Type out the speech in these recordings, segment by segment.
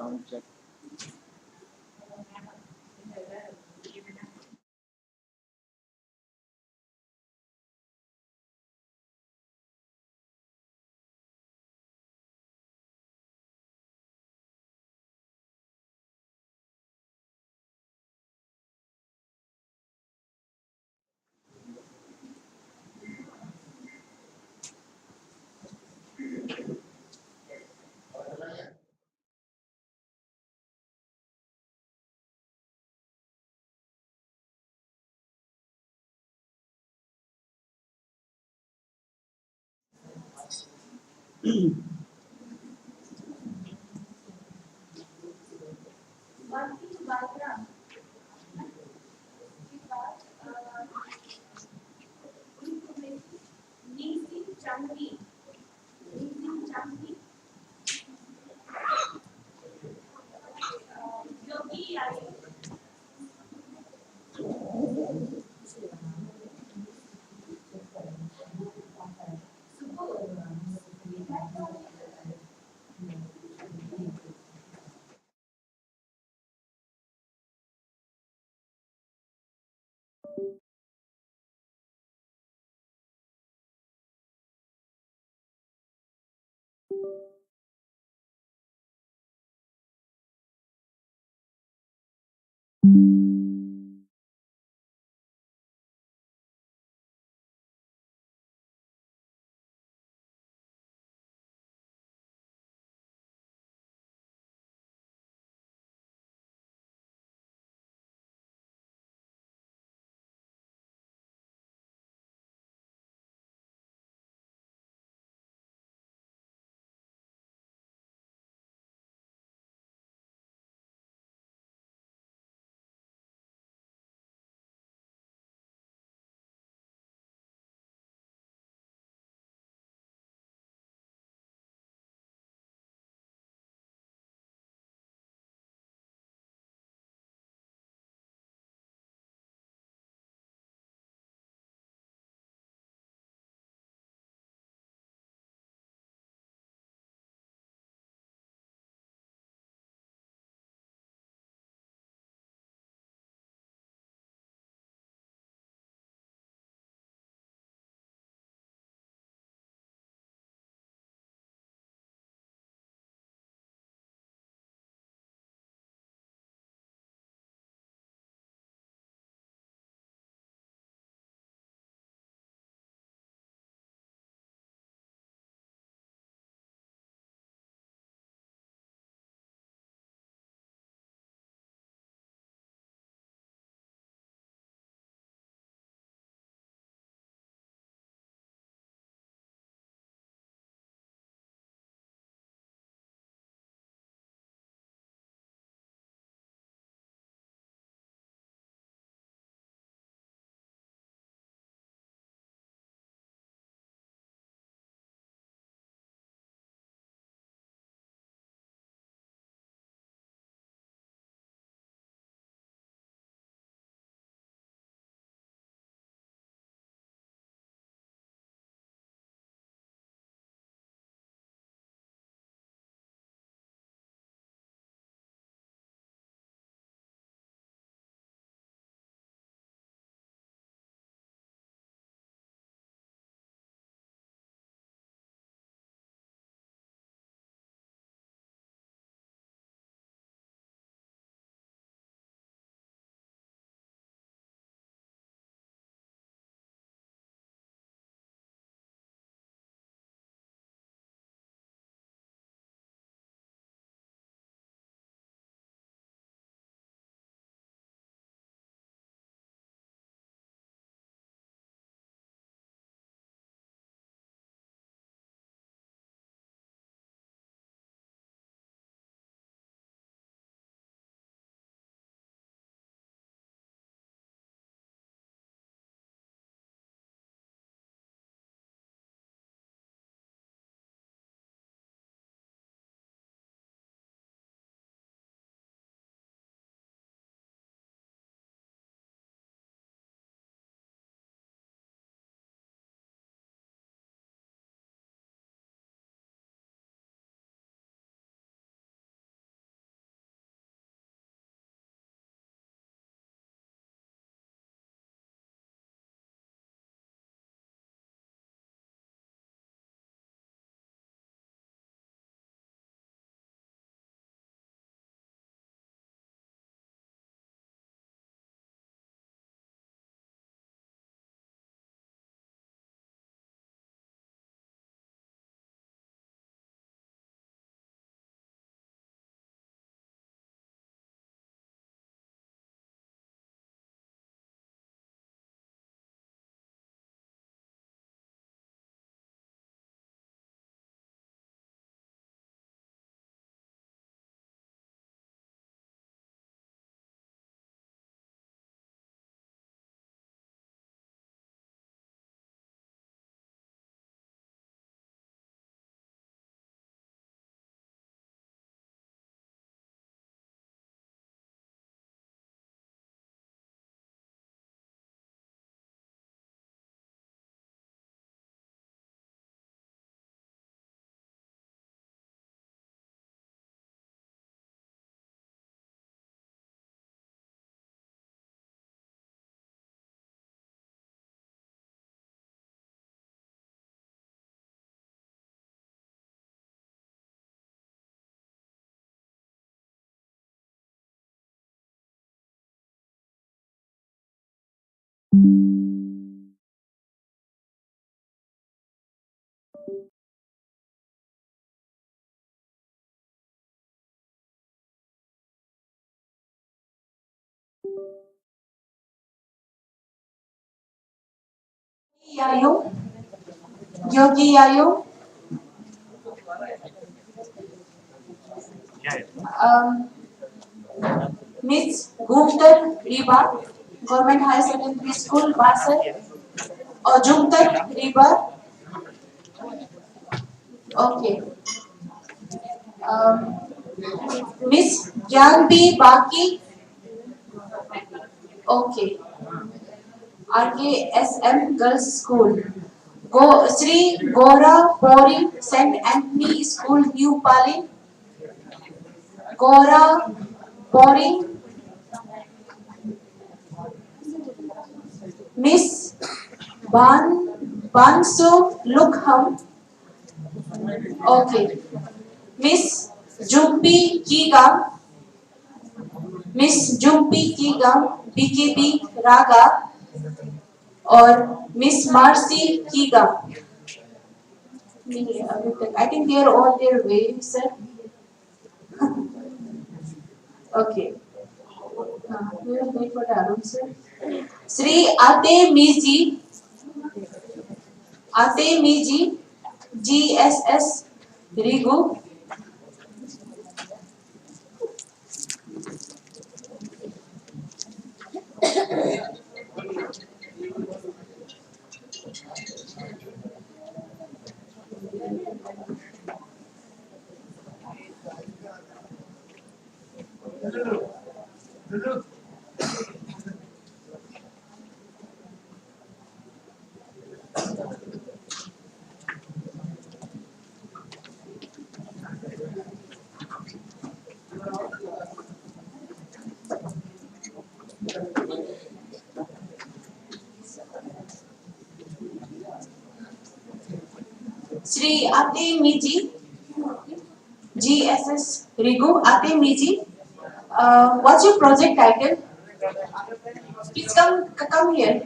Sound check. Yayo, Yogi Yayo, um, Miss Guptar Riba, Government High Secondary School, Basel, or Jumtar Riba. Okay. Um, Miss Janbi Baki. Okay. RKSM Girls School. Go Sri Gora Pori St. Anthony School, New Palin. Gora Pori. Miss Bansu Lukham. Okay. Miss Jumpi Kigam. Miss Jumpi Kigam, BKB Raga, or Miss Marcy Kigam. I think they are on their way, sir. Okay. We will wait for the answer. Sri Ate Miji, GSS Rigu. Sri Ate Miji, GSS Rigu, Ate Miji. What's your project title? Please come here.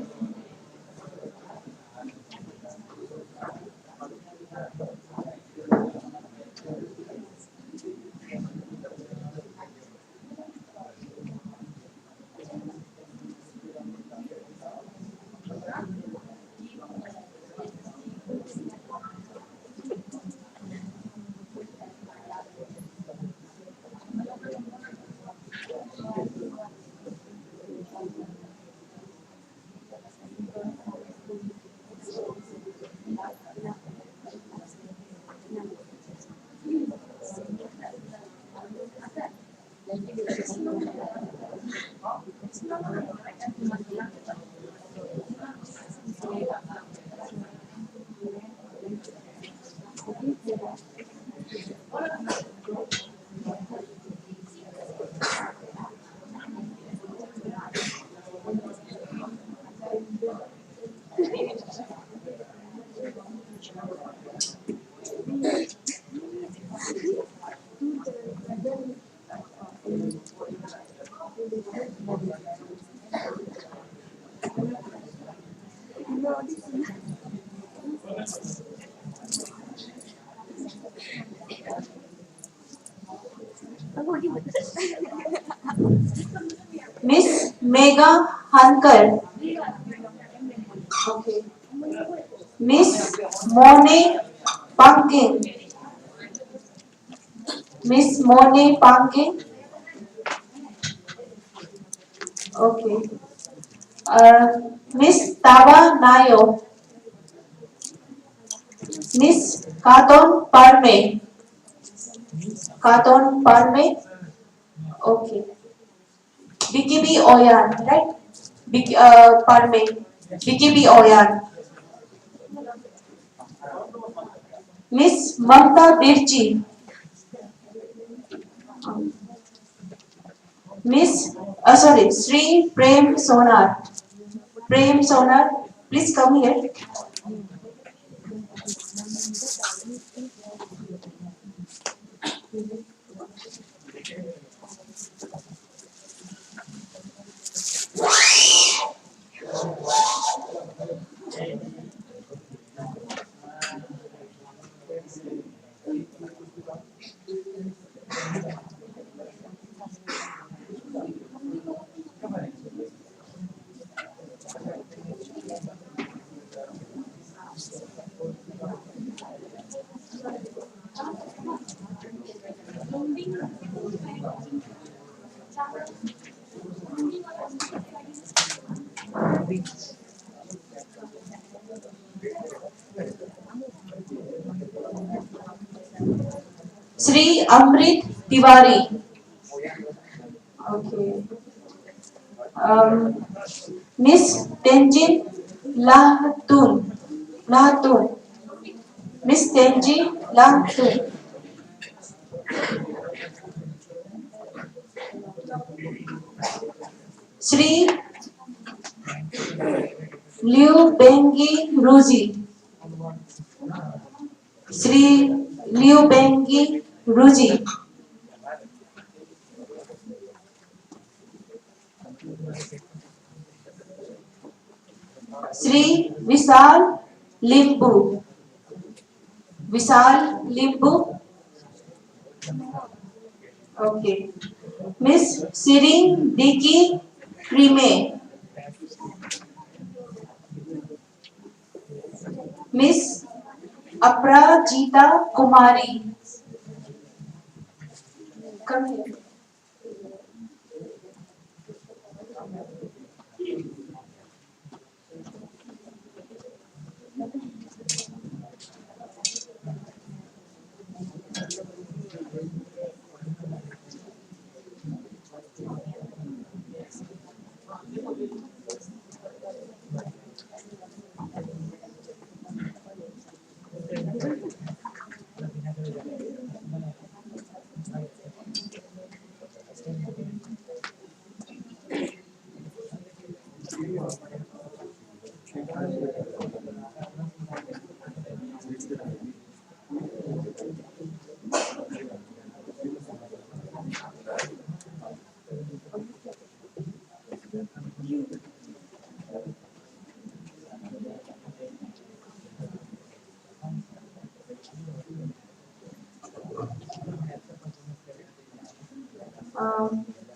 Miss Mega Hankar. Okay. Miss Monet Pumpkin. Miss Monet Pumpkin. Okay. Miss Taba Nayo. Miss Katon Parme. Katon Parme. Okay. BKB Oyan, right? Parme. BKB Oyan. Miss Mamta Birchi. Sri Prem Sonar. Prem Sonar, please come here. Sri Amrit Tiwari. Okay. Um, Miss Tenjin Lahatun. Lahatun. Miss Tenjin Lahatun. Sri Liu Bengi Ruzi. Sri Liu Bengi Ruzi. Sri Vishal Limbu. Vishal Limbu. Okay. Miss Sirin Diki Prime. Miss Aprajita Kumari. Come here.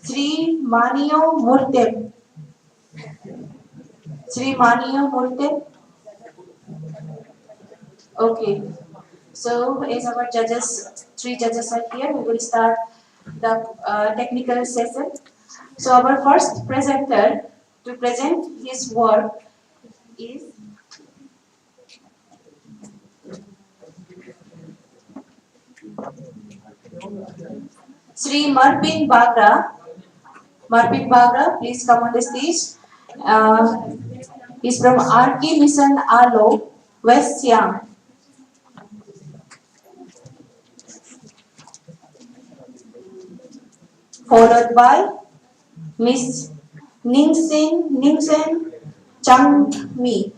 Sri Manio Murtem. Sri Manio Murtem. Okay. So, as our judges, three judges are here, we will start the technical session. So, our first presenter to present his work is Sri Marpin Bagra. Marpin Bagra, please come on the stage. He's from RK Mission Alo, West Siam. Followed by Miss Ningsen Changmi.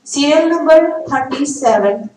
Serial number 37.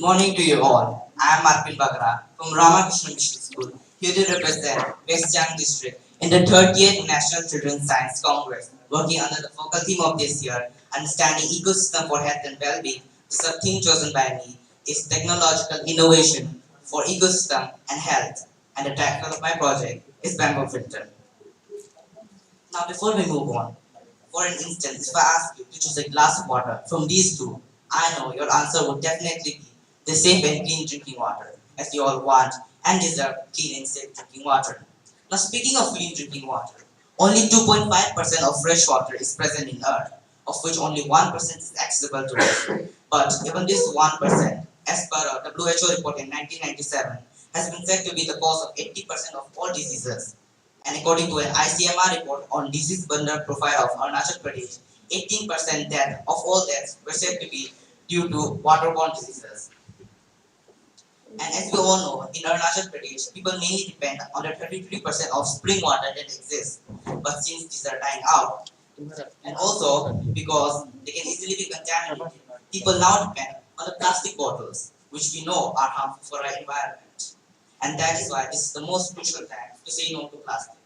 Morning to you all. I am Marpin Bagra from Ramakrishna Mission School, here to represent West Young District in the 30th National Children's Science Congress, working under the focal theme of this year, Understanding Ecosystem for Health and Well-being. The sub-theme chosen by me is Technological Innovation for Ecosystem and Health, and the title of my project is Bamboo Filter. Now, before we move on, for an instance, if I ask you to choose a glass of water from these two, I know your answer would definitely be the safe and clean drinking water, as you all want and deserve clean and safe drinking water. Now, speaking of clean drinking water, only 2.5% of fresh water is present in Earth, of which only 1% is accessible to us. But even this 1%, as per a WHO report in 1997, has been said to be the cause of 80% of all diseases. And according to an ICMR report on disease burden profile of Arunachal Pradesh, 18% death of all deaths were said to be due to waterborne diseases. And as we all know, in Arunachal Pradesh, people mainly depend on the 33% of spring water that exists. But since these are dying out, and also because they can easily be contaminated, people now depend on the plastic bottles, which we know are harmful for our environment. And that is why this is the most crucial time to say no to plastic.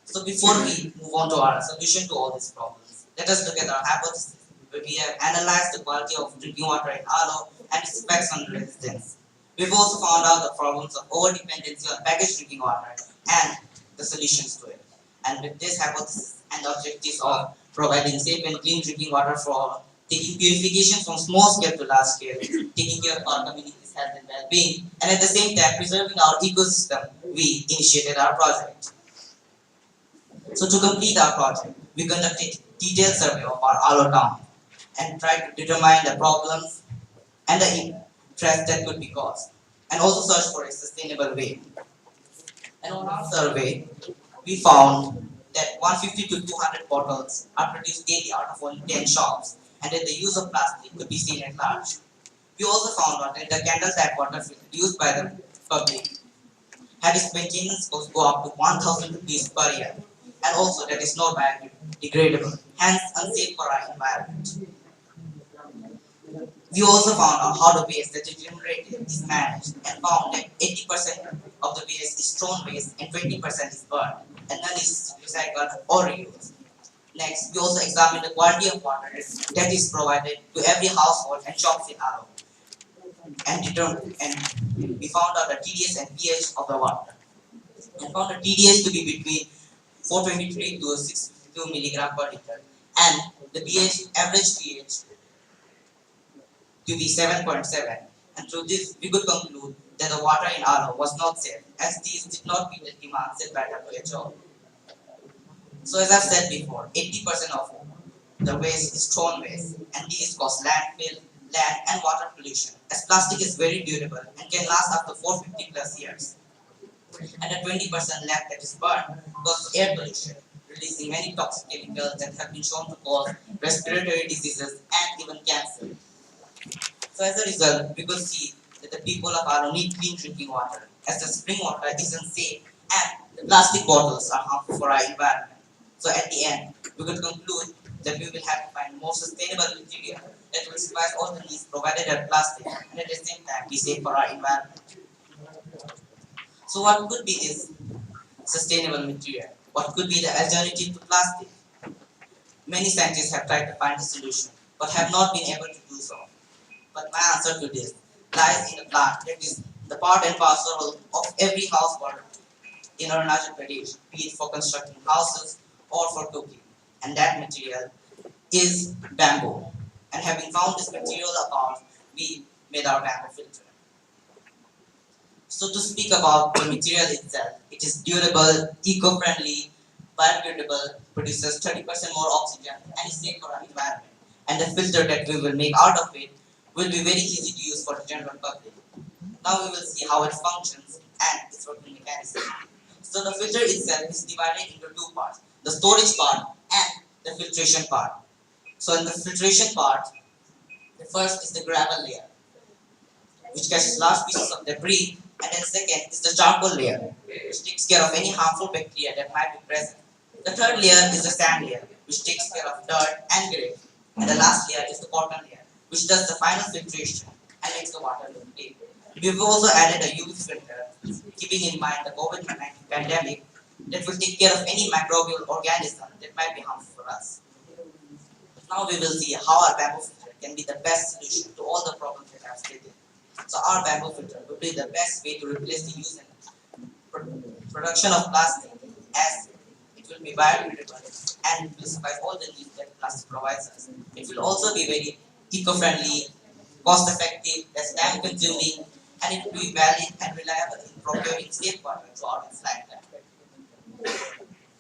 So before we move on to our solution to all these problems, let us look at our hypothesis, where we have analyzed the quality of drinking water in RO and its effects on resistance. We've also found out the problems of over-dependency on packaged drinking water and the solutions to it. And with this hypothesis and the objectives of providing safe and clean drinking water for all, taking purification from small scale to large scale, taking care of our community's health and well-being, and at the same time preserving our ecosystem, we initiated our project. So to complete our project, we conducted a detailed survey of our Alo town and tried to determine the problems and the threats that could be caused, and also search for a sustainable way. And on our survey, we found that 150 to 200 bottles are produced daily out of only 10 shops, and that the use of plastic could be seen at large. We also found out that the candle tap water filter used by the public had its maintenance cost go up to 1,000 rupees per year, and also that is not biodegradable, hence unsafe for our environment. We also found out how the waste that is generated is managed and found that 80% of the waste is thrown waste and 20% is burned, and none is recycled or reused. Next, we also examined the quality of water that is provided to every household and shops in Aro, and we found out the TDS and pH of the water, and found the TDS to be between 423 to 652 milligram per liter, and the pH, average pH to be 7.7. And through this, we could conclude that the water in Aro was not safe, as these did not meet the demand set by WHO. So as I've said before, 80% of the waste is thrown waste, and these cause landfill, land and water pollution, as plastic is very durable and can last up to 450 plus years. And the 20% left that is burned causes air pollution, releasing many toxic chemicals that have been shown to cause respiratory diseases and even cancer. So as a result, we could see that the people of Aro need clean drinking water, as the spring water isn't safe and the plastic bottles are harmful for our environment. So at the end, we could conclude that we will have to find more sustainable material that will suffice all the needs provided by plastic and at the same time be safe for our environment. So what could be this sustainable material? What could be the alternative to plastic? Many scientists have tried to find a solution, but have not been able to do so. But my answer to this lies in a plant that is the part and parcel of every household in Arunachal Pradesh, be it for constructing houses or for cooking. And that material is bamboo. And having found this material apart, we made our bamboo filter. So to speak about the material itself, it is durable, eco-friendly, biodegradable, produces 30% more oxygen, and is safe for our environment. And the filter that we will make out of it will be very easy to use for the general public. Now we will see how it functions and its working mechanism. So the filter itself is divided into two parts, the storage part and the filtration part. So in the filtration part, the first is the gravel layer, which catches large pieces of debris, and then second is the charcoal layer, which takes care of any harmful bacteria that might be present. The third layer is the sand layer, which takes care of dirt and grit. And the last layer is the cotton layer, which does the final filtration and makes the water look clean. We've also added a UV filter, keeping in mind the COVID-19 pandemic that will take care of any microbial organism that might be harmful for us. Now we will see how our bamboo filter can be the best solution to all the problems that I've stated. So our bamboo filter will be the best way to replace the use and production of plastic, as it will be biodegradable and it will survive all the needs that plastic provides us. It will also be very eco-friendly, cost-effective, less time-consuming, and it will be valid and reliable in procuring safe water throughout its lifetime.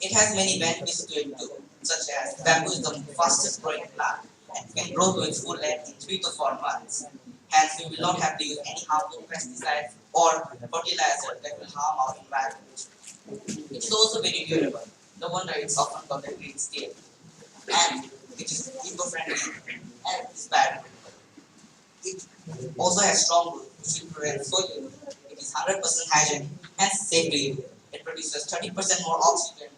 It has many benefits to it too, such as bamboo is the fastest growing plant and can grow to its full length in 3 to 4 months. Hence, we will not have to use any harmful pesticides or fertilizer that will harm our environment. It is also very durable. No wonder it's often called the green steel. And it is eco-friendly and it is biodegradable. It also has strong wood, which will prevent soil erosion. It is 100% hygienic and safe to use. It produces 30% more oxygen,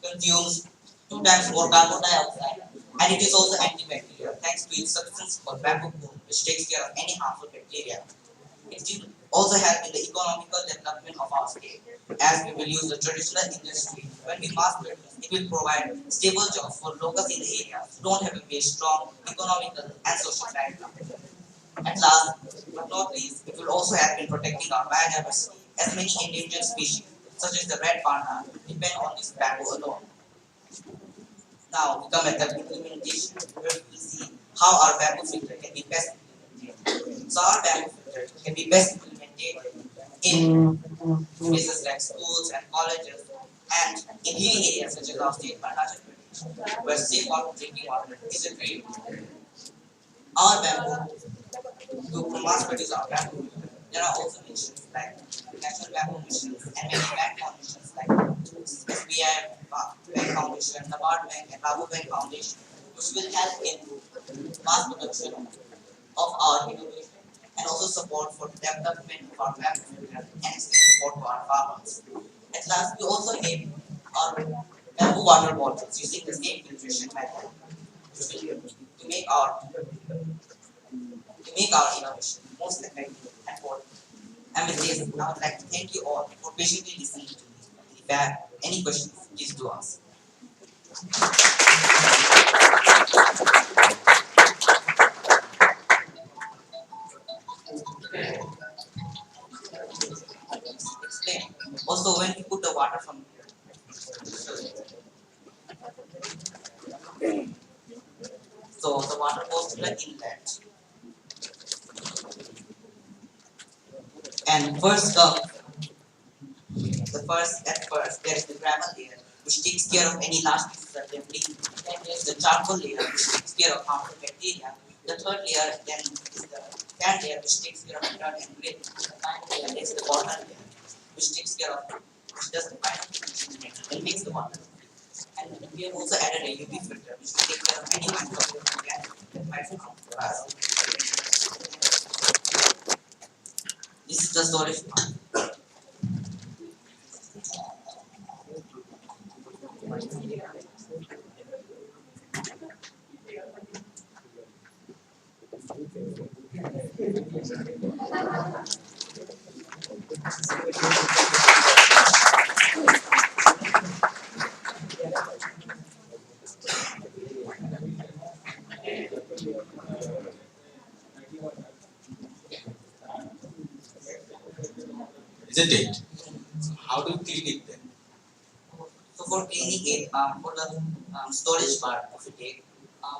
consumes 2 times more carbon dioxide, and it is also antibacterial thanks to its substance called bamboo, which takes care of any harmful bacteria. It will also help in the economical development of our state, as we will use the traditional industry. When we mass produce, it will provide stable jobs for locals in the area who don't have a very strong economical and social background. At last, but not least, it will also help in protecting our biodiversity, as many endangered species, such as the red panda, depend on this bamboo alone. Now, we come at the implementation, where we will see how our bamboo filter can be best implemented. So, our bamboo filter can be best implemented in places like schools and colleges, and in hilly areas such as our state, Arunachal Pradesh, where safe water drinking water is a dream. Our bamboo to mass produce our bamboo. There are also missions like National Bamboo Missions and many bank foundations like SBI Bank Foundation, Nabard Bank, and Rabu Bank Foundation, which will help in mass production of our innovation and also support for the development of our bamboo and extend support to our farmers. At last, we also aim our bamboo water bottles using the same filtration method to make our innovation most effective and affordable. And with this, I would like to thank you all for patiently listening to me. If you have any questions, please do ask. Explain. Also, when you put the water from here, so the water goes to the inlet, and first comes at first there is the gravel layer, which takes care of any last pieces of debris. Then there is the charcoal layer, which takes care of harmful bacteria. The third layer then is the sand layer, which takes care of dirt and grit. The final layer is the water layer, which takes care of, which does the final filtration and makes the water. And we have also added a UV filter, which will take care of any microbial organisms that might harm us. This is the storage part. Isn't it? How do you clean it then? So for cleaning it, for the storage part of it,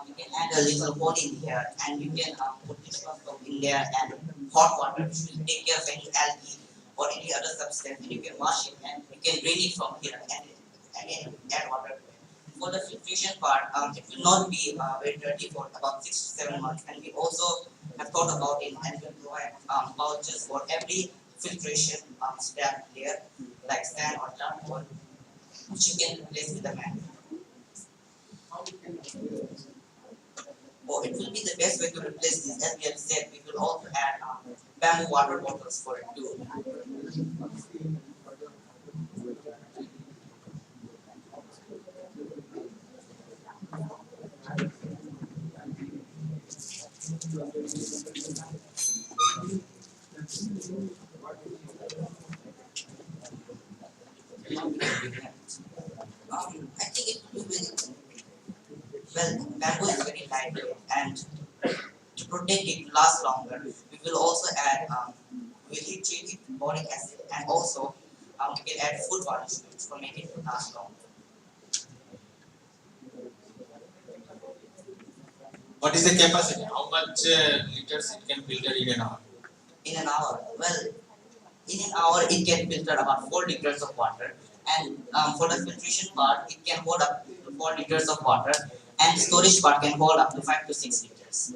you can add a little hole in here, and you can put this soap in there and hot water, which will take care of any algae or any other substance, and you can wash it and you can drain it from here and again add water to it. For the filtration part, it will not be very dirty for about 6 to 7 months, and we also have thought about it and will provide vouchers for every filtration step layer, like sand or charcoal, which you can replace with a mat. Or it will be the best way to replace this. As we have said, we will also add bamboo water bottles for it too. I think it will be well. Bamboo is very lightweight, and to protect it to last longer, we will also add we heat treat it with boric acid, and also we can add food varnish to it for making it to last longer. What is the capacity? How much liters it can filter in an hour? In an hour, well, in an hour it can filter about 4 liters of water, and for the filtration part, it can hold up to 4 liters of water, and the storage part can hold up to 5 to 6 liters.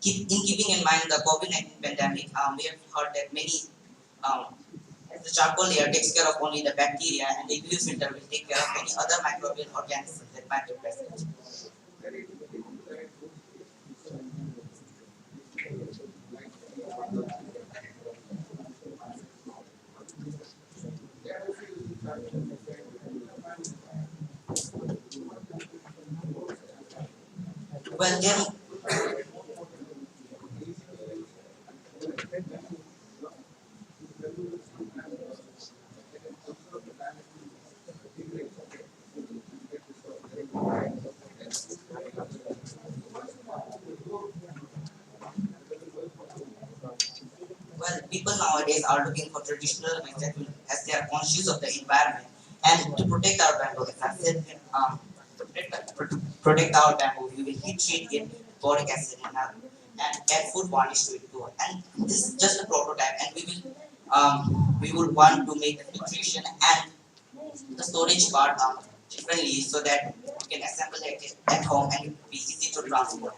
In keeping in mind the COVID-19 pandemic, we have heard that um, the charcoal layer takes care of only the bacteria, and the UV filter will take care of any other microbial organisms that might be present. Well, there, people nowadays are looking for traditional methods as they are conscious of the environment, and to protect our bamboo, as I said, protect our bamboo, we will heat treat it with boric acid and add food varnish to it too. And this is just a prototype, and we would want to make the filtration and the storage part differently so that we can assemble it at home and it will be easy to transport.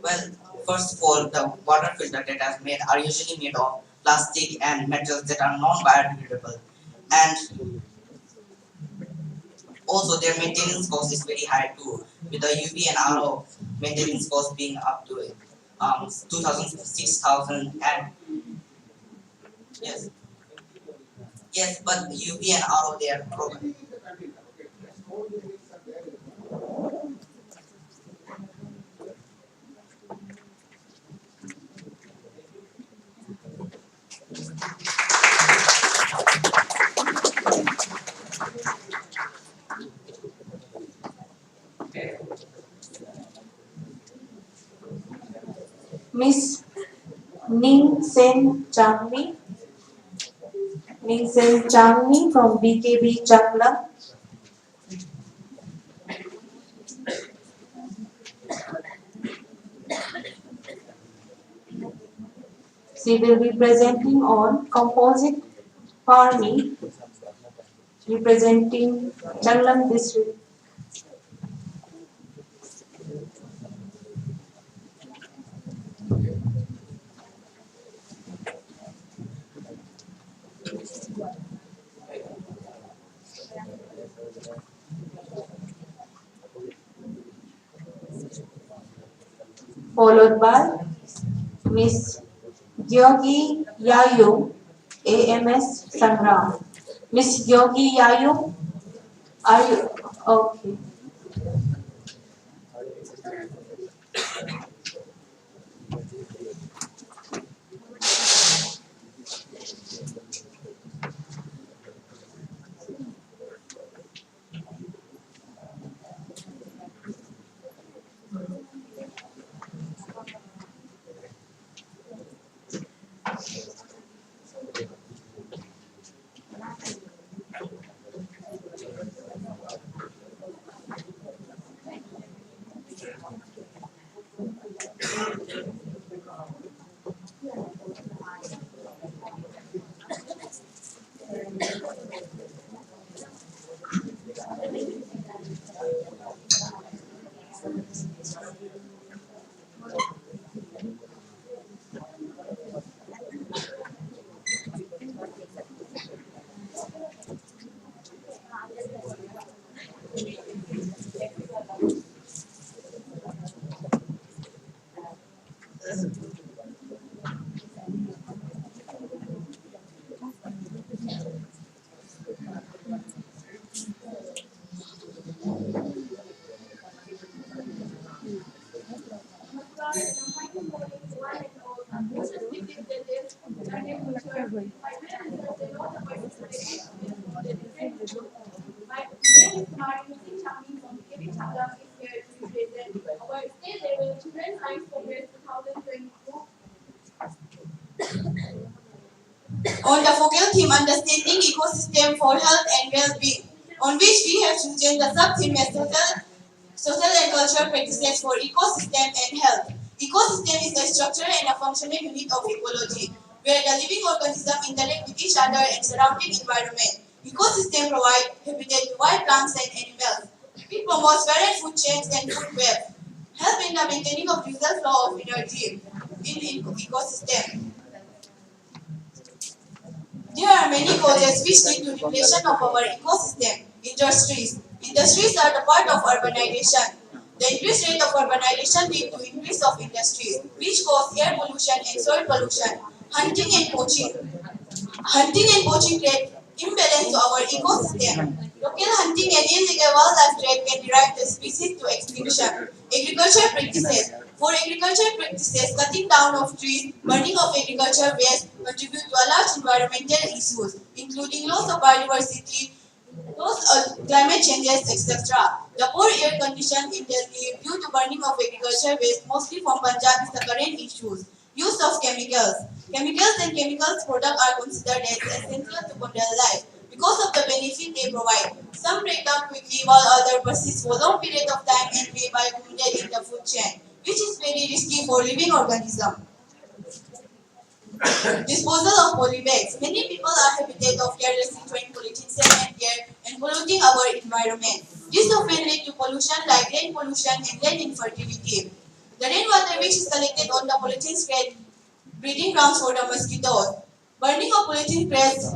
Well, first of all, the water filter that are made are usually made of plastic and metals that are non-biodegradable, and also their maintenance cost is very high too, with the UV and RO maintenance cost being up to 2,000, 6,000, and yes, yes, but UV and RO they are proven. Miss Ning Sen Changmi, Ning Sen Changmi from BKB Changla. She will be presenting on composite farming, representing Changlam district. Followed by Miss Gyogi Yayu, AMS Sangram. Miss Gyogi Yayu, are you okay? the focal theme Understanding Ecosystem for Health and Well-being, on which we have chosen the sub-theme as social and cultural practices for ecosystem and health. Ecosystem is a structure and a functional unit of ecology, where the living organisms interact with each other and surrounding environment. Ecosystem provide habitat to wild plants and animals. It promotes varied food chains and food webs, help in the maintaining of usual flow of energy in ecosystem. There are many causes which lead to depletion of our ecosystem. Industries. Industries are the part of urbanization. The increased rate of urbanization leads to increase of industries, which cause air pollution and soil pollution. Hunting and poaching. Hunting and poaching create imbalance to our ecosystem. Local hunting and illegal wildlife trade can drive the species to extinction. Agriculture practices. For agriculture practices, cutting down of trees, burning of agriculture waste contribute to a large environmental issues, including loss of biodiversity, loss of climate changes, etc. The poor air condition in Delhi due to burning of agriculture waste, mostly from Punjab, is the current issues. Use of chemicals. Chemicals and chemicals products are considered as essential to control life because of the benefit they provide. Some break down quickly while others persist for long period of time and may be accumulated in the food chain, which is very risky for living organisms. Disposal of polybags. Many people are habitat of carelessly throwing polythene cell and air and polluting our environment. This often leads to pollution like rain pollution and land infertility. The rainwater which is collected on the polythene create breeding grounds for the mosquitoes. Burning of polythene creates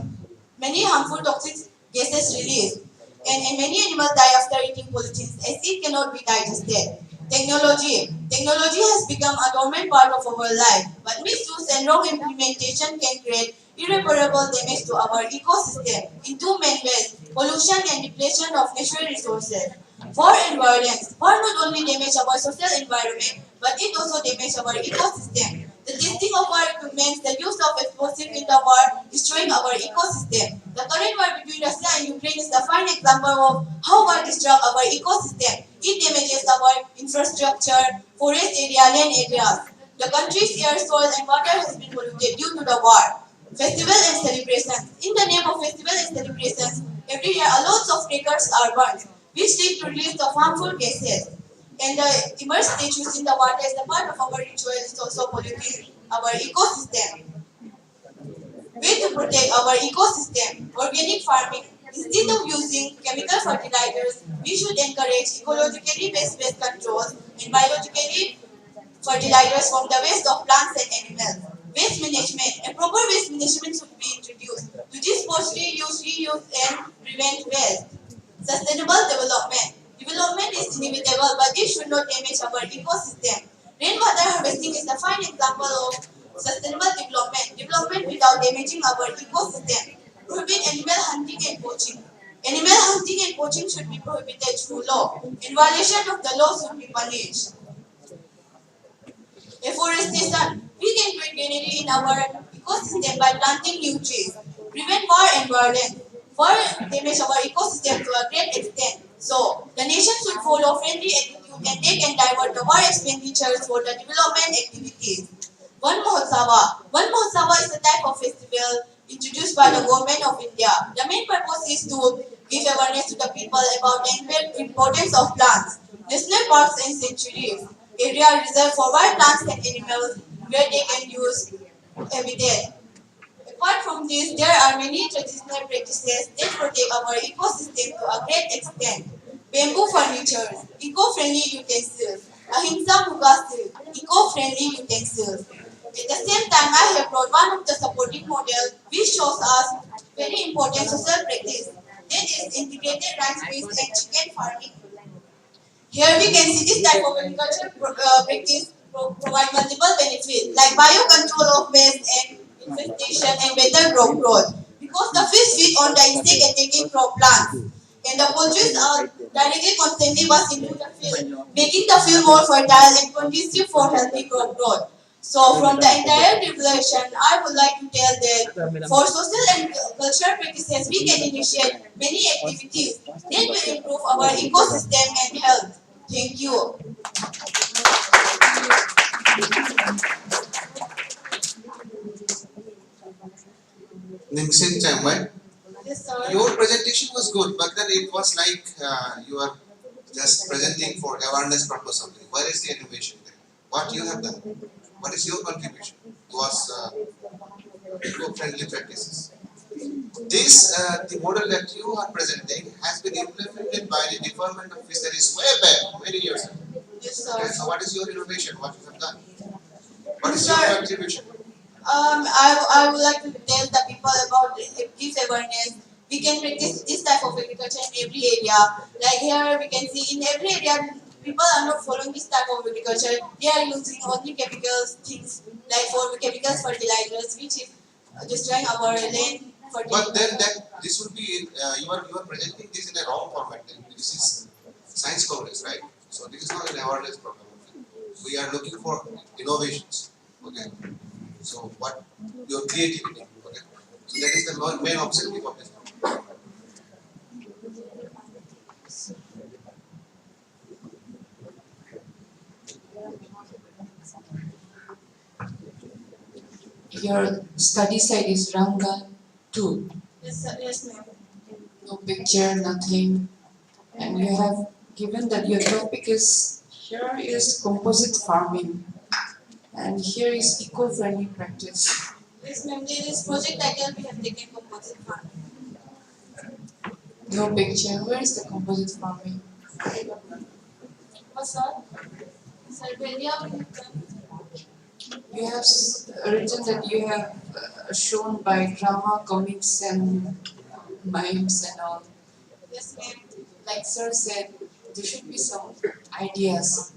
many harmful toxic gases released, and many animals die after eating polythene as it cannot be digested. Technology. Technology has become a dormant part of our life, but misuse and wrong implementation can create irreparable damage to our ecosystem in two main ways: pollution and depletion of natural resources. For environment, war not only damage our social environment, but it also damage our ecosystem. The testing of our equipment, the use of explosives in the war, destroying our ecosystem. The current war between Russia and Ukraine is a fine example of how war destroys our ecosystem. It damages our infrastructure, forest area, land areas. The country's air, soil, and water has been polluted due to the war. Festival and celebrations. In the name of festival and celebrations, every year a lots of crackers are burned, which lead to release of harmful gases. And the immersed statues in the water as a part of our ritual is also polluting our ecosystem. Way to protect our ecosystem. Organic farming. Instead of using chemical fertilizers, we should encourage ecologically based pest controls and biologically fertilizers from the waste of plants and animals. Waste management. A proper waste management should be introduced to dispose, reuse, and prevent waste. Sustainable development. Development is inevitable, but it should not damage our ecosystem. Rainwater harvesting is a fine example of sustainable development. Development without damaging our ecosystem. Prohibit animal hunting and poaching. Animal hunting and poaching should be prohibited through law. In violation of the law should be punished. Afforestation. We can create greenery in our ecosystem by planting new trees. Prevent war and violence. War damage our ecosystem to a great extent. So, the nation should follow friendly attitude and they can divert the war expenditures for the development activities. One Mahotsava. One Mahotsava is a type of festival introduced by the government of India. The main purpose is to give awareness to the people about the importance of plants. National parks and sanctuaries. Area reserved for wild plants and animals where they can use habitat. Apart from this, there are many traditional practices that protect our ecosystem to a great extent. Bamboo furniture, eco-friendly utensils. Ahimsa Mugasil, eco-friendly utensils. At the same time, I have brought one of the supporting models which shows us very important social practice, that is integrated rice-based and chicken farming. Here we can see this type of agriculture practice provide multiple benefits like biocontrol of pest and infestation and better crop growth because the fish feed on the insect attacking crop plants and the poultry are directly constantly was into the field, making the field more fertile and conducive for healthy crop growth. So from the entire revelation, I would like to tell that for social and cultural practices, we can initiate many activities that will improve our ecosystem and health. Thank you. in the same time, right? Yes, sir. Your presentation was good, but then it was like you are just presenting for awareness purpose only. Where is the innovation there? What you have done? What is your contribution towards eco-friendly practices? This, the model that you are presenting has been implemented by the Department of Fisheries way back, many years ago. Yes, sir. Okay, so what is your innovation? What you have done? What is Sir, your contribution? I would like to tell the people about this awareness. We can practice this type of agriculture in every area. Like here, we can see in every area, people are not following this type of agriculture. They are using only chemicals, things like for chemicals fertilizers, which is destroying our land But then fertility. that this would be you are presenting this in a wrong format. Then. This is science congress, right? So this is not an awareness program. We are looking for innovations. Okay. So what your creativity. Okay. So that is the main objective of this program. Your study site is Ranga 2. Yes, sir. Yes, ma'am. No picture, nothing. And you have given that your topic is here is composite farming. And here is eco-friendly practice. Yes, ma'am. There is project title we have taken composite farm. No picture. Where is the composite farming? What, sir? Sir, where we have You have written that you have shown by drama, comics, and mimes and all. yes, ma'am. Like sir said, there should be some ideas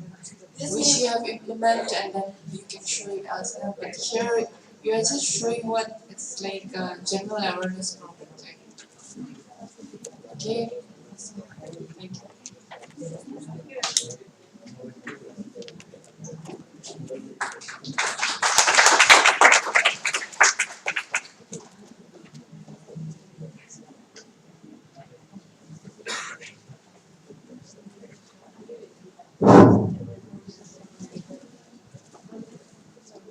Yes, which you ma'am. have implemented and then you can show it as well. But here you are just showing what it's like a general awareness program. Okay. Thank you.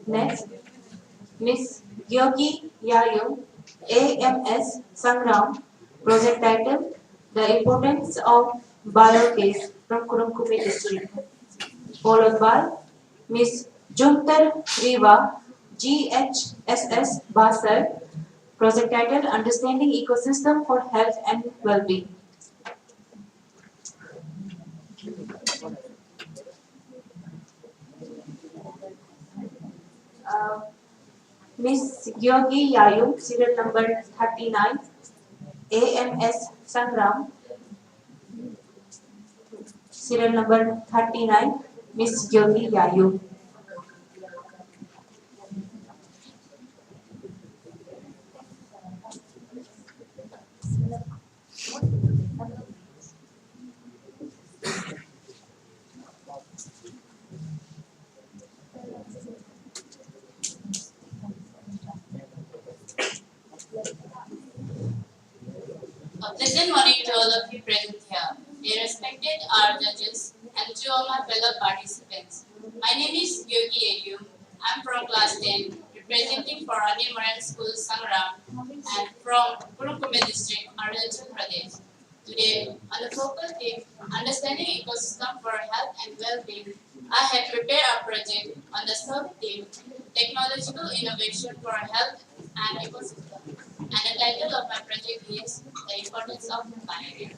Next, Miss Gyogi Yayo, AMS Sangram, project title, The Importance of Biogas from Kurumkumi district, followed by Miss Juntar Riva, GHSS Basar, project title, Understanding Ecosystem for Health and Well-being. Uh, Miss Gyogi Yayu, serial number 39, AMS Sangram, serial number 39, Miss Gyogi Yayu. A pleasant morning to all of you present here. Dear respected our judges and to all my fellow participants. My name is Yogi Ayum. I'm from class 10, representing for Anemia School Sangram and from Kurumkume district, Arunachal Pradesh. Today, on the focal theme, Understanding Ecosystem for Health and Well-being, I have prepared a project on the sub-theme, Technological Innovation for Health and Ecosystem. And the title of my project is The Importance of Biogas.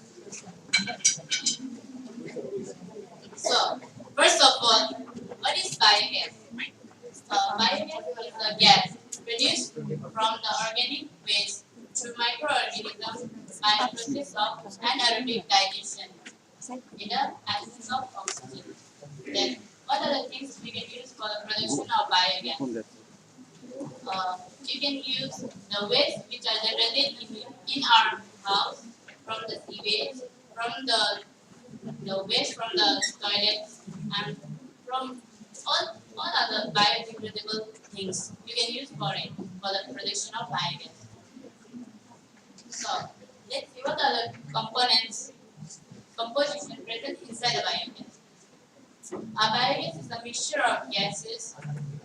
So, first of all, what is biogas? Biogas is a gas produced from the organic waste through microorganisms by the process of anaerobic digestion in the absence of oxygen. Then, what are the things we can use for the production of biogas? You can use the waste which are generated in our house from the sewage, from the waste from the toilets, and from all other biodegradable things you can use for it for the production of biogas. So let's see what are the components, composition present inside the biogas. A biogas is a mixture of gases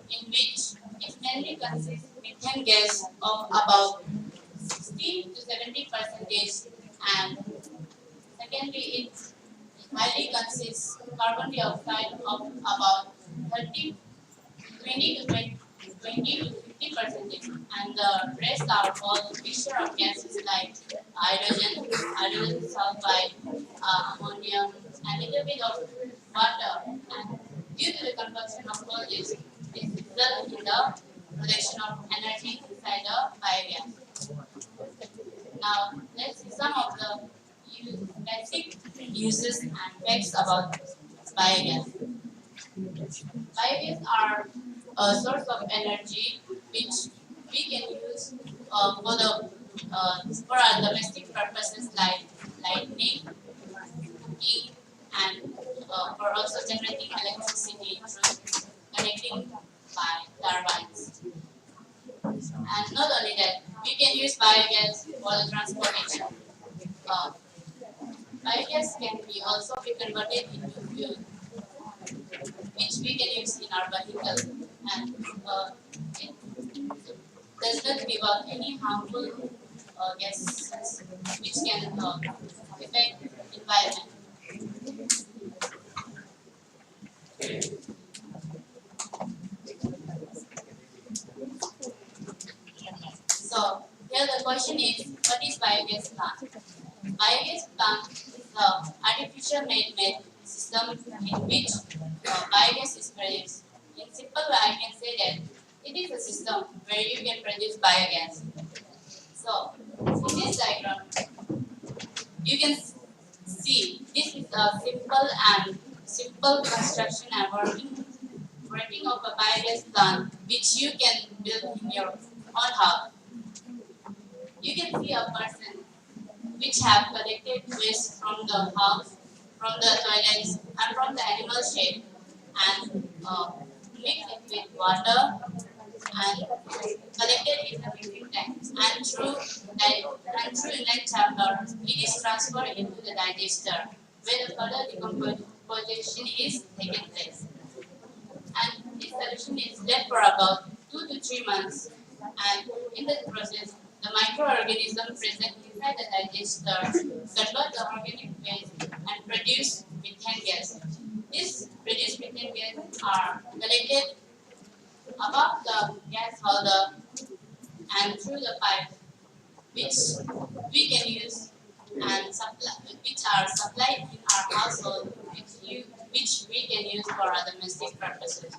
in which it mainly consists methane gas of about 60 to 70 percentage, and secondly, it highly consists carbon dioxide of about 30, 20 to 20 to 50 percentage, and the rest are all mixture of gases like hydrogen sulfide, ammonium, and a little bit of water. And due to the combustion of all this results in the production of energy inside the biogas. Now, let's see some of the basic uses and facts about biogas. Biogas are a source of energy which we can use for our domestic purposes like lighting, cooking, and for also generating electricity through connecting by turbines. And not only that, we can use biogas for the transportation. Uh, Biogas can be also be converted into fuel, which we can use in our vehicle, and it does not give out any harmful gases which can affect environment. So here the question is, what is biogas plant? Biogas plant is the artificial man-made system in which biogas is produced. In simple way, I can say that it is a system where you can produce biogas. So, in this diagram, you can see this is a simple construction and working of a biogas plant which you can build in your own house. You can see a person which have collected waste from the house, from the toilets, and from the animal shed, and mix it with water and collected in the mixing tank. And through inlet chamber, it is transferred into the digester, where the further decomposition is taking place. And this solution is left for about 2 to 3 months. And in this process, the microorganisms present inside the digester convert the organic waste and produce methane gas. This produced methane gas are collected above the gas holder and through the pipe, which we can use and supply, which are supplied in our household, which we can use for our domestic purposes.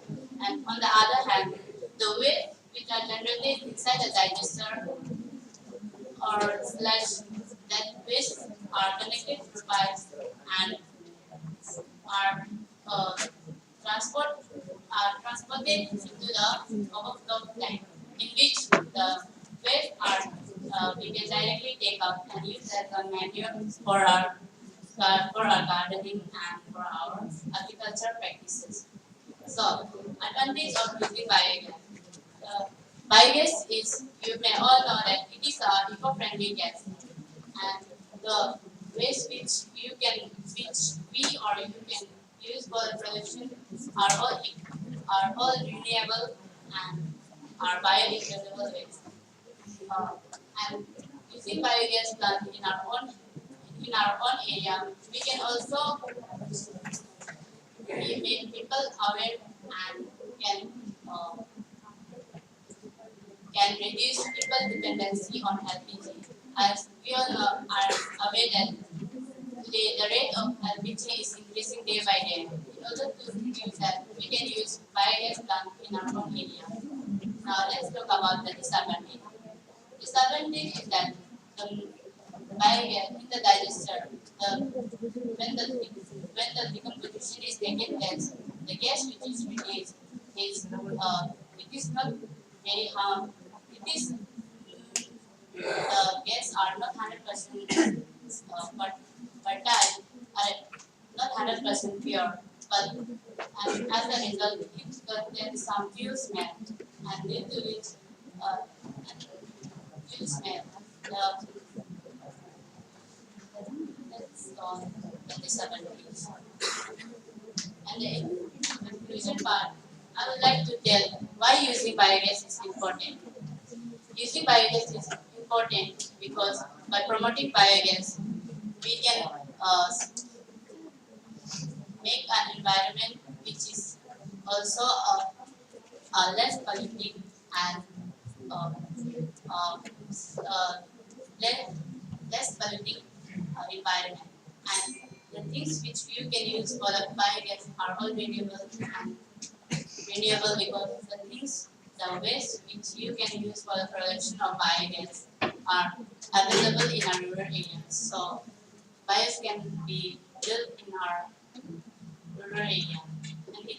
And on the other hand, the waste which are generated inside the digester or slash that waste are connected through pipes and are transported into the overflow tank, in which the waste are we can directly take up and use as a manure for our gardening and for our agriculture practices. So, advantage of using biogas. Biogas is, you may all know that it is a eco-friendly gas, and the waste which we or you can use for the production are all renewable and are biodegradable waste. And using biogas plant in our own area, we can also make people aware and can reduce people dependency on LPG. As we all are aware that today the rate of LPG is increasing day by day. In order to reduce that, we can use biogas plant in our own area. Now let's talk about the disadvantage. Disadvantage is that the biogas in the digester, when the decomposition is taking place, the gas which is released it is not very harmful. It is the gas are not 100% fertile, are not 100% pure, but as a result, it contains some fuel smell, and due to which fuel smell, that's the disadvantage. And the conclusion part, I would like to tell why using biogas is important. Using biogas is important because by promoting biogas, we can make an environment which is also less polluting and uh, uh, uh, less, less polluting environment. And the things which you can use for the biogas are all renewable and renewable because the things, the waste which you can use for the production of biogas are available in our rural areas. So biogas can be built in our rural area and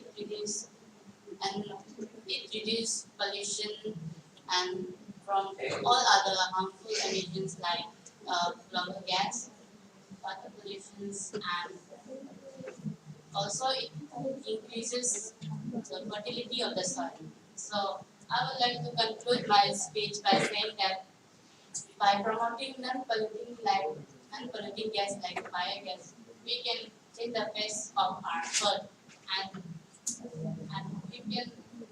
and it reduce pollution and from all other harmful emissions like global gas, water pollutions, and also it increases the fertility of the soil. So I would like to conclude my speech by saying that by promoting non-polluting gas like biogas, we can change the face of our earth and we can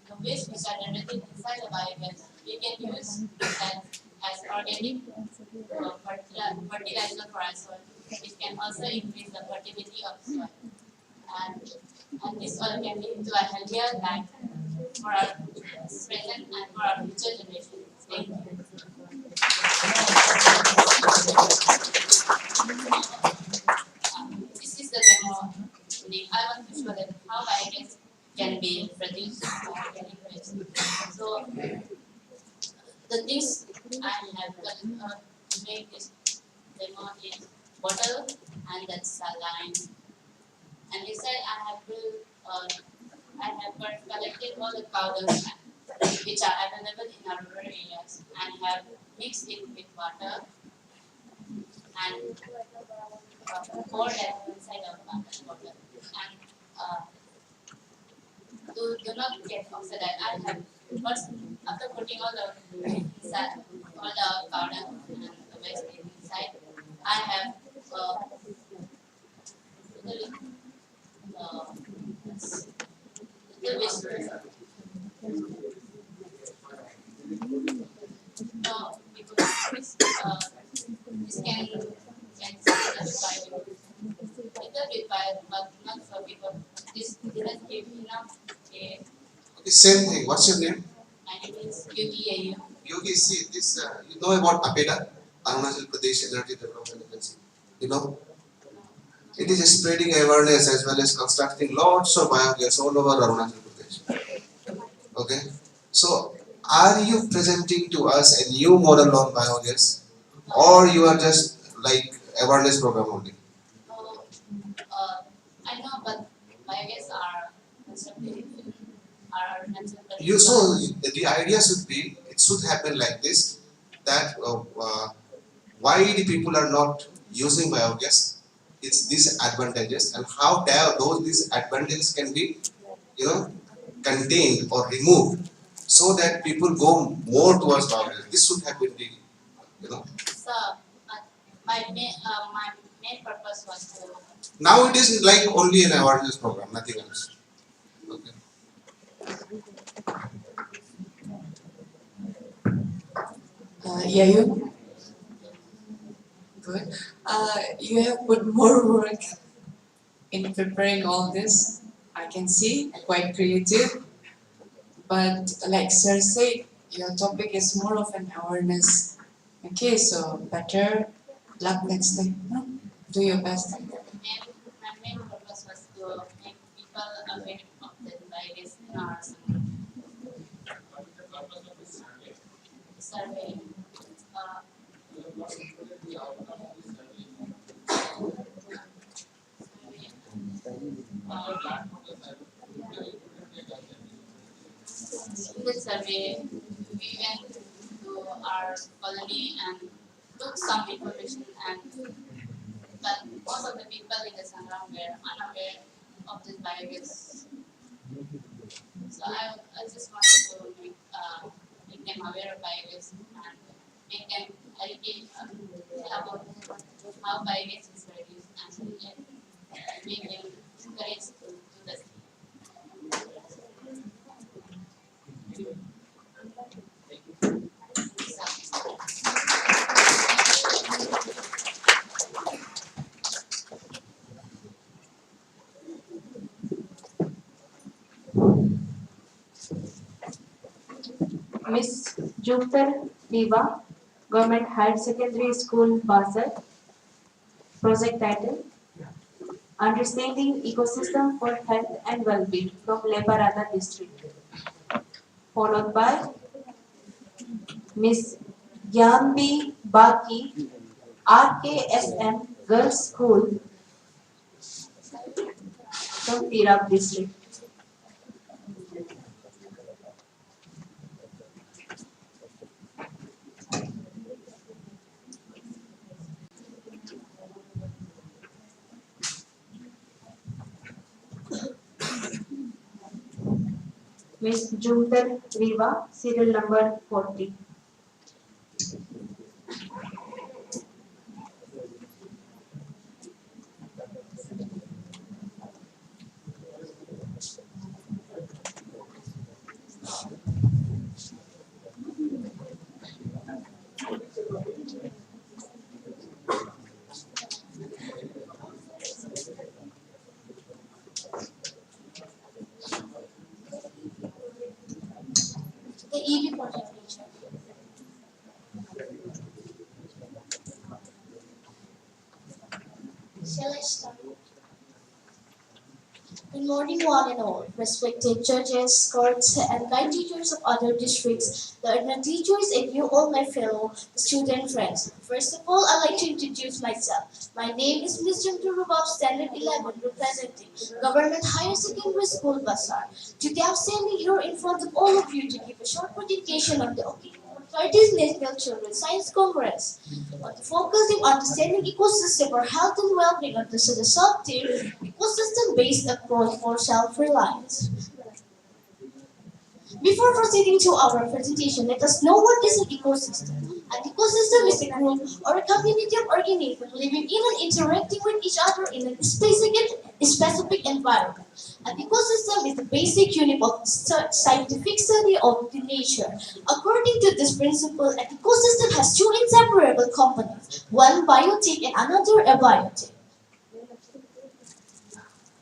the waste which are generated inside the biogas, we can use that as organic fertilizer for our soil. It can also increase the fertility of the soil. And, and this all can lead to a healthier life for our present and for our future generations. Thank you. This is the demo. I want to show that how biogas can be produced by organic waste. So the things I have to make this demo is bottle and that's a line. And inside I have collected all the powders which are available in our rural areas and have mixed it with water and poured it inside our bottle. And do not get oxidized. I have first after putting all the inside, all the powder and the waste inside, I have little little whiskers. No, because this can satisfy little bit by but not for people. This didn't give enough. Okay, same thing. What's your name? My name is UEAU. Yogi, see this. You know about APEDA, Arunachal Pradesh Energy Development Agency. You know, it is spreading awareness as well as constructing lots of biogas all over Arunachal Pradesh. Okay, so are you presenting to us a new model on biogas, or you are just like awareness program only? So, I know, but biogas are constructed are natural. You so the idea should be it should happen like this that why the people are not using biogas, its disadvantages, and how those disadvantages can be contained or removed so that people go more towards biogas. This should have been the So, my main purpose was to. now it is like only an awareness program, nothing else. Okay. Yeah, you good. You have put more work in preparing all this. I can see quite creative, but like Sir said, your topic is more of an awareness. Okay, so better luck next time. Huh? Do your best. My main purpose was to make people aware of the biogas in our survey. In the survey, we went to our colony and took some information and but most of the people in the Sangram were unaware of this biogas. So I just wanted to make them aware of biogas and make them educate about how biogas is produced and make them encourage to do this. Miss Jupiter Viva, Government Higher Secondary School, Basel. Project title Understanding Ecosystem for Health and Well-being from Leparada District. Followed by Miss Yambi Baki, RKSM Girls School from Tirap District. Miss Jupiter Viva, serial number 40. The EV project nature. Shall I start? Good morning, one and all, respected judges, courts, and guide teachers of other districts, learner teachers, and you all my fellow student friends. First of all, I'd like to introduce myself. My name is Ms. Jumturubab, Standard 11, representing Government Higher Secondary School, Basar. Today, I'm standing here in front of all of you to give a short presentation on the 30th National Children's Science Congress on focusing on understanding ecosystem for health and well-being under the sub-tier ecosystem-based approach for self-reliance. Before proceeding to our presentation, let us know what is an ecosystem. An ecosystem is a group or a community of organisms living in and interacting with each other in a specific environment. An ecosystem is the basic unit of scientific study of the nature. According to this principle, an ecosystem has two inseparable components, one biotic and another abiotic.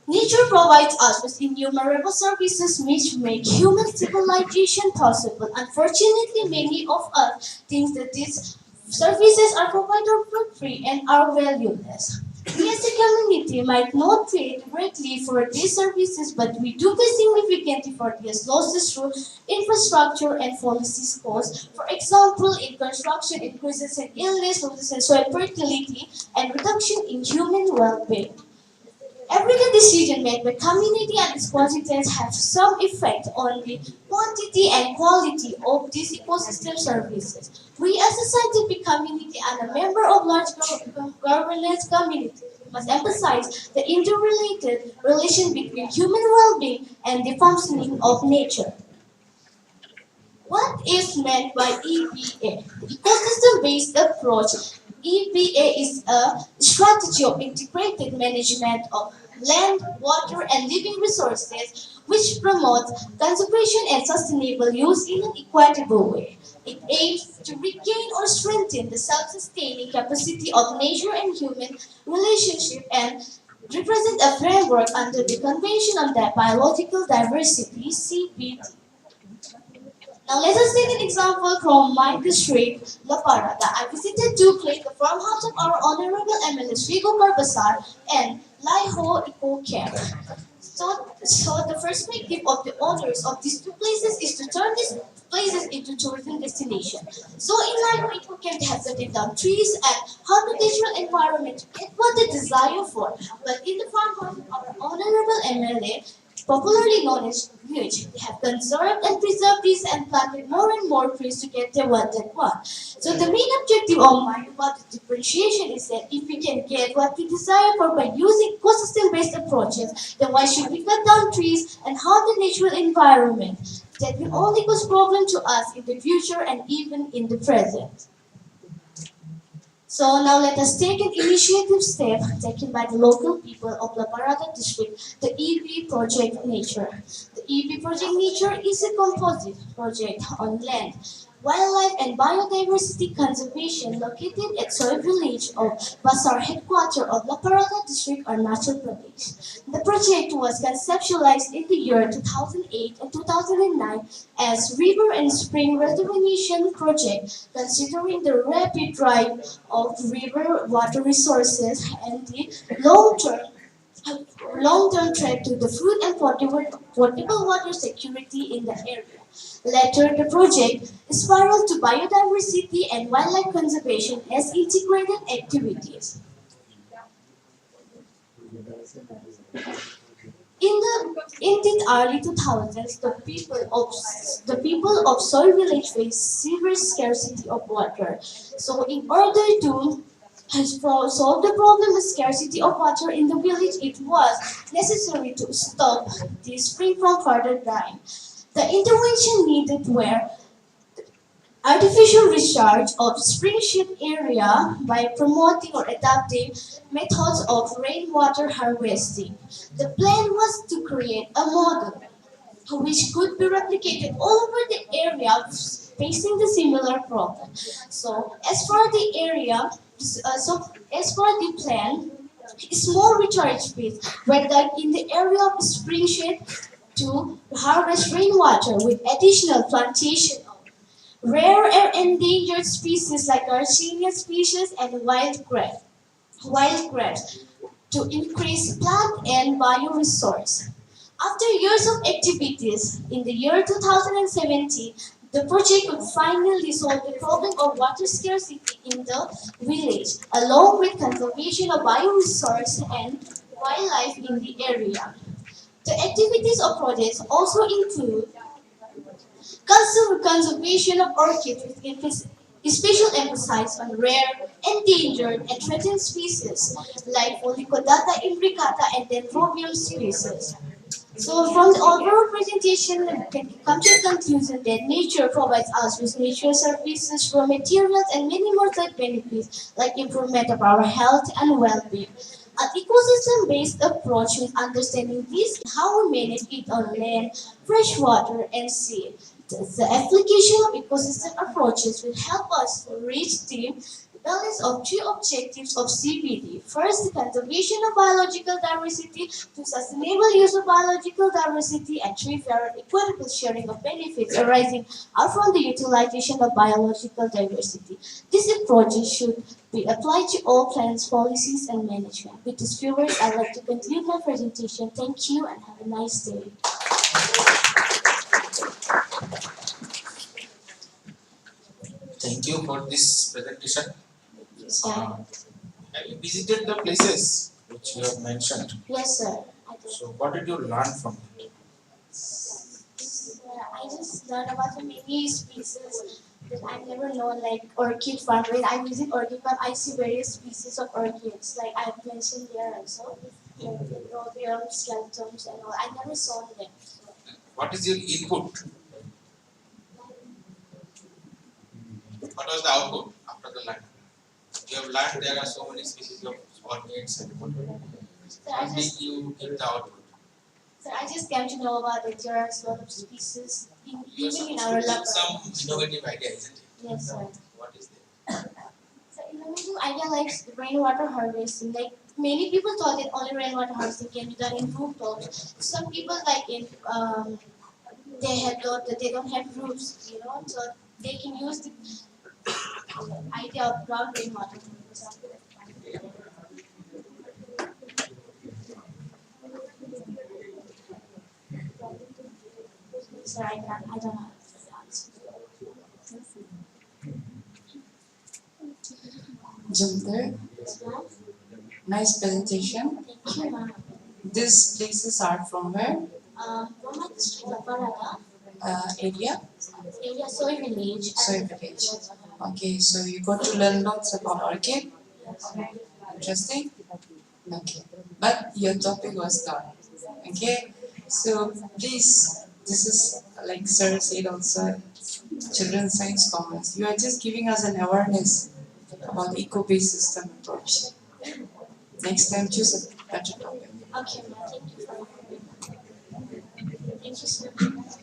Nature provides us with innumerable services which make human civilization possible. Unfortunately, many of us think that these services are provided for free and are valueless. We as a community might not pay directly for these services, but we do pay significantly for these losses through infrastructure and policy costs. For example, in construction, increases in illness, losses in soil fertility, and reduction in human well-being. Every decision made by community and its constituents have some effect on the quantity and quality of these ecosystem services. We as a scientific community and a member of large governance community must emphasize the interrelated relation between human well-being and the functioning of nature. What is meant by EBA? Ecosystem-based approach. EBA is a strategy of integrated management of land, water, and living resources which promotes conservation and sustainable use in an equitable way. It aims to regain or strengthen the self-sustaining capacity of nature and human relationship and represent a framework under the Convention on Biological Diversity, CBD. Now let us take an example from my district, La Parada. I visited two places, the farmhouse of our Honorable MLS Rigo Barbasar and Laiho Eco Care. So the perspective of the owners of these two places is to turn these places into tourism destination. So in Laiho Eco Care, they have cutted down trees and how the natural environment to get what they desire for. But in the farmhouse of our Honorable MLA, popularly known as huge. They have conserved and preserved trees and planted more and more trees to get their what they want. So the main objective of mine about the differentiation is that if we can get what we desire for by using ecosystem-based approaches, then why should we cut down trees and harm the natural environment? That will only cause problem to us in the future and even in the present. So now let us take an initiative step taken by the local people of La Parada district, the EB Project Nature. The EB Project Nature is a composite project on land Wildlife and Biodiversity Conservation located at Soy village of Basar headquarters of La Parada district Arunachal Pradesh. The project was conceptualized in the year 2008 and 2009 as River and Spring Rejuvenation Project, considering the rapid drive of river water resources and the long-term threat to the food and potable water security in the area. Later, the project spiraled to biodiversity and wildlife conservation as integrated activities. In the early 2000s, the people of Soy village faced severe scarcity of water. So, in order to solve the problem of scarcity of water in the village, it was necessary to stop the spring from further drying. The intervention needed were artificial recharge of spring-sheet area by promoting or adapting methods of rainwater harvesting. The plan was to create a model which could be replicated all over the area facing the similar problem. So, as for the area, as for the plan, small recharge pits were dug in the area of spring-sheet to harvest rainwater with additional plantation of rare and endangered species like Garcinia species and wild grapes to increase plant and bioresource. After years of activities, in the year 2017, the project could finally solve the problem of water scarcity in the village, along with conservation of bioresource and wildlife in the area. The activities of projects also include conservation of orchids with special emphasis on rare, endangered, and threatened species like Polycodata imbricata and Dendrobium species. So from the overall presentation, we can come to the conclusion that nature provides us with natural services, raw materials, and many more side benefits like improvement of our health and well-being. An ecosystem-based approach with understanding this and how we manage it on land, fresh water, and sea. The application of ecosystem approaches will help us to reach the balance of three objectives of CBD. First, the conservation of biological diversity, two, sustainable use of biological diversity, and three, fair and equitable sharing of benefits arising out from the utilization of biological diversity. This approach should be applied to all plans, policies, and management. With these few words, I'd like to conclude my presentation. Thank you and have a nice day. Thank you for this presentation. Yes, sir. Have you visited the places which you have mentioned? Yes, sir. I did. So what did you learn from it? I just learned about the many species that I've never known, like orchid farm. When I visit orchid farm, I see various species of orchids, like I've mentioned there also, like the rhobium, skeletons, and all. I never saw them. So. What is your input? What was the output after the learning? You have learned there are so many species of orchids and whatever. How did you get the output? So I just came to know about it. There are a lot of species, You are even in supposed our to give laboratory. some innovative idea, isn't it? Yes, sir. What is that? So innovative idea like rainwater harvesting. Like many people thought that only rainwater harvesting can be done in rooftops. Some people like in they had thought that they don't have roofs, so they can use the idea of ground rainwater harvesting. So I don't know. Jumper, Yes, ma'am. nice presentation. Thank you, ma'am. These places are from where? From my district, La Parada, Area? area Soy village. Soy village. Okay, so you got to learn lots about orchid. Interesting. Okay, but your topic was done. Okay, so please, this is like Sir said also, children's science commerce. You are just giving us an awareness about eco-based system approach. Next time, choose a better topic. Okay, ma'am. Thank you for Thank you so much.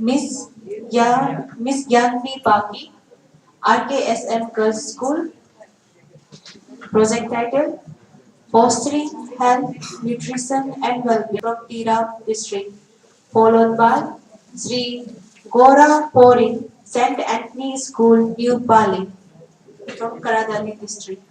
Miss Gyanvi Paki, RKSM Girls School, project title Fostering Health, Nutrition and Well-being from Tira district, followed by Sri Gora Pori, St. Anthony School, New Bali from Karadali district.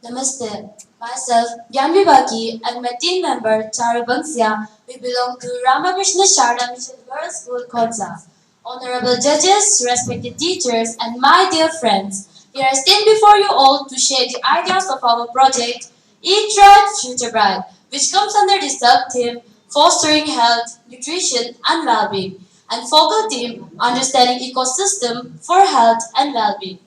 Namaste. Myself, Gyambi Baki, and my team member, Charu Bangsya, we belong to Ramakrishna Sharda Mission Girls School, Kodza. Honorable judges, respected teachers, and my dear friends, here I stand before you all to share the ideas of our project, Eat Right, Future Bright, which comes under the sub-theme Fostering Health, Nutrition, and Well-being, and focal theme Understanding Ecosystem for Health and Well-being.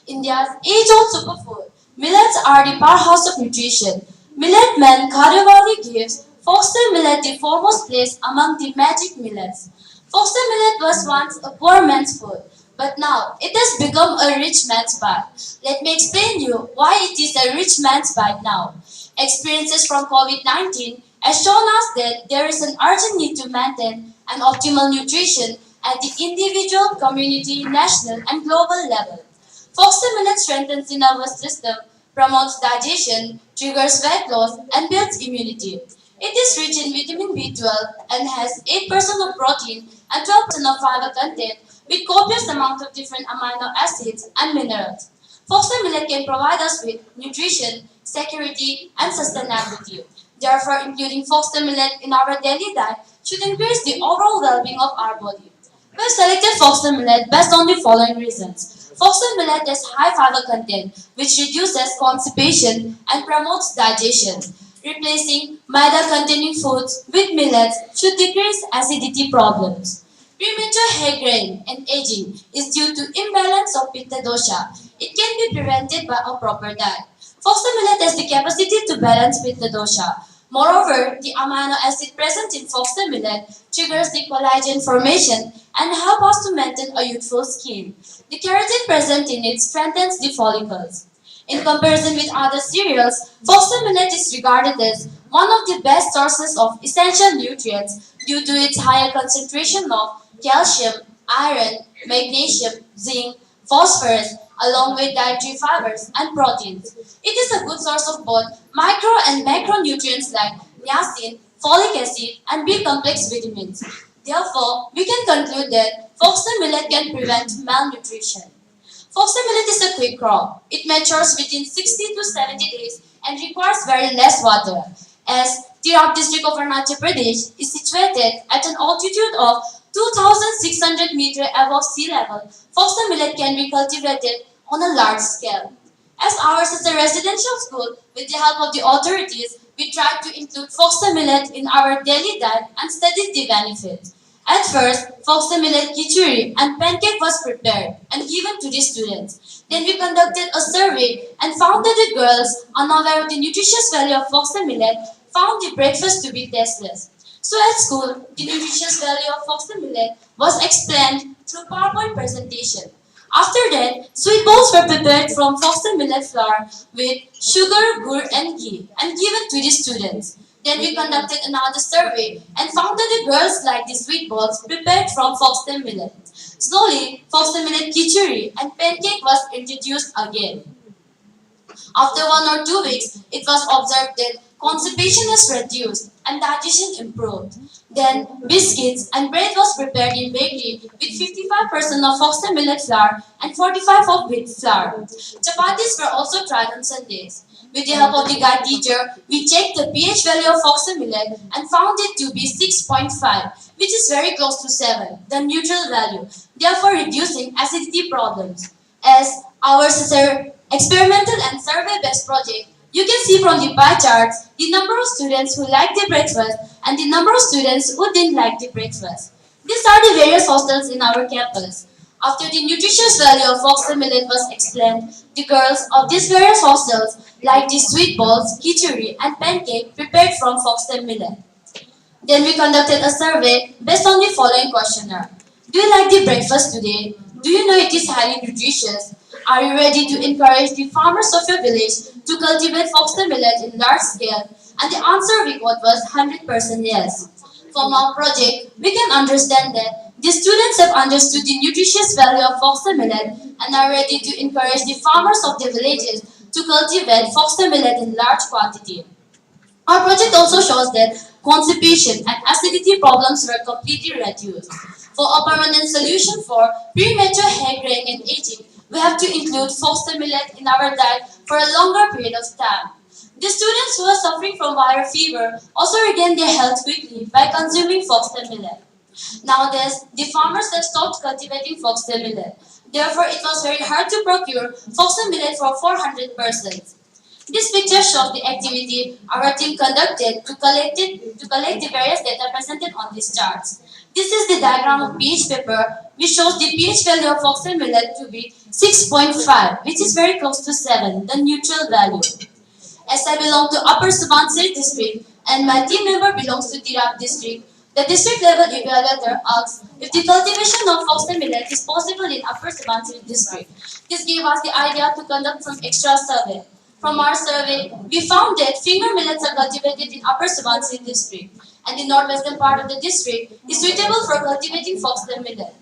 India's age-old superfood. Millets are the powerhouse of nutrition. Millet Man Karavali gives foxtail millet the foremost place among the magic millets. Foxtail millet was once a poor man's food, but now it has become a rich man's bite. Let me explain you why it is a rich man's bite now. Experiences from COVID-19 has shown us that there is an urgent need to maintain an optimal nutrition at the individual, community, national, and global level. Foxtail millet strengthens the nervous system, promotes digestion, triggers weight loss, and builds immunity. It is rich in vitamin B12 and has 8% of protein and 12% of fiber content with copious amount of different amino acids and minerals. Foxtail millet can provide us with nutrition, security, and sustainability. Therefore, including foxtail millet in our daily diet should increase the overall well-being of our body. We have selected foxtail millet based on the following reasons. Foxtail millet has high fiber content, which reduces constipation and promotes digestion. Replacing maida-containing foods with millets should decrease acidity problems. Premature hair graying and aging is due to imbalance of pitta dosha. It can be prevented by a proper diet. Foxtail millet has the capacity to balance pitta dosha. Moreover, the amino acid present in foxtail millet triggers the collagen formation and help us to maintain a youthful skin. The keratin present in it strengthens the follicles. In comparison with other cereals, foxtail millet is regarded as one of the best sources of essential nutrients due to its higher concentration of calcium, iron, magnesium, zinc, phosphorus, along with dietary fibers and proteins. It is a good source of both micro and macronutrients like niacin, folic acid, and B-complex vitamins. Therefore, we can conclude that foxtail millet can prevent malnutrition. Foxtail millet is a quick crop. It matures within 60 to 70 days and requires very less water. As Tirap district of Arunachal Pradesh is situated at an altitude of 2,600 meters above sea level, foxtail millet can be cultivated on a large scale. As ours is a residential school, with the help of the authorities, we try to include foxtail millet in our daily diet and study the benefits. At first, foxtail millet khichdi and pancake was prepared and given to the students. Then we conducted a survey and found that the girls, unaware of the nutritious value of foxtail millet, found the breakfast to be tasteless. So at school, the nutritious value of foxtail millet was explained through PowerPoint presentation. After that, sweet balls were prepared from foxtail millet flour with sugar, gur and ghee and given to the students. Then we conducted another survey and found that the girls liked the sweet balls prepared from foxtail millet. Slowly, foxtail millet khichdi and pancake was introduced again. After 1 or 2 weeks, it was observed that constipation is reduced and digestion improved. Then, biscuits and bread was prepared in bakery with 55% of foxtail millet flour and 45% of wheat flour. Chapatis were also tried on Sundays. With the help of the guide teacher, we checked the pH value of foxtail millet and found it to be 6.5, which is very close to 7, the neutral value, therefore reducing acidity problems. As our experimental and survey-based project, you can see from the pie charts the number of students who liked the breakfast and the number of students who didn't like the breakfast. These are the various hostels in our campus. After the nutritious value of foxtail millet was explained, the girls of these various hostels liked the sweet balls, khichdi, and pancake prepared from foxtail millet. Then we conducted a survey based on the following questionnaire. Do you like the breakfast today? Do you know it is highly nutritious? Are you ready to encourage the farmers of your village to cultivate foxtail millet in large scale? And the answer we got was 100% yes. From our project, we can understand that the students have understood the nutritious value of foxtail millet and are ready to encourage the farmers of their villages to cultivate foxtail millet in large quantity. Our project also shows that constipation and acidity problems were completely reduced. For a permanent solution for premature hair graying and aging, we have to include foxtail millet in our diet for a longer period of time. The students who are suffering from viral fever also regain their health quickly by consuming foxtail millet. Nowadays, the farmers have stopped cultivating foxtail millet. Therefore, it was very hard to procure foxtail millet for 400 persons. This picture shows the activity our team conducted to collect the various data presented on these charts. This is the diagram of pH paper, which shows the pH value of foxtail millet to be 6.5, which is very close to 7, the neutral value. As I belong to Upper Subansiri district and my team member belongs to Tirap district, the district level evaluator asks if the cultivation of foxtail millet is possible in Upper Subansiri district. This gave us the idea to conduct some extra survey. From our survey, we found that finger millets are cultivated in Upper Subansiri district, and the northwestern part of the district is suitable for cultivating foxtail millet.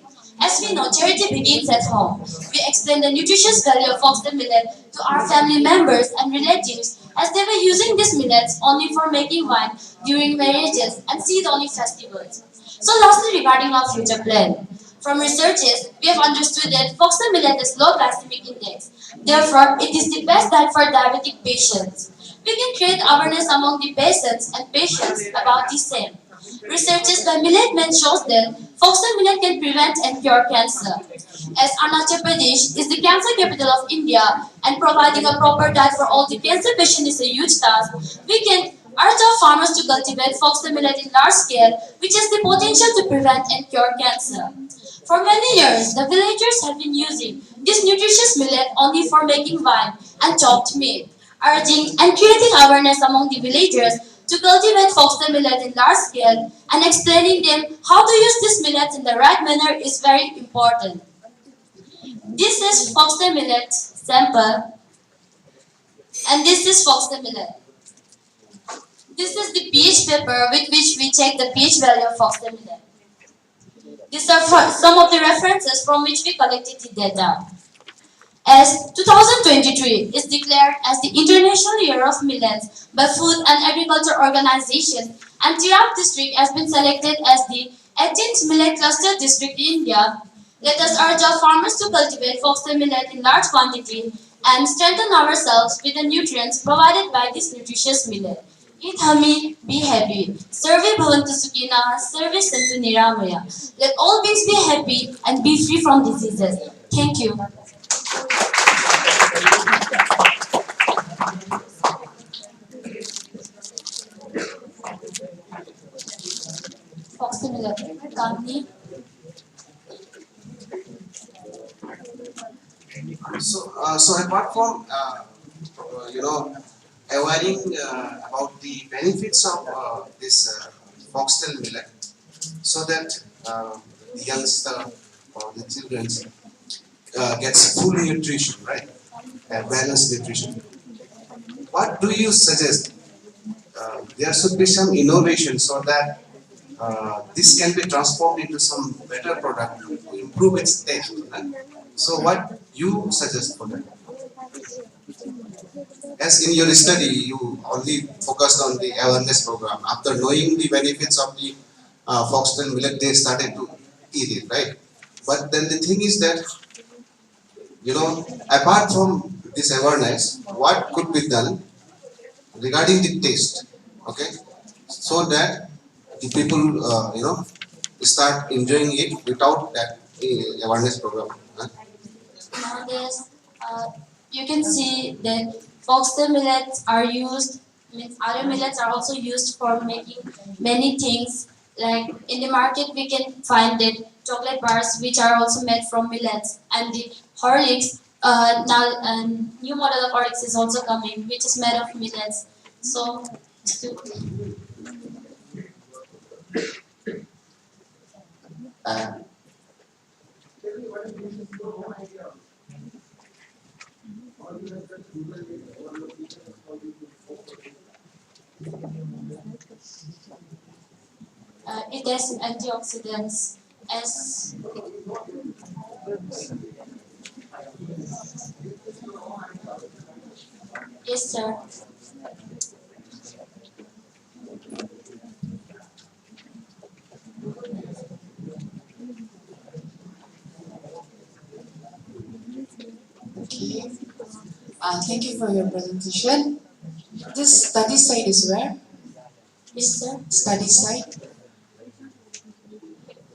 As we know, charity begins at home. We explain the nutritious value of foxtail millet to our family members and relatives as they were using these millets only for making wine during marriages and seed-only festivals. So lastly, regarding our future plan. From researches, we have understood that foxtail millet has low glycemic index. Therefore, it is the best diet for diabetic patients. We can create awareness among the patients about the same. Researches by Millet Men shows that foxtail millet can prevent and cure cancer. As Arunachal Pradesh is the cancer capital of India and providing a proper diet for all the cancer patients is a huge task, we can urge our farmers to cultivate foxtail millet in large scale, which has the potential to prevent and cure cancer. For many years, the villagers have been using this nutritious millet only for making wine and chopped meat. Urging and creating awareness among the villagers to cultivate foxtail millet in large scale and explaining them how to use this millet in the right manner is very important. This is foxtail millet sample and this is foxtail millet. This is the pH paper with which we check the pH value of foxtail millet. These are some of the references from which we collected the data. As 2023 is declared as the International Year of Millets by Food and Agriculture Organization, and Tirap district has been selected as the 18th Millet Cluster District in India, let us urge our farmers to cultivate foxtail millet in large quantity and strengthen ourselves with the nutrients provided by this nutritious millet. Eat hummy, be happy. Sarve bhavantu sukhina, sarve santu niramaya. Let all beings be happy and be free from diseases. Thank you. Foxtel Millet company. So apart from you know awareing about the benefits of this foxtail millet, so that the youngster or the children gets full nutrition, right? Balanced nutrition. What do you suggest? There should be some innovation so that this can be transformed into some better product to improve its taste. Right? So what you suggest for that? As in your study, you only focused on the awareness program. After knowing the benefits of the foxtail millet, they started to eat it, right? But then the thing is that, apart from this awareness, what could be done regarding the taste, okay, so that the people, start enjoying it without that awareness program. Huh? Nowadays, you can see that foxtail millets are used, means other millets are also used for making many things. Like in the market, we can find that chocolate bars, which are also made from millets, and the Horlicks. Now, a new model of Horlicks is also coming, which is made of millets. So, uh, it has antioxidants as yes, sir. Okay. Thank you for your presentation. This study site is where? Yes, sir. Study site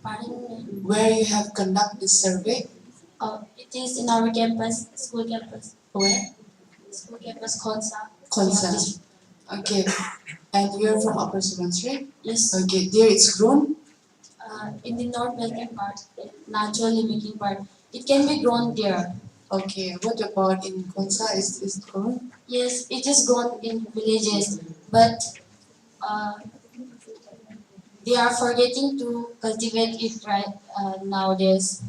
Pardon me. where you have conduct this survey. It is in our campus, school campus. Where? School campus, Konsa. Konsa. Okay. And you're from Upper Subansri? Yes. Okay. There it's grown. In the north melting part, the naturally making part, it can be grown there. Okay. What about in Konsa? Is it grown? Yes, it is grown in villages, but uh, they are forgetting to cultivate it right nowadays.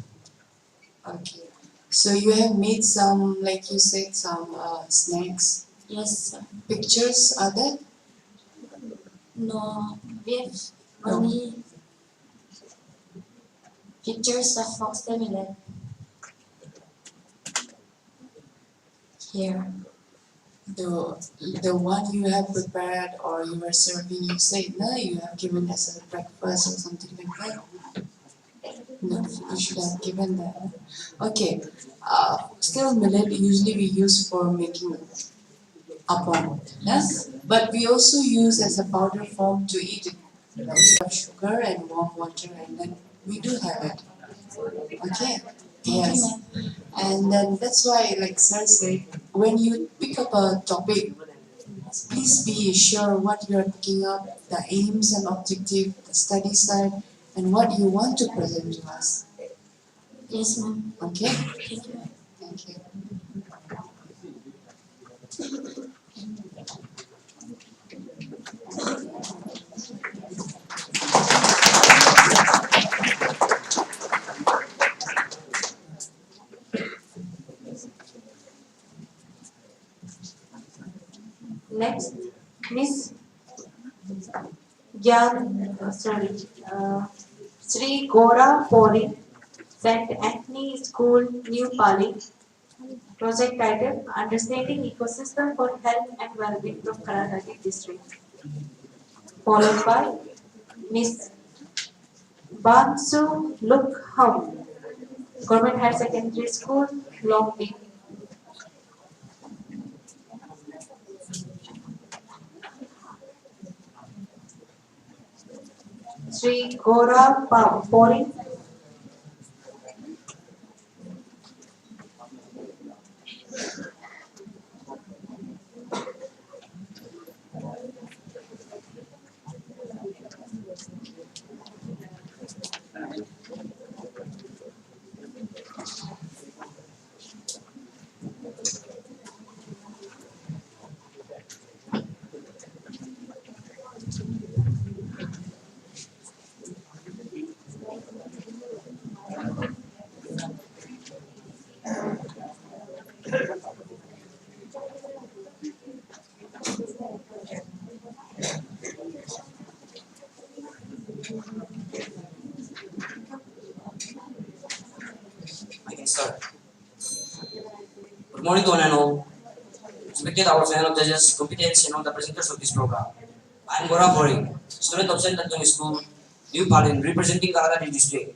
Okay. So you have made some, like you said, some snacks. Yes, sir. Pictures are there? No, we have only pictures of foxtail millet here. The one you have prepared or you were serving, you said, no, you have given as a breakfast or something like that. No, you should have given that. Okay. Still millet usually we use for making appam. Yes? But we also use as a powder form to eat it. Like we have sugar and warm water and then we do have it. Okay. Yes. And then that's why, like sir said, when you pick up a topic, please be sure what you are picking up, the aims and objective, the study side, and what you want to present to us. Yes, ma'am. Okay? Thank you. Thank you. Next, Miss Sri Gora Pori, St. Anthony School, New Pali. Project title: Understanding Ecosystem for Health and Wellbeing from Karnataka District. Followed by Miss Bansu Lukham, Government Higher Secondary School, Longding. Sri Gora Pori. Sir. Good morning to one and all. Respected our panel of judges, competence, and all the presenters of this program. I am Gaurav Bori, student of St. Anthony School, New Palin, representing Karadari district.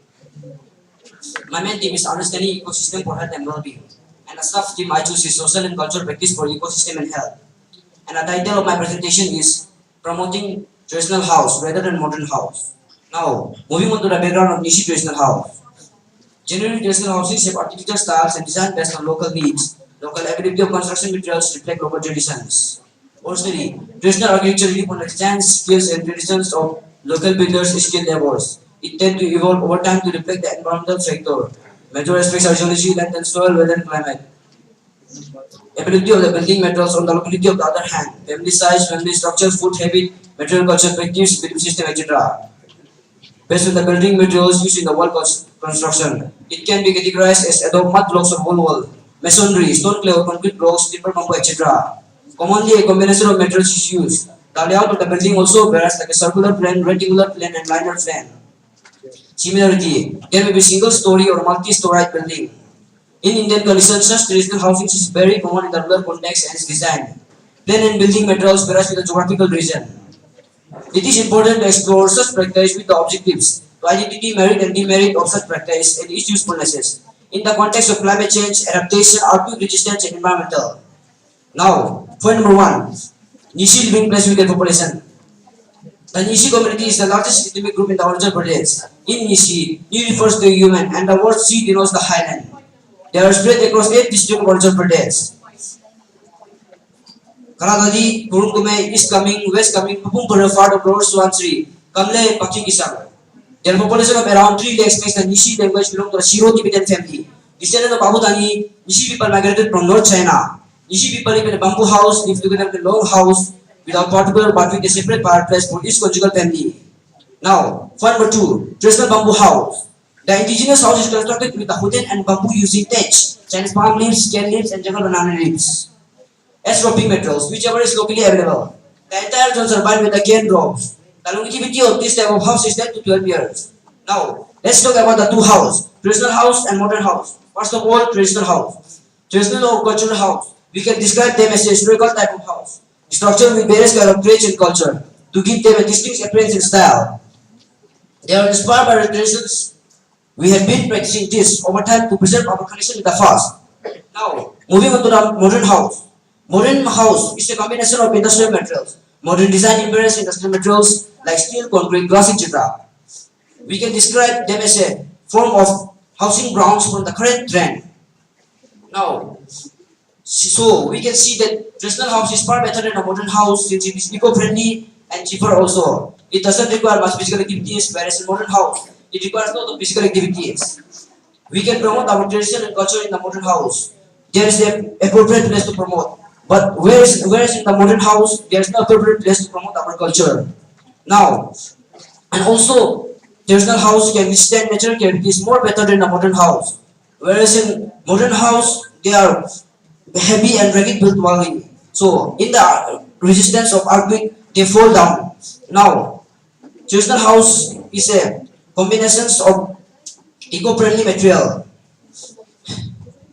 My main theme is understanding ecosystem for health and well-being. And the staff team I choose is social and cultural practice for ecosystem and health. And the title of my presentation is promoting traditional house rather than modern house. Now, moving on to the background of Nishi traditional house. Generally, traditional houses have architectural styles and design based on local needs. Local availability of construction materials reflect local traditions. Personally, traditional architecture relies on the design skills and traditions of local builders, skilled laborers. It tends to evolve over time to reflect the environmental factor. Major aspects are geology, land and soil, weather and climate. Ability of the building materials on the locality of the other hand. Family size, family structure, food habit, material culture practice, belief system, etc. Based on the building materials used in the wall construction, it can be categorized as adobe mud blocks or wall, masonry, stone clay or concrete blocks, timber bamboo, etc. Commonly, a combination of materials is used. The layout of the building also varies like a circular plan, rectangular plan, and linear plan. Similarly, there may be single-story or multi-story building. In Indian conditions, such traditional housing is very common in the rural context and is designed. Plan and building materials varies with the geographical region. It is important to explore such practice with the objectives to identify merit and demerit of such practice and its usefulnesses in the context of climate change, adaptation, earthquake resistance, and environmental. Now, point number 1, Nishi living place with a population. The Nishi community is the largest ethnic group in the Arunachal Pradesh. In Nishi, Ni refers to a human and the word Si denotes the highland. They are spread across 8 districts of Arunachal Pradesh. Karadadi, Kurunkume, East Coming, West Coming, Pupumpura, Fard of Lower Suansri, Kamle, Paki Kisang. Their population of around 3 lakhs makes the Nishi language belong to the Shiro Tibetan family. Descendant of Abudani, Nishi people migrated from North China. Nishi people live in a bamboo house, live together in a long house without particular but with a separate fireplace for each conjugal family. Now, point number 2, traditional bamboo house. The indigenous house is constructed with a wooden and bamboo using thatch, Chinese palm leaves, cane leaves, and jungle banana leaves as roping materials, whichever is locally available. The entire zones are bound with the cane ropes. The longevity of this type of house is 10 to 12 years. Now, let's talk about the two houses, traditional house and modern house. First of all, traditional house. Traditional or cultural house. We can describe them as a historical type of house, structured with various kinds of traits and culture to give them a distinct appearance and style. They are inspired by the traditions. We have been practicing this over time to preserve our connection with the past. Now, moving on to the modern house. Modern house is a combination of industrial materials. Modern design embraces industrial materials like steel, concrete, glass, etc. We can describe them as a form of housing grounds for the current trend. Now, so we can see that traditional house is far better than a modern house since it is eco-friendly and cheaper also. It doesn't require much physical activities, whereas in modern house, it requires a lot of physical activities. We can promote our tradition and culture in the modern house. There is an appropriate place to promote. But whereas in the modern house, there is no appropriate place to promote our culture. Now, and also, traditional house can withstand natural calamities more better than a modern house. Whereas in modern house, they are heavy and rugged built dwelling. So, in the resistance of earthquake, they fall down. Now, traditional house is a combination of eco-friendly material.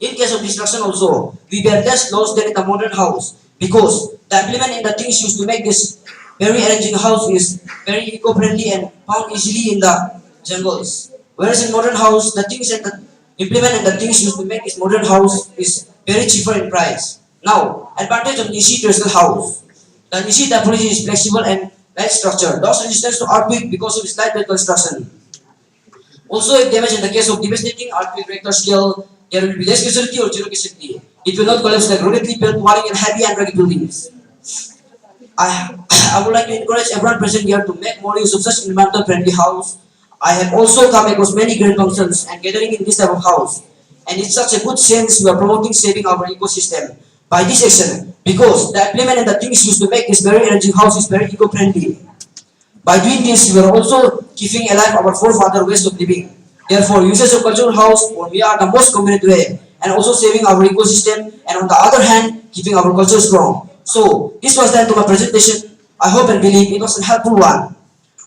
In case of destruction also, we bear less loss than in the modern house because the implement in the things used to make this very arranging house is very eco-friendly and found easily in the jungles. Whereas in modern house, the things and the implement and the things used to make this modern house is very cheaper in price. Now, advantage of Nishi traditional house. The Nishi typology is flexible and light structure, thus resistance to earthquake because of its lightweight construction. Also, if damage in the case of devastating earthquake Richter scale, there will be less casualty or zero casualty. It will not collapse like ruggedly built dwelling and heavy and rugged buildings. I would like to encourage everyone present here to make more use of such environmental friendly house. I have also come across many great functions and gathering in this type of house. And it's such a good sense we are promoting saving our ecosystem by this action because the implement and the things used to make this very energy house is very eco-friendly. By doing this, we are also keeping alive our forefather ways of living. Therefore, usage of cultural house for me are the most convenient way and also saving our ecosystem and on the other hand, keeping our culture strong. So, this was the end of my presentation. I hope and believe it was a helpful one.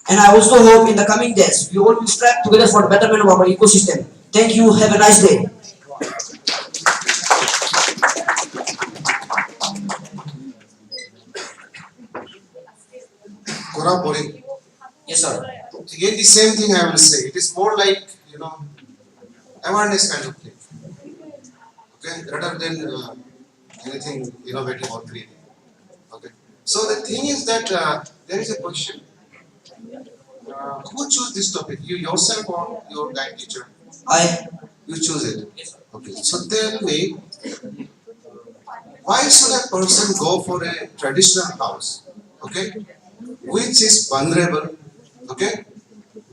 And I also hope in the coming days, we all will strive together for the betterment of our ecosystem. Thank you. Have a nice day. thora boring. Yes, sir. Again, the same thing I will say. It is more like, awareness kind of thing. Okay, rather than anything innovative or creative. Okay. So the thing is that there is a question. Who choose this topic? You yourself or your guide teacher? I. You choose it. Yes, sir. Okay. So tell me, why should a person go for a traditional house? Okay, which is vulnerable. Okay,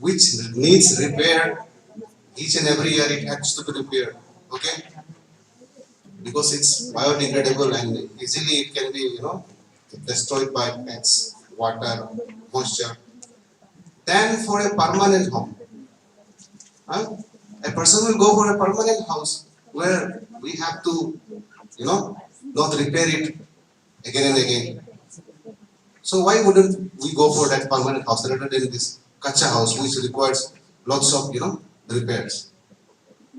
which needs repair each and every year. It has to be repaired. Okay, because it's biodegradable and easily it can be destroyed by pets, water, moisture. Than for a permanent home. Huh? A person will go for a permanent house where we have to, not repair it again and again. So why wouldn't we go for that permanent house rather than this kacha house which requires lots of, repairs?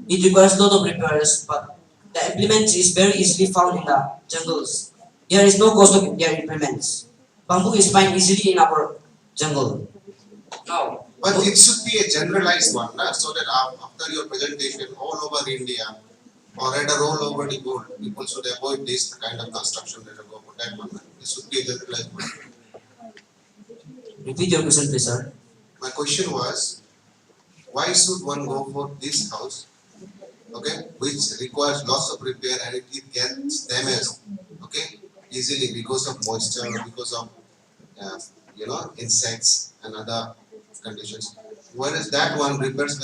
It requires a lot of repairs, but the implements is very easily found in the jungles. There is no cost of their implements. Bamboo is found easily in our jungle. Now, But it should be a generalized one, so that after your presentation all over India or rather all over the world, people should avoid this kind of construction rather go for that one. It should be a generalized one. repeat your question, please, sir. My question was, why should one go for this house, okay, which requires lots of repair and it gets damaged, okay, easily because of moisture, because of insects and other conditions. Whereas that one requires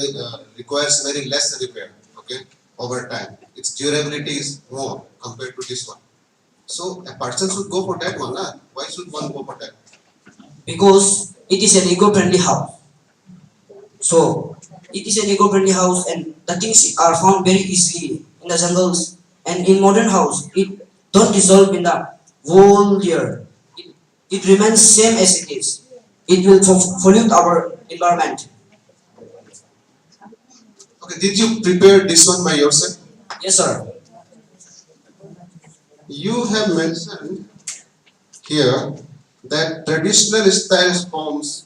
very less repair, okay, over time. Its durability is more compared to this one. So a person should go for that one. Why should one go for that? Because it is an eco-friendly house. So, it is an eco-friendly house and the things are found very easily in the jungles. And in modern house, it don't dissolve in the whole year. It remains same as it is. It will pollute our environment. Okay, did you prepare this one by yourself? Yes, sir. You have mentioned here that traditional style homes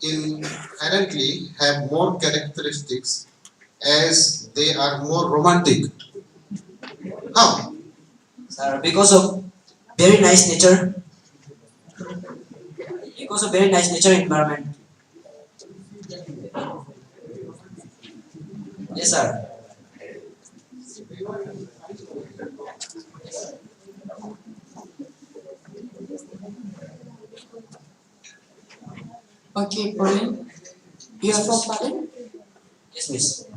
inherently have more characteristics as they are more romantic. How? Sir, because of very nice nature, because of very nice nature environment. Yes, sir. Okay, Pauline, you are from Pauline? Yes, miss.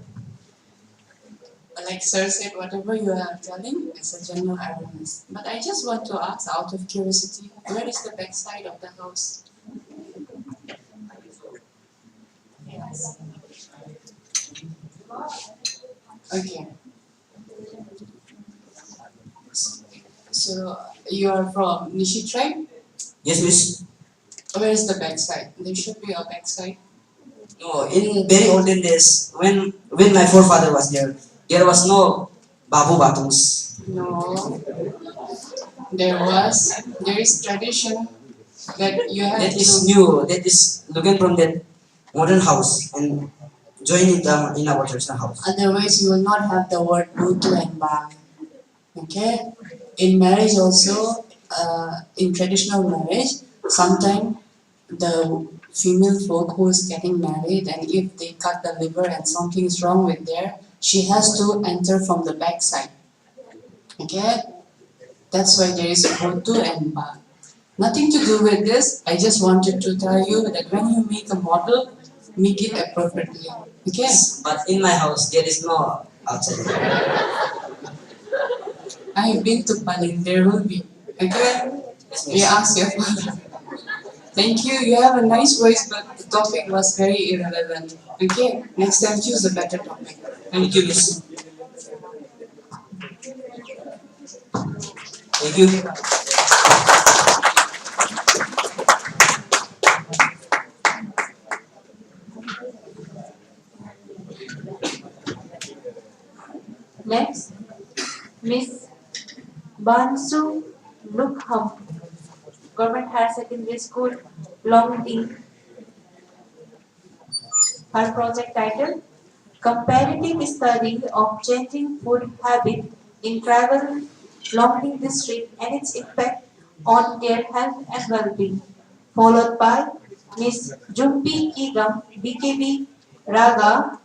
Like sir said, whatever you are telling is a general awareness. But I just want to ask, out of curiosity, where is the back side of the house? Yes. Okay. So you are from Nishi tribe? Yes, miss. Where is the back side? There should be a back side. No, in very olden days, when my forefather was there was no babu batums. No, there is tradition that you have That is to. new. That is looking from that modern house and join it in our traditional house. Otherwise, you will not have the word butu and bag. Okay? In marriage also, in traditional marriage, sometimes the female folk who is getting married and if they cut the liver and something is wrong with there, she has to enter from the back side. Okay? That's why there is butu and bag. Nothing to do with this. I just wanted to tell you that when you make a model, make it appropriately. Okay? But in my house, there is no outside. I have been to Palin, there will be. Okay? Yes, We miss. ask your father. Thank you. You have a nice voice, but the topic was very irrelevant. Okay? Next time, choose a better topic. Thank you, miss. Thank you. Next, Miss Bansu Lukhamkar. Government Higher Secondary School, Longding. Her project title, Comparative Study of Changing Food Habit in Tribal Longding District and its Impact on Their Health and Well-being, followed by Ms. Jumpi Kigam, BKB Raga,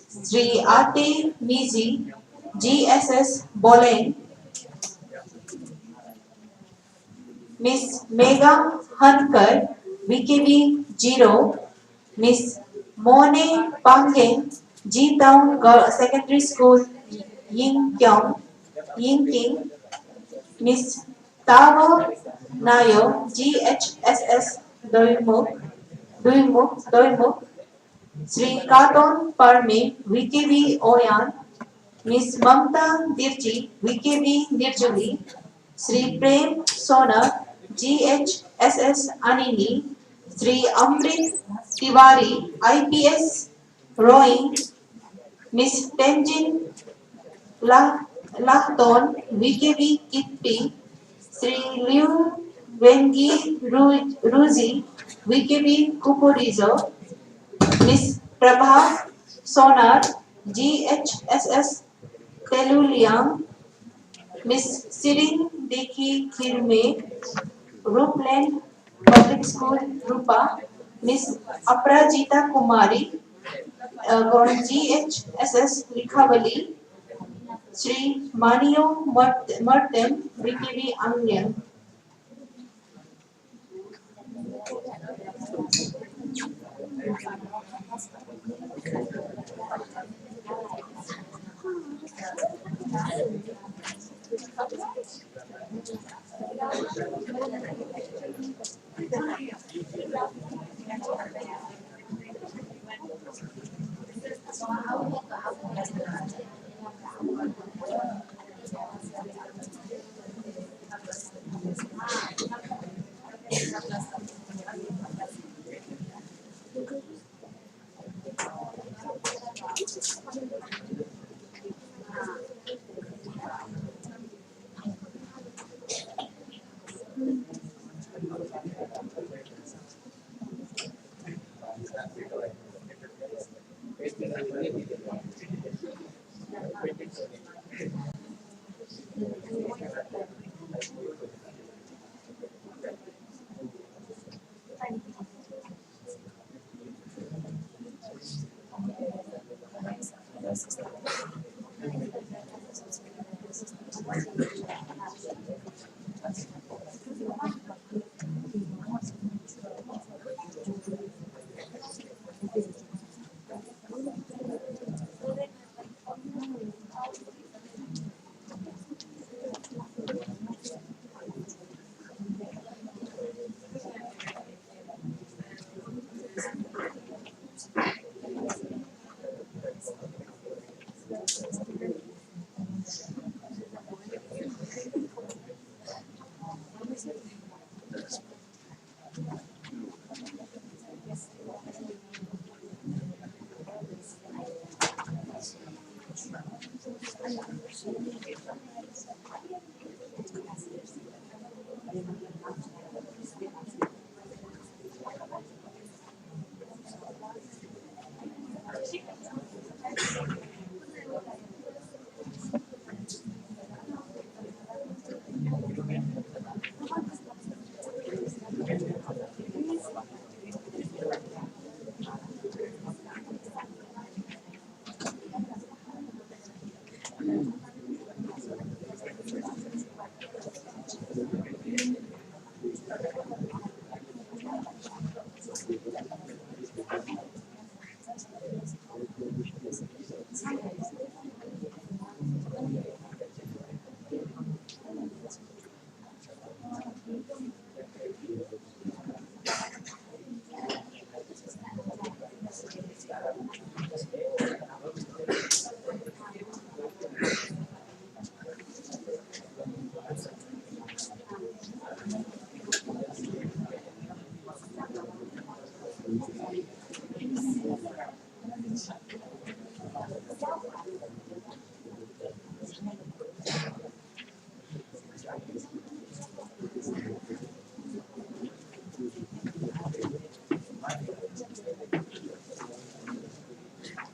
Sri Ate Mizi, GSS Boleng, Miss Megha Hankar, VKB 0, Miss Mone Pangeng, G Town Secondary School, Yingking, Miss Tavo Nayo, GHSS Doimuk, Sri Katon Parme, VKB Oyan, Miss Mamta Dirji, VKB Nirjuli, Sri Prem Sonar, GHSS Anini, Sri Amrit Tiwari, IPS Rowing, Miss Tenjin Lahton, VKB Kitpi, Sri Liu Wengi Ruzi, VKB Kupurizo, Miss Prabha Sonar, GHSS Teluliang, Miss Sirin Deki Kirme, Roopland Public School, Rupa, Miss Aprajita Kumari, GHSS Likhavali, Sri Manio Martem, VKB Angyang.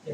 Good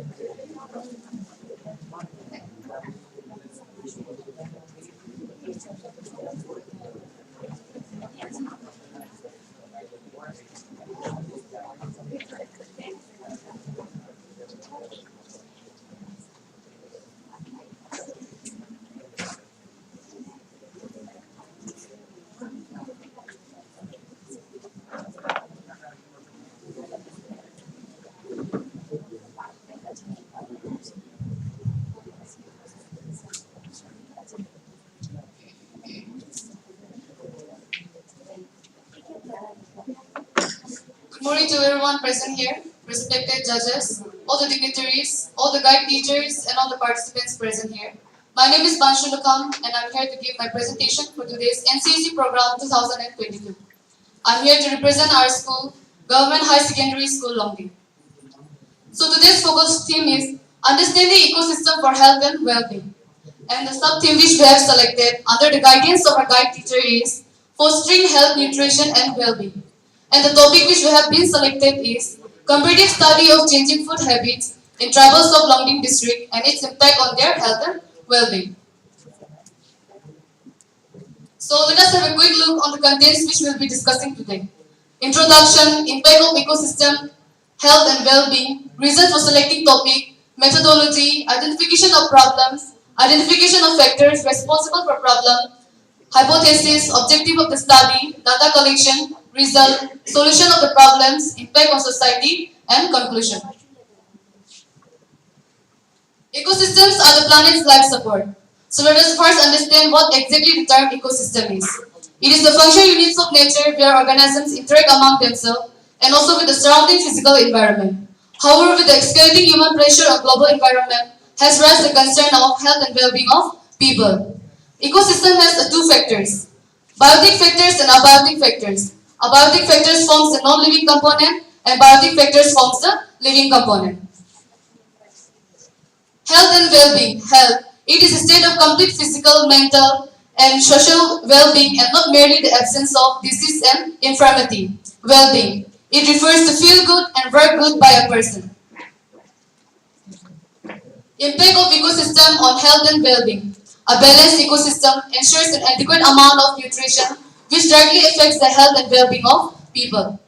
morning to everyone present here, respected judges, all the dignitaries, all the guide teachers, and all the participants present here. My name is Banshu Lukam, and I'm here to give my presentation for today's NCEC program 2022. I'm here to represent our school, Government High Secondary School, Longding. So today's focus theme is Understanding Ecosystem for Health and Well-being. And the sub-theme which we have selected under the guidance of our guide teacher is Fostering Health, Nutrition and Well-being. And the topic which we have been selected is Comparative Study of Changing Food Habits in Tribals of Longding District and its impact on their health and well-being. So let us have a quick look on the contents which we will be discussing today. Introduction, impact of ecosystem, health and well-being, reason for selecting topic, methodology, identification of problems, identification of factors responsible for problem, hypothesis, objective of the study, data collection, result, solution of the problems, impact on society, and conclusion. Ecosystems are the planet's life support. So let us first understand what exactly the term ecosystem is. It is the functional units of nature where organisms interact among themselves and also with the surrounding physical environment. However, with the escalating human pressure on global environment has raised the concern of health and well-being of people. Ecosystem has two factors, biotic factors and abiotic factors. Abiotic factors forms the non-living component and biotic factors forms the living component. Health and well-being. Health. It is a state of complete physical, mental, and social well-being and not merely the absence of disease and infirmity. Well-being. It refers to feel good and work good by a person. Impact of ecosystem on health and well-being. A balanced ecosystem ensures an adequate amount of nutrition which directly affects the health and well-being of people.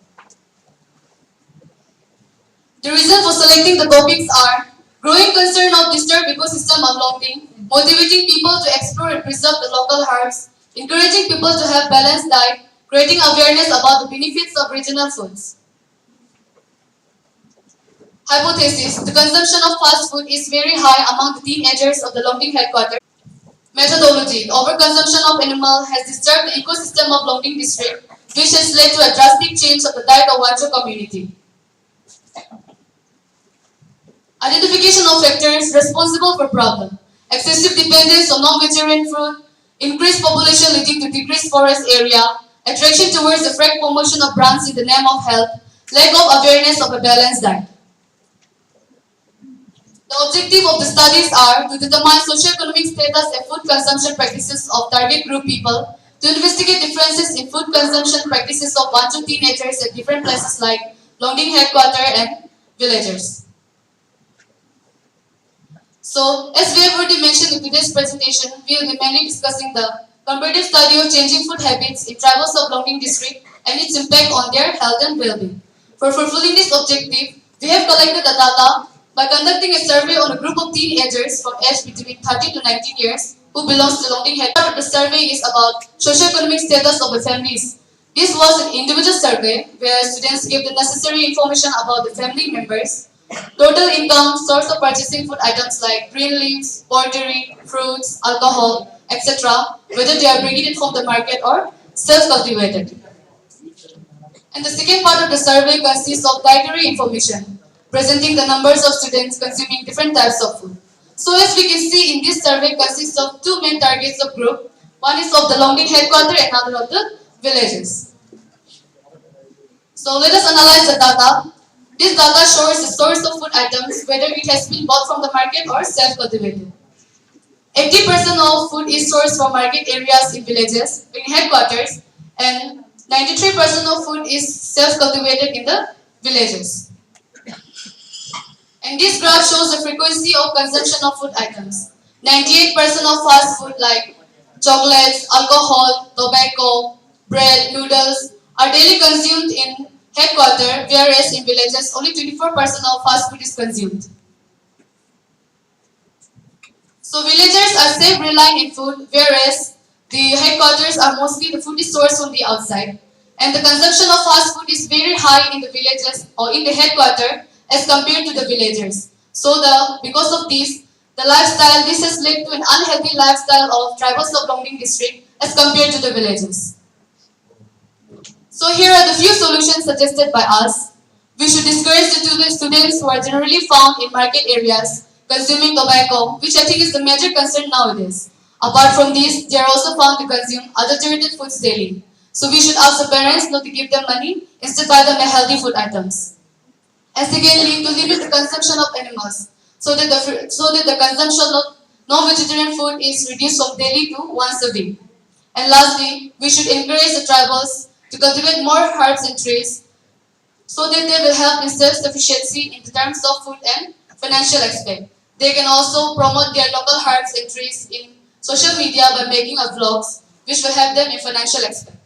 The reason for selecting the topics are growing concern of disturbed ecosystem on Longding, motivating people to explore and preserve the local herbs, encouraging people to have balanced diet, creating awareness about the benefits of regional foods. Hypothesis: the consumption of fast food is very high among the teenagers of the Longding headquarters. Methodology: overconsumption of animal has disturbed the ecosystem of Longding district, which has led to a drastic change of the diet of Wancho community. Identification of factors responsible for problem. Excessive dependence on non-vegetarian food, increased population leading to decreased forest area, attraction towards the frank promotion of brands in the name of health, lack of awareness of a balanced diet. The objective of the studies are to determine socio-economic status and food consumption practices of target group people, to investigate differences in food consumption practices of Wancho teenagers at different places like Longding headquarters and villagers. So, as we have already mentioned in today's presentation, we will be mainly discussing the comparative study of changing food habits in tribals of Longding district and its impact on their health and well-being. For fulfilling this objective, we have collected the data by conducting a survey on a group of teenagers from age between 13 to 19 years who belongs to Longding head. Part of the survey is about socio-economic status of the families. This was an individual survey where students gave the necessary information about the family members, total income, source of purchasing food items like green leaves, poultry, fruits, alcohol, etc., whether they are bringing it from the market or self-cultivated. And the second part of the survey consists of dietary information, presenting the numbers of students consuming different types of food. So as we can see in this survey consists of two main targets of group. One is of the Longding headquarters and another of the villages. So let us analyze the data. This data shows the source of food items, whether it has been bought from the market or self-cultivated. 80% of food is sourced from market areas in villages, in headquarters, and 93% of food is self-cultivated in the villages. And this graph shows the frequency of consumption of food items. 98% of fast food like chocolates, alcohol, tobacco, bread, noodles are daily consumed in headquarters, whereas in villages only 24% of fast food is consumed. So villagers are self-reliant in food, whereas the headquarters are mostly the food is sourced from the outside. And the consumption of fast food is very high in the villages or in the headquarters as compared to the villagers. So because of this has led to an unhealthy lifestyle of tribals of Longding district as compared to the villages. So here are the few solutions suggested by us. We should discourage the students who are generally found in market areas consuming tobacco, which I think is the major concern nowadays. Apart from this, they are also found to consume adulterated foods daily. So we should ask the parents not to give them money, instead buy them healthy food items. And secondly, to limit the consumption of animals, so that the consumption of non-vegetarian food is reduced from daily to once a week. And lastly, we should encourage the tribals to cultivate more herbs and trees so that they will help in self-sufficiency in terms of food and financial aspect. They can also promote their local herbs and trees in social media by making a vlogs, which will help them in financial aspect.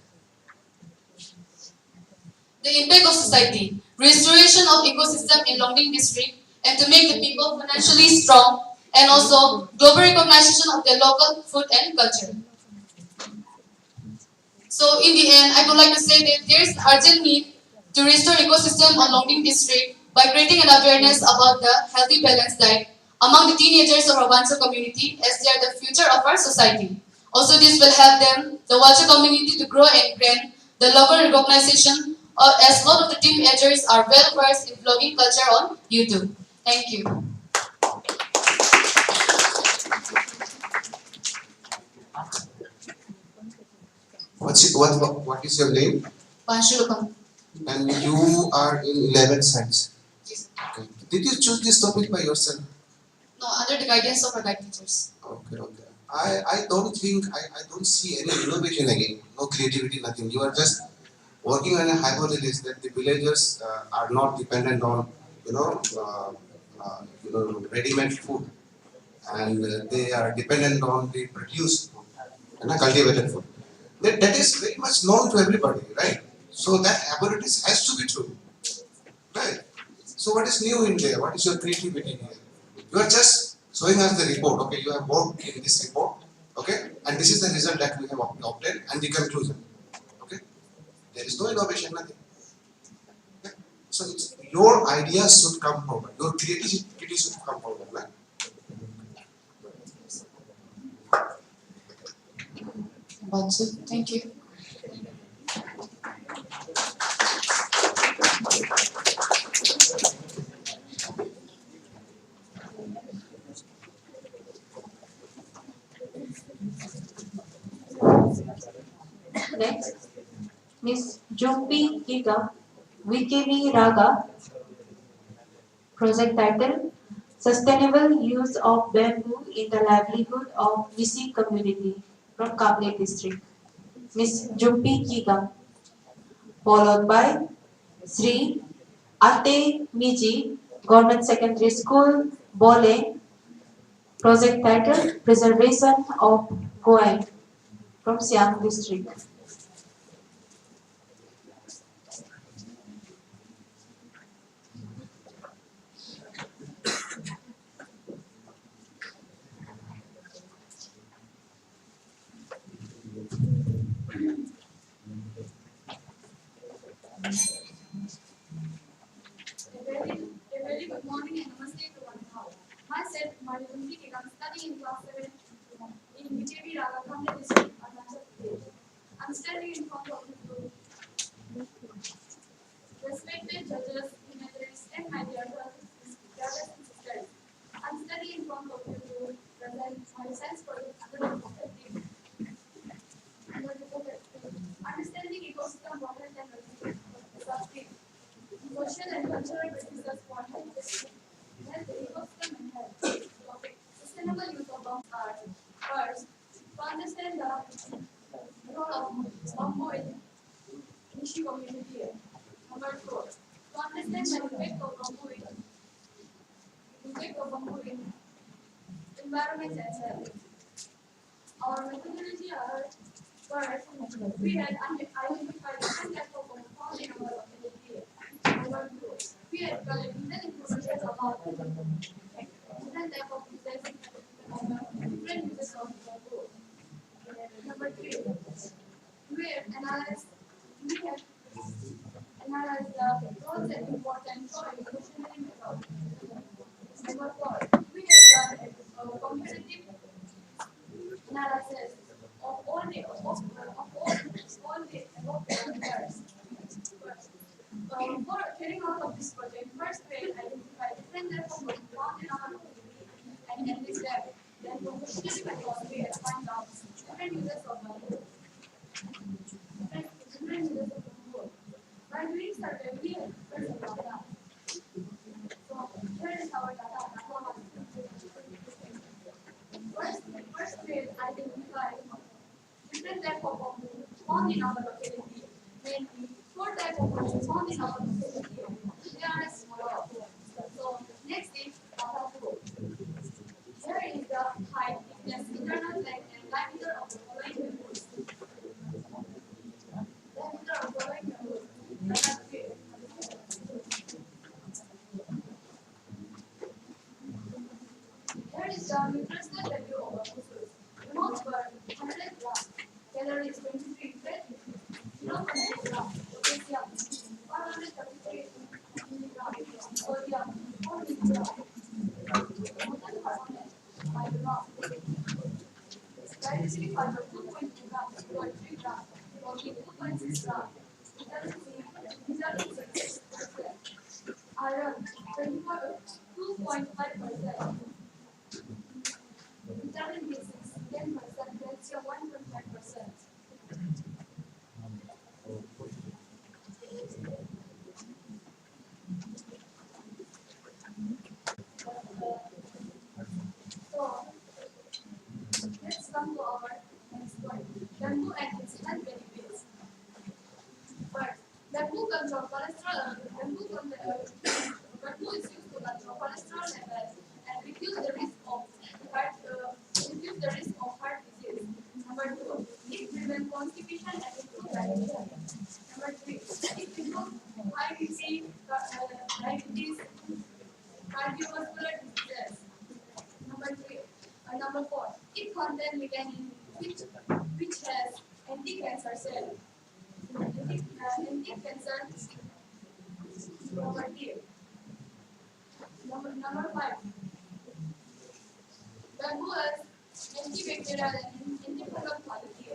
The impact of society, restoration of ecosystem in Longding district, and to make the people financially strong, and also global recognition of their local food and culture. So in the end, I would like to say that there is an urgent need to restore ecosystem on Longding district by creating an awareness about the healthy balanced diet among the teenagers of our Banso community, as they are the future of our society. Also, this will help them, the Water community, to grow and gain the local recognition, as a lot of the teenagers are well versed in vlogging culture on YouTube. Thank you. What is your name? Panshulukam. And you are in 11th science. Okay. Did you choose this topic by yourself? No, under the guidance of our guide teachers. Okay, okay. I don't think, I don't see any innovation again, no creativity, nothing. You are just working on a hypothesis that the villagers are not dependent on, ready-made food, and they are dependent on the produced food and cultivated food. That is very much known to everybody, right? So that hypothesis has to be true, right? So what is new in there? What is your creativity in here? You are just showing us the report. Okay, you have worked in this report. Okay, and this is the result that we have obtained and the conclusion. Okay, there is no innovation, nothing. Okay? So your ideas should come forward. Your creativity should come forward, right? Thank you. Next, Miss Jumpi Giga, Vikili Raga, project title, Sustainable Use of Bamboo in the Livelihood of Misi Community from Kaple district. Miss Jumpi Giga, followed by Sri Ate Miji, Government Secondary School, Bole, project title, Preservation of Goai from Siang district. A very good morning and namaste to one and all. Myself, Madhuri Kekam, studying in class 7 in BJP Ragakamla district, Arunachal Pradesh. I'm standing in front of you, respected judges, dignitaries, and my dear brothers and sisters. I'm standing in front of you to present my science project under the perspective. Understanding ecosystem governance and sustainability. Social and cultural practices for health, ecosystem and health. Topic: sustainable use of bamboo are first to understand the role of bamboo in niche community. Number 4, to understand the impact of bamboo in impact of bamboo in environment and health. Our methodology are first, we had identified different types of bamboo found in our locality. Number two, we had collected detailed information about different type of uses, different uses of bamboo. Number three, we have analyzed the roles and importance of evolutionary method. Number four, we have done a comparative analysis of all the above parameters. For carrying out of this project, first we identify different types of found in our community and enrich them. Then professionally method we find out different uses of bamboo. Different uses of bamboo. By doing survey, we have different data. So here is our data. First we identify different types of bamboo found in our locality. Mainly four types of bamboo found in our locality. They are smaller. So next is data flow. Here is the height, thickness, internal length, and diameter of the following members. Diameter of the following members. Here is the nutritional value of bamboo fruits. Amount per 100 grams. Calories 23 grams. 0.8 grams. Potassium 133 milligrams. Sodium 4 milligrams. Total carbonate 5 grams. Dietary fiber 2.2 grams. 2.3 grams. Protein 2.6 grams. Vitamin C 6%. Iron 2.5%. Vitamin B6 10%. Calcium 1.5%. So let's come to our next point. Bamboo and its health benefits. First, bamboo control cholesterol. Bamboo is used to control cholesterol levels and reduce the risk of heart disease. Number two, it prevents constipation and improves digestion. Number three, it improves high BP, diabetes, cardiovascular diseases. Number four, it contains lignin which has anti-cancer cells. Anti-cancer property. Number five, bamboo has antibacterial and antifungal quality.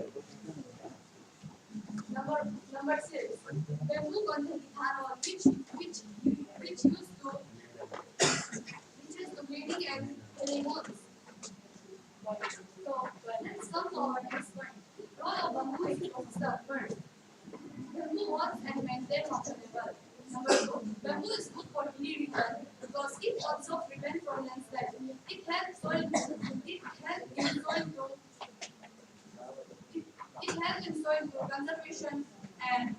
Number six, bamboo contains ethanol which used to bleeding and hormones. So let's come to our next point. Role of bamboo is to observe first. Bamboo works and maintains water level. Number two, bamboo is good for irrigation because it also prevents from landslide. It helps in soil conservation and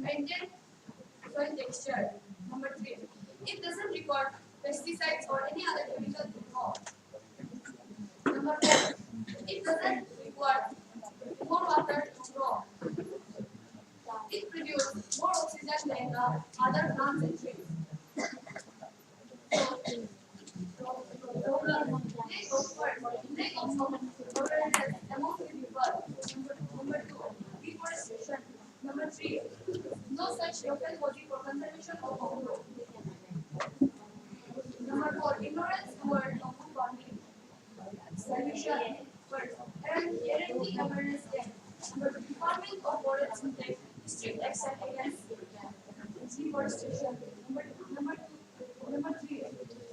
maintain soil texture. Number three, it doesn't require pesticides or any other chemical to grow. Number four, it doesn't require more water to grow. It produces more oxygen than the other plants and trees. Lack of awareness among the people. Number two, deforestation. Number three, no such local body for conservation of bamboo. Number four, ignorance toward bamboo farming. Solution. First, parenting awareness then. Number two, farming of forests will take strict action against deforestation. Number three,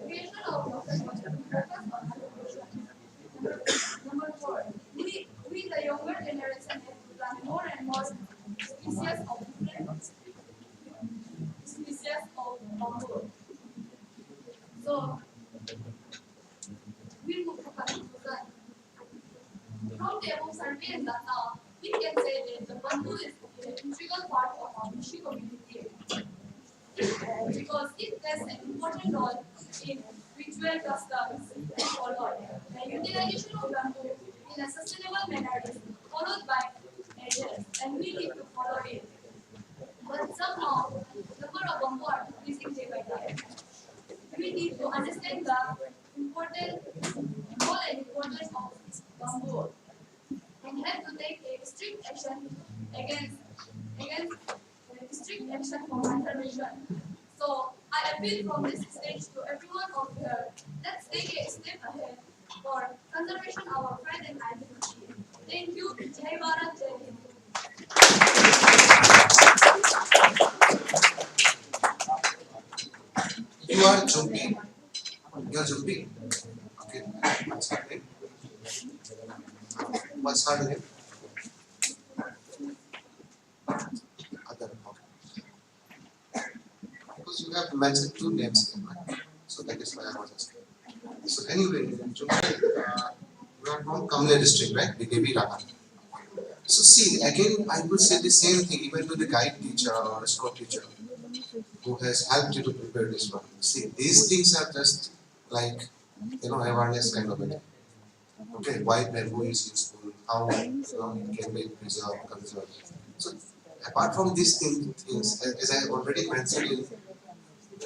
creation of local body to focus on agriculture. Number four, we the younger generation have to plant more and more species of different species of bamboo. So we move to conclusion. From the above survey and data, we can say that the bamboo is an integral part of our fishing community because it plays an important role in which were customs followed. The utilization of bamboo in a sustainable manner is followed by measures, and we need to follow it. But somehow, number of bamboo are decreasing day by day. We need to understand the important role and importance of bamboo and have to take a strict action against strict action for conservation. So I appeal from this stage to everyone of here. Let's take a step ahead for conservation of our friend and identity. Thank you. Jai Bharat, Jai Hind. You are jumping. You are jumping. Okay. What's her name? What's her name? Other. Okay. Because you have mentioned two names here, right? So that is why I was asking. So anyway, Jumping, you are from Kamle district, right? BKB Raga. So see, again, I would say the same thing even to the guide teacher or a school teacher who has helped you to prepare this one. See, these things are just like, awareness kind of a thing. Okay, why bamboo is useful, how, it can be preserved, conserved. So apart from these things, as I already mentioned in,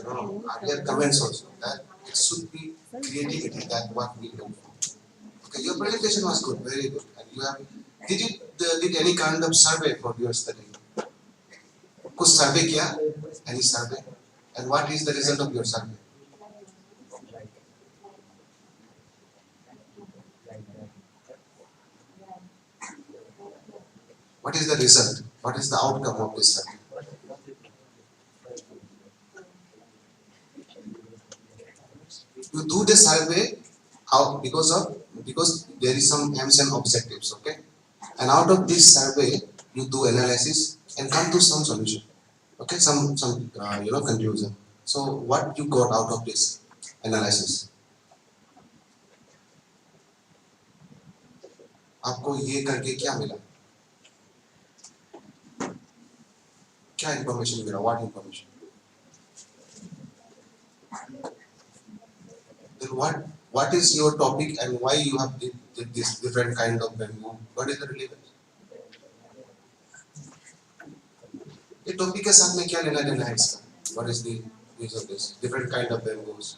earlier comments also, that it should be creativity that what we do. Okay, your presentation was good, very good. And you have, did any kind of survey for your study? कुछ survey किया? Any survey? And what is the result of your survey? What is the result? What is the outcome of this survey? You do the survey out because there is some aims and objectives, okay? And out of this survey, you do analysis and come to some solution, okay? Some conclusion. So what you got out of this analysis? आपको ये करके क्या मिला? क्या information मिला? What information? Then what is your topic and why you have did this different kind of bamboo? What is the relevance? ये topic के साथ में क्या लेना देना है इसका? What is the use of this different kind of bamboos?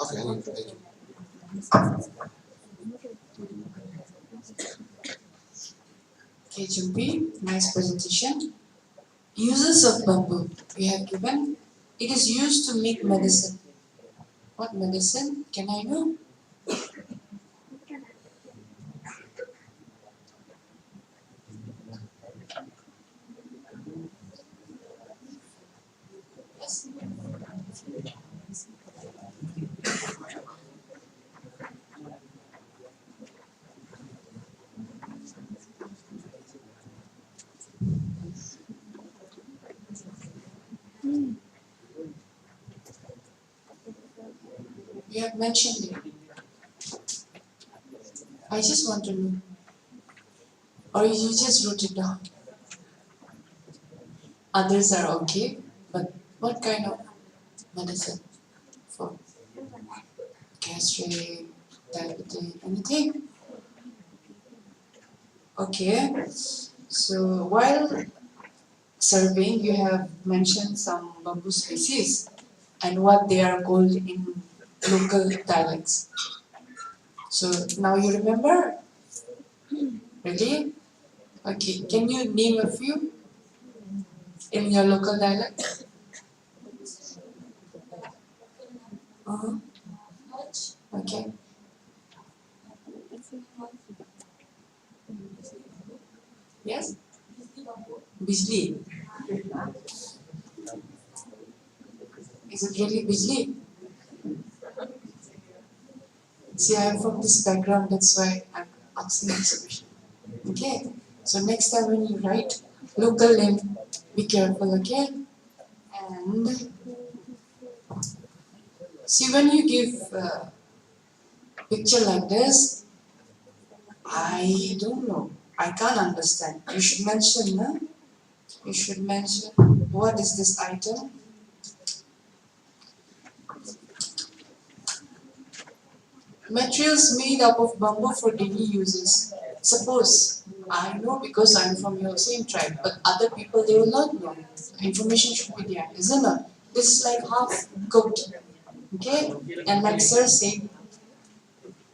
Okay, anyway, thank you. Okay, Jumpi, nice presentation. Uses of bamboo we have given. It is used to make medicine. What medicine? Can I know? Yes. You have mentioned it. I just want to know. Or you just wrote it down. Others are okay, but what kind of medicine? For gastric, diabetes, anything? Okay. So while surveying, you have mentioned some bamboo species and what they are called in local dialects. So now you remember? Really? Okay. Can you name a few in your local dialect? Uh-huh. Okay. Yes? Bijli. Is it really Bijli? See, I am from this background, that's why I'm asking this question. Okay? So next time when you write local name, be careful, okay? And see, when you give a picture like this, I don't know. I can't understand. You should mention, no? You should mention what is this item materials made up of bamboo for daily uses. Suppose I know because I'm from your same tribe, but other people they will not know. Information should be there, isn't it? This is like half cooked. Okay? And like Sir said,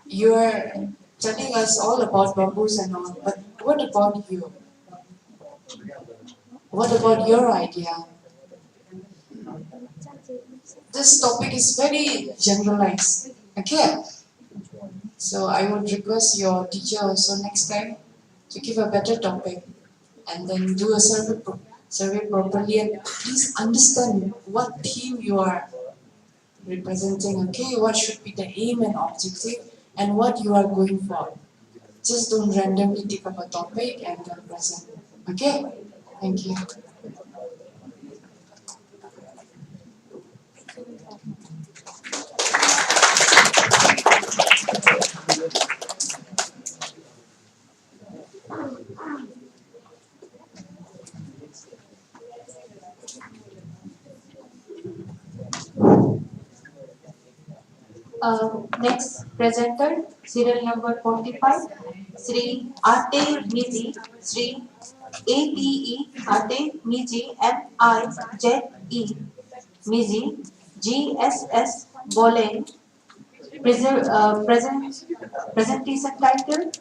you are telling us all about bamboos and all, but what about you? What about your idea? This topic is very generalized. Okay? So I would request your teacher also next time to give a better topic and then do a survey properly and please understand what theme you are representing, okay? What should be the aim and objective and what you are going for. Just don't randomly take up a topic and then present. Okay? Thank you. Next presenter, serial number 45, Sri Ate Miji, Sri ATE Ate Miji MIZE Miji GSS Boleng. Presentation title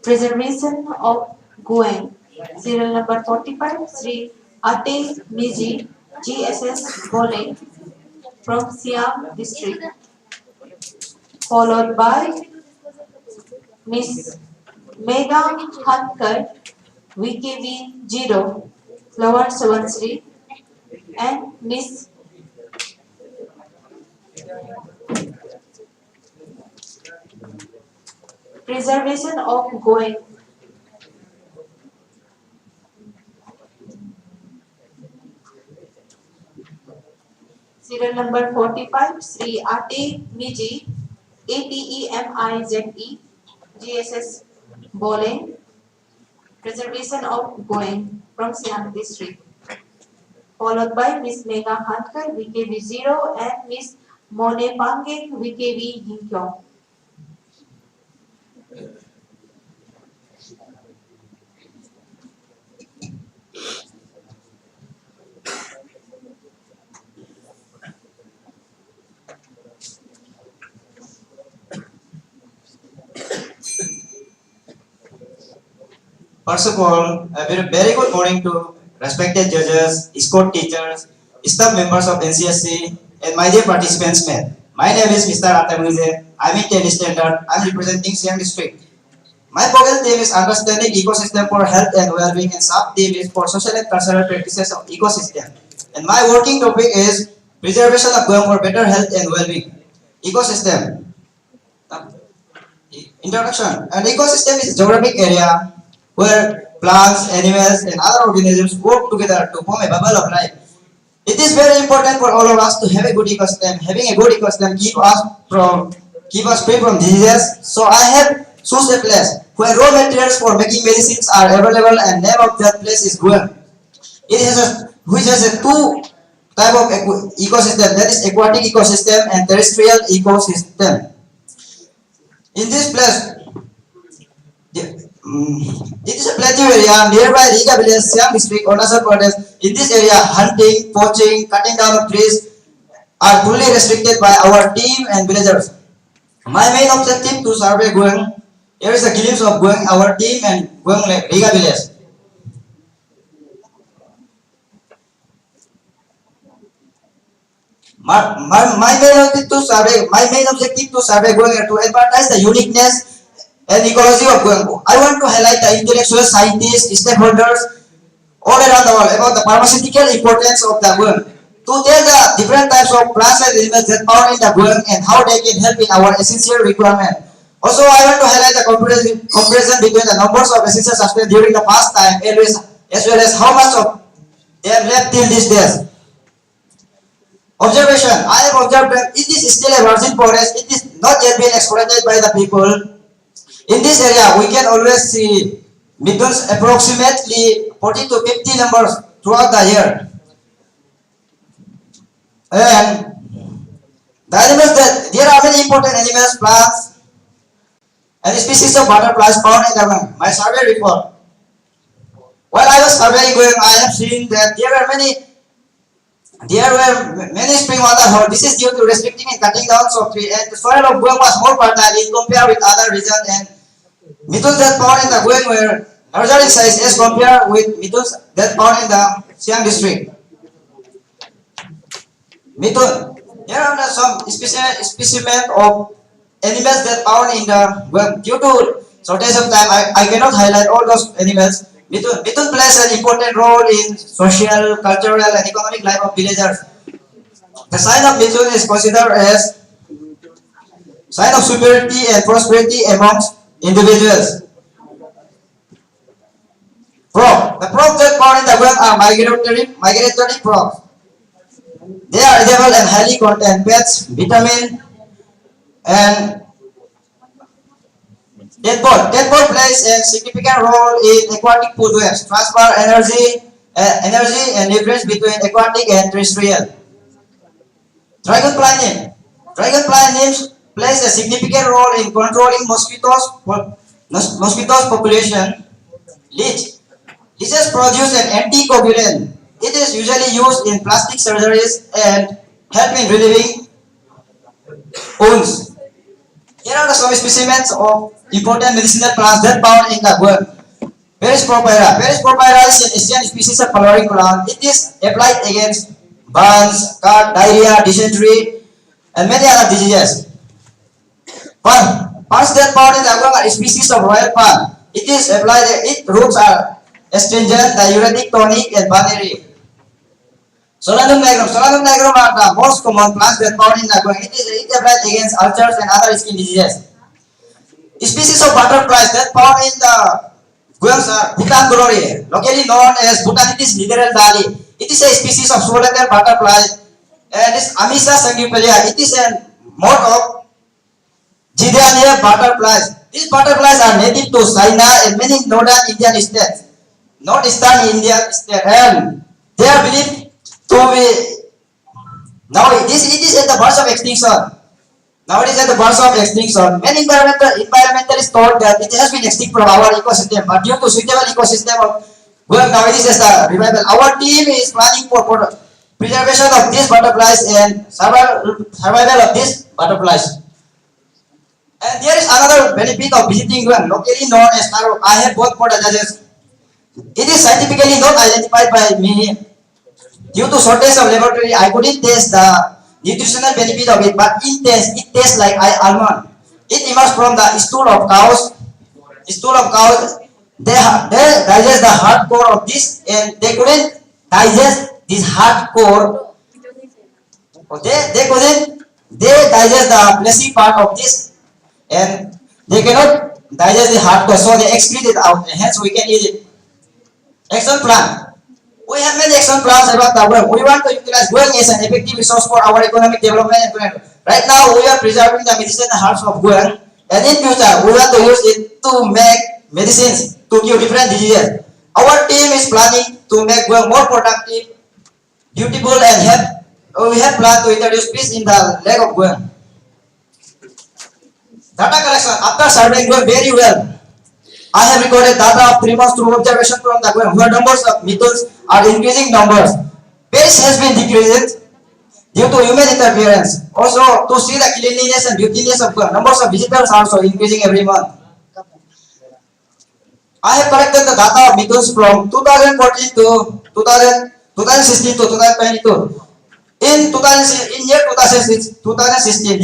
Preservation of Goang. Serial number 45, Sri Ate Miji GSS Boleng from Siam district, followed by Miss Megha Hankar, VKV 0, Lower Subansiri, and Miss Preservation of Goang. Serial number 45, Sri Ate Miji, ATEMIZE, GSS Boleng, Preservation of Goang from Siam district, followed by Miss Megha Hankar, VKV 0, and Miss Mone Pangeng, VKV Hinkyong. First of all, a very good morning to respected judges, school teachers, staff members of NCSC, and my dear participants. My name is Mr. Atamuze. I'm in 10th standard. I'm representing Siam district. My focal theme is understanding ecosystem for health and well-being, and sub-theme is for social and cultural practices of ecosystem. And my working topic is preservation of Goang for better health and well-being. Ecosystem. Introduction. An ecosystem is a geographic area where plants, animals, and other organisms work together to form a bubble of life. It is very important for all of us to have a good ecosystem. Having a good ecosystem keep us free from diseases. So I have choose a place where raw materials for making medicines are available, and name of that place is Goang. It has a two type of ecosystem, that is aquatic ecosystem and terrestrial ecosystem. In this place, it is a plateau area nearby Riga village, Siam district, Arunachal Pradesh. In this area, hunting, poaching, cutting down of trees are fully restricted by our team and villagers. My main objective to survey Goang. Here is a glimpse of Goang, our team, and Goang Riga village. My main objective to survey Goang to advertise the uniqueness and ecology of Goang. I want to highlight the intellectual scientists, stakeholders all around the world about the pharmaceutical importance of the Goang. To tell the different types of plants and animals that are in the Goang and how they can help in our essential requirement. Also, I want to highlight the comparison between the numbers of essential substances during the past time as well as how much of they have left till these days. Observation. I have observed that it is still a virgin forest. It is not yet been exploited by the people. In this area, we can always see middles approximately 40 to 50 numbers throughout the year. And the animals that there are many important animals, plants, and species of butterflies found in the my survey report. While I was surveying going, I have seen that there were many spring water holes. This is due to restricting and cutting down of trees, and the soil of Guam was more fertile in compared with other regions, and methods that found in the Guam were larger in size as compared with methods that found in the Siang district. Method. Here are some specimen of animals that found in the Guam. Due to shortage of time, I cannot highlight all those animals. Method plays an important role in social, cultural, and economic life of villagers. The sign of method is considered as sign of superiority and prosperity amongst individuals. Frog. The frogs that found in the Guam are migratory frogs. They are edible and highly contain fats, vitamin, and Deadboard plays a significant role in aquatic food webs, transfer energy and nutrients between aquatic and terrestrial. Dragonfly nymphs plays a significant role in controlling mosquitoes population. Leeches produce an anticoagulant. It is usually used in plastic surgeries and help in relieving wounds. Here are some specimens of important medicinal plants that found in the Guam. Paris propyra. Paris propyra is an Asian species of flowering plant. It is applied against burns, cut, diarrhea, dysentery, and many other diseases. Ferns that found in the Guam are a species of royal fern. It is applied. Its roots are astringent, diuretic, tonic, and balneary. Solanum nigrum. Solanum nigrum are the most common plants that found in the Guam. It is applied against ulcers and other skin diseases. Species of butterflies that found in the Guam are Bhutan glory, locally known as Bhutanitis nigeraldali. It is a species of solitary butterfly, and is Amisa sanguipelia. It is a mode of Gideonia butterflies. These butterflies are native to China and many northern Indian states, northeastern Indian states, and they are believed to be now. It is at the verge of extinction. Nowadays, at the verge of extinction, many environmentalists thought that it has been extinct from our ecosystem, but due to suitable ecosystem of Guam, nowadays is the revival. Our team is planning for preservation of these butterflies and survival of these butterflies. And there is another benefit of visiting Guam, locally known as Taro. I have both for the judges. It is scientifically not identified by me. Due to shortage of laboratory, I couldn't test the nutritional benefit of it, but it tastes like almond. It emerges from the stool of cows. They digest the hard core of this, and they couldn't digest this hard core. They digest the fleshy part of this, and they cannot digest the hard core, so they excrete it out, and hence we can eat it. Action plan. We have many action plans about the Guam. We want to utilize Guam as an effective resource for our economic development and plan. Right now, we are preserving the medicinal herbs of Guam, and in future, we want to use it to make medicines to cure different diseases. Our team is planning to make Guam more productive, beautiful, and we have planned to introduce peace in the lake of Guam. Data collection. After surveying Guam very well, I have recorded data of 3 months through observation from the Guam, where numbers of methods are increasing numbers. Pace has been decreased due to human interference. Also, to see the cleanliness and beautiness of Guam, numbers of visitors are also increasing every month. I have collected the data of methods from 2014 to 2016 to 2022. In year 2016,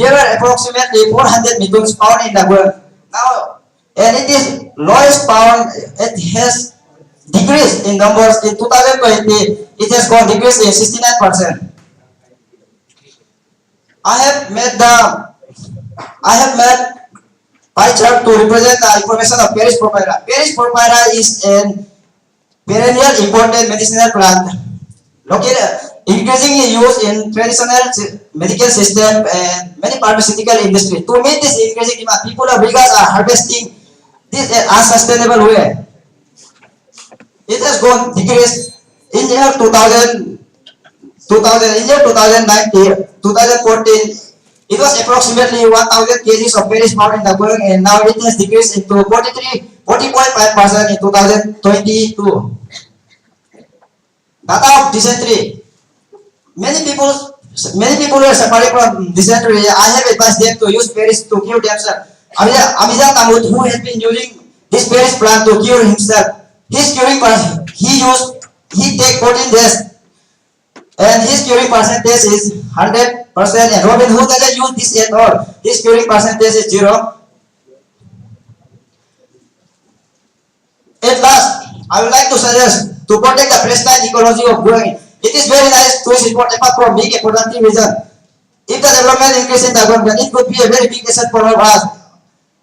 there were approximately 400 methods found in the Guam. Now, and it is lowest found. It has decreased in numbers. In 2020, it has gone decreased in 69%. I have made pie chart to represent the information of Paris propyra. Paris propyra is an perennial important medicinal plant located increasingly used in traditional medical system and many pharmaceutical industry. To meet this increasing demand, people of Biogas are harvesting this in unsustainable way. It has gone decreased in year 2019, 2014. It was approximately 1,000 kgs of Paris found in the world, and now it has decreased into 40.5% in 2022. Data of dysentery. Many people, many people were suffering from dysentery. I have advised them to use Paris to cure themselves. Amizal Tamut, who has been using this Paris plant to cure himself, he take 14 days, and his curing percentage is 100%. And Robin, who doesn't use this at all, his curing percentage is 0. At last, I would like to suggest to protect the pristine ecology of growing. It is very nice to support apart from being a productive reason. If the development increase in the government, it could be a very big asset for all of us.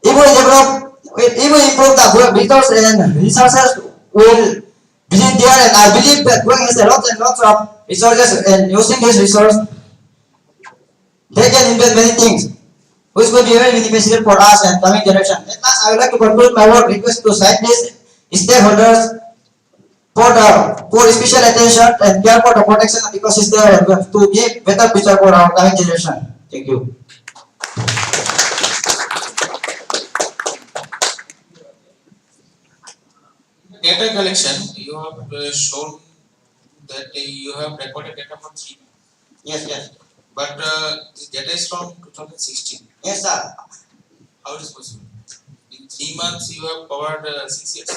If we develop, if we improve the resource and resources will visit there, and I believe that Guang has a lot and lots of resources, and using this resource, they can invent many things, which will be very beneficial for us and coming generation. At last, I would like to conclude my work request to scientists, stakeholders, for special attention and care for the protection of ecosystem to give better future for our coming generation. Thank you. Data collection, you have shown that you have recorded data for 3 months. Yes, yes. But this data is from 2016. Yes, sir. How it is possible? In 3 months, you have covered 6 years.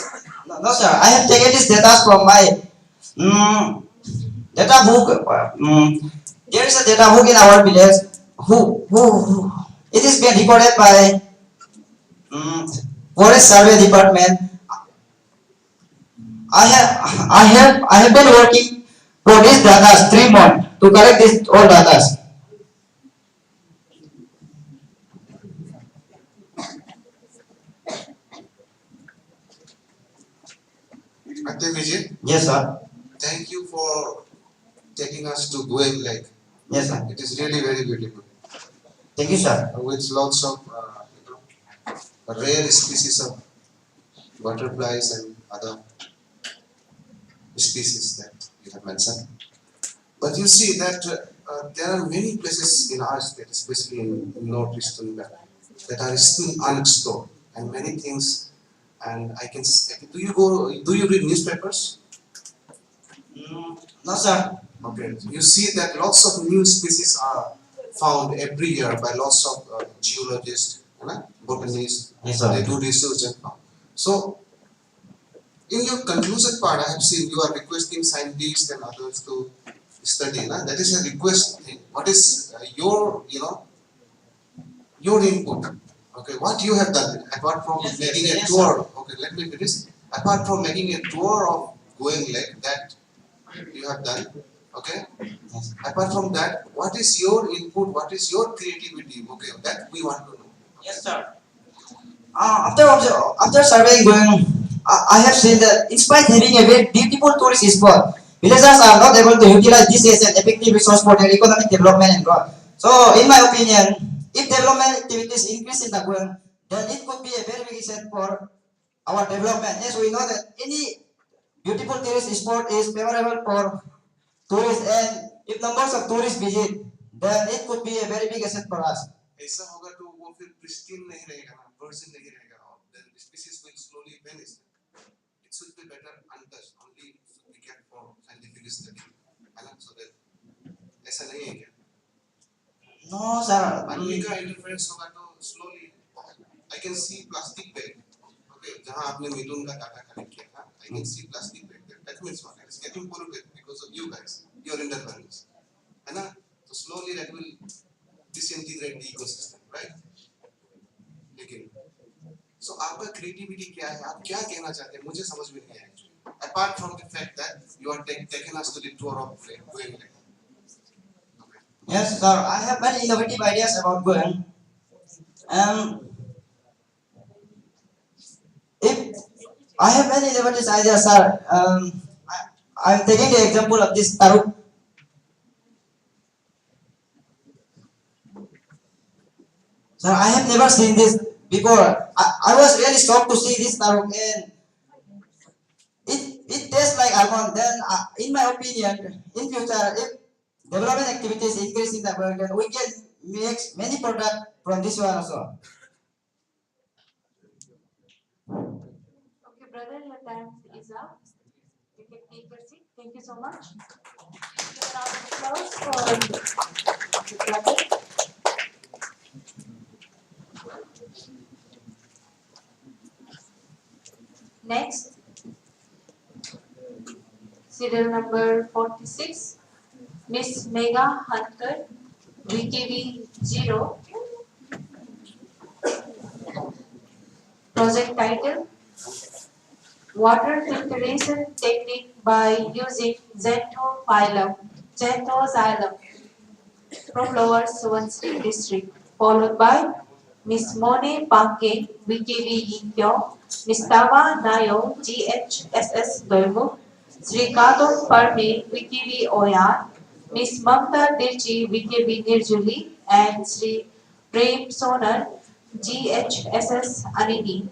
No, sir. I have taken this data from my data book. There is a data book in our village. Who it is being recorded by Forest Survey Department. I have been working for this data 3 months to collect this all data. Vijay, Yes, sir. thank you for taking us to Goel Lake. Yes, sir. It is really very beautiful. Thank you, sir. With lots of rare species of butterflies and other species that you have mentioned. But you see that there are many places in our state, especially in northeastern Bengal, that are still unexplored, and many things. And do you read newspapers? No, sir. Okay, you see that lots of new species are found every year by lots of geologists, botanists. Yes, sir. They do research and found. So, in your conclusion part, I have seen you are requesting scientists and others to study. That is a request thing. What is your input? Okay, what you have done apart from making a tour? Okay, let me finish. Apart from making a tour of Going Lake, that you have done. Okay. Apart from that, what is your input? What is your creativity? Okay, that we want to know. Yes, sir. After surveying Going, I have seen that in spite of having a very beautiful tourist spot, villagers are not able to utilize this as an effective resource for their economic development and growth. So, in my opinion, if development activities increase in the Going, then it could be a very big asset for our development. Yes, we know that any beautiful tourist spot is favorable for tourists, and if numbers of tourists visit, then it could be a very big asset for us. ऐसा होगा तो वो फिर pristine नहीं रहेगा ना, virgin नहीं रहेगा, और then the species will slowly vanish. It should be better untouched, only should be kept for scientific study. So that ऐसा नहीं है क्या? No, sir. आदमी का interference होगा तो slowly. I can see plastic bag. Okay, जहाँ आपने मिथुन का डाटा कलेक्ट किया था, I can see plastic bag there. That means what? It is getting polluted because of you guys, your interference. है ना? So slowly that will disintegrate the ecosystem, right? लेकिन so आपका creativity क्या है? आप क्या कहना चाहते हैं? मुझे समझ में नहीं आया. Apart from the fact that you are taking us to the tour of Going Lake. Yes, sir. I have many innovative ideas about Going. If I have many innovative ideas, sir. I'm taking the example of this taruk. Sir, I have never seen this before. I was really shocked to see this taruk, and it tastes like almond. Then, in my opinion, in future, if development activities increase in the world, then we can makes many products from this one also. Okay, brother, your time is up. You can take your seat. Thank you so much. Give a round of applause for the brother. Next, serial number 46, Miss Mega Hunter, VKB 0. Project title, Water Filtration Technique by using Xanthoxylum from Lower Subansiri district, followed by Miss Mone Pake, VKB Yinkyo, Miss Tawa Nayo, GHSS Dolmo, Sri Katon Parme, VKB Oyar, Miss Mamta Dirchi, VKB Nirjuli, and Sri Prem Sonar, GHSS Anini.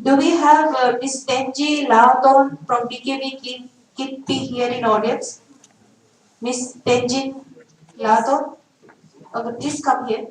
Do we have Miss Tenji Laodon from BKB Kitpi here in audience? Miss Tenjin Laodon? Okay, please come here.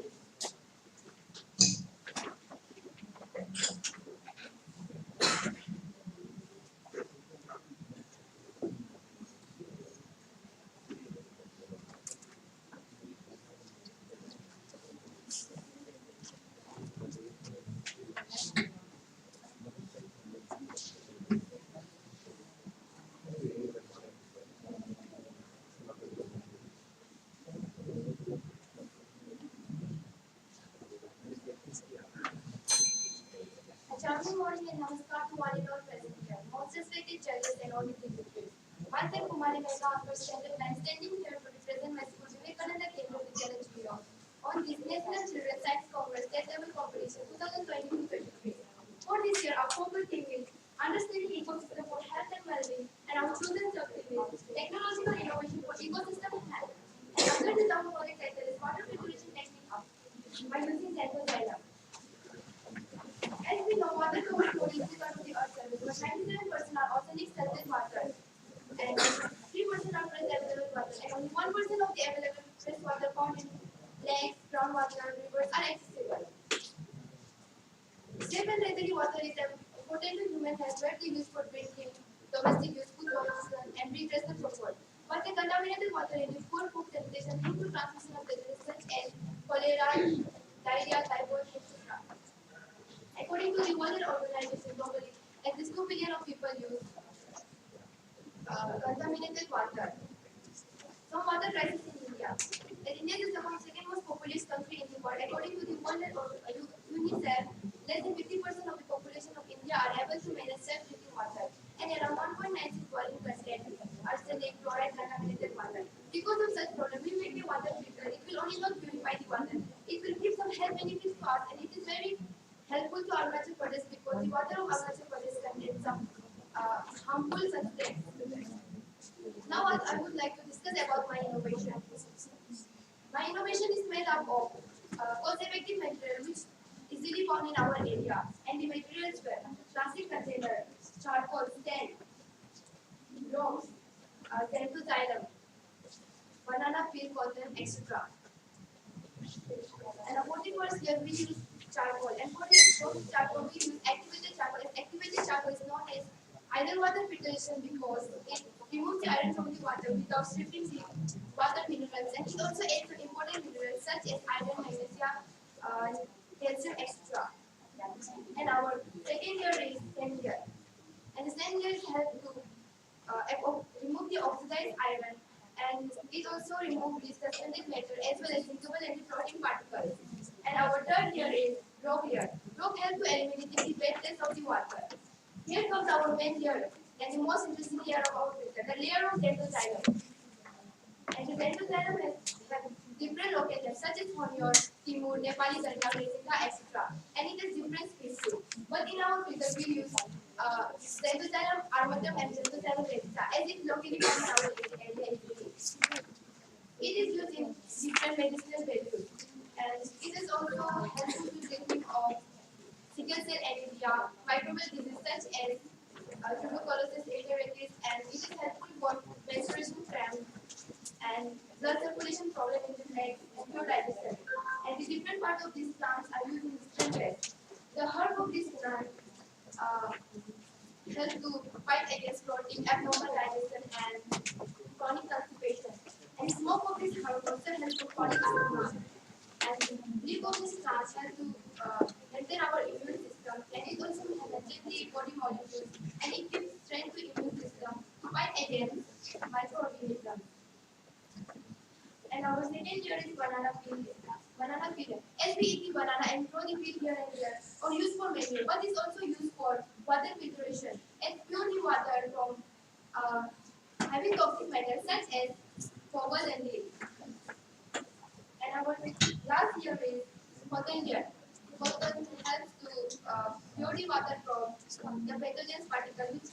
A charming morning and namaskar to one and all present here. Most respected judges and all dignitaries. Once and Kumari Mega after standard line standing here to represent my school Vivekananda Kendra Vidyalaya Junior on this National Children's Science Congress State Level Competition 2022-23. For this year, our focal theme is understanding ecosystem for health and well-being, and our children's objective is technological innovation for ecosystem health. And under this our project title is Water Filtration Technique by using Xanthoxylum. As we know, water covers 40% of the Earth's surface, but 97% are arsenic salted water, and 3% are fresh available water, and only 1% of the available fresh water found in lakes, groundwater, rivers are accessible. Safe and readily water is important to human health, widely used for drinking, domestic use, food production, and recreational purpose. But the contaminated water in poor food sanitation leads to transmission of diseases such as cholera, diarrhea, typhoid, etc. According to the World Organization globally, at least 2 billion of people use contaminated water. Some water crisis in India. India is the second most populous country in the world. According to the World UNICEF, less than 50% of the population of India are able to manage safe drinking water, and around 1.96 dwelling contain arsenic, fluoride, contaminated water. Because of such problem, we make the water filter. It will only not purify the water. It will give some health benefits to us, and it is very helpful to Arunachal Pradesh because the water of Arunachal Pradesh contains some harmful substances. Now I would like to discuss about my innovation. My innovation is made up of cost-effective material which easily found in our area, and the materials were plastic container, charcoal, stand, ropes, xanthoxylum, banana peel, cotton, etc. And for the first year we use charcoal, and for the charcoal we use activated charcoal. And activated charcoal is known as iron water filtration because it removes the iron from the water without stripping the water minerals, and it also adds some important minerals such as iron, magnesium, calcium, etc. And our second year is 10 year, and the 10 years help to remove the oxidized iron, and it also removes the suspended matter as well as drinkable and the floating particles. And our third year is rock layer. Rock help to eliminate the wetness of the water. Here comes our main layer, and the most interesting layer of our filter, the layer of dental xylem. And the dental xylem has different locations such as Honyor, Timur, Nepali, Zarga, Resinga, etc. And it has different speeds too. But in our filter we use dental xylem armatum and dental xylem resinga as it locally found in our area easily. It is used in different medicinal values, and it is also helpful to treatment of sickle cell anemia, microbial diseases such as tuberculosis, enteritis, and it is helpful for menstruation cramps and blood circulation problem in the legs and pure digestion. And the different parts of these plants are used in different ways. The herb of this plant uh, help to fight against bloating, abnormal digestion, and chronic constipation. And smoke of this herb also helps to chronic asthma. And leaf of this plant help to maintain our immune system, and it also maintains the body molecules, and it gives strength to immune system to fight against microorganisms. And our second year is banana peel. Banana peel. As we eat the banana and throw the peel here and there, or use for menu, but it's also used for water filtration and pure the water from having toxic metals such as cobalt and lead. And our last year is cotton year. Cotton helps to pure the water from the pathogens particles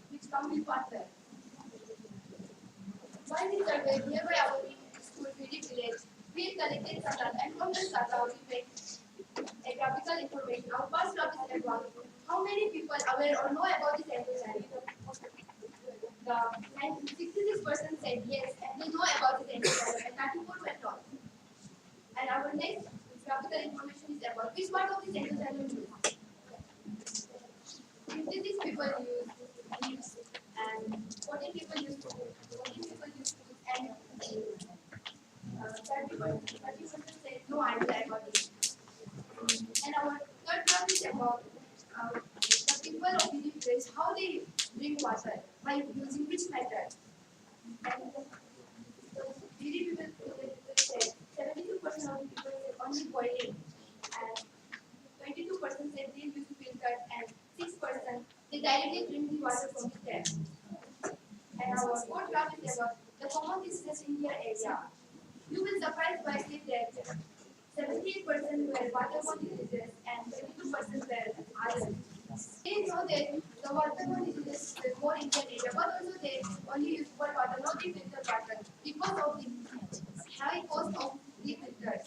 which come with water. While we surveyed nearby our school village, we collected data, and from this data we made a graphical information. Our first graph is about how many people aware or know about this environment. The 66% said yes, and they know about this environment, and 94 were not. And our next graphical information is about which part of this environment use. 56 people use leaves, and 14 people use food, 14 people use food, and 30% say no idea about it. And our third graph is about the people of the village, how they drink water, by using which method. And the people said 72% of the people said only boiling, and 22% said they use filtered, and 6% they directly drink the water from the tap. And our fourth graph is about the common diseases in their area. You will surprise by saying that 78% were waterborne diseases and 22% were others. They know that the waterborne diseases were more in their area, but also they only use cold water, not the filtered water, because of the high cost of the filters.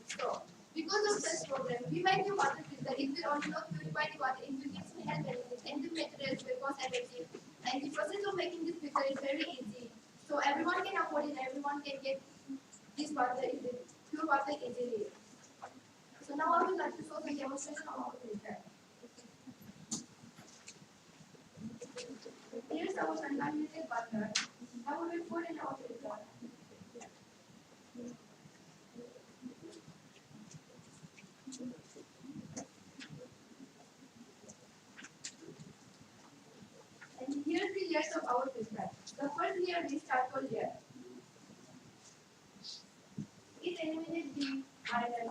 So, because of such problem, we might use water filter. It will only not purify the water, it will give some health benefits, and the materials will cost effective. And the process of making this filter is very easy. So everyone can afford it, everyone can get this water easily, pure water easily. So now I would like to show the demonstration of our filter. Here's our contaminated water. Now we will pour in our filter. And here's the layers of our filter. The first layer is charcoal layer. It eliminates the iron.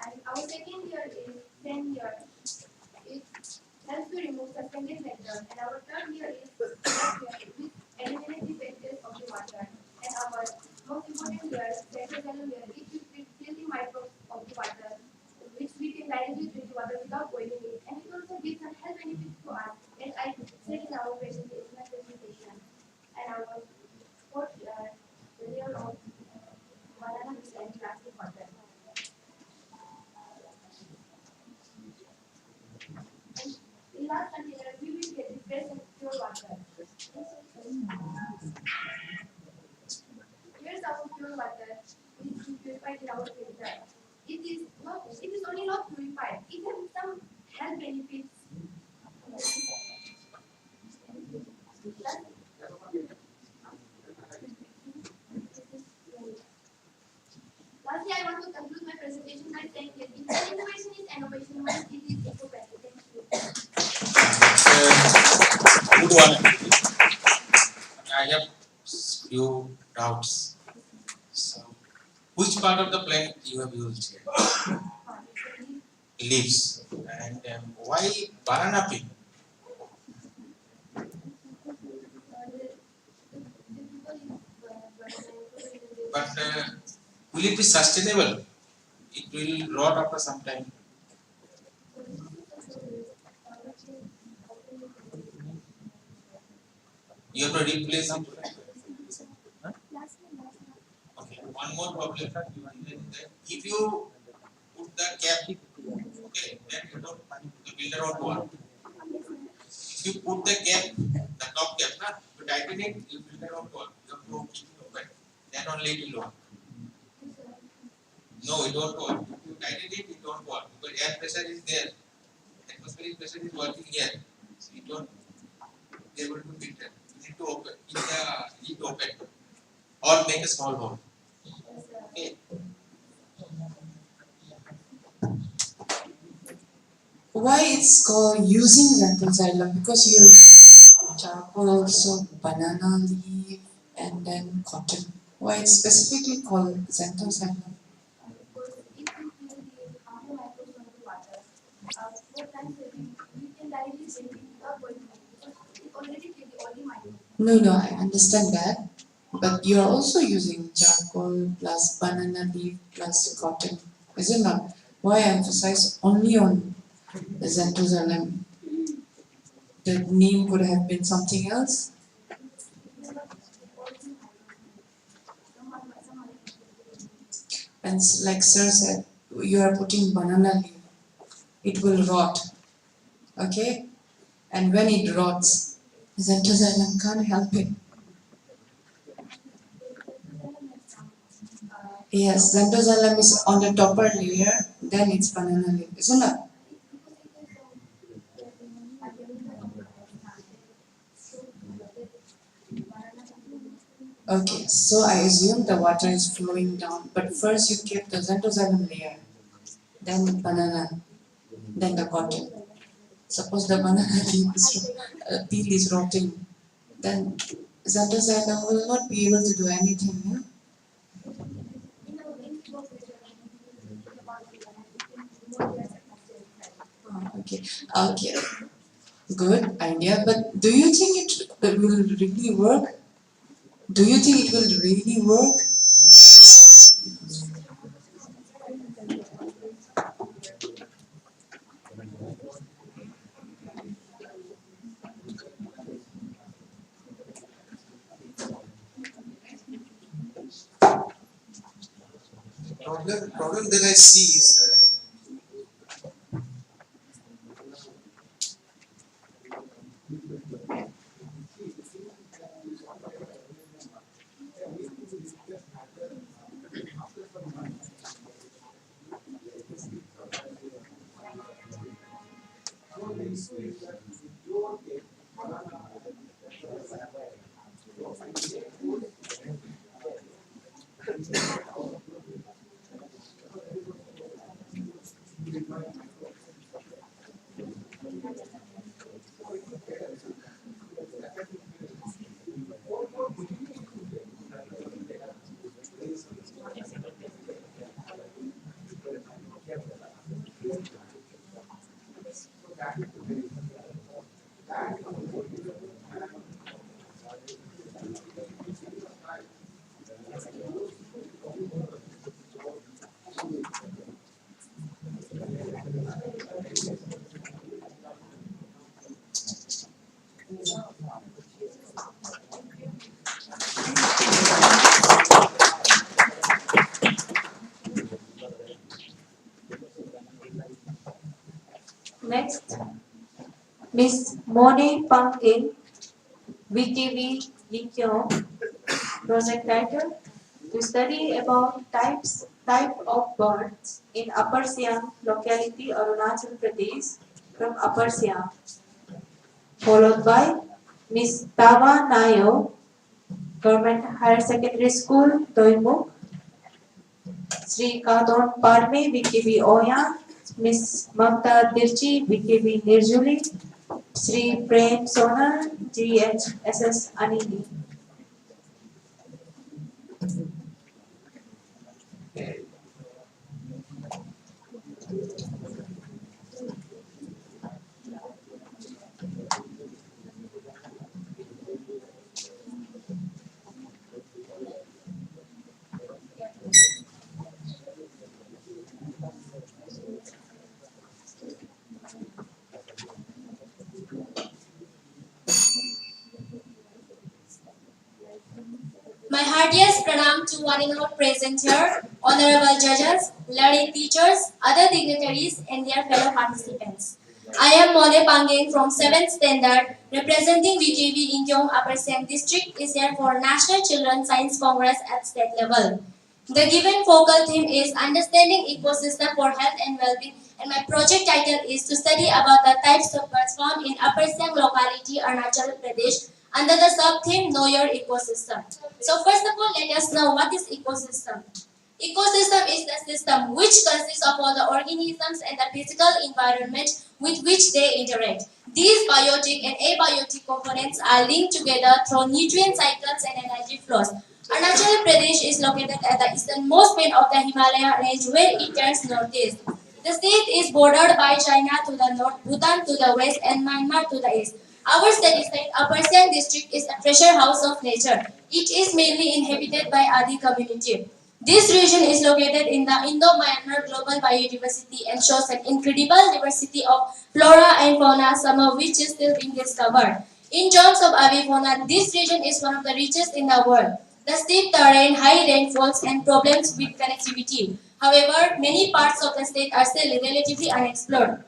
And our second layer is sand layer. It helps to remove suspended metal. And our third layer is black layer, which eliminates the wastage of the water. And our most important layer, medicinal layer, it will kill the microbes of the water, which we can directly drink the water without boiling it. And it also gives some health benefits to us, as I said in our presentation. And our fourth layer of banana and plastic water. And in last container, we will get the fresh and pure water. Here's our pure water, which is purified in our filter. It is only not purified. It has some health benefits. Lastly, I want to conclude my presentation by saying that if innovation is innovation, once it is eco-friendly. Thank you. Good one. I have few doubts. So, which part of the plant you have used here? Leaves. And why banana peel? But will it be sustainable? It will rot after some time. You have to replace it. Huh? Okay. One more problem. If you put the cap, okay, then you don't filter won't work. If you put the cap, the top cap, na, to tighten it, your filter won't work. You have to keep it open. Then only it will work. No, it won't work. If you tighten it, it won't work. Because air pressure is there. Atmospheric pressure is working here. So it won't be able to filter. You need to open, keep it open. Or make a small hole. Okay. Why it's called using xanthosylum? Because you charcoal also, banana leaf, and then cotton. Why it's specifically called xanthosylum? Because if we feel the harmful microbes on the water, 4 times a week, we can directly drink it without boiling it because it already kills all the microbes. No, I understand that. But you are also using charcoal plus banana leaf plus cotton, is it not? Why emphasize only on the xanthosylum? The name could have been something else. And like sir said, you are putting banana leaf, it will rot. Okay? And when it rots, xanthosylum can't help it. Yes, xanthosylum is on the topper layer, then it's banana leaf, isn't it? Okay, so I assume the water is flowing down, but first you keep the xanthosylum layer, then banana, then the cotton. Suppose the banana peel is rotting, then xanthosylum will not be able to do anything. Yeah? Okay, okay, good idea. But do you think it will really work? Do you think it will really work? Problem that I see is Next, Miss Moni Pumpkin, VTV Likyo, project title, to study about type of birds in Upper Siam locality, Arunachal Pradesh, from Upper Siam, followed by Miss Tawa Nayo, Government Higher Secondary School, Toimuk, Sri Kadon Parme, VTV Oya, Miss Mamta Dirchi, VTV Nirjuli, Sri Prem Sonal, GHSS Anini. My heartiest pranam to one and all present here, honorable judges, learning teachers, other dignitaries, and their fellow participants. I am Mone Pangeng from 7th Standard, representing VKV in Gyeong Upper Siang District, is here for National Children's Science Congress at state level. The given focal theme is Understanding Ecosystem for Health and Well-being, and my project title is to study about the types of birds found in Upper Siang locality, Arunachal Pradesh, under the sub-theme Know Your Ecosystem. So first of all, let us know what is ecosystem. Ecosystem is the system which consists of all the organisms and the physical environment with which they interact. These biotic and abiotic components are linked together through nutrient cycles and energy flows. Arunachal Pradesh is located at the easternmost point of the Himalaya range where it turns northeast. The state is bordered by China to the north, Bhutan to the west, and Myanmar to the east. Our study site, Upper Siang district, is a treasure house of nature. It is mainly inhabited by Adi community. This region is located in the Indo-Myanmar global biodiversity and shows an incredible diversity of flora and fauna, some of which is still being discovered. In terms of avifauna, this region is one of the richest in the world. The steep terrain, high rainfalls, and problems with connectivity. However, many parts of the state are still relatively unexplored.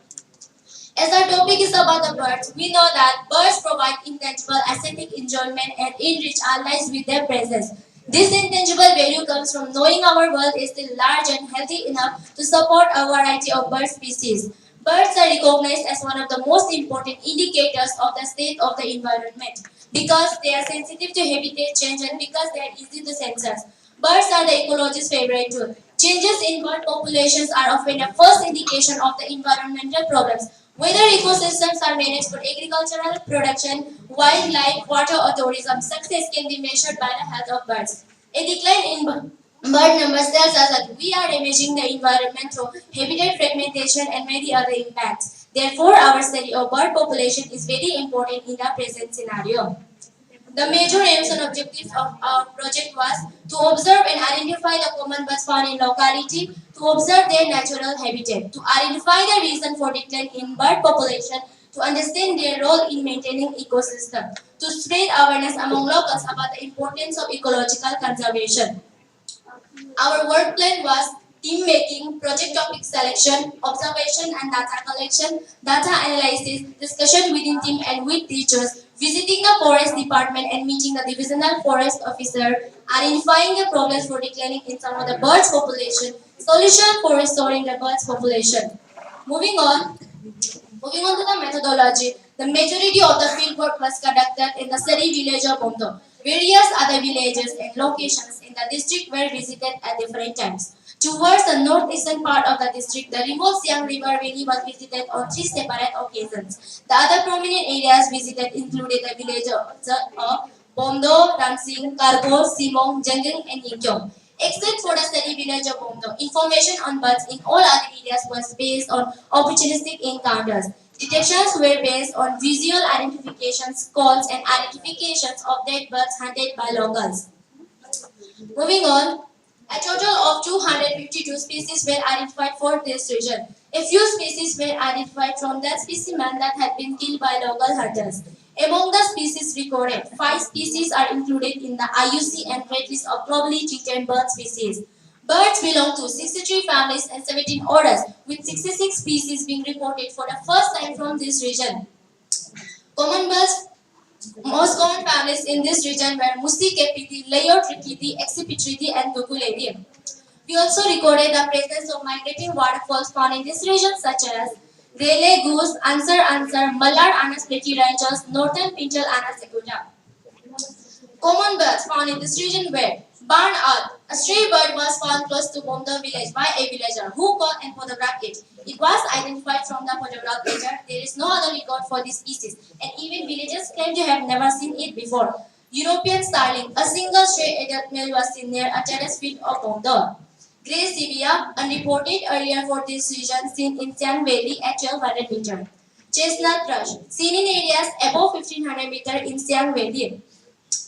As our topic is about the birds, we know that birds provide intangible aesthetic enjoyment and enrich our lives with their presence. This intangible value comes from knowing our world is still large and healthy enough to support a variety of bird species. Birds are recognized as one of the most important indicators of the state of the environment because they are sensitive to habitat change and because they are easy to censor. Birds are the ecologist's favorite tool. Changes in bird populations are often a first indication of the environmental problems. Whether ecosystems are managed for agricultural production, wildlife, water, or tourism, success can be measured by the health of birds. A decline in bird numbers tells us that we are damaging the environment through habitat fragmentation and many other impacts. Therefore, our study of bird population is very important in the present scenario. The major aims and objectives of our project was to observe and identify the common birds found in locality, to observe their natural habitat, to identify the reason for decline in bird population, to understand their role in maintaining ecosystem, to spread awareness among locals about the importance of ecological conservation. Our work plan was team making, project topic selection, observation and data collection, data analysis, discussion within team and with teachers, visiting the forest department and meeting the divisional forest officer, identifying the problems for declining in some of the birds population, solution for restoring the birds population. Moving on, Moving on to the methodology, the majority of the fieldwork was conducted in the study village of Bondo. Various other villages and locations in the district were visited at different times. Towards the northeastern part of the district, the remote Siang River Valley was visited on three separate occasions. The other prominent areas visited included the villages of Bondo, Rangsing, Kargo, Simong, Jangeng, and Yingkyong. Except for the study village of Bondo, information on birds in all other areas was based on opportunistic encounters. Detections were based on visual identifications, calls, and identifications of dead birds hunted by locals. Moving on, a total of 252 species were identified for this region. A few species were identified from that specimen that had been killed by local hunters. Among the species recorded, 5 species are included in the IUCN Red List of globally threatened bird species. Birds belong to 63 families and 17 orders, with 66 species being reported for the first time from this region. Common birds Most common families in this region were Muscicapiti, Leiotrichidi, Excipitridae, and Cucullidae. We also recorded the presence of migrating waterfalls found in this region such as Raleigh goose, Ansar, Mallard Anas platyranchus, Northern Pintal Anas secuta. Common birds found in this region were barn owl. A stray bird was found close to Bomda village by a villager who caught and photographed it. It was identified from the photograph later. There is no other record for this species, and even villagers claim to have never seen it before. European starling. A single stray adult male was seen near a terrace field of Bomda. Grey Sibia, unreported earlier for this region, seen in Siang Valley at 1200 meters. Chestnut thrush, seen in areas above 1500 meters in Siang Valley.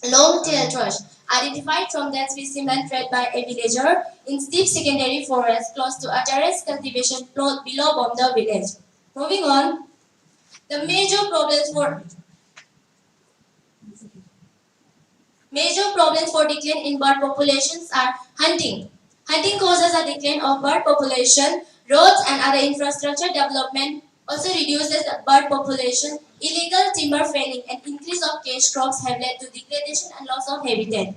Long-tailed thrush, identified from that specimen fed by a villager in steep secondary forest close to a terrace cultivation plot below Bomda village. Moving on, the major problems for decline in bird populations are hunting. Hunting causes a decline of bird population, roads and other infrastructure development also reduces the bird population. Illegal timber felling and increase of cash crops have led to degradation and loss of habitat.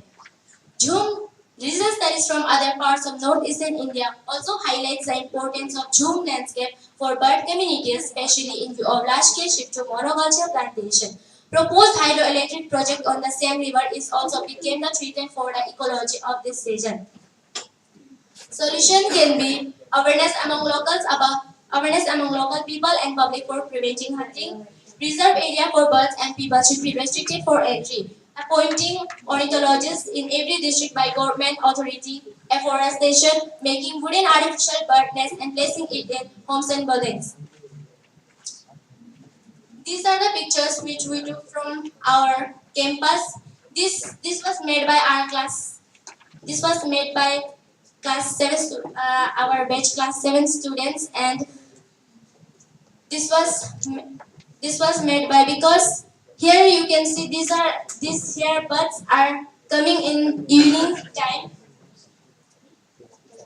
Jhum recent studies from other parts of northeastern India also highlights the importance of Jhum landscape for bird communities, especially in view of large-scale shift to monoculture plantation. Proposed hydroelectric project on the same river is also became the threat for the ecology of this region. Solution can be awareness among local people and public for preventing hunting. Reserve area for birds and people should be restricted for entry. Appointing ornithologists in every district by government authority. Afforestation, making wooden artificial bird nests and placing it in homes and buildings. These are the pictures which we took from our campus. This was made by our class. This was made by class 7 our batch class 7 students, and this was this was made by, because here you can see these here birds are coming in evening time.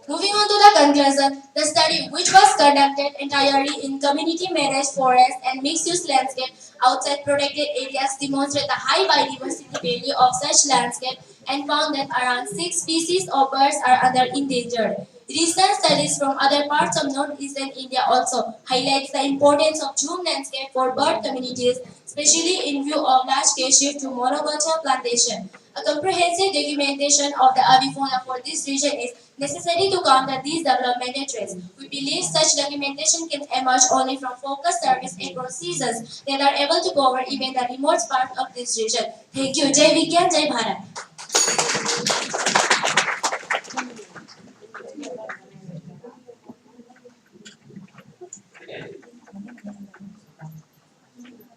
Moving on to the conclusion, the study, which was conducted entirely in community managed forest and mixed use landscape outside protected areas, demonstrate the high biodiversity value of such landscape and found that around 6 species of birds are under endangered. Recent studies from other parts of northeastern India also highlights the importance of June landscape for bird communities, especially in view of large-scale shift to monoculture plantation. A comprehensive documentation of the avifauna for this region is necessary to counter these developmental trends. We believe such documentation can emerge only from focused service across seasons that are able to cover even the remote part of this region. Thank you. Jai Vigyan, Jai Bharat.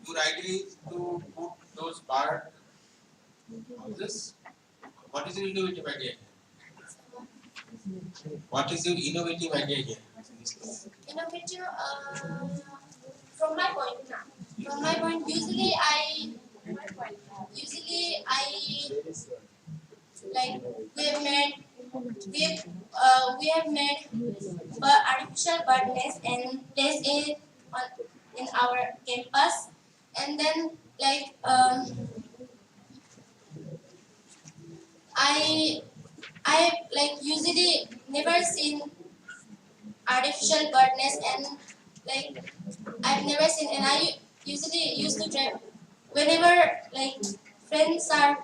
Your idea is to put those bird houses. What is your innovative idea? What is your innovative idea here? Innovative, from my point now. From my point, usually I like we have made artificial bird nest and place it on in our campus, and then I I like usually never seen artificial bird nest, and like I've never seen, and I usually used to try whenever like friends are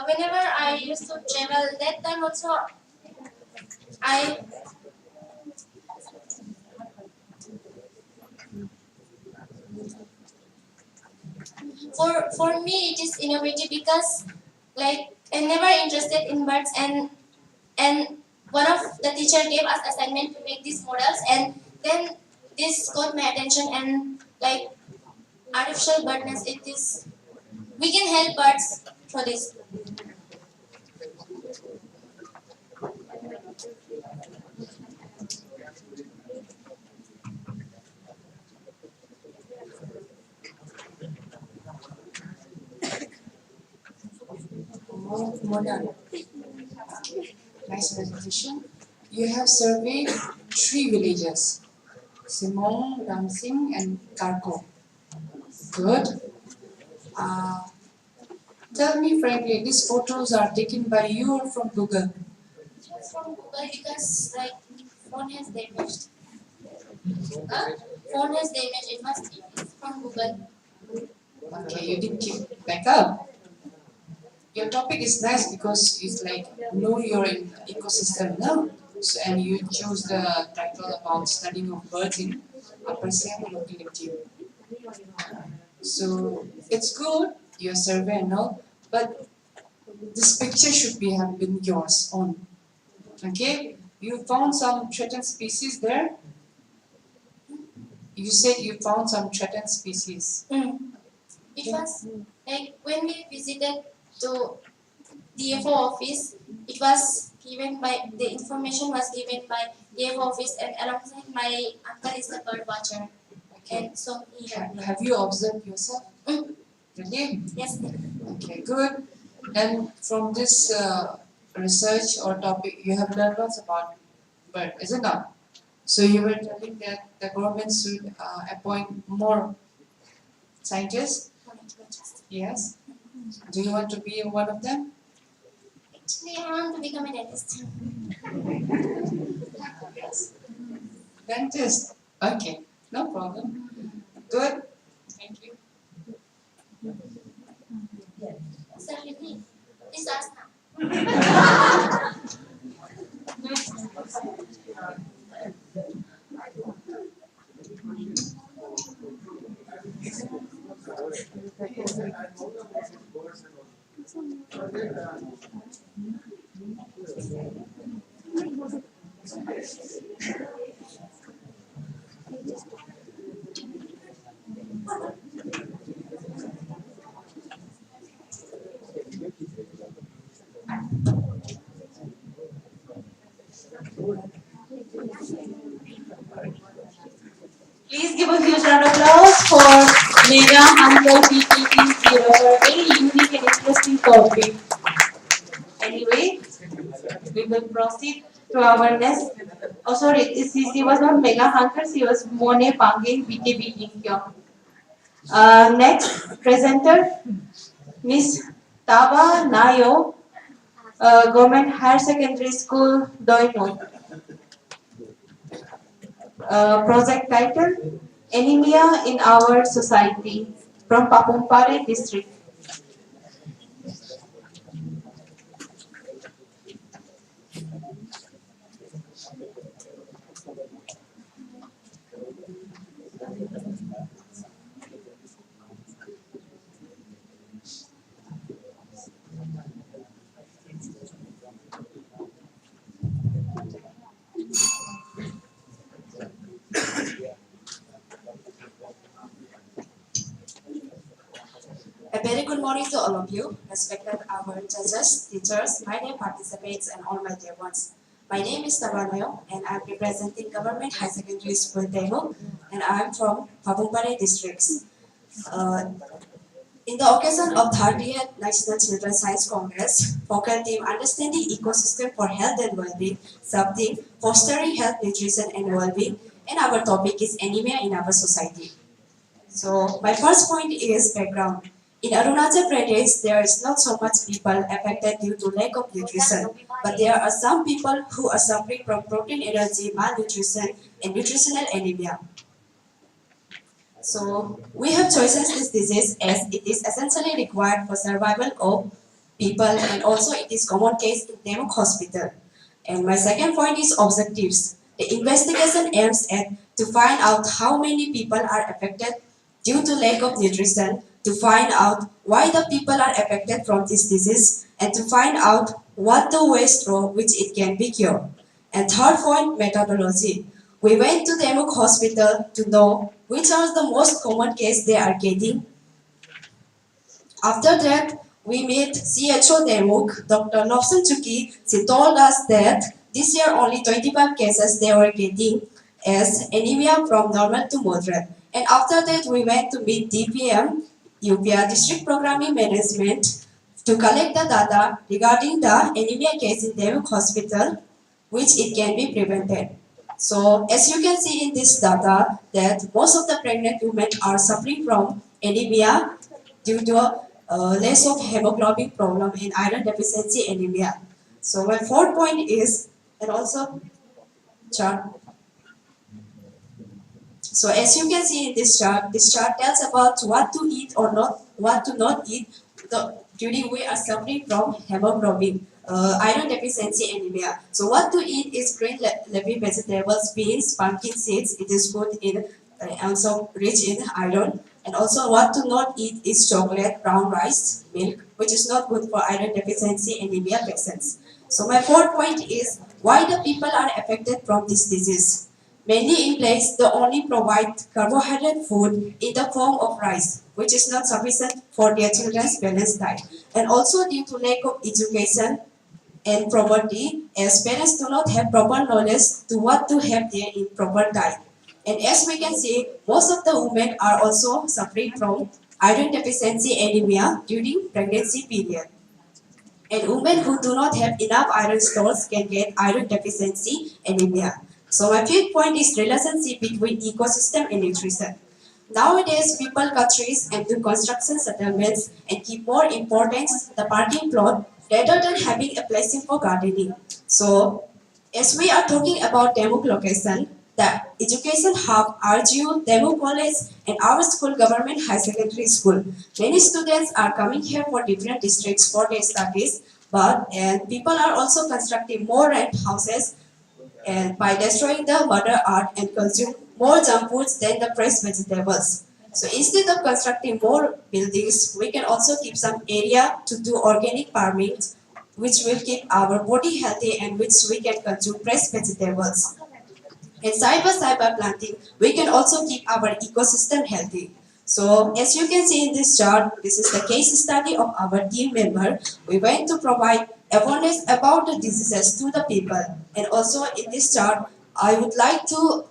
whenever I used to travel that time also I for me it is innovative because like I'm never interested in birds, and one of the teacher gave us assignment to make these models, and then this caught my attention, and like artificial bird nest, it is we can help birds for this. Modern. Nice presentation. You have surveyed 3 villages, Simong, Ramsing, and Karko. Good. Uh, Tell me frankly, these photos are taken by you or from Google? It was from Google because like phone has damaged. Huh? Phone has damaged. It must be from Google. Okay, you did keep backup. Your topic is nice because it's like know your ecosystem now. So, and you choose the title about studying of birds in Upper Siam locality. So it's good, your survey and all, but this picture should be have been yours own. Okay? You found some threatened species there? You said you found some threatened species. It was like when we visited to DFO office, it was given by the information was given by DFO office, and alongside my uncle is the bird watcher, and so he helped me. Have you observed yourself? Really? Yes. Okay, good. And from this research or topic, you have learned lots about bird, is it not? So you were telling that the government should appoint more scientists? Yes. Do you want to be one of them? Actually, I want to become a dentist. Yes. Dentist. Okay, no problem. Good. Thank you. Sir, please ask now. Please give a huge round of applause for Mega Uncle PPP Zero for a very unique and interesting topic. Anyway, we will proceed to our next. Oh, sorry, she was not Mega Hunter, she was Mone Pangin BKB Inkyong. Next presenter, Miss Taba Nayo, Government Higher Secondary School, Doino. Project title, Anemia in Our Society, from Papumpare District. A very good morning to all of you, respected our judges, teachers, my dear participants, and all my dear ones. My name is Tabanayo, and I'm representing Government High Secondary School Teho, and I'm from Papumpare districts. Uh, in the occasion of 30th National Children's Science Congress, focal theme Understanding Ecosystem for Health and Well-being, sub-theme Fostering Health, Nutrition and Well-being, and our topic is Anemia in Our Society. So my first point is background. In Arunachal Pradesh, there is not so much people affected due to lack of nutrition, but there are some people who are suffering from protein allergy, malnutrition, and nutritional anemia. So we have chosen this disease as it is essentially required for survival of people, and also it is common case in Demok Hospital. And my second point is objectives. The investigation aims at to find out how many people are affected due to lack of nutrition, to find out why the people are affected from this disease, and to find out what the ways through which it can be cured. And third point, methodology. We went to the Demok Hospital to know which are the most common case they are getting. After that, we met CHO Demok, Dr. Lobson Chuki. She told us that this year only 25 cases they were getting as anemia from normal to moderate. And after that, we went to meet DPM, UPR District Programming Management, to collect the data regarding the anemia case in Demok Hospital, which it can be prevented. So as you can see in this data that most of the pregnant women are suffering from anemia due to less of hemoglobin problem and iron deficiency anemia. So my fourth point is, and also chart. So as you can see in this chart tells about what to eat or not, what to not eat during we are suffering from hemoglobin, iron deficiency anemia. So what to eat is green leafy vegetables, beans, pumpkin seeds. It is good in also rich in iron. And also what to not eat is chocolate, brown rice, milk, which is not good for iron deficiency anemia patients. So my fourth point is why the people are affected from this disease. Many in place, they only provide carbohydrate food in the form of rice, which is not sufficient for their children's balanced diet. And also due to lack of education and poverty, as parents do not have proper knowledge to what to have there in proper diet. And as we can see, most of the women are also suffering from iron deficiency anemia during pregnancy period. And women who do not have enough iron stores can get iron deficiency anemia. So my fifth point is relationship between ecosystem and nutrition. Nowadays, people cut trees and do construction settlements and give more importance the parking plot rather than having a place for gardening. So, as we are talking about demo location, the education hub, RGU, demo college, and our school government high secondary school. Many students are coming here for different districts for their studies, but and people are also constructing more rent houses and by destroying the mother earth and consume more junk foods than the fresh vegetables. So instead of constructing more buildings, we can also keep some area to do organic farming, which will keep our body healthy and which we can consume fresh vegetables. And side by side by planting, we can also keep our ecosystem healthy. So as you can see in this chart, this is the case study of our team member. We went to provide awareness about the diseases to the people. And also in this chart, I would like to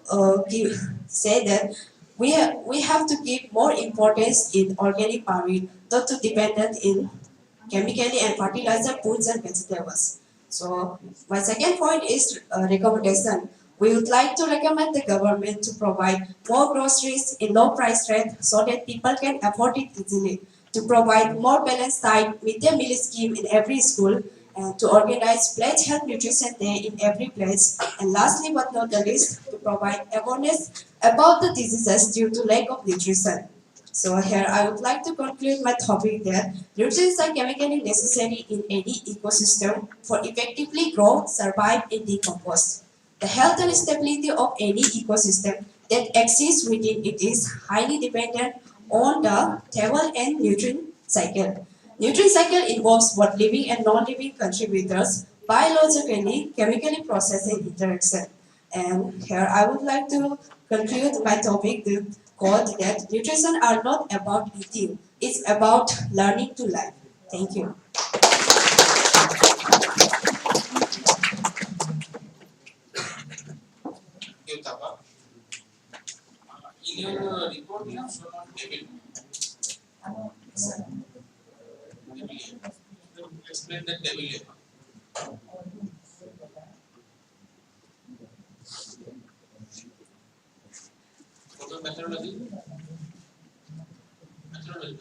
say that we have to give more importance in organic farming, not to dependent in chemically and fertilizer foods and vegetables. So my second point is recommendation. We would like to recommend the government to provide more groceries in low price rate so that people can afford it easily. To provide more balanced diet midday meal scheme in every school and to organize pledge health nutrition day in every place. And lastly but not the least, to provide awareness about the diseases due to lack of nutrition. So here I would like to conclude my topic that nutrients are chemically necessary in any ecosystem for effectively grow, survive, and decompose. The health and stability of any ecosystem that exists within it is highly dependent on the table and nutrient cycle. Nutrient cycle involves both living and non-living contributors, biologically, chemically processing interaction. And here I would like to conclude my topic with quote that nutrition are not about eating, it's about learning to live. Thank you. you, Tapa. In your report, you have shown on table. Explain the table. Photomethodology. Methodology.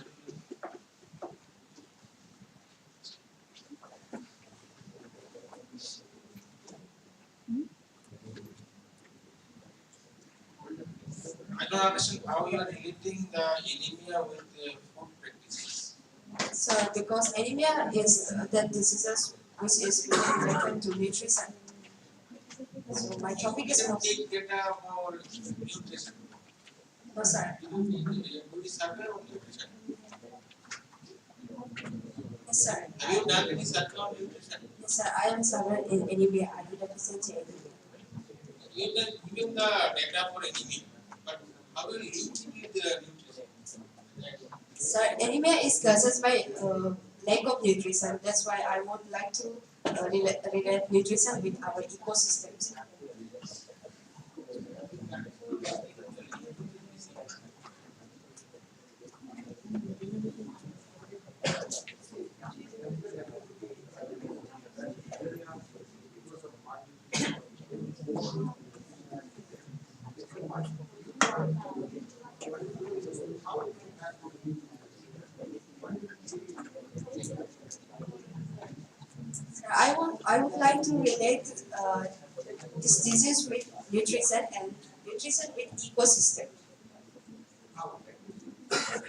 I don't understand how you are relating the anemia with food practices. So because anemia is that diseases which is related to nutrition. So my topic is You not. take data for nutrition. No, sir. Do we survey on nutrition? Yes, sir. Have you done any survey on nutrition? Yes, sir. I am surveyed in anemia. I did deficiency anemia. You can give the data for anemia, but how will you link it with the nutrition? Sir, anemia is caused by lack of nutrition. That's why I would like to relate nutrition with our ecosystems. I would like to relate this disease with nutrition and nutrition with ecosystem.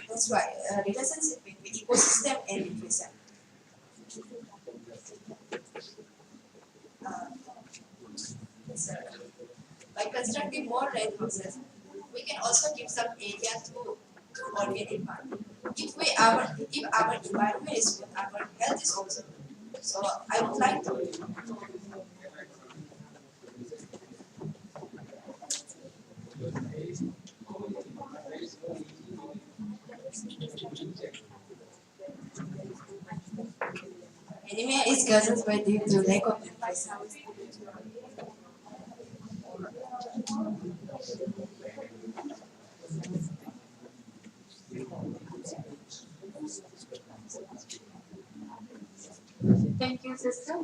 That's why relationship between ecosystem and nutrition. Uh, so by constructing more rain houses, we can also give some area to organic farming. If our environment is good, our health is also good. So I would like to. Anemia is caused by due to lack of nutrition. Thank you, sister.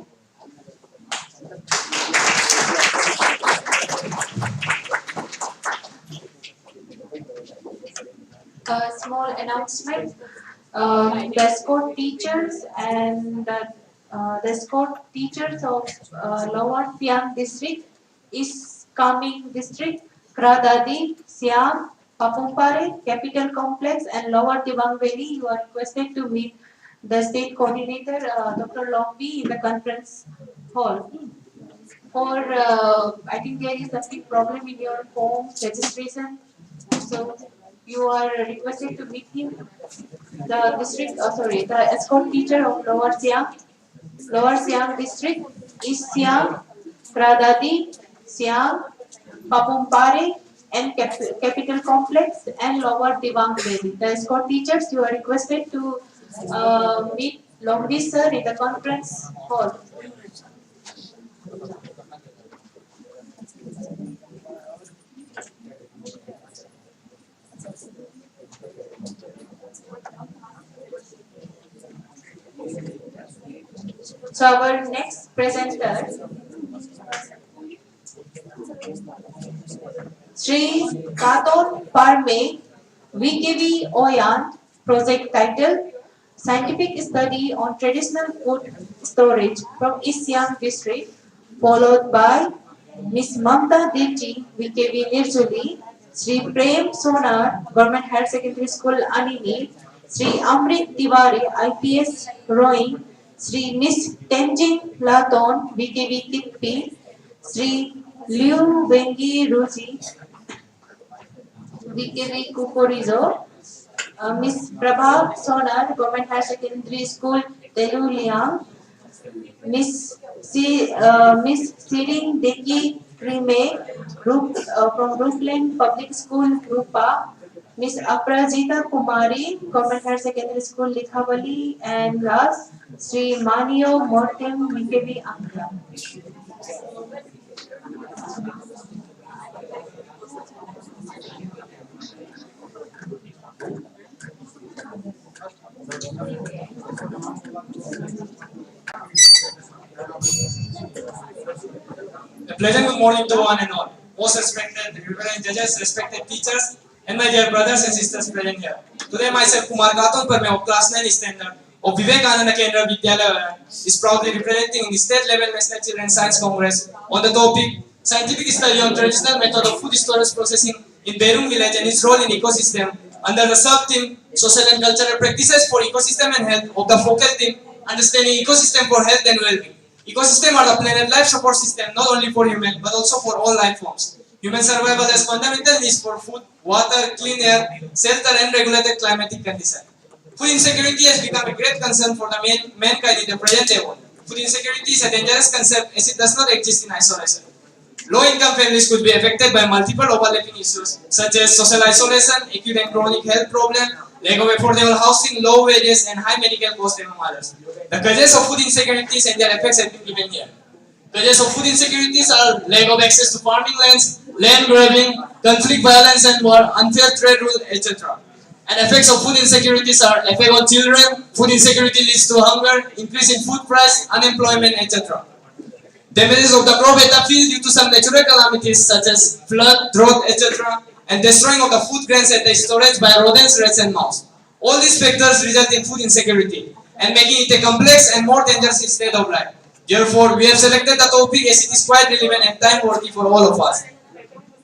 a small announcement. The escort teachers and the escort teachers of Lower Siang district, East Kaming district, Kradadi, Siam, Papumpare, Capital Complex, and Lower Tibang Valley. You are requested to meet the state coordinator, Dr. Longby, in the conference hall. For I think there is a big problem in your home registration, so you are requested to meet him. The district, the escort teacher of Lower Siang district, East Siang, Kradadi, Siang, Papumpare, and Capital Complex, and Lower Dibang Valley. The escort teachers, you are requested to meet Longby sir in the conference hall. So our next presenter, Sri Katon Parme VKV Oyan, project title Scientific Study on Traditional Food Storage from East Siang District, followed by Ms. Mamta Devji VKV Nirjuli, Sri Prem Sonar, Government Higher Secondary School Anini, Sri Amrit Tiwari IPS Rowing, Sri Miss Tenjing Laton VKV Kitpi, Sri Liu Wengi Ruji VKV Kukorizo, Miss Prabha Sonar, Government Higher Secondary School, Teluliang, Miss Siring Deki Krime, from Brooklyn Public School, Rupa, Miss Aprajita Kumari, Government Higher Secondary School, Likhavali, and last, Sri Manio Mortem VKV Ankara. A pleasant good morning to one and all. Most respected reverend judges, respected teachers, and my dear brothers and sisters present here. Today myself, Kumar Katon Parme of Class 9 Standard of Vivekananda Kendra Vidyalaya is proudly representing the state level National Children's Science Congress on the topic Scientific Study on Traditional Method of Food Storage Processing in Berung Village and its role in ecosystem under the sub-theme Social and Cultural Practices for Ecosystem and Health of the focal theme Understanding Ecosystem for Health and Well-being. Ecosystem are the planet life support system not only for human but also for all life forms. Human survival has fundamental needs for food, water, clean air, shelter and regulated climatic conditions. Food insecurity has become a great concern for the mankind in the present era. Food insecurity is a dangerous concept as it does not exist in isolation. Low-income families could be affected by multiple overlapping issues such as social isolation, acute and chronic health problems, lack of affordable housing, low wages, and high medical costs among others. The causes of food insecurities and their effects have been given here. Causes of food insecurities are lack of access to farming lands, land grabbing, conflict violence and war, unfair trade rules, etc. And effects of food insecurities are effect on children, food insecurity leads to hunger, increase in food price, unemployment, etc. Damages of the crop field due to some natural calamities such as flood, drought, etc. and destroying of the food grains at the storage by rodents, rats and mouse. All these factors result in food insecurity and making it a complex and more dangerous state of life. Therefore, we have selected the topic as it is quite relevant and time-worthy for all of us.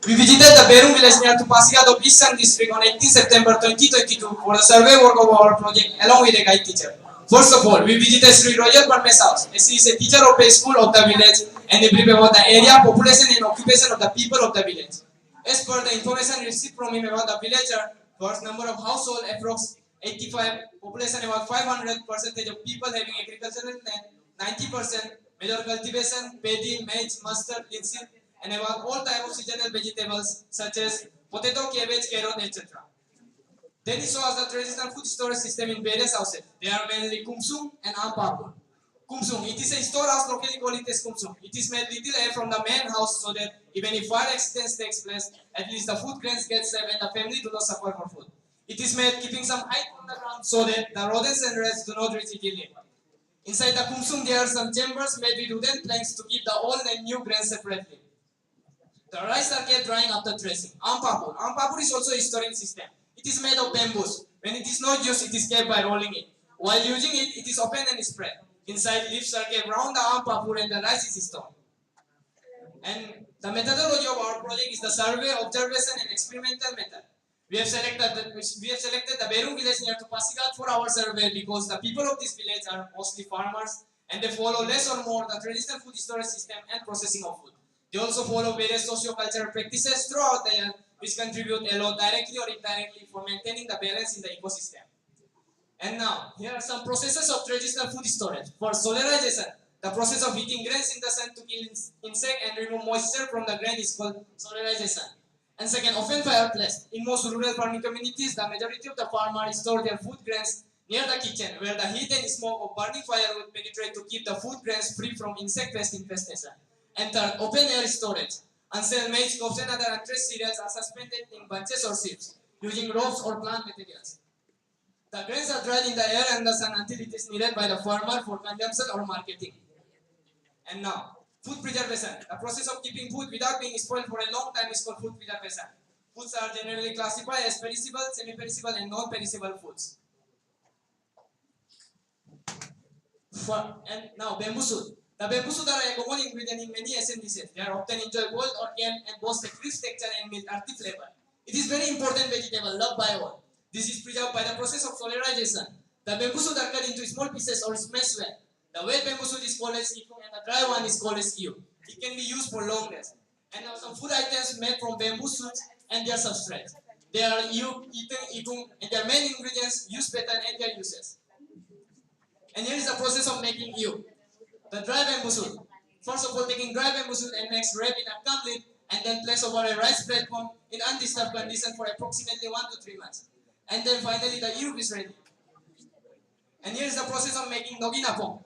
We visited the Berung village near to Pasigat of Eastern District on 18 September 2022 for the survey work of our project along with a guide teacher. First of all, we visited Sri Royal Parme's house. She is a teacher of a school of the village and they brief about the area, population and occupation of the people of the village. As per the information received from him about the villager, first number of household approx 85, population about 500, percentage of people having agricultural land 90%, major cultivation, paddy, maize, mustard, linseed, and about all type of seasonal vegetables such as potato, cabbage, carrot, etc. Then he shows the traditional food storage system in various houses. They are mainly kumsung and ampapu. Kumsung, it is a storehouse locally called it as kumsung. It is made little air from the main house so that even if fire accidents takes place, at least the food grains get saved and the family do not suffer for food. It is made keeping some height from the ground so that the rodents and rats do not reach it easily. Inside the kumsung there are some chambers made with wooden planks to keep the old and new grains separately. The rice are kept drying after threshing. Ampapu is also a storing system. It is made of bamboos. When it is not used, it is kept by rolling it. While using it, it is opened and spread. Inside, leaves are kept round the arm papur and the rice is stored. And the methodology of our project is the survey, observation, and experimental method. We have selected the Berung village near to Pasigat for our survey because the people of this village are mostly farmers and they follow less or more the traditional food storage system and processing of food. They also follow various socio-cultural practices throughout the year which contribute a lot directly or indirectly for maintaining the balance in the ecosystem. And now, here are some processes of traditional food storage. For solarization, the process of heating grains in the sun to kill insect and remove moisture from the grain is called solarization. And second, open fireplace. In most rural farming communities, the majority of the farmers store their food grains near the kitchen, where the heat and smoke of burning firewood penetrate to keep the food grains free from insect pest infestation. And third, open air storage. Unsold maize, crops, and other unthreshed cereals are suspended in bunches or sheaves using ropes or plant materials. The grains are dried in the air and the sun until it is needed by the farmer for consumption or marketing. And now, food preservation. The process of keeping food without being spoiled for a long time is called food preservation. Foods are generally classified as perishable, semi-perishable, and non-perishable foods. And now, bamboo shoot. The bamboo shoot are a common ingredient in many Asian dishes. They are often enjoyed boiled or canned and boast a crisp texture and mild earthy flavor. It is very important vegetable loved by all. This is preserved by the process of solarization. The bamboo shoot are cut into small pieces or smashed well. The wet bamboo shoot is called as ikung and the dry one is called as yu. It can be used for long days. And now some food items made from bamboo shoots and their substrates. They are yu, eaten, ikung, and their main ingredients, use pattern, and their uses. And here is the process of making yu. The dry bamboo shoot. First of all, taking dry bamboo shoot and makes wrap in a gum lid and then place over a rice platform in undisturbed condition for approximately 1 to 3 months. And then finally the yu is ready. And here is the process of making noginapong.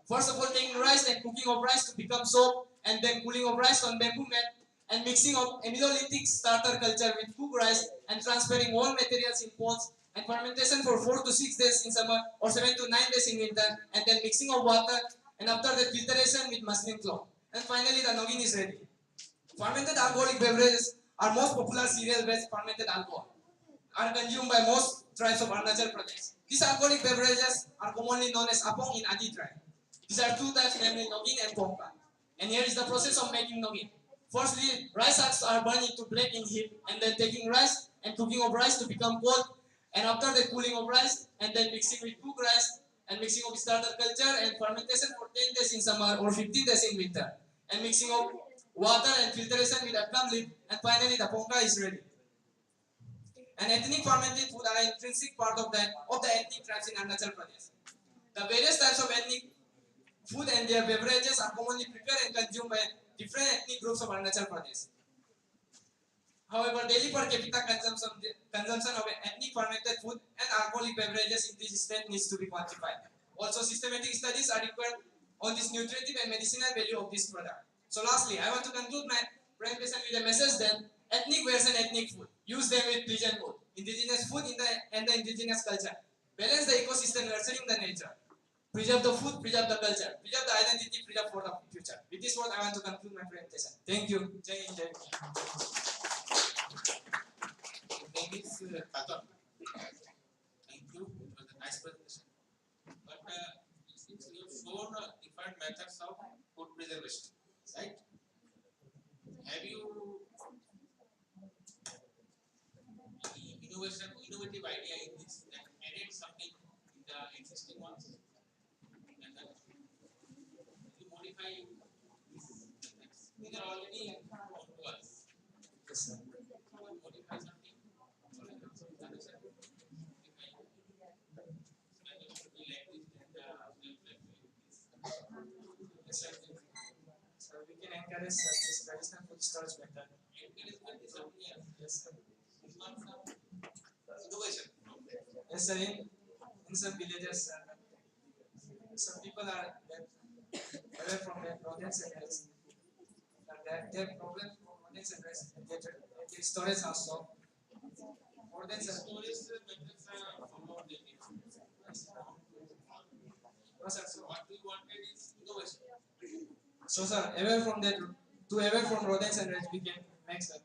First of all, taking rice and cooking of rice to become soap, and then cooling of rice on bamboo mat, and mixing of amylolithic starter culture with cooked rice, and transferring all materials in pots, and fermentation for 4 to 6 days in summer or 7 to 9 days in winter, and then mixing of water, and after that filtration with muslin cloth. And finally, the nogin is ready. Fermented alcoholic beverages are most popular cereal-based fermented alcohol, are consumed by most tribes of Arunachal Pradesh. These alcoholic beverages are commonly known as apong in Adi tribe. These are two types, namely nogin and pongka. And here is the process of making nogin. Firstly, rice husks are burned into black in heat, and then taking rice and cooking of rice to become cold, and after the cooling of rice, and then mixing with cooked rice, and mixing of starter culture, and fermentation for 10 days in summer or 15 days in winter, and mixing of water and filtration with a gum lid, and finally the pongka is ready. And ethnic fermented food are an intrinsic part of the ethnic tribes in Arunachal Pradesh. The various types of ethnic food and their beverages are commonly prepared and consumed by different ethnic groups of Arunachal Pradesh. However, daily per capita consumption of ethnic fermented food and alcoholic beverages in this state needs to be quantified. Also, systematic studies are required on this nutritive and medicinal value of this product. So lastly, I want to conclude my presentation with a message that ethnic wears and ethnic food. Use them with pleasant mood. Indigenous food and the indigenous culture. Balance the ecosystem, nurturing the nature. Preserve the food, preserve the culture. Preserve the identity, preserve for the future. With this word, I want to conclude my presentation. Thank you. Jai Hind, Jai Bharat. Name is Khatam. Thank you. It was a nice presentation. But it seems you have shown different methods of food preservation, right? Have you any innovative idea in this that added something in the existing ones? And then you modify these methods. These are already known to us. Yes, sir. You modify something. Yes, sir. So we can encourage this traditional food storage method. Encouragement is something else. Yes, sir. It's not some innovation. Yes, sir. In some villages, some people are away from their rodents and rats. They have problems for rodents and rats. And their storage also. Rodents and Storage methods are followed in it. no, sir. So, What we wanted is innovation. so sir, away from that, to away from rodents and rats, we can make sir.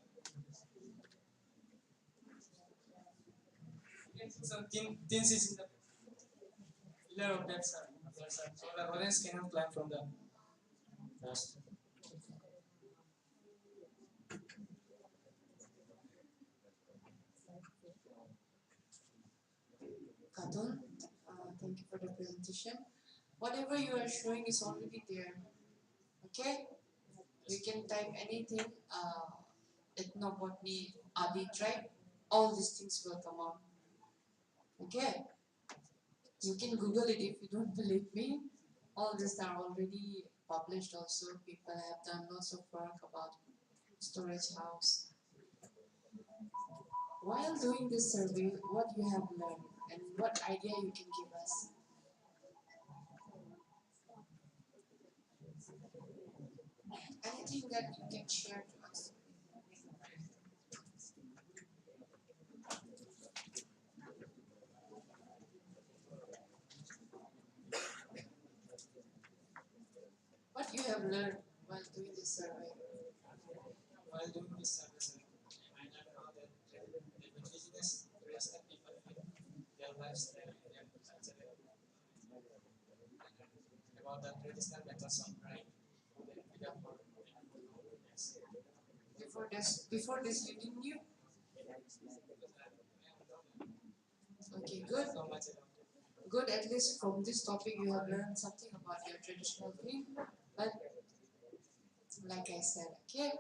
can put some tin seeds in the pillar of that side. So the rodents cannot climb from the post. Katon, thank you for the presentation. Whatever you are showing is already there. Okay? You can type anything, ethnobotany, Adi tribe, all these things will come out. Okay? You can Google it if you don't believe me. All these are already published also. People have done lots of work about storage house. While doing this survey, what you have learned and what idea you can give us? Anything that you can share to us? What you have learned while doing this survey? While doing this service, I learned how that the indigenous Western people live their lifestyle and their culture. About the traditional methods of drying food and media for yes. Before this you didn't knew? Okay, good. So much about it. Good, at least from this topic you have learned something about your traditional thing. But like I said, okay,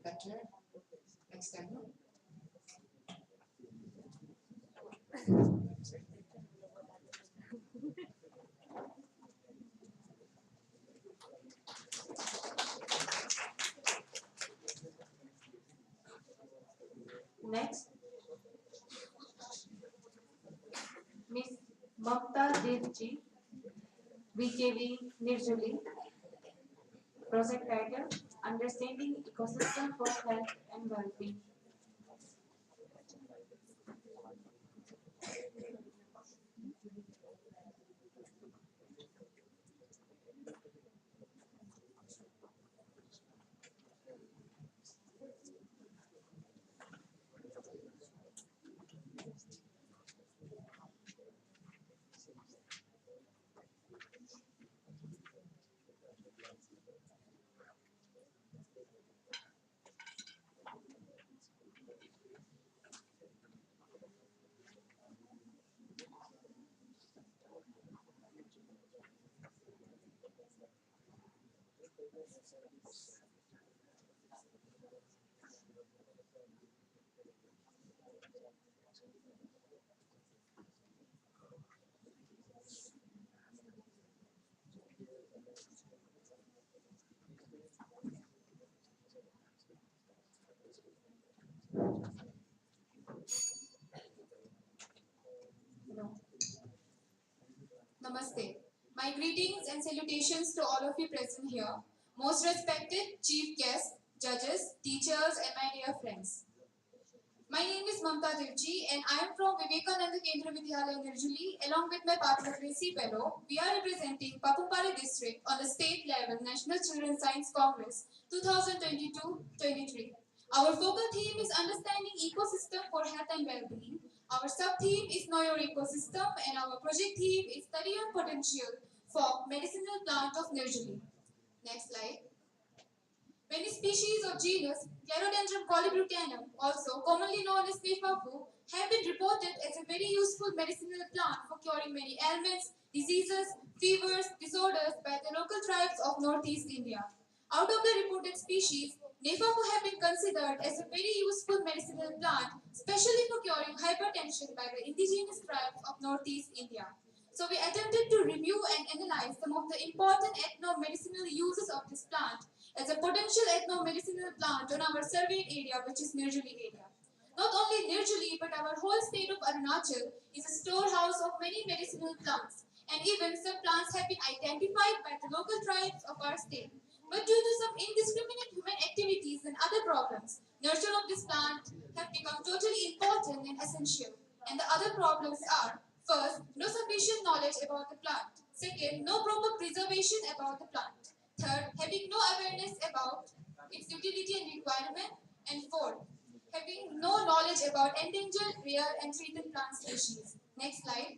better next time. No? Next, Miss Mamta Devji, VKV Nirjuli. Project title: Understanding Ecosystem for Health and Well-being. Namaste. My greetings and salutations to all of you present here. Most respected chief guests, judges, teachers, and my dear friends. My name is Mamta Devji and I am from Vivekananda Kendra Vidyalaya Nirjuli along with my partner Gracie Fellow. We are representing Papumpari district on the state level National Children's Science Congress 2022-23. Our focal theme is understanding ecosystem for health and well-being. Our sub-theme is Know Your Ecosystem and our project theme is Study on Potential for Medicinal Plant of Nirjuli. Next slide. Many species of genus Clerodendron colubrucanum, also commonly known as Nefafu, have been reported as a very useful medicinal plant for curing many ailments, diseases, fevers, disorders by the local tribes of northeast India. Out of the reported species, Nefafu have been considered as a very useful medicinal plant, especially for curing hypertension by the indigenous tribes of northeast India. So we attempted to review and analyze some of the important ethno-medicinal uses of this plant as a potential ethno-medicinal plant on our surveyed area, which is Nirjuli area. Not only Nirjuli, but our whole state of Arunachal is a storehouse of many medicinal plants, and even some plants have been identified by the local tribes of our state. But due to some indiscriminate human activities and other problems, nurture of this plant have become totally important and essential. And the other problems are: first, no sufficient knowledge about the plant. Second, no proper preservation about the plant. Third, having no awareness about its utility and requirement. And fourth, having no knowledge about endangered, rare, and threatened plant species. Next slide.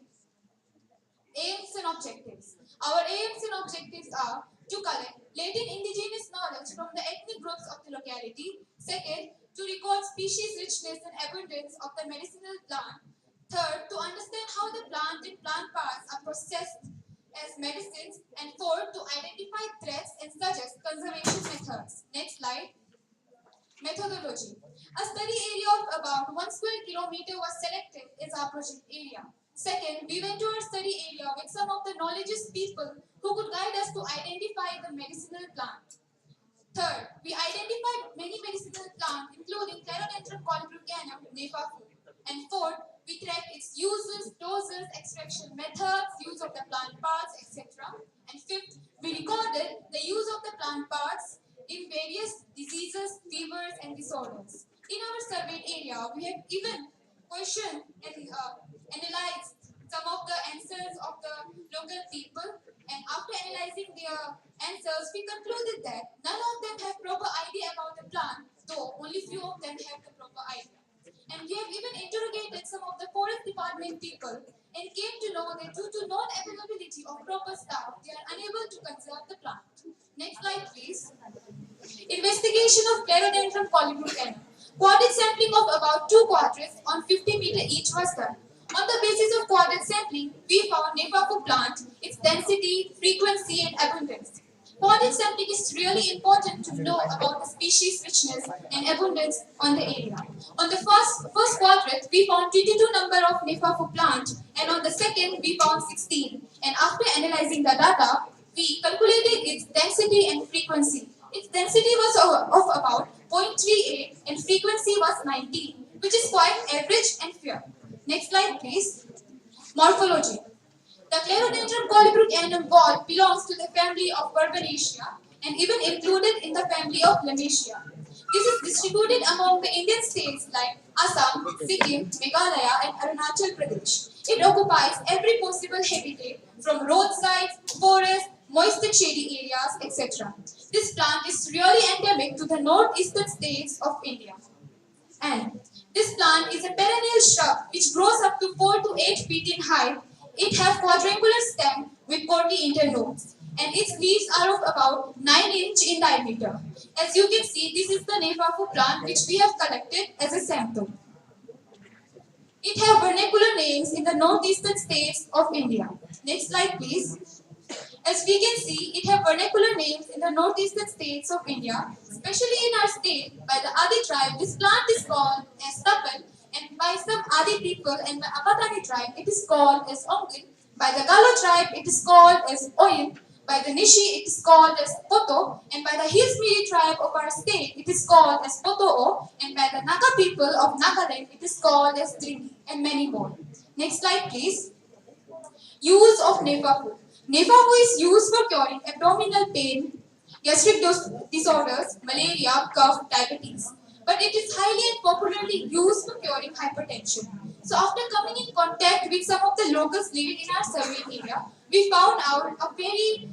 Aims and objectives. Our aims and objectives are to collect latent indigenous knowledge from the ethnic groups of the locality. Second, to record species richness and abundance of the medicinal plant. Third, to understand how the plant and plant parts are processed as medicines. And fourth, to identify threats and suggest conservation methods. Next slide. Methodology. A study area of about 1 square kilometer was selected as our project area. Second, we went to our study area with some of the knowledgeable people who could guide us to identify the medicinal plant. Third, we identified many medicinal plants including Clerodendron colubrucanum, nefafu. And fourth, we tracked its uses, doses, extraction methods, use of the plant parts, etc. And fifth, we recorded the use of the plant parts in various diseases, fevers, and disorders. In our surveyed area, we have even questioned and analyzed some of the answers of the local people, and after analyzing their answers, we concluded that none of them have proper idea about the plant, though only few of them have the proper idea. And we have even interrogated some of the forest department people and came to know that due to non-availability of proper staff, they are unable to conserve the plant. Next slide, please. Investigation of Clerodendron colubrucanum. Quadrid sampling of about 2 quadrids on 50 meter each was done. On the basis of quadrid sampling, we found nefafu plant, its density, frequency, and abundance. Quadrid sampling is really important to know about the species richness and abundance on the area. On the first quadrid, we found 22 number of nefafu plant, and on the second, we found 16. And after analyzing the data, we calculated its density and frequency. Its density was of about 0.38 and frequency was 19, which is quite average and fair. Next slide, please. Morphology. The Clerodendron colubrucanum ball belongs to the family of Bourbonacea and even included in the family of Lamiaceae. This is distributed among the Indian states like Assam, Sikkim, Meghalaya, and Arunachal Pradesh. It occupies every possible habitat from roadsides, forests, moist and shady areas, etc. This plant is really endemic to the northeastern states of India. And this plant is a perennial shrub which grows up to 4 to 8 feet in height. It has quadrangular stem with 40 internodes, and its leaves are of about 9 inch in diameter. As you can see, this is the nefafu plant which we have collected as a sample. It has vernacular names in the northeastern states of India. Next slide, please. As we can see, it has vernacular names in the northeastern states of India, especially in our state. By the Adi tribe, this plant is called as tapal, and by some Adi people and by Apatani tribe, it is called as ongin. By the Galo tribe, it is called as oyin. By the Nishi, it is called as poto, and by the Hills Miri tribe of our state, it is called as potoo, and by the Naga people of Nagaland, it is called as dringi, and many more. Next slide, please. Use of nefafu. Nefafu is used for curing abdominal pain, gastric disorders, malaria, cough, diabetes. But it is highly and popularly used for curing hypertension. So after coming in contact with some of the locals living in our survey area, we found out a very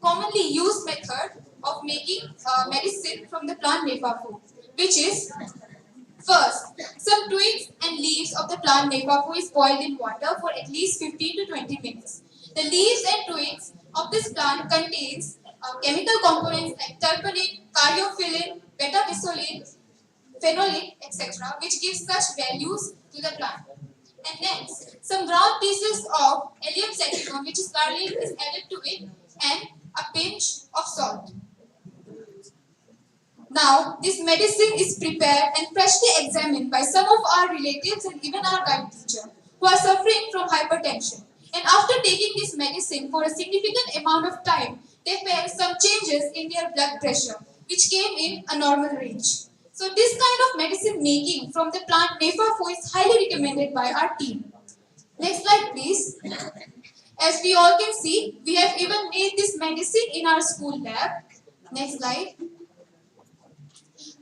commonly used method of making medicine from the plant nefafu, which is first, some twigs and leaves of the plant nefafu is boiled in water for at least 15 to 20 minutes. The leaves and twigs of this plant contains chemical components like terpenin, caryophyllin, beta-bisolin, phenolic, etc., which gives such values to the plant. And next, some ground pieces of allium sativum, which is garlic, is added to it, and a pinch of salt. Now, this medicine is prepared and freshly examined by some of our relatives and even our guide teacher who are suffering from hypertension. And after taking this medicine for a significant amount of time, they felt some changes in their blood pressure, which came in a normal range. So this kind of medicine making from the plant nefafu is highly recommended by our team. Next slide, please. As we all can see, we have even made this medicine in our school lab. Next slide.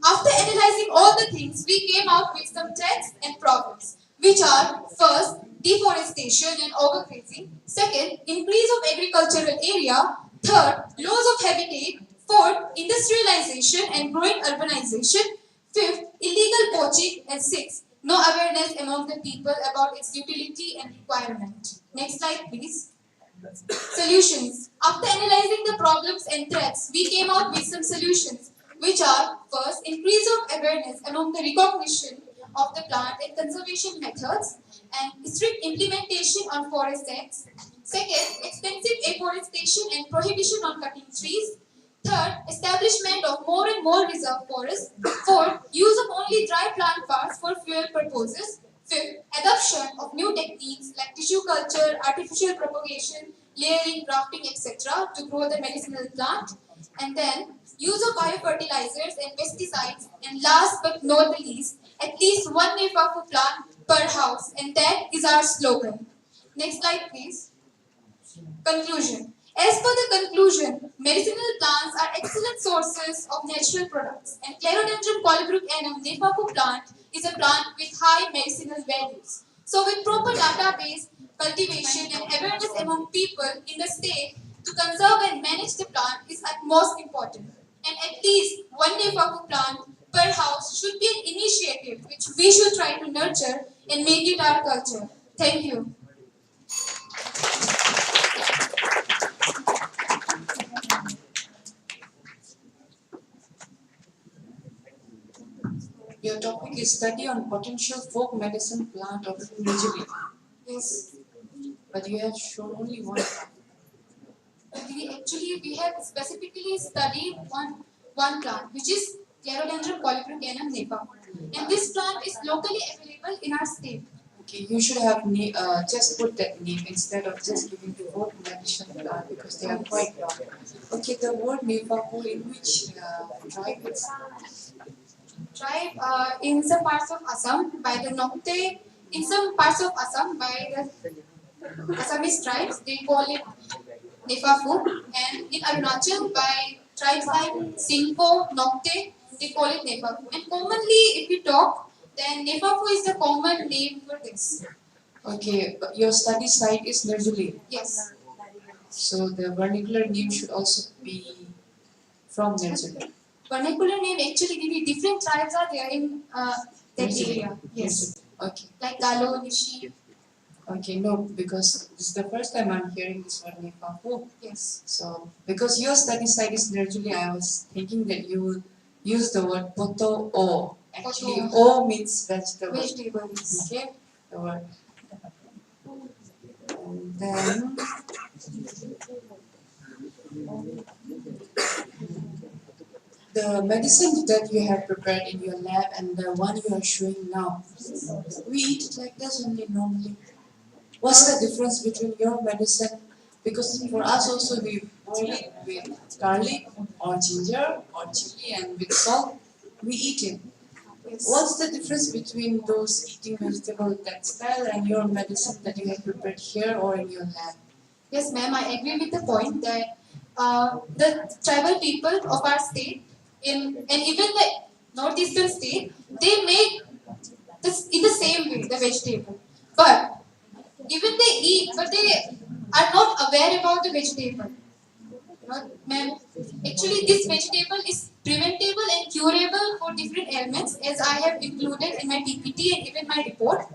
After analyzing all the things, we came out with some threats and problems, which are first, deforestation and overgrazing, second, increase of agricultural area, third, loss of habitat, fourth, industrialization and growing urbanization, Fifth, illegal poaching. And sixth, no awareness among the people about its utility and requirement. Next slide, please. Solutions. After analyzing the problems and threats, we came out with some solutions, which are first, increase of awareness among the recognition of the plant and conservation methods, and strict implementation on forest acts. Second, extensive afforestation and prohibition on cutting trees. Third, establishment of more and more reserve forests. Fourth, use of only dry plant parts for fuel purposes. Fifth, adoption of new techniques like tissue culture, artificial propagation, layering, grafting, etc. to grow the medicinal plant. And then, use of biofertilizers and pesticides. And last but not the least, at least one Nefafu plant per house. And that is our slogan. Next slide, please. Conclusion. As per the conclusion, medicinal plants are excellent sources of natural products, and Clerodendron colubrucanum nefafu plant is a plant with high medicinal values. So, with proper database, cultivation, and awareness among people in the state to conserve and manage the plant is at most important. And at least one nefafu plant per house should be an initiative which we should try to nurture and make it our culture. Thank you. Your topic is study on potential folk medicine plant of Ecology. Yes. But you have shown only one. We have specifically studied one plant, which is Clerodendron colubrucanum nefafu. And this plant is locally available in our state. Okay, you should have just put that name instead of just giving the word medicine plant because they are quite long. Okay, the word nefafu in which tribe it's Tribe in some parts of Assam by the Nokte, in some parts of Assam by the Assamese tribes, they call it Nefafu, and in Arunachal by tribes like Singpo, Nokte, they call it Nefafu. And commonly, if we talk, then Nefafu is the common name for this. okay, but your study site is Nerjuli. Yes. So the vernacular name should also be from Nerjuli. Vernacular name actually maybe different tribes are there in that area. Yes. Okay. Like Galo, Nishi. Okay, no, because this is the first time I'm hearing this word Nefafu. Yes. So, because your study site is Nerjuli, I was thinking that you will use the word poto o. Actually, Poto. o means vegetable. Vegetables. Okay, the word. And then, the medicine that you have prepared in your lab and the one you are showing now, we eat it like this only normally. What's the difference between your medicine? Because for us also we boil it with garlic or ginger or chili and with salt. We eat it. Yes. What's the difference between those eating vegetable that style and your medicine that you have prepared here or in your lab? Yes, ma'am, I agree with the point that the tribal people of our state and even the northeastern state, they make this in the same way, the vegetable. But even they eat, but they are not aware about the vegetable. You know, ma'am, actually this vegetable is preventable and curable for different ailments as I have included in my PPT and even my report.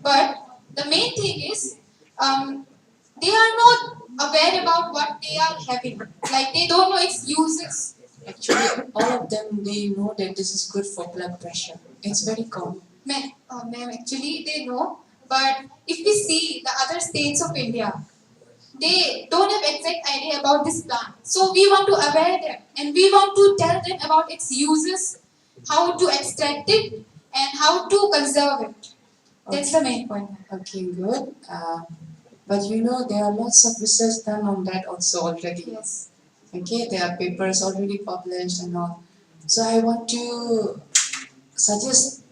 But the main thing is they are not aware about what they are having. Like they don't know its uses. Actually, all of them, they know that this is good for blood pressure. It's very common. Ma'am, actually they know. But if we see the other states of India, they don't have exact idea about this plant. So we want to aware them and we want to tell them about its uses, how to extract it and how to conserve it. That's the main point. Okay, good. But you know, there are lots of research done on that also already. Yes. Okay, there are papers already published and all. So I want to suggest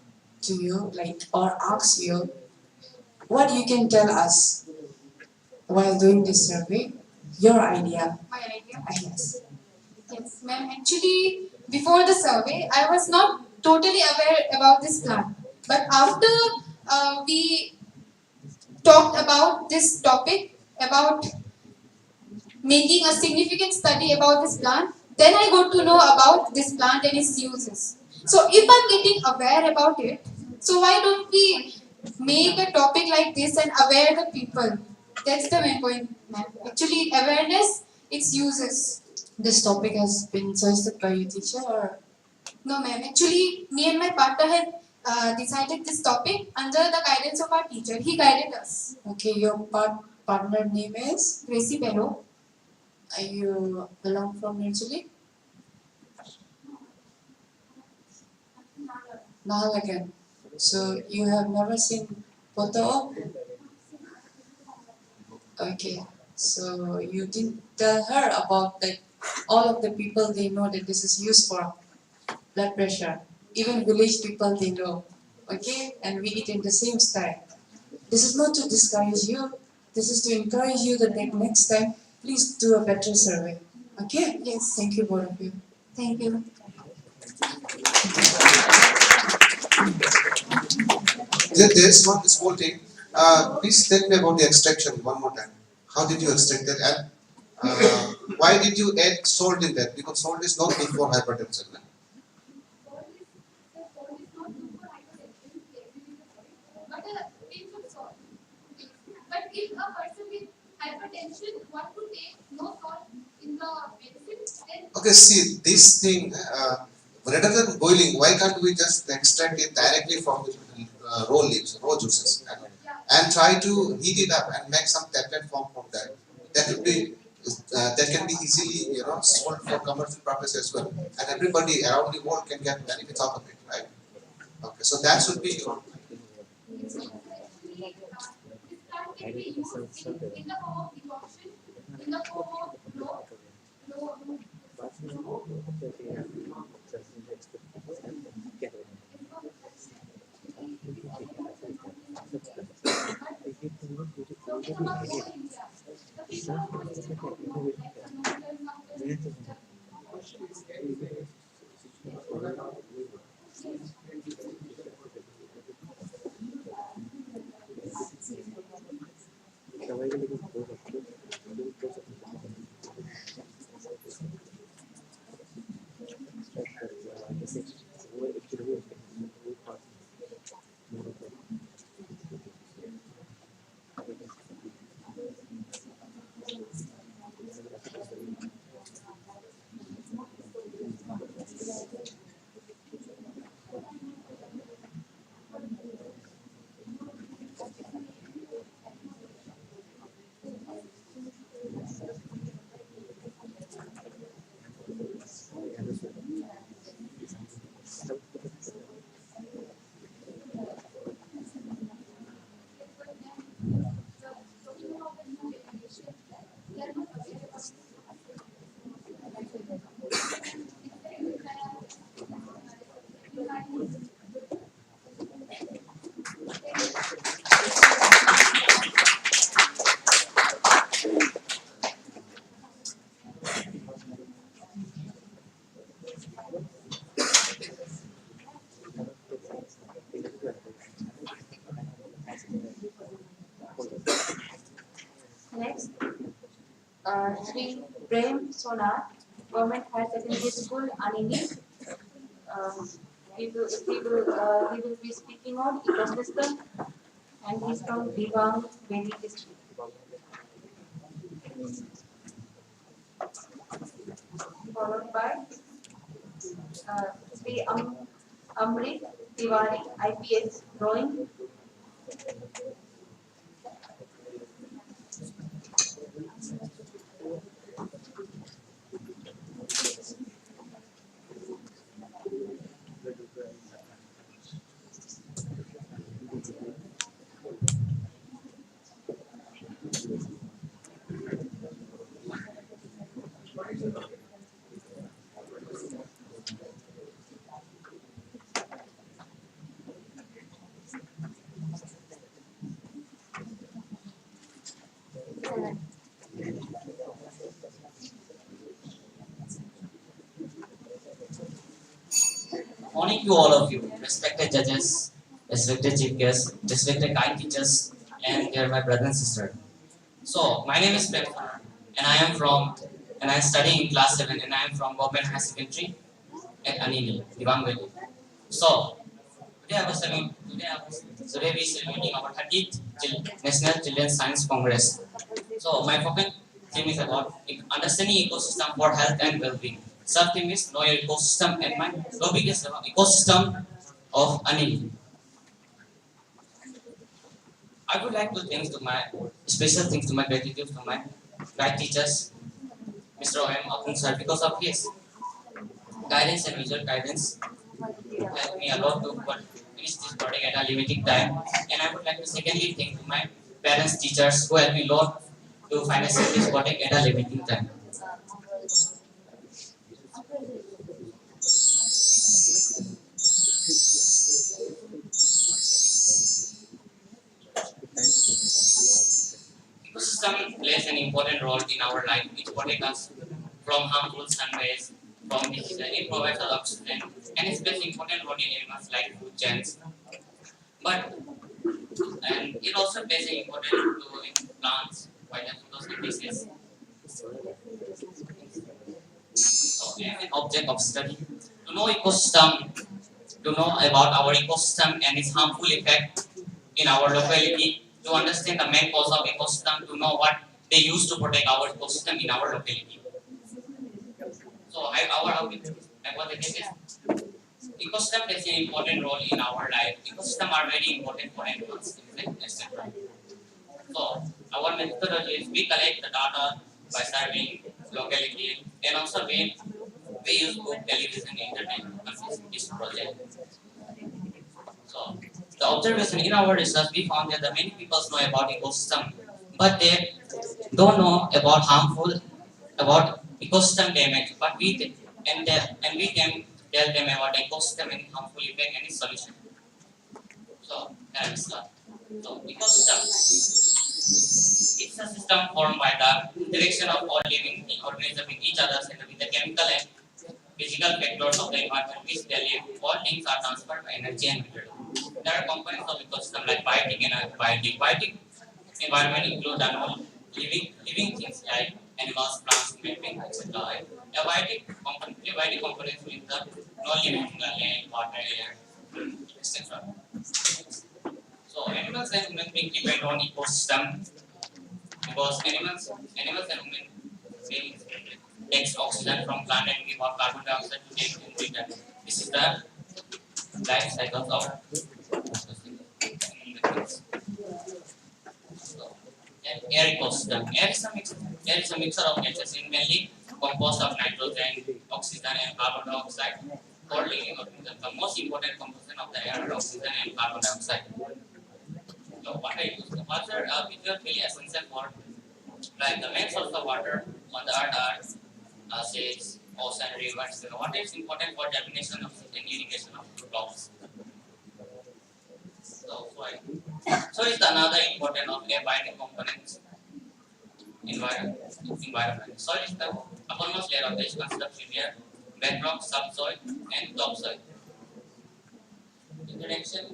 to you, like, or ask you, what you can tell us while doing this survey, your idea. My idea. Yes. Yes, ma'am. Actually, before the survey, I was not totally aware about this plant. But after we talked about this topic, about making a significant study about this plant, then I got to know about this plant and its uses. So if I'm getting aware about it, so why don't we make a topic like this and aware the people? That's the main point, ma'am. Actually, awareness, its uses. This topic has been suggested by your teacher or No, ma'am. Actually, me and my partner had decided this topic under the guidance of our teacher. He guided us. okay, your partner name is? Gracie Bello. Are you belong from Nirjuli? Nahalagan. So you have never seen photo of? Okay. So you didn't tell her about like all of the people they know that this is used for blood pressure. Even village people they know. Okay? And we eat in the same style. This is not to discourage you. This is to encourage you that like next time please do a better survey. Okay? Yes. Thank you both of you. Thank you. There's one small thing. Please tell me about the extraction one more time. How did you extract that? And why did you add salt in that? Because salt is not good for hypertension. No? Salt is not good for hypertension, we agree with the point, but a pinch of salt. But if a person with hypertension want to take no salt in the medicine, then Okay, see this thing. Rather than boiling, why can't we just extract it directly from the raw leaves, raw juices, and try to heat it up and make some tablet form from that? That would be that can be easily sold for commercial purpose as well, and everybody around the world can get benefits out of it, right? Okay, so that should be. this plant can be used in the form of decoction, in the form of low talking about whole India. The people of whole India talking about the new generation, they are not aware about this. Next, Sri Prem Sona, Government Higher Secondary School, Anini. He will be speaking on ecosystem, and he's from Dibang Vedic district. Followed by Sri Amrit Tiwari, IPS, drawing. Morning to all of you, respected judges, respected chief guests, respected kind teachers, and dear my brother and sister. So, my name is Prem, and I am studying in class 7, and I am from Government High Secondary at Anini, Divang Valley. So today we celebrating our 30th National Children's Science Congress. So my focus theme is about understanding ecosystem for health and well-being. Sub-theme is know your ecosystem, and my topic is ecosystem of anemia. I would like to thank to my special thanks to my gratitude to my guide teachers, Mr. O.M. Apung sir, because of his guidance and visual guidance helped me a lot to finish this project at a limited time. And I would like to secondly thank to my parents, teachers who helped me a lot to finish this project at a limited time. Ecosystem plays an important role in our life. It protects us from harmful sun rays, from disease. It provides us oxygen, and it plays an important role in animals like food chains. But and it also plays an important role in plants, photosynthesis. So, an object of study. To know ecosystem, to know about our ecosystem and its harmful effect in our locality, to understand the main cause of ecosystem, to know what they use to protect our ecosystem in our locality. So our hypothesis is ecosystem plays an important role in our life. Ecosystem are very important for animals, insects, etc. So our methodology is we collect the data by surveying locality, and also we use book, television, internet to consist this project. So the observation in our research, we found that the many people know about ecosystem, but they don't know about ecosystem damage. But we can tell them about ecosystem and harmful effect and its solution. So let's start. So ecosystem, it's a system formed by the interaction of all living organisms with each other and with the chemical and physical factors of the environment which they live. All things are transferred by energy and material. There are components of ecosystem like biotic and abiotic. Biotic environment include living things like animals, plants, mammals, etc. Abiotic components mean the non-living things like land, water, air, etc. So animals and human beings depend on ecosystem because animals and human beings takes oxygen from plant and give out carbon dioxide to take in return. This is the life cycle of air ecosystem. Air is a mixture of gases in mainly composed of nitrogen, oxygen, and carbon dioxide. For living organisms, the most important component of the air is oxygen and carbon dioxide. So water ecosystem. Water is really essential for like the main source of water on the earth are seas, ocean, rivers. Water is important for definition of and irrigation of crops. So soil is another important of abiotic components. Environment. Soil is the uppermost layer of the considered premier, bedrock, subsoil, and topsoil. Interaction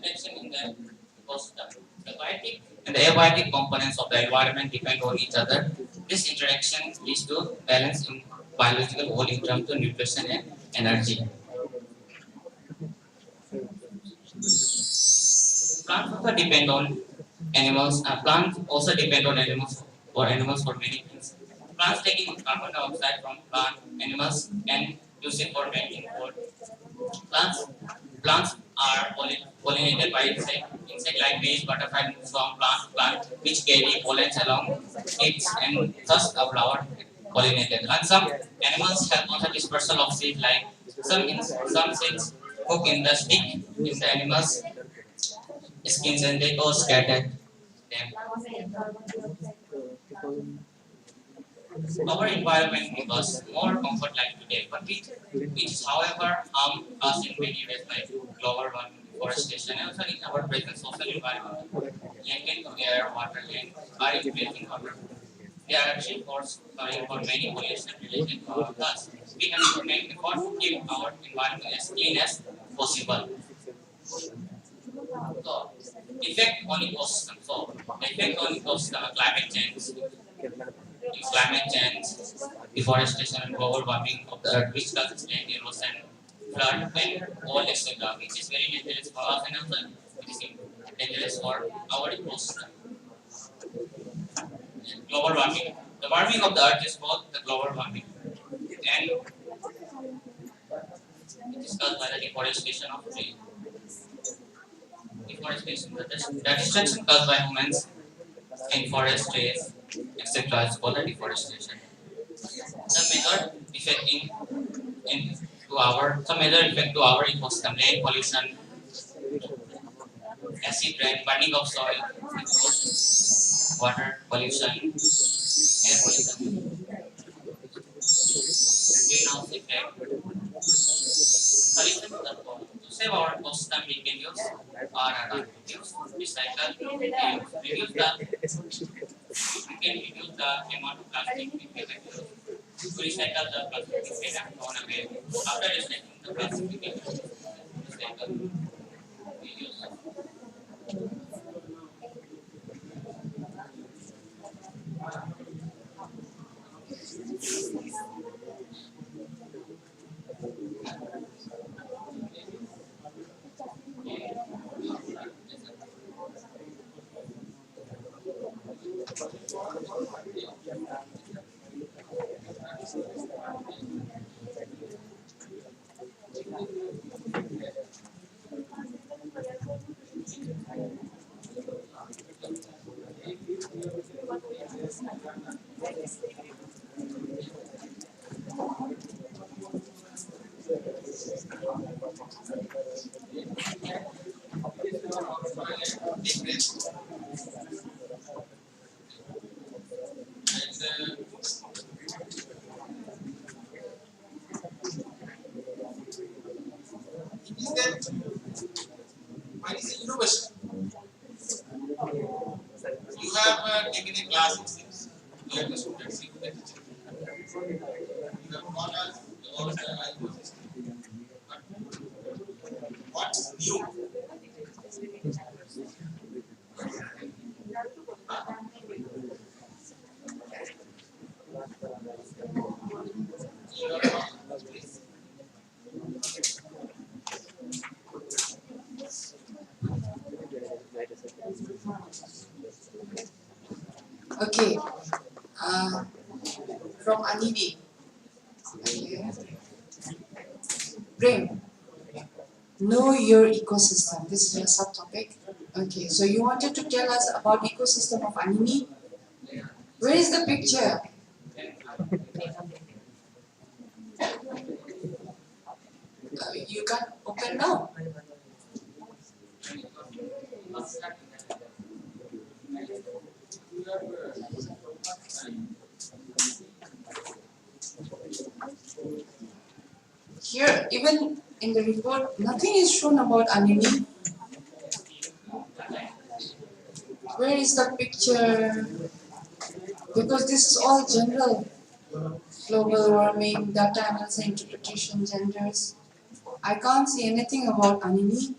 in the ecosystem. The biotic and the abiotic components of the environment depend on each other. This interaction leads to balance in biological whole in terms of nutrition and energy. Plants also depend on animals. Plants also depend on animals for many things. Plants taking carbon dioxide from plant animals and use it for making food. Plants are pollinated by insect like bees, butterfly moves from plant to plant, which carry pollens along its and thus a flower pollinated. And some animals help on the dispersal of seeds, like some seeds cook in the stick in the animals' skins and they go scattered them. Our environment gives us more comfort like today, but it is however harm us in many ways like global warming, deforestation, and also in our present social environment. Linking to air, water, land are increasing our they are actually for many pollution related to our dust. We have to make effort to keep our environment as clean as possible. So, effect on ecosystem. So, the effect on ecosystem, climate change, deforestation, and global warming of the earth, which causes land erosion, flood, and all etc. Which is very dangerous for us and also it is dangerous for our ecosystem. Global warming. The warming of the earth is called the global warming, and it is caused by the deforestation of trees. Deforestation, the destruction caused by humans in forest trees, etc. is called the deforestation. The major effect some major effect to our ecosystem, land pollution, acid rain, burning of soil, water pollution, air pollution, greenhouse effect. Solution to the problem. To save our ecosystem, we can use reduce, recycle, reduce the we can reduce the amount of plastic we can use. To recycle the plastic we can thrown away. After recycling the plastic we can recycle, reuse. Is that what is innovation? You have taken a class in this. You have the students in the teacher. You have taught us all the ecosystem. But what's new? You are not please. Okay. From Anini. Okay. Prem, know your ecosystem. This is your subtopic. Okay, so you wanted to tell us about ecosystem of Anini. Where is the picture? You can't open now. Here, even in the report, nothing is shown about Anini. Where is the picture? Because this is all general. Global warming, data analysis, interpretation, genders. I can't see anything about Anini.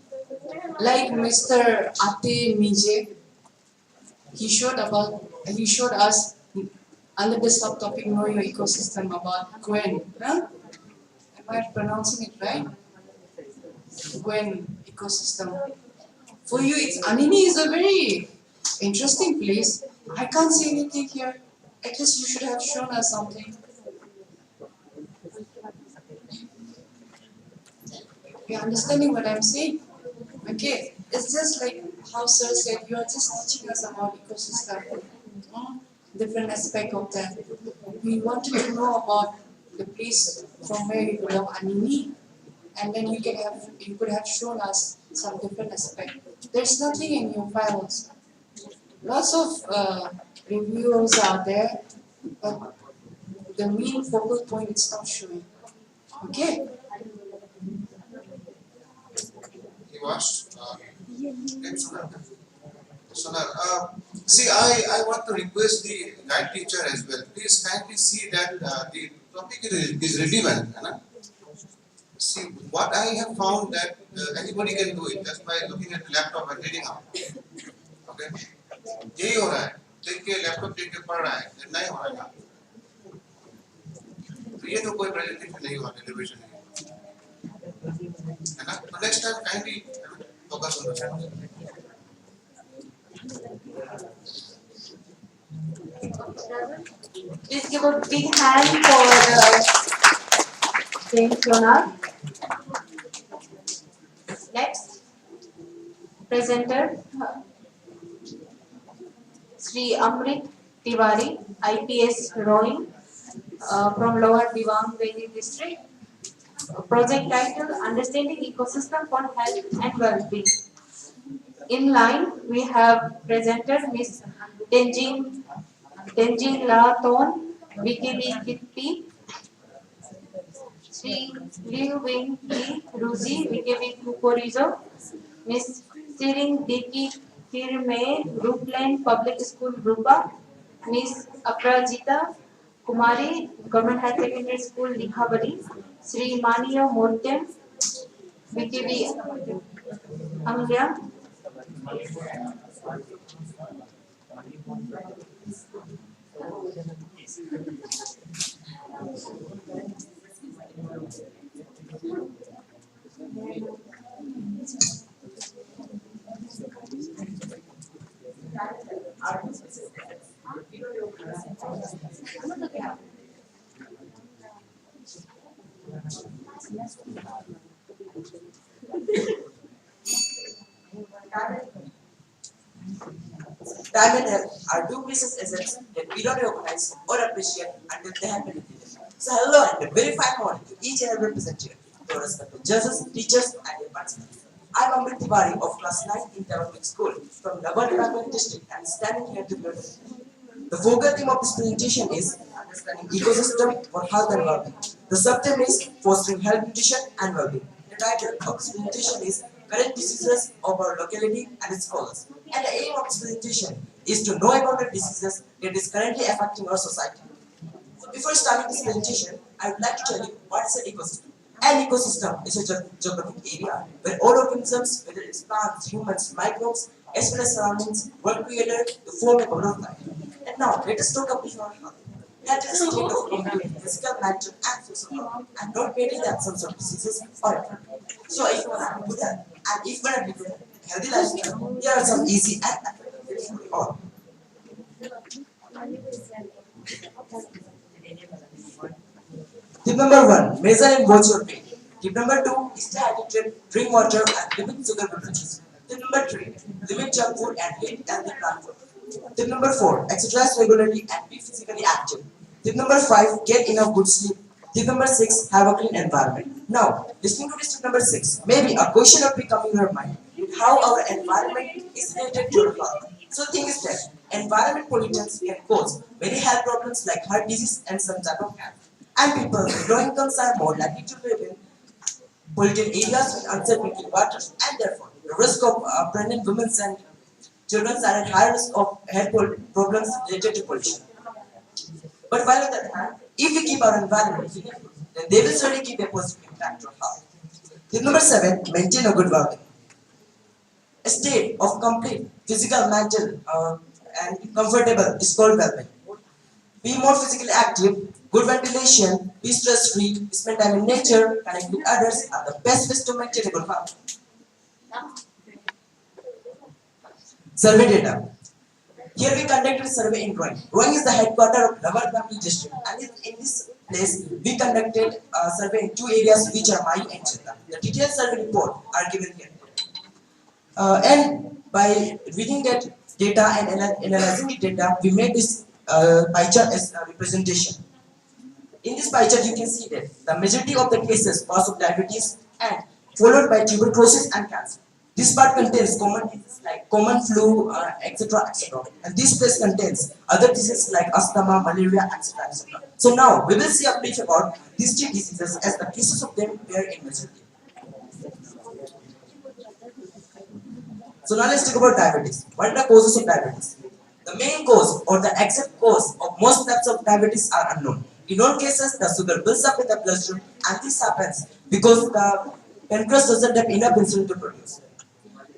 Like Mr. Ate Nije, he showed us under the subtopic know your ecosystem about Gwen. Huh? Am I pronouncing it right? Gwen ecosystem. For you, it's Anini is a very interesting place. I can't see anything here. At least you should have shown us something. You're understanding what I'm saying? Okay, it's just like how Sir said, you are just teaching us about ecosystem, different aspect of that. We wanted to know about the place from where you belong, Anini, and then you could have shown us some different aspect. There's nothing in your files. Lots of reviews are there, but the main focal point is not showing. Okay. He was see, I want to request the guide teacher as well. Please kindly see that the topic is relevant. See, what I have found that anybody can do it just by looking at the laptop and reading out. Okay? यही हो रहा है, देख के laptop देख के पढ़ रहा है, नहीं हो रहा है। तो ये तो कोई प्रेजेंटेशन नहीं हुआ, डेलिब्रेशन नहीं। But next time, kindly focus on those points. Please give a big hand for James Jonas. Next presenter, Sri Amrit Tiwari, IPS rowing from Lower Diwan Valley district. Project title: Understanding Ecosystem for Health and Well-being. In line, we have presenter Miss Tenjin La Ton, VKB Kitpi, Sri Liu Wing Ki Ruzi, VKB Kukorizo, Miss Siring Diki Kirme, Brookline Public School, Rupa, Miss Aprajita Kumari, Government High Secondary School, Likhabari, Sri Maniya Mortem, VKB Anglia, Time and health are two precious assets that we don't recognize or appreciate until they happen in life. So hello and a very fine morning to each and every representative, to respected judges, teachers and your participants. I'm Amrit Tiwari of class 9 in Public School from Livelihoods district and standing here to present. The focal theme of this presentation is understanding ecosystem for health and well-being. The subtheme is fostering health, nutrition and well-being. The title of this presentation is current diseases of our locality and its causes. And the aim of this presentation is to know about the diseases that is currently affecting our society. So before starting this presentation, I would like to tell you what is an ecosystem. An ecosystem is a geographic area where all organisms, whether it's plants, humans, microbes, as well as surroundings, work together to form a body of life. And now, let us talk about our health. Health is a state of complete physical, mental, and social health, and not merely the absence of diseases or infirmity. So, if you want to do that, and if you want to live a healthy lifestyle, here are some easy and effective tips for you all. Tip number 1, measure and watch your weight. Tip number 2, stay hydrated, drink water and limit sugar beverages. Tip number 3, limit junk food and eat healthy plant food. Tip number 4, exercise regularly and be physically active. Tip number 5, get enough good sleep. Tip number 6, have a clean environment. Now, listening to this tip number 6, maybe a question will be coming in your mind, how our environment is related to our health. So the thing is that environment pollutants can cause many health problems like heart disease and some type of cancer. And people with low incomes are more likely to live in polluted areas with unsafe drinking waters, and therefore the risk of pregnant women and children are at high risk of health problems related to pollution. But while on the other hand, if we keep our environment clean, then they will certainly keep a positive impact on health. Tip number 7, maintain a good well-being. A state of complete physical, mental, and comfortable is called well-being. Be more physically active, good ventilation, be stress-free, spend time in nature, connect with others are the best ways to maintain a good health. Survey data. Here we conducted a survey in Roing. Roing is the headquarters of Livelihoods district, and in this place we conducted a survey in two areas which are Mayu and Chetta. The detailed survey report are given here. And by reading that data and analyzing the data, we made this pie chart as a representation. In this pie chart, you can see that the majority of the cases cause of diabetes and followed by tuberculosis and cancer. This part contains common diseases like common flu, etc., etc. And this place contains other diseases like asthma, malaria, etc., etc. So now we will see a brief about these three diseases as the cases of them were in majority. So now let's talk about diabetes. What are the causes of diabetes? The main cause or the exact cause of most types of diabetes are unknown. In all cases, the sugar builds up in the bloodstream, and this happens because the pancreas doesn't have enough insulin to produce.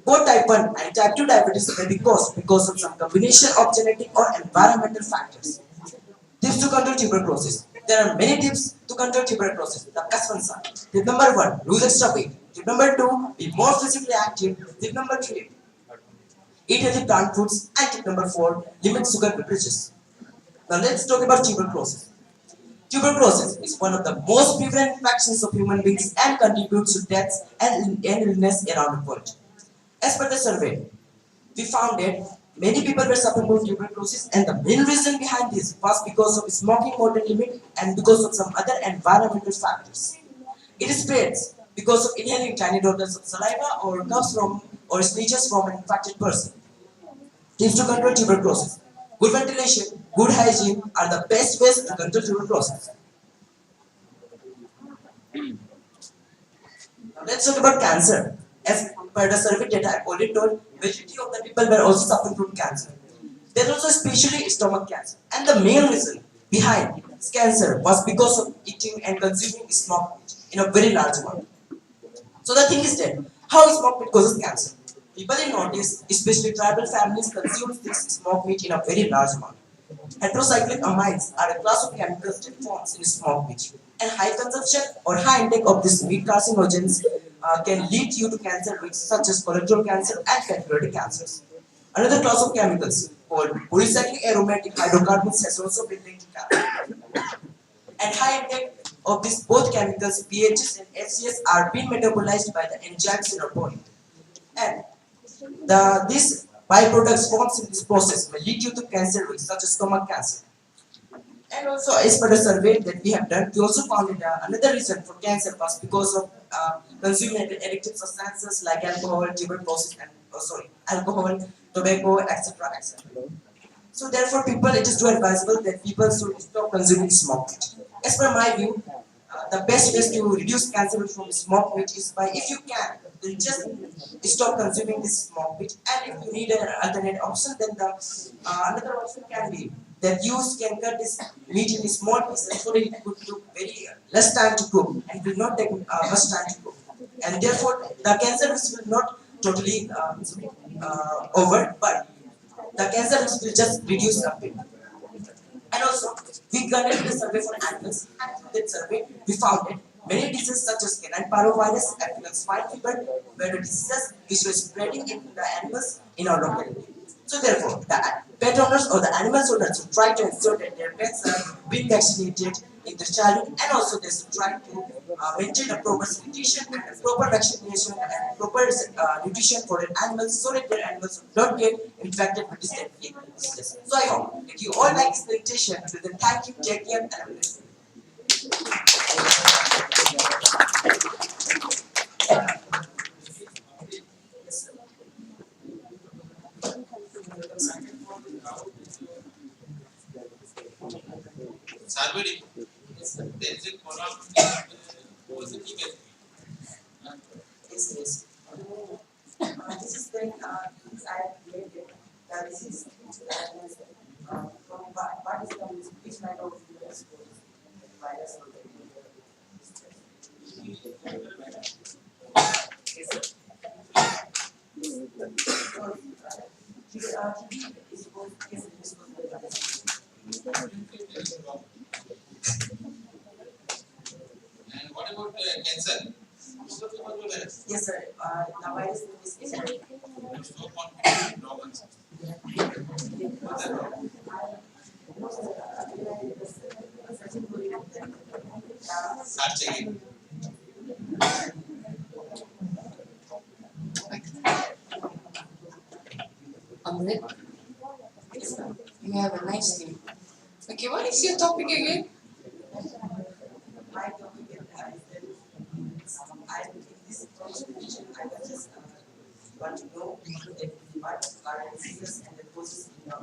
Both type 1 and type 2 diabetes may be caused because of some combination of genetic or environmental factors. Tips to control tuberculosis. There are many tips to control tuberculosis. The best ones are: tip number 1, lose extra weight. Tip number 2, be more physically active. Tip number 3, eat healthy plant foods. And tip number 4, limit sugar beverages. Now let's talk about tuberculosis. Tuberculosis is one of the most prevalent infections of human beings and contributes to deaths and illness around the world. As per the survey, we found that many people were suffering from tuberculosis, and the main reason behind this was because of smoking more than limit and because of some other environmental factors. It spreads because of inhaling tiny droplets of saliva or coughs from or sneezes from an infected person. Tips to control tuberculosis. Good ventilation, good hygiene are the best ways to control tuberculosis. Now let's talk about cancer. As per the survey data I already told, majority of the people were also suffering from cancer. There was also especially stomach cancer. And the main reason behind cancer was because of eating and consuming smoked meat in a very large amount. So the thing is that how smoked meat causes cancer. People in Northeast, especially tribal families, consume this smoked meat in a very large amount. Heterocyclic amines are a class of chemicals that forms in smoked meat, and high consumption or high intake of these meat carcinogens can lead you to cancer risks such as colorectal cancer and pancreatic cancers. Another class of chemicals called polycyclic aromatic hydrocarbons has also been linked to cancer. And high intake of these both chemicals, pHs and FCS, are being metabolized by the enzymes in our body. And these byproducts formed in this process may lead you to cancer risks such as stomach cancer. And also, as per the survey that we have done, we also found that another reason for cancer was because of consuming addictive substances like alcohol, tuberculosis, and alcohol, tobacco, etc., etc. So therefore, it is too advisable that people should stop consuming smoked meat. As per my view, the best ways to reduce cancer from smoked meat is by, if you can, then just stop consuming this smoked meat. And if you need an alternate option, then another option can be that you can cut this meat in small pieces so that it would take very less time to cook and will not take much time to cook. And therefore, the cancer risk will not totally over, but the cancer risk will just reduce a bit. And also, we conducted a survey for animals, and through that survey, we found that many diseases such as canine parvovirus, African swine fever, were the diseases which were spreading in the animals in our locality. So therefore, the pet owners or the animal owners should try to ensure that their pets are being vaccinated in their childhood, and also they should try to maintain a proper sanitation and a proper vaccination and proper nutrition for their animals so that their animals will not get infected with this deadly disease. So I hope that you all like this presentation. Then thank you, take care, and have a nice day. Survey, there is a column positive. Yes. This is when inside related that this is from what is the which kind of virus or And what about cancer? Yes, sir. The virus is Start checking. Amrit, you have a nice day. Okay, what is your topic again? my topic is that I in this presentation I was just want to know that what are diseases and the causes in our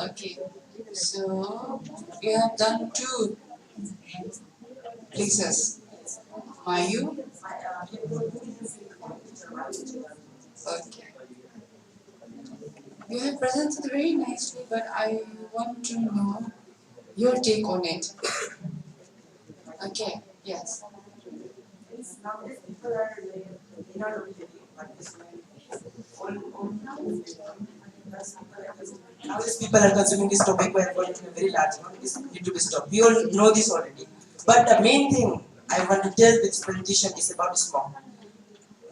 Okay, so you have done two places. Mayu? Okay. You have presented very nicely, but I want to know your take on it. Okay, yes. Nowadays people are in our locality, but this nowadays people are consuming this tobacco alcohol in a very large amount. This need to be stopped. We all know this already. But the main thing I want to tell this presentation is about smoke.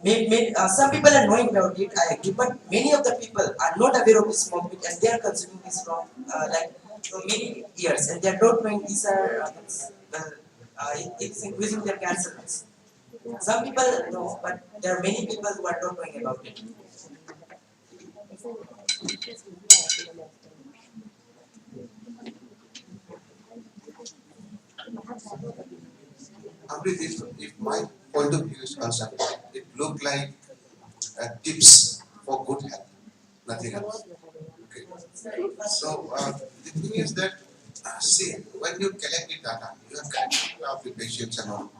Some people are knowing about it, I agree, but many of the people are not aware of this smoke and they are consuming this from many years and they are not knowing these are it's increasing their cancer risk. Some people know, but there are many people who are not knowing about it. Amrit, if my point of view is concerned, it looked like tips for good health, nothing else. Okay. So the thing is that, see, when you collect the data, you have collected of the patients and all.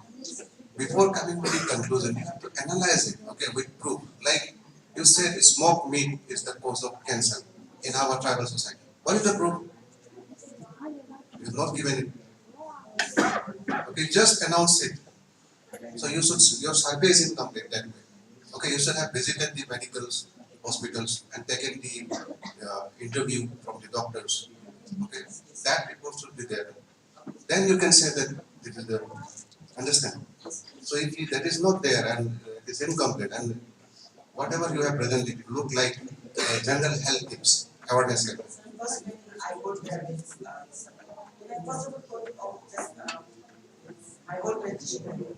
Before coming to the conclusion, you have to analyze it, okay, with proof. Like you said, smoked meat is the cause of cancer in our tribal society. What is the proof? You have not given it. Okay, just announce it. So your survey is incomplete that way. Okay, you should have visited the medicals, hospitals, and taken the interview from the doctors. Okay, that report should be there. Then you can say that this is the understand. So if that is not there and it is incomplete and whatever you have presented, it look like general health tips, awareness here. I would have this, first of all, just my whole presentation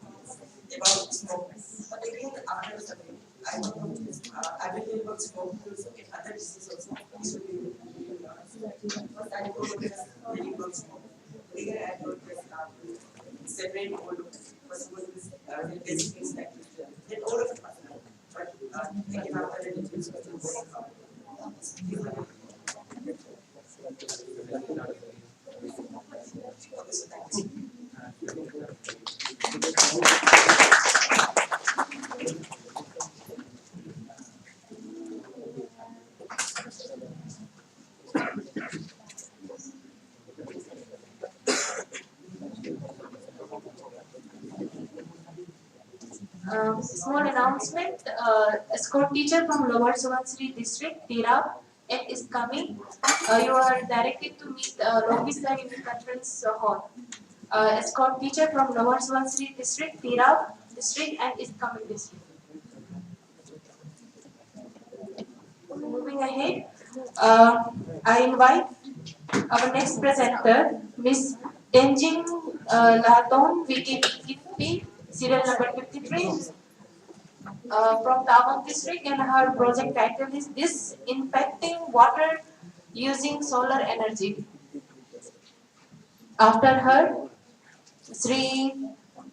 about smoke. But again, after the survey, I don't know this. I will hear about smoke in other diseases also. This will be first I go with this reading about smoke. Again, I go with separate all first was this basic things like then all of it. But again, after the details, small announcement. Escort teacher from Lower Subansiri district, Tira, is coming. You are directed to meet Lobby sir in the conference hall. Escort teacher from Lower Subansiri district, Tira district, and is coming district. Moving ahead, I invite our next presenter, Miss Tenjing Laton Wiki, serial number 53. From Tawang district, and her project title is Disinfecting Water Using Solar Energy. After her, Sri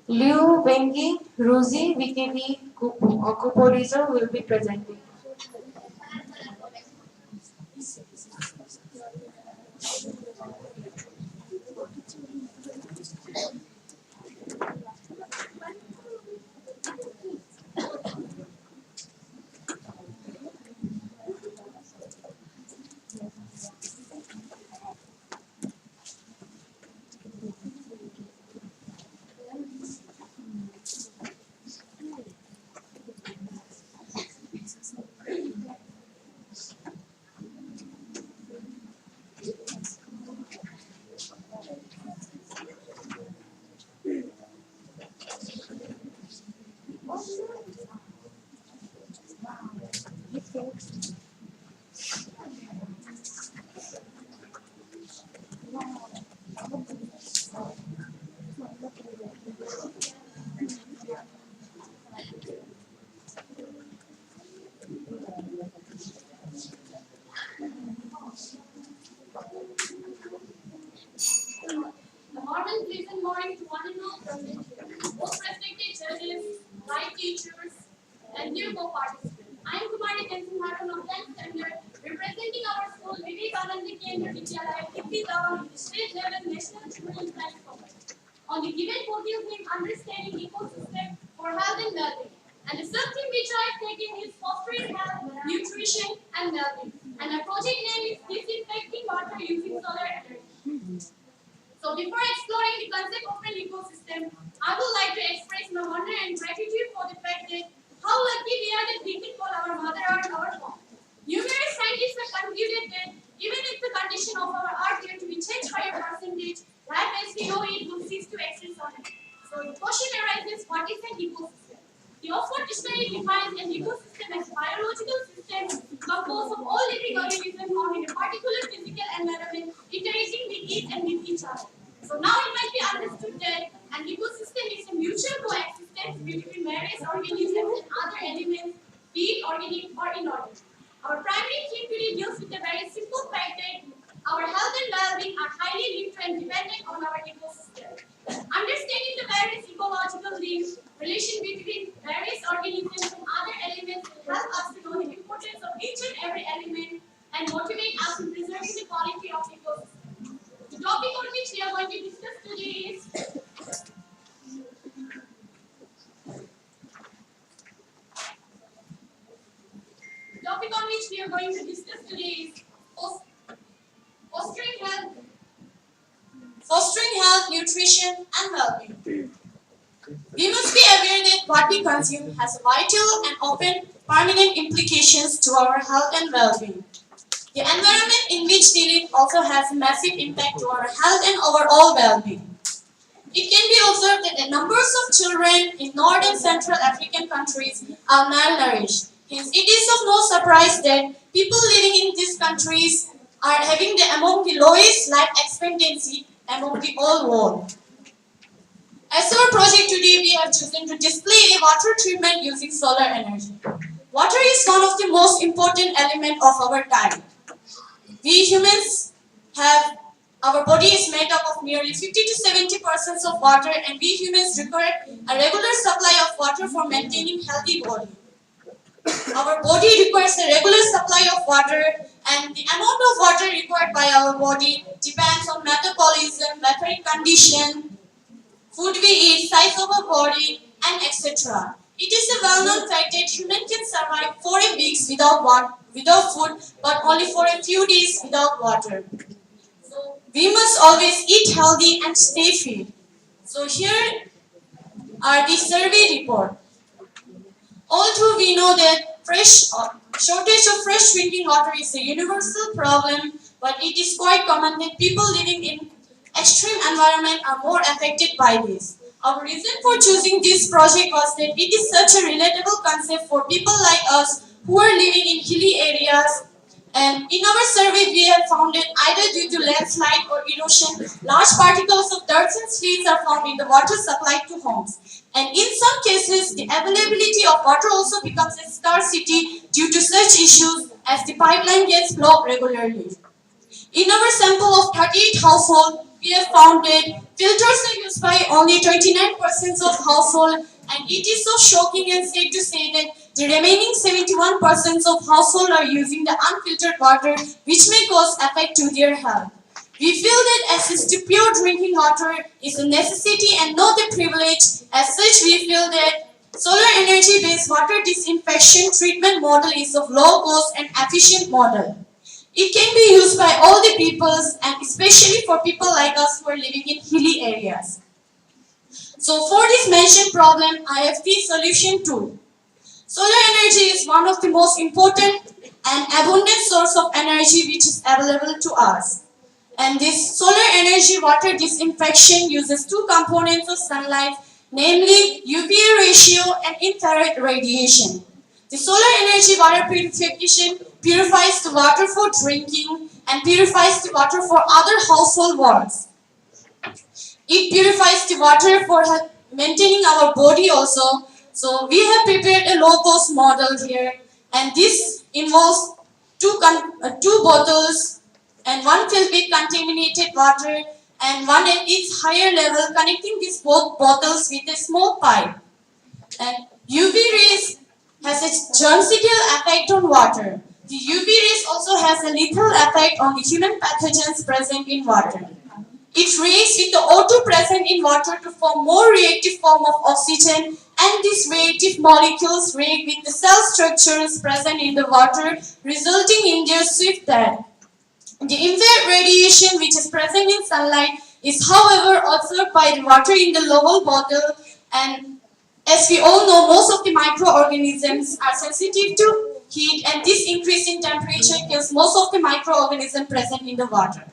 Liu Wengi Ruzi VKV Kuporizo will be presenting. A warm pleasant morning to one and all present here. Most respected judges, right teachers, and dear co-participants. I am Kumari Tensimharan of 10th standard, representing our school Vivekananda Kendra Vidyalaya, Ikki state level national children's science competition. On the given podium name, Understanding Ecosystem for Health and Wellbeing. And the subject which I have taken is fostering health, nutrition, and wellbeing. And the project name is Disinfecting Water Using Solar Energy. So before exploring the concept of an ecosystem, I would like to express my wonder and gratitude for the fact that how lucky we are that we can call our mother earth our home. Numerous scientists have concluded that even if the condition of our earth were to be changed by a percentage, life as we know it will cease to exist on it. So the question arises, what is an ecosystem? The Oxford Dictionary defines an ecosystem as a biological system composed of all living organisms found in a particular physical environment interacting with it and with each other. So now it might be understood that an ecosystem is a mutual coexistence between various organisms and other elements, be it organic or inorganic. Our primary theme today deals with the very simple fact that our health and well-being are highly linked and dependent on our ecosystem. Understanding the various ecological links, relation between various organisms and other elements will help us to know the importance of each and every element and motivate us in preserving the quality of ecosystem. The topic on which we are going to discuss today is fostering health, nutrition, and well-being. We must be aware that what we consume has vital and often permanent implications to our health and well-being. The environment in which we live also has a massive impact to our health and overall well-being. It can be observed that the numbers of children in North and Central African countries are malnourished. Hence, it is of no surprise that people living in these countries are having among the lowest life expectancy among the whole world. As our project today, we have chosen to display a water treatment using solar energy. Water is one of the most important elements of our time. We humans have, our body is made up of nearly 50 to 70% of water, and we humans require a regular supply of water for maintaining healthy body. Our body requires a regular supply of water, and the amount of water required by our body depends on metabolism, battery condition, food we eat, size of our body, and etc. It is a well-known fact that humans can survive for a week without food, but only for a few days without water. So we must always eat healthy and stay fit. So here are the survey report. Although we know that shortage of fresh drinking water is a universal problem, but it is quite common that people living in extreme environment are more affected by this. Our reason for choosing this project was that it is such a relatable concept for people like us who are living in hilly areas. And in our survey, we have found that either due to landslide or erosion, large particles of dirt and slates are found in the water supply to homes. And in some cases, the availability of water also becomes a scarcity due to such issues as the pipeline gets blocked regularly. In our sample of 38 households, we have found that filters are used by only 29% of households, and it is so shocking and sad to say that the remaining 71% of households are using the unfiltered water, which may cause effect to their health. We feel that access to pure drinking water is a necessity and not a privilege. As such, we feel that solar energy-based water disinfection treatment model is of low cost and efficient model. It can be used by all the peoples and especially for people like us who are living in hilly areas. So for this mentioned problem, I have the solution too. Solar energy is one of the most important and abundant source of energy which is available to us. And this solar energy water disinfection uses two components of sunlight, namely UVA ratio and infrared radiation. The solar energy water purification purifies the water for drinking and purifies the water for other household works. It purifies the water for maintaining our body also. So we have prepared a low-cost model here, and this involves two bottles and one filled with contaminated water and one at its higher level, connecting these both bottles with a small pipe. And UV rays has a germicidal effect on water. The UV rays also has a lethal effect on the human pathogens present in water. It reacts with the O2 present in water to form more reactive form of oxygen, and these reactive molecules react with the cell structures present in the water, resulting in their swift death. The infrared radiation which is present in sunlight is however absorbed by the water in the lower bottle, and as we all know, most of the microorganisms are sensitive to heat, and this increase in temperature kills most of the microorganisms present in the water.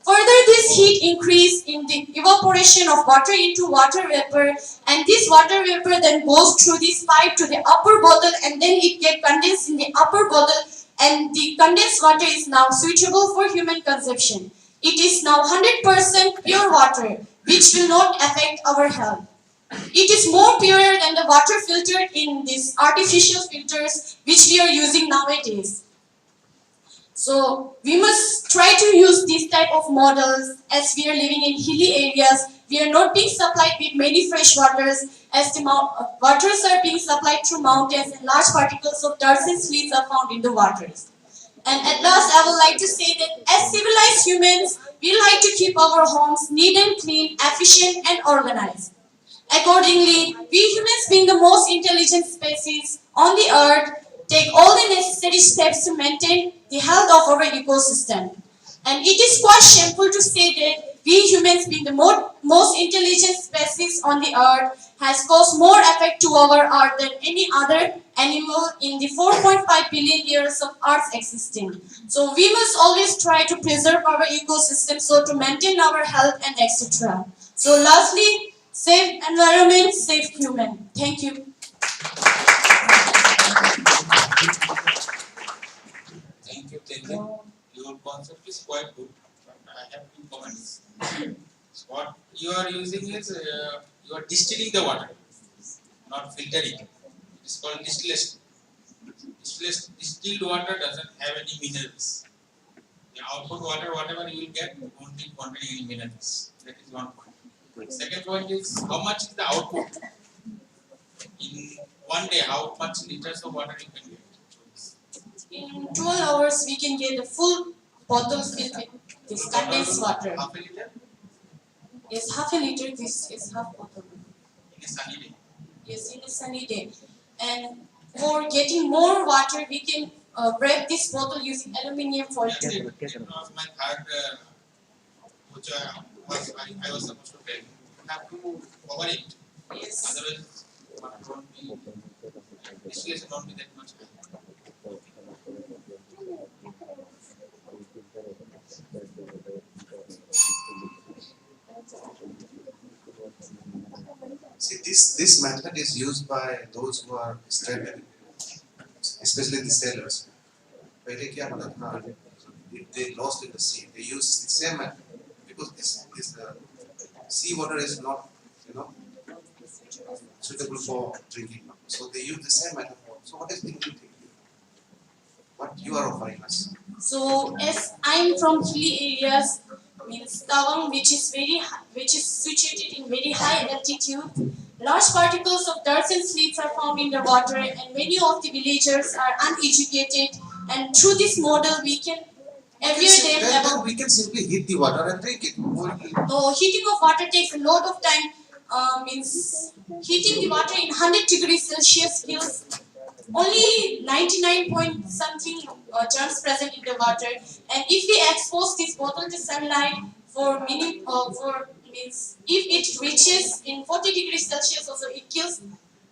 Further, this heat increase in the evaporation of water into water vapor, and this water vapor then goes through this pipe to the upper bottle, and then it gets condensed in the upper bottle, and the condensed water is now suitable for human consumption. It is now 100% pure water, which will not affect our health. It is more purer than the water filtered in these artificial filters which we are using nowadays. So we must try to use these type of models as we are living in hilly areas. We are not being supplied with many fresh waters as the waters are being supplied through mountains and large particles of dirt and sleets are found in the waters. And at last, I would like to say that as civilized humans, we like to keep our homes neat and clean, efficient and organized. Accordingly, we humans being the most intelligent species on the earth, take all the necessary steps to maintain the health of our ecosystem. And it is quite shameful to say that we humans being the most intelligent species on the earth has caused more effect to our earth than any other animal in the 4.5 billion years of earth's existing. So we must always try to preserve our ecosystem so to maintain our health and etc. So lastly, safe environment, safe human. Thank you. Thank you, Tenzin. Your concept is quite good, but I have two comments. So what you are using is you are distilling the water, not filtering. It is called distillation. Distilled water doesn't have any minerals. The output water, whatever you will get, won't be containing any minerals. That is one point. Second point is how much is the output? In one day, how much liters of water you can get? In 12 hours, we can get a full bottle filled with this condensed water. Half a liter? Yes, half a liter. This is half bottle. In a sunny day. Yes, in a sunny day. And for getting more water, we can wrap this bottle using aluminium foil. That was my third, which I was supposed to tell you. You have to cover it. Yes. Otherwise, water won't be, distillation won't be that much high. See, this method is used by those who are stranded, especially the sailors. पहले क्या होता था? If they lost in the sea, they use the same method because this sea water is not, suitable for drinking. So they use the same method. So what is the new thing? What you are offering us? So as I'm from hilly areas, means Tawang, which is situated in very high altitude. Large particles of dirt and sleets are found in the water, and many of the villagers are uneducated. And through this model, we can aware them about. We can simply heat the water and drink it. No, heating of water takes a lot of time. Means heating the water in 100 degrees Celsius kills only 99 point something germs present in the water. And if we expose this bottle to sunlight for means if it reaches in 40 degrees Celsius also, it kills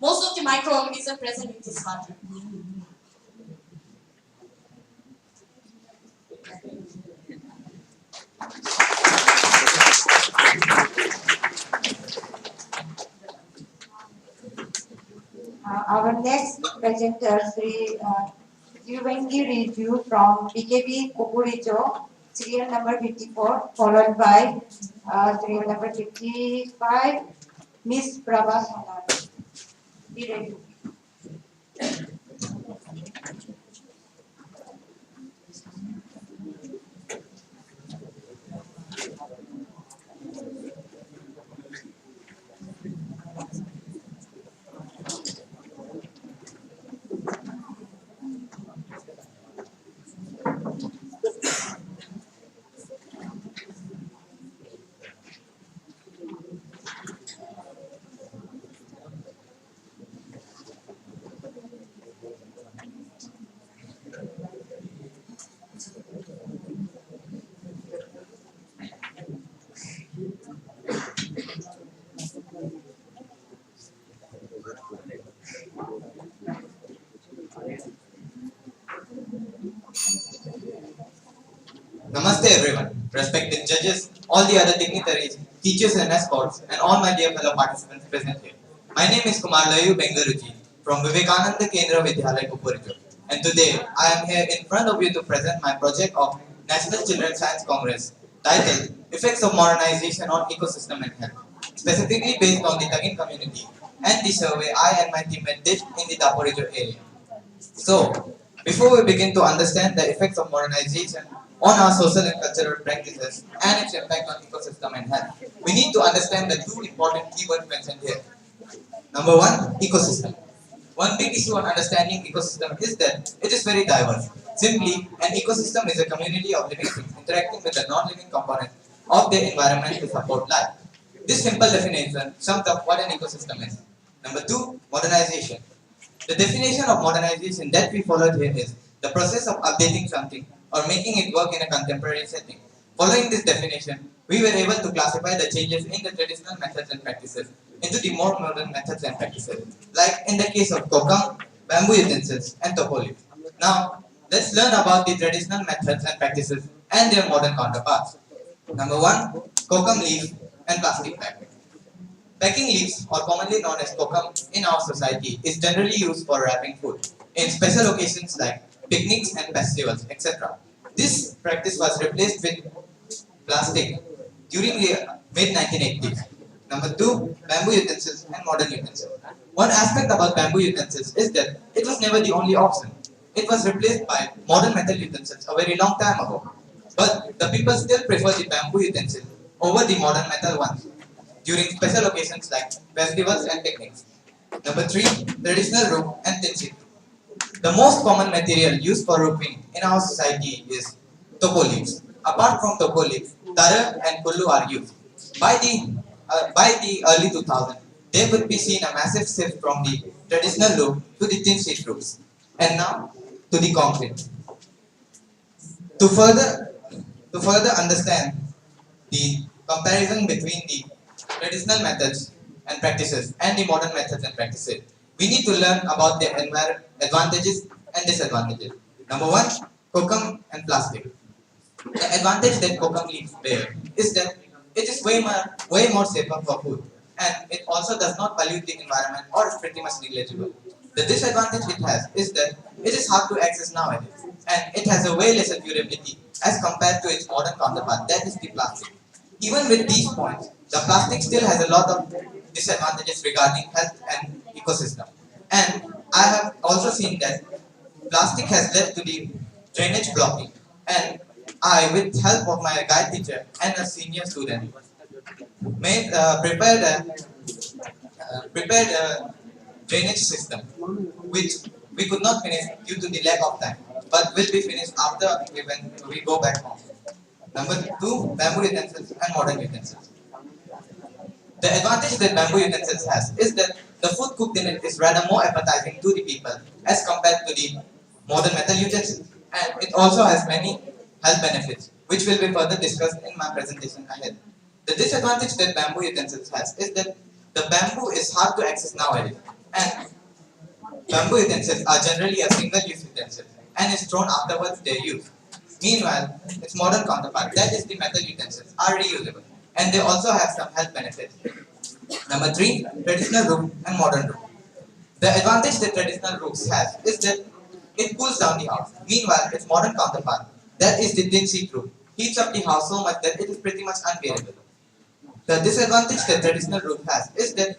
most of the microorganisms present in this water. Our next presenter, Sri Jivangi Riju from BKB Kokuricho, serial number 54, followed by serial number 55, Miss Prabha Sanar. Be ready. Namaste everyone. respected judges, all the other dignitaries, teachers and escorts, and all my dear fellow participants present here. My name is Kumar Layu Bengaruji from Vivekananda Kendra Vidyalaya Kupurijo, and today I am here in front of you to present my project of National Children's Science Congress titled Effects of Modernization on Ecosystem and Health, specifically based on the Tagin community and the survey I and my teammate did in the Daporijo area. So, before we begin to understand the effects of modernization on our social and cultural practices and its impact on ecosystem and health, we need to understand the two important keywords mentioned here. Number one, ecosystem. One big issue on understanding ecosystem is that it is very diverse. Simply, an ecosystem is a community of living things interacting with the non-living components of their environment to support life. This simple definition sums up what an ecosystem is. Number two, modernization. The definition of modernization that we followed here is the process of updating something or making it work in a contemporary setting. Following this definition, we were able to classify the changes in the traditional methods and practices into the more modern methods and practices, like in the case of kokam, bamboo utensils, and topoli. Now, let's learn about the traditional methods and practices and their modern counterparts. Number one, kokam leaf and plastic bag. Packing leaves, or commonly known as kokam in our society, is generally used for wrapping food in special occasions like picnics and festivals, etc. This practice was replaced with plastic during the mid 1980s. Number two, bamboo utensils and modern utensils. One aspect about bamboo utensils is that it was never the only option. It was replaced by modern metal utensils a very long time ago. But the people still prefer the bamboo utensil over the modern metal ones during special occasions like festivals and picnics. Number three, traditional roof and tin sheet. The most common material used for roofing in our society is topo leaves. Apart from topo leaves, tara and kullu are used. By the early 2000s, there could be seen a massive shift from the traditional roof to the tin sheet roofs, and now to the concrete. To further to further understand the comparison between the traditional methods and practices and the modern methods and practices, we need to learn about their advantages and disadvantages. Number one, kokum and plastic. The advantage that kokum leaves bear is that it is way more safer for food, and it also does not pollute the environment or is pretty much negligible. The disadvantage it has is that it is hard to access nowadays, and it has a way lesser durability as compared to its modern counterpart, that is the plastic. Even with these points, the plastic still has a lot of disadvantages regarding health and ecosystem. And I have also seen that plastic has led to the drainage blocking. And I, with help of my guide teacher and a senior student, prepared a drainage system, which we could not finish due to the lack of time, but will be finished after when we go back home. Number two, bamboo utensils and modern utensils. The advantage that bamboo utensils has is that the food cooked in it is rather more appetizing to the people as compared to the modern metal utensils. And it also has many health benefits, which will be further discussed in my presentation ahead. The disadvantage that bamboo utensils has is that the bamboo is hard to access nowadays, and bamboo utensils are generally a single-use utensil and is thrown afterwards their use. Meanwhile, its modern counterpart, that is the metal utensils, are reusable, and they also have some health benefits. Number three, traditional roof and modern roof. The advantage that traditional roofs has is that it cools down the house. Meanwhile, its modern counterpart, that is the tin sheet roof, heats up the house so much that it is pretty much unbearable. The disadvantage that traditional roof has is that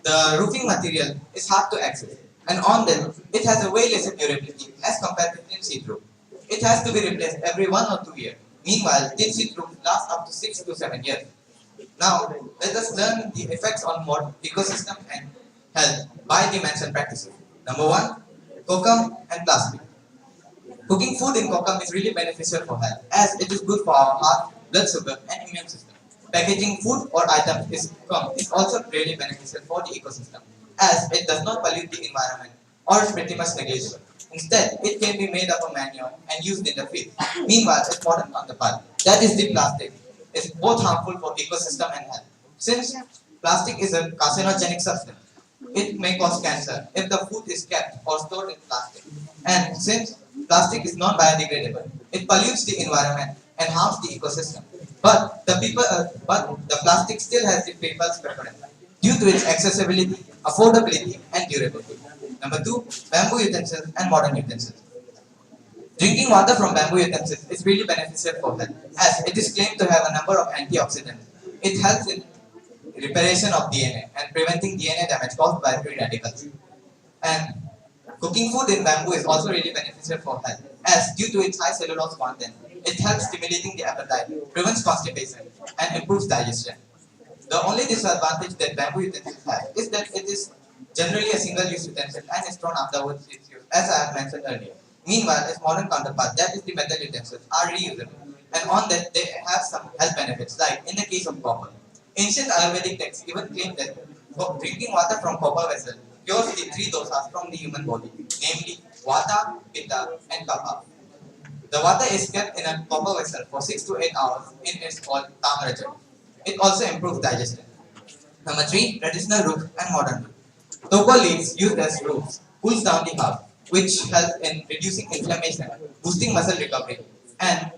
the roofing material is hard to access, and on them, it has a way lesser durability as compared to tin sheet roof. It has to be replaced every 1 or 2 years. Meanwhile, tin sheet roof lasts up to 6 to 7 years. Now, let us learn the effects on modern ecosystem and health by the mentioned practices. Number one, kokum and plastic. Cooking food in kokum is really beneficial for health as it is good for our heart, blood sugar, and immune system. Packaging food or items is also really beneficial for the ecosystem as it does not pollute the environment or is pretty much negligible. Instead, it can be made of a manure and used in the field. Meanwhile, its modern counterpart, that is the plastic, is both harmful for ecosystem and health. Since plastic is a carcinogenic substance, it may cause cancer if the food is kept or stored in plastic. And since plastic is non-biodegradable, it pollutes the environment and harms the ecosystem. But the plastic still has the people's preference due to its accessibility, affordability, and durability. Number two, bamboo utensils and modern utensils. Drinking water from bamboo utensils is really beneficial for health, as it is claimed to have a number of antioxidants. It helps in reparation of DNA and preventing DNA damage caused by free radicals. And cooking food in bamboo is also really beneficial for health, as due to its high cellulose content, it helps stimulating the appetite, prevents constipation, and improves digestion. The only disadvantage that bamboo utensils have is that it is generally a single-use utensil and is thrown afterwards its use, as I have mentioned earlier. Meanwhile, its modern counterpart, that is the metal utensils, are reusable, and on that they have some health benefits, like in the case of copper. Ancient Ayurvedic texts even claim that drinking water from copper vessel cures the three dosas from the human body, namely Vata, Pitta, and Kapha. The water is kept in a copper vessel for 6 to 8 hours in its called Tamarajan. It also improves digestion. Number 3, traditional roof and modern roof. Toko leaves used as roofs cools down the house, which helps in reducing inflammation, boosting muscle recovery, and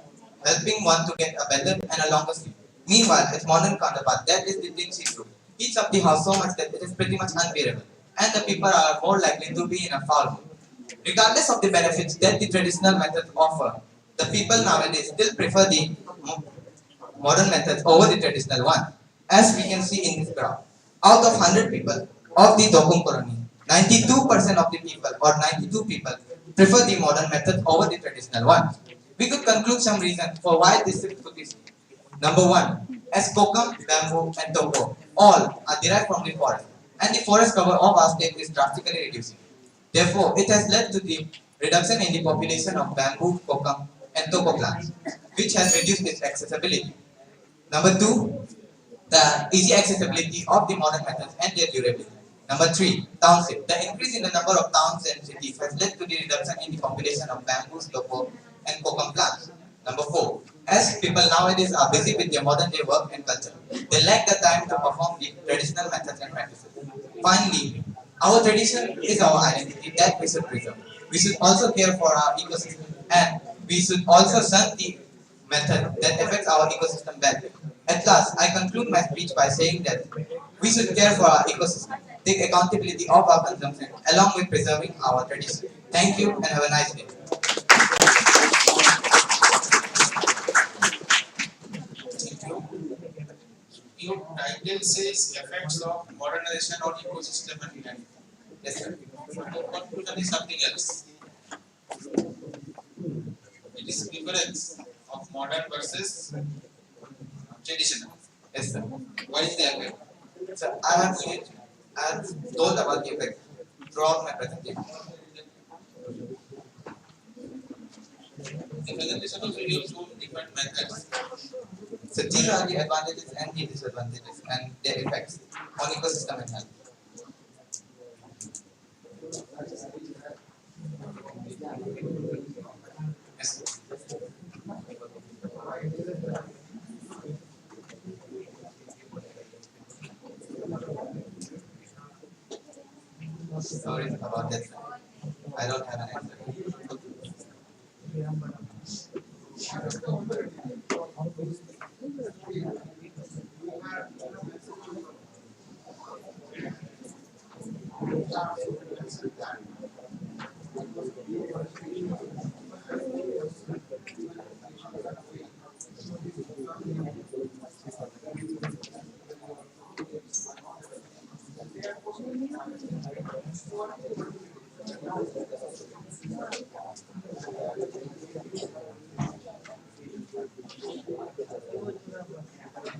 helping one to get a better and a longer sleep. Meanwhile, its modern counterpart, that is the tin sheet roof, heats up the house so much that it is pretty much unbearable, and the people are more likely to be in a foul mood. Regardless of the benefits that the traditional methods offer, the people nowadays still prefer the modern methods over the traditional one. As we can see in this graph, out of 100 people of the Dokum colony, 92% of the people or 92 people prefer the modern method over the traditional one. We could conclude some reasons for why this could be. Number one, as kokum, bamboo, and toko all are derived from the forest, and the forest cover of our state is drastically reducing. Therefore, it has led to the reduction in the population of bamboo, kokum, and toko plants, which has reduced its accessibility. Number two, the easy accessibility of the modern methods and their durability. Number three, township. The increase in the number of towns and cities has led to the reduction in the population of bamboos, toko, and kokum plants. Number four, as people nowadays are busy with their modern day work and culture, they lack the time to perform the traditional methods and practices. Finally, our tradition is our identity that we should preserve. We should also care for our ecosystem, and we should also shun the method that affects our ecosystem badly. At last, I conclude my speech by saying that we should care for our ecosystem, take accountability of our consumption, along with preserving our tradition. Thank you and have a nice day. Your title says effects of modernization on ecosystem and humanity. Yes, sir. Conclusion is something else. It is difference of modern versus traditional. Yes, sir. What is the effect? Sir, I have told about the effect throughout my presentation. The presentation also gives two different methods. So these are the advantages and the disadvantages and their effects on ecosystem and health. Yes. Sorry about that, sir. I don't have an answer.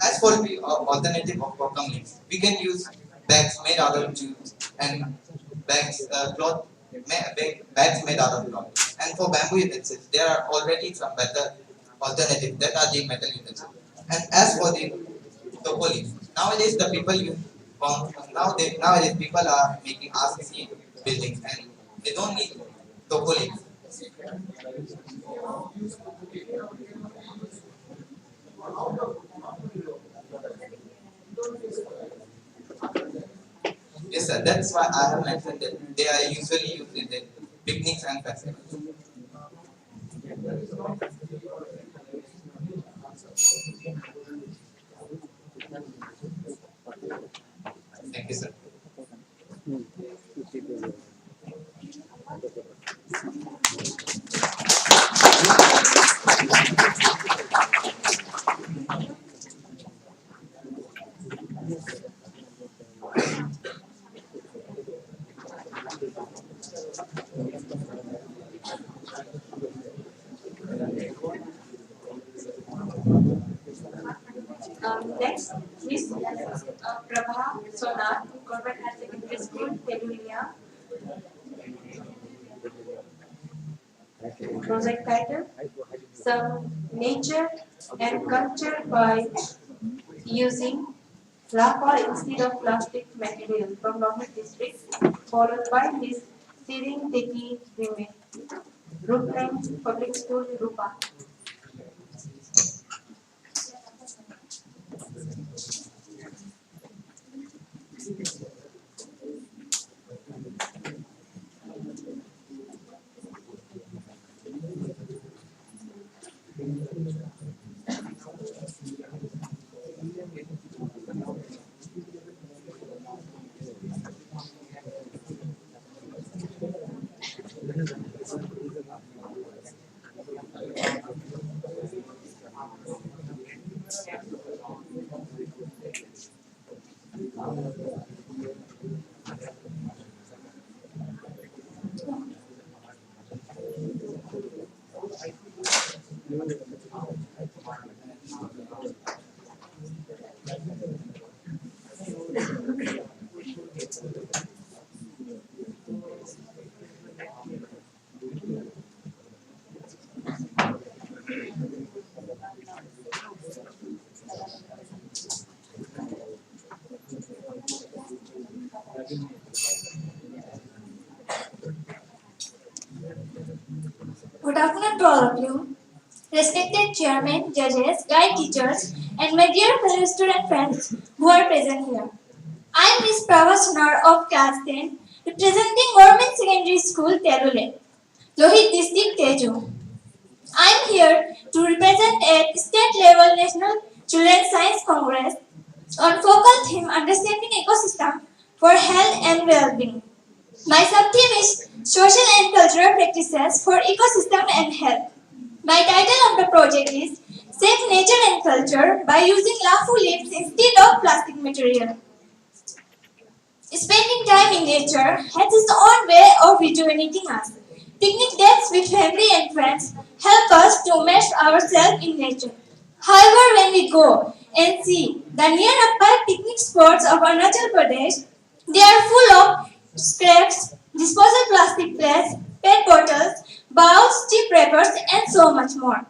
As for the alternative of cotton leaves, we can use bags made out of jute and bags made out of cloth. And for bamboo utensils, there are already some better alternatives that are the metal utensils. And as for the toko leaves, nowadays the people use nowadays people are making RCC buildings and they don't need toko leaves. Yes, sir. That's why I have mentioned that they are usually used in the picnics and festivals. Next, Miss Prabha Sonar, Government Higher Secondary School, Teluria. Project title: Some Nature and Culture by Using Lava instead of plastic material from North District, followed by Miss Siring Teki Rime, Brookline Public School, Rupa. Good afternoon to all of you. Respected chairman, judges, guide teachers, and my dear fellow student friends who are present here. I am Miss Prava Sunar of Class 10, representing Government Secondary School, Terule, Lohit District, Teju. I am here to represent at state level National Children's Science Congress on focal theme Understanding Ecosystem for Health and Well-being. My sub-theme is Social and Cultural Practices for Ecosystem and Health. My title of the project is Save Nature and Culture by using Lafu leaves instead of plastic material. Spending time in nature has its own way of rejuvenating us. Picnic dates with family and friends help us to immerse ourselves in nature. However, when we go and see the nearby picnic spots of Arunachal Pradesh, they are full of scraps, disposable plastic plates, PET bottles, bowls, cheap wrappers, and so much more.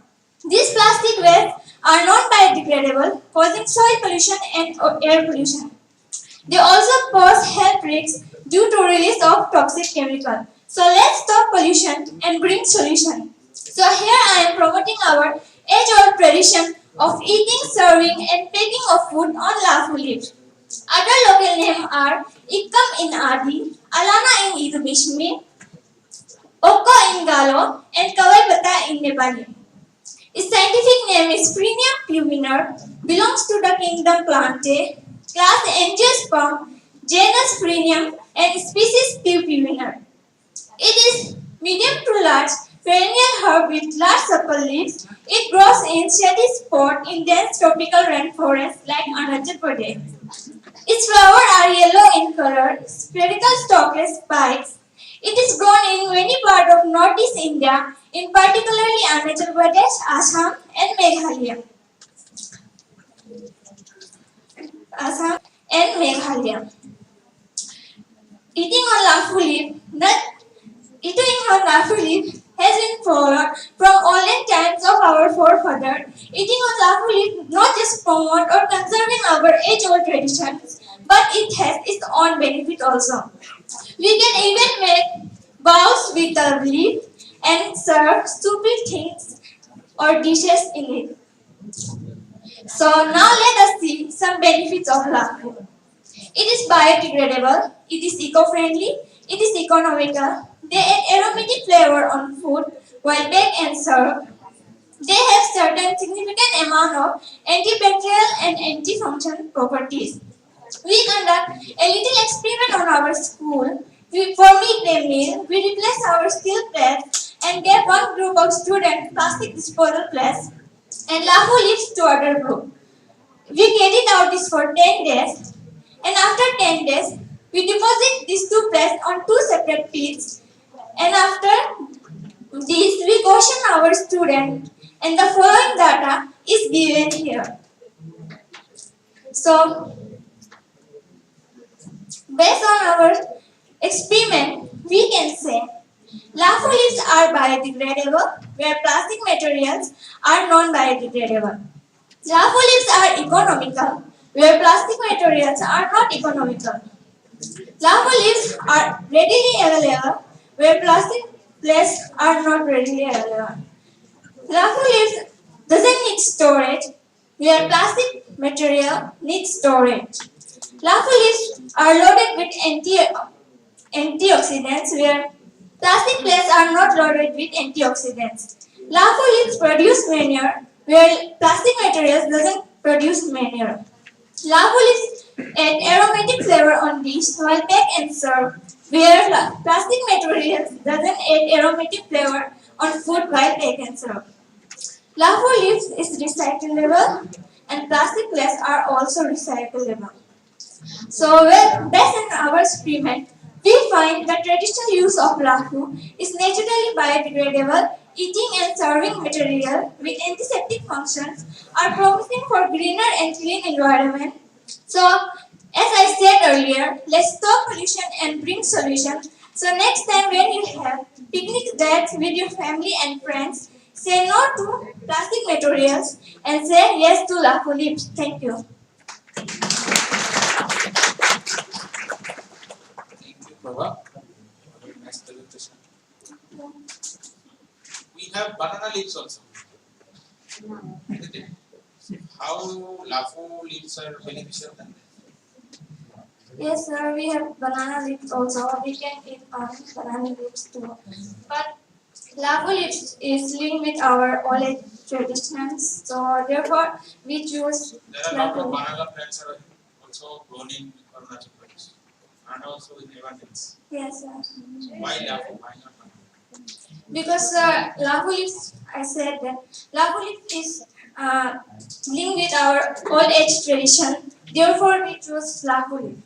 These plastic wastes are non-biodegradable, causing soil pollution and air pollution. They also pose health risks due to release of toxic chemicals. So let's stop pollution and bring solution. So here I am promoting our age-old tradition of eating, serving, and packing of food on Lafu leaves. Other local names are Ikam in Adi, Alana in Idubishmi, Oko in Galo, and Kawaibata in Nepali. Its scientific name is Frenium pulvinar, belongs to the kingdom Plantae, class Angiosperm, genus Frenium, and species pulvinar. It is medium to large perennial herb with large supple leaves. It grows in shady spot in dense tropical rainforests like Arunachal Pradesh. Its flowers are yellow in color, spherical stalkless spikes. It is grown in many parts of northeast India, in particularly Arunachal Pradesh, Assam, and Meghalaya. Assam and Meghalaya. Eating on Lafu leaf, eating on Lafu leaf has been followed from olden times of our forefathers. Eating on Lafu leaf not just promote or conserving our age-old traditions, but it has its own benefit also. We can even make bowls with the leaf and serve stupid things or dishes in it. So now let us see some benefits of Lafu. It is biodegradable, it is eco-friendly, it is economical. They add aromatic flavor on food while baked and served. They have certain significant amount of antibacterial and antifungal properties. We conduct a little experiment on our school. For midday meal, we replace our steel plates and gave one group of students plastic disposal plates and Lafu leaves to other group. We carried out this for 10 days and after 10 days, we deposit these two plates on two separate pits and after this, we caution our students and the following data is given here. So, based on our experiment, we can say Lafo leaves are biodegradable, where plastic materials are non-biodegradable. Lafo leaves are economical, where plastic materials are not economical. Lafo leaves are readily available, where plastic plates are not readily available. Lafo leaves doesn't need storage, where plastic material needs storage. Lafo leaves are loaded with antioxidants, where plastic plates are not loaded with antioxidants. Lafo leaves produce manure, where plastic materials doesn't produce manure. Lafo leaves add aromatic flavor on dish while pack and serve, where plastic materials doesn't add aromatic flavor on food while pack and serve. Lafo leaves is recyclable and plastic plates are also recyclable. So, based on our experiment, we find the traditional use of lahu is naturally biodegradable, eating and serving material with antiseptic functions are promising for greener and clean environment. So, as I said earlier, let's stop pollution and bring solution. So next time when you have picnic dates with your family and friends, say no to plastic materials and say yes to lahu leaves. Thank you. Thank you, Prabha. Very nice presentation. We have banana leaves also. Isn't it? How LAFO leaves are beneficial than Yes, sir, we have banana leaves also. We can eat banana leaves too. But lahu leaves is linked with our old age traditions, so therefore we choose there are a lot of lahu. banana plants are also grown in Arunachal Pradesh and also in abundance. Yes, sir. Why LAFO? Why not banana? Because lahu leaves, I said that lahu leaf is linked with our old age tradition. Therefore, we choose lahu leaf.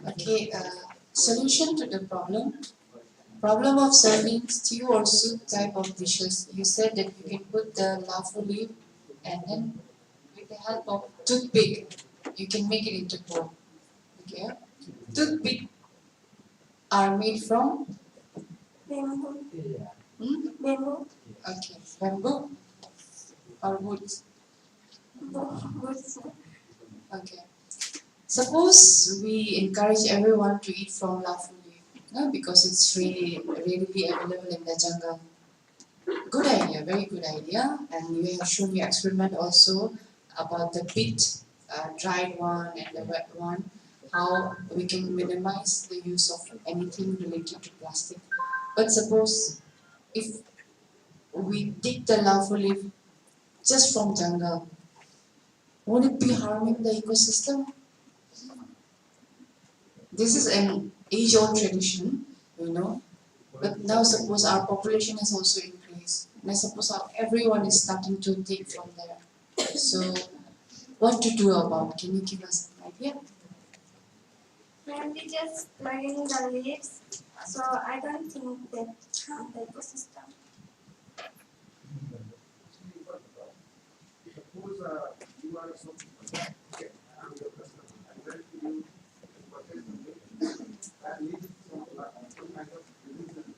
Okay, solution to the problem. Problem of serving stew or soup type of dishes. You said that you can put the lahu leaf and then with the help of toothpick, you can make it into bowl. Okay, toothpick are made from Bamboo. hmm? Bamboo. Okay, bamboo or wood. Wood. Okay. Suppose we encourage everyone to eat from lahu leaf, no? Because it's readily available in the jungle. Good idea, very good idea. And you have shown your experiment also about the pit, dried one and the wet one, how we can minimize the use of anything related to plastic. But suppose if we take the lahu leaf just from jungle, won't it be harming the ecosystem? This is an age-old tradition, you know. But now suppose our population has also increased. Now suppose everyone is starting to take from there. So what to do about? Can you give us an idea? When we just plugging the leaves, so I don't think that harm the ecosystem. Suppose you are a shopkeeper, okay, and your customer, and then you purchase something that needs some kind of medicine.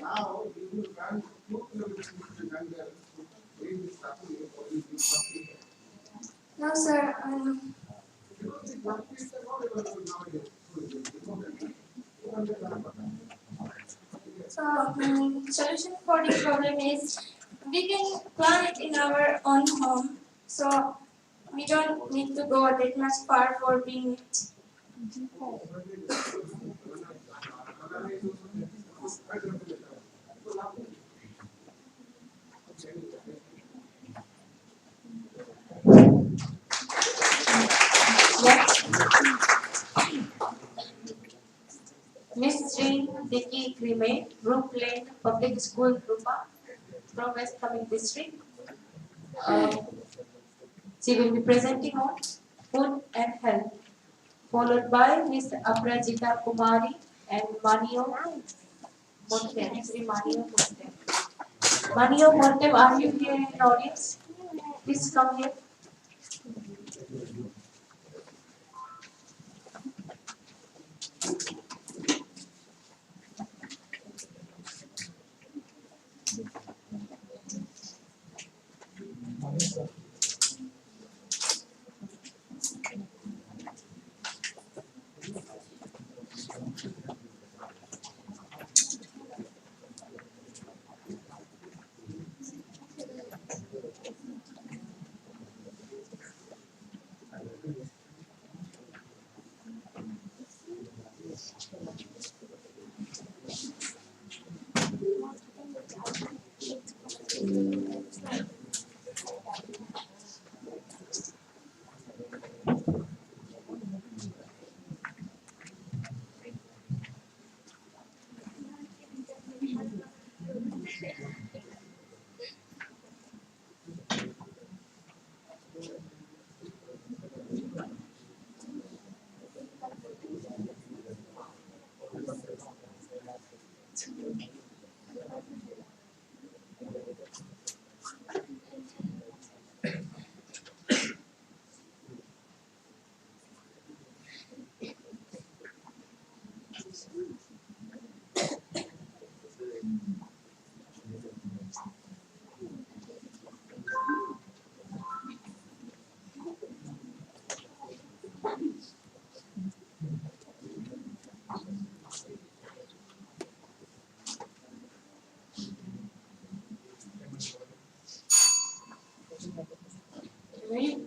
Now you will run 2 kilometers to the jungle to bring this apple or you do something. No, sir. Because the companies are not available nowadays. So, solution for this problem is we can plant it in our own home. So, we don't need to go that much far for being it. Miss Sri Diki Krime, Group Lane Public School, Rupa, from West Coming District. She will be presenting on food and health, followed by Miss Aprajita Kumari and Manio Montem, Sri Manio Montem. Mani or Montem, are you here in the audience? Please come here. Very,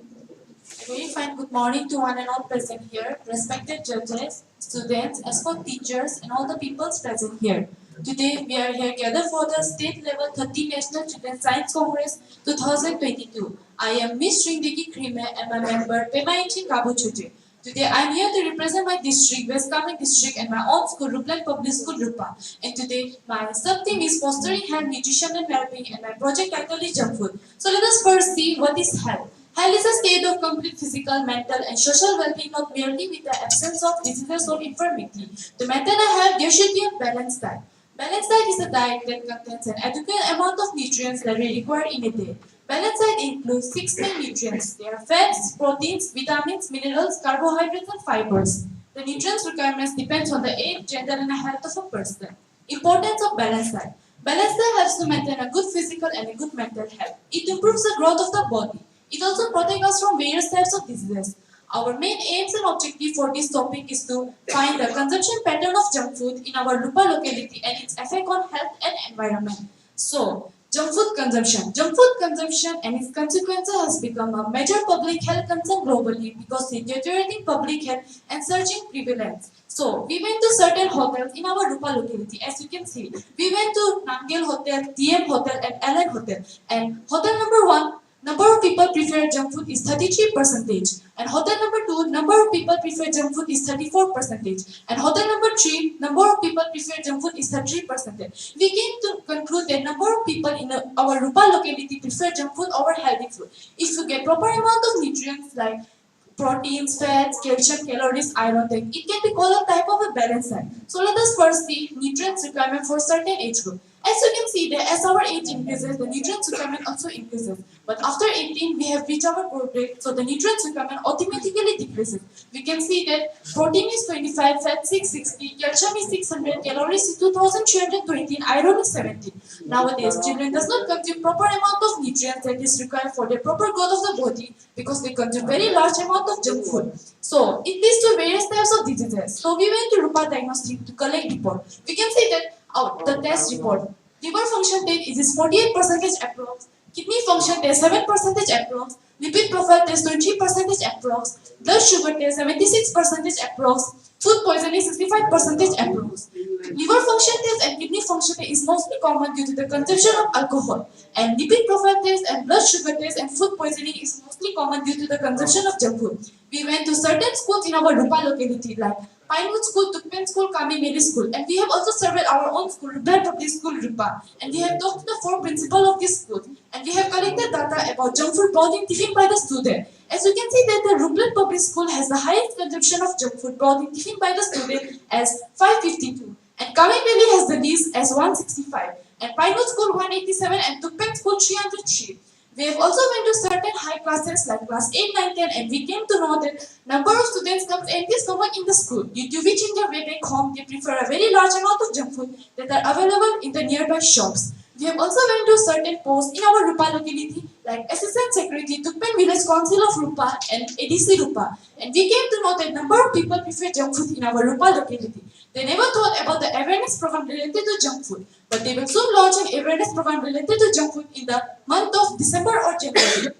very fine good morning to one and all present here, respected judges, students, as for teachers and all the peoples present here. Today we are here gathered for the state level 30 National Children's Science Congress 2022. I am Miss Shrindiki Krime and my member Pemaichin Kabuchute. Today I am here to represent my district, West Kamen district, and my own school, Ruplan Public School, Rupa. And today my sub-theme is fostering health, nutrition and well-being, and my project title is junk food. So let us first see what is health. Health is a state of complete physical, mental, and social well-being, not merely with the absence of diseases or infirmity. To maintain a health, there should be a balanced diet. Balanced diet is a diet that contains an adequate amount of nutrients that we require in a day. Balanced diet includes 6 main nutrients. They are fats, proteins, vitamins, minerals, carbohydrates, and fibers. The nutrients requirements depend on the age, gender, and the health of a person. Importance of balanced diet. Balanced diet helps to maintain a good physical and a good mental health. It improves the growth of the body. It also protects us from various types of diseases. Our main aims and objective for this topic is to find the consumption pattern of junk food in our Rupa locality and its effect on health and environment. So, junk food consumption. Junk food consumption and its consequences has become a major public health concern globally because it deteriorating public health and surging prevalence. So, we went to certain hotels in our Rupa locality. As you can see, we went to Nangel Hotel, TM Hotel, and Allen Hotel. And hotel number 1, number of people prefer junk food is 33%. And hotel number 2, number of people prefer junk food is 34%. And hotel number 3, number of people prefer junk food is 33%. We came to conclude that number of people in our Rupa locality prefer junk food over healthy food. If you get proper amount of nutrients like proteins, fats, calcium, calories, iron, then it can be called a type of a balanced diet. So let us first see nutrients requirement for certain age group. As you can see that as our age increases, the nutrients requirement also increases. But after 18, we have reached our growth rate, so the nutrients requirement automatically decreases. We can see that protein is 25, fat 660, calcium is 600, calories is 2320, iron is 70. Nowadays, children does not consume proper amount of nutrients that is required for the proper growth of the body because they consume very large amount of junk food. So it leads to various types of diseases. So we went to Rupa Diagnostic to collect report. We can see that the test report. Liver function test is 48% approx. Kidney function test 7% approx. Lipid profile test 20% approx. Blood sugar test 76% approx. Food poisoning 65% approx. Liver function test and kidney function test is mostly common due to the consumption of alcohol. And lipid profile test and blood sugar test and food poisoning is mostly common due to the consumption of junk food. We went to certain schools in our Rupa locality like Pinewood School, Tukpen School, Kami Mary School, and we have also surveyed our own school, Ruplan Public School, Rupa, and we have talked to the 4 principals of this school, and we have collected data about junk food brought in tiffin by the student. As you can see that the Ruplan Public School has the highest consumption of junk food brought in tiffin by the student as 552, and Kami Valley has the least as 165. and Pinewood School 187 and Tukpen School 303. We have also went to certain high classes like class 8, 9, 10 and we came to know that number of students comes empty stomach in the school, due to which in their way back home they prefer a very large amount of junk food that are available in the nearby shops. We have also went to certain posts in our Rupa locality like Assistant Secretary, Tukpen Village Council of Rupa and ADC Rupa, and we came to know that number of people prefer junk food in our Rupa locality. They never thought about the awareness program related to junk food, but they will soon launch an awareness program related to junk food in the month of December or January.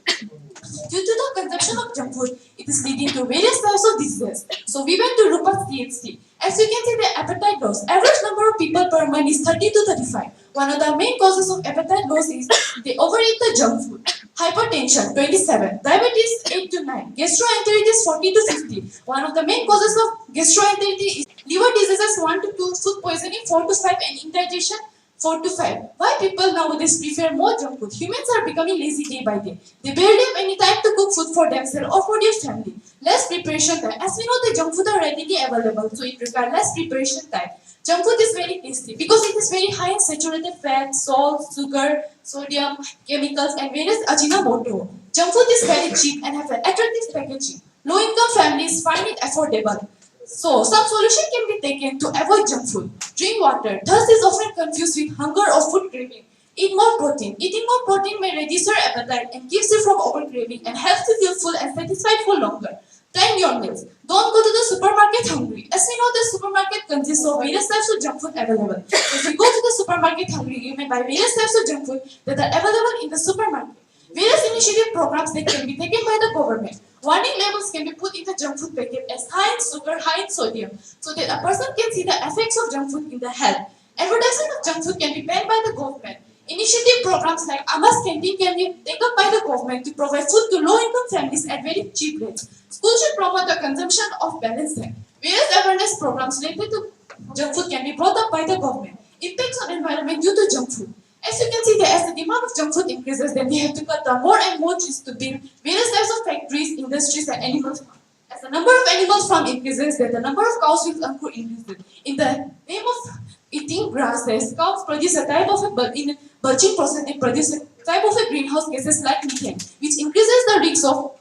Due to the consumption of junk food, it is leading to various types of diseases. So we went to Rupa's THC. As you can see, the appetite loss. Average number of people per month is 30 to 35. One of the main causes of appetite loss is they overeat the junk food. Hypertension 27, diabetes 8 to 9, gastroenteritis 40 to 50. One of the main causes of gastroenteritis is liver diseases 1 to 2, food poisoning 4 to 5, and indigestion 4 to 5. Why people nowadays prefer more junk food? Humans are becoming lazy day by day. They barely have any time to cook food for themselves or for their family. Less preparation time. As we know, the junk food are readily available, so it requires less preparation time. Junk food is very tasty because it is very high in saturated fat, salt, sugar, sodium, chemicals, and various ajinomoto. Junk food is very cheap and have an attractive packaging. Low-income families find it affordable. So, some solution can be taken to avoid junk food. Drink water. Thirst is often confused with hunger or food craving. Eat more protein. Eating more protein may reduce your appetite and keeps you from overcraving and helps you feel full and satisfied for longer. Plan your meals. Don't go to the supermarket hungry. As we know, the supermarket consists of various types of junk food available. So if you go to the supermarket hungry, you may buy various types of junk food that are available in the supermarket. Various initiative programs that can be taken by the government. Warning labels can be put in the junk food packet as high in sugar, high in sodium, so that a person can see the effects of junk food in the health. Advertising of junk food can be banned by the government. Initiative programs like Amas Canteen can be taken by the government to provide food to low-income families at very cheap rates. Schools should promote the consumption of balanced diet. Various awareness programs related to junk food can be brought up by the government. Impacts on environment due to junk food. As you can see, that as the demand of junk food increases, then we have to cut down more and more trees to build various types of factories, industries, and animal farms. As the number of animals farm increases, then the number of cows with uncooked increases. In the name of eating grasses, cows produce a type of in bulging process. They produce a type of a greenhouse gases like methane, which increases the risk of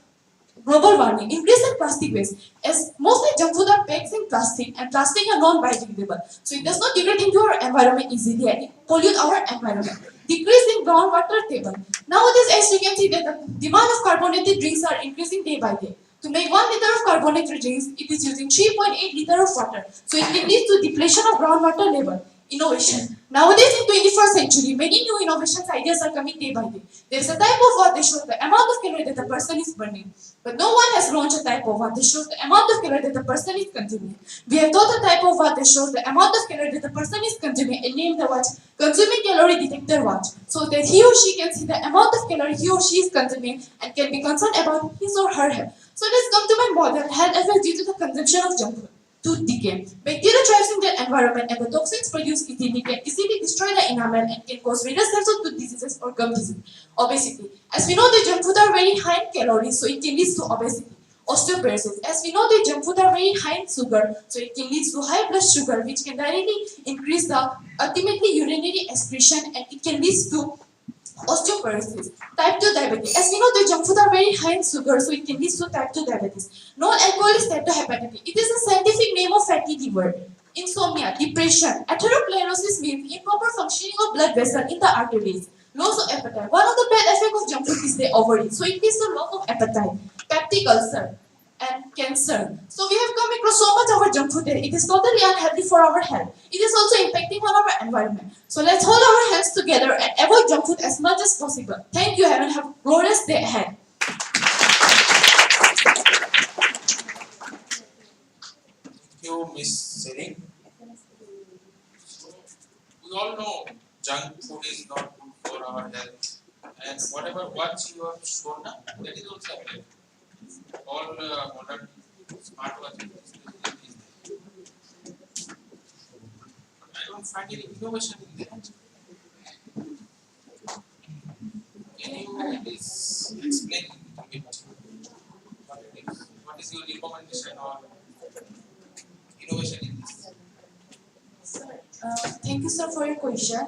global warming. Increase in plastic waste. As mostly junk food are packed in plastic and plastic are non-biodegradable. So it does not degrade into our environment easily and it pollute our environment. Decrease in groundwater table. Nowadays, as you can see, that the demand of carbonated drinks are increasing day by day. To make 1 liter of carbonated drinks, it is using 3.8 liter of water. So it can lead to depletion of groundwater level. Innovation. Nowadays in 21st century, many new innovations ideas are coming day by day. There is a type of one that shows the amount of calorie that the person is burning. But no one has launched a type of one that shows the amount of calorie that the person is consuming. We have thought a type of one that shows the amount of calorie that the person is consuming and named the watch consuming calorie detector watch. So that he or she can see the amount of calorie he or she is consuming and can be concerned about his or her health. So let's come to my modern health effects due to the consumption of junk food. Tooth decay. Bacteria thrives in the environment and the toxins produced easily can easily destroy the enamel and can cause various types of tooth diseases or gum disease. Obesity. As we know, the junk food are very high in calories, so it can lead to obesity. Osteoporosis. As we know, the junk food are very high in sugar, so it can lead to high blood sugar, which can directly increase the ultimately urinary excretion and it can lead to osteoporosis. Type 2 diabetes. As we know, the junk food are very high in sugar, so it can lead to type 2 diabetes. Non-alcoholic steatohepatitis. It is a scientific name of fatty liver. Insomnia, depression, atherosclerosis means improper functioning of blood vessels in the arteries. Loss of appetite. One of the bad effects of junk food is the overeat, so it leads to loss of appetite. Peptic ulcer and cancer. So we have come across so much of our junk food that it is totally unhealthy for our health. It is also impacting on our environment. So let's hold our hands together and avoid junk food as much as possible. Thank you and have a glorious day ahead. Thank you, Miss Sering. We all know junk food is not good for our health, and whatever watch you have shown, that is also available. All modern smartwatches. I don't find any innovation in that. Can you please explain a bit what it is? What is your recommendation or innovation in this? Thank you, sir, for your question.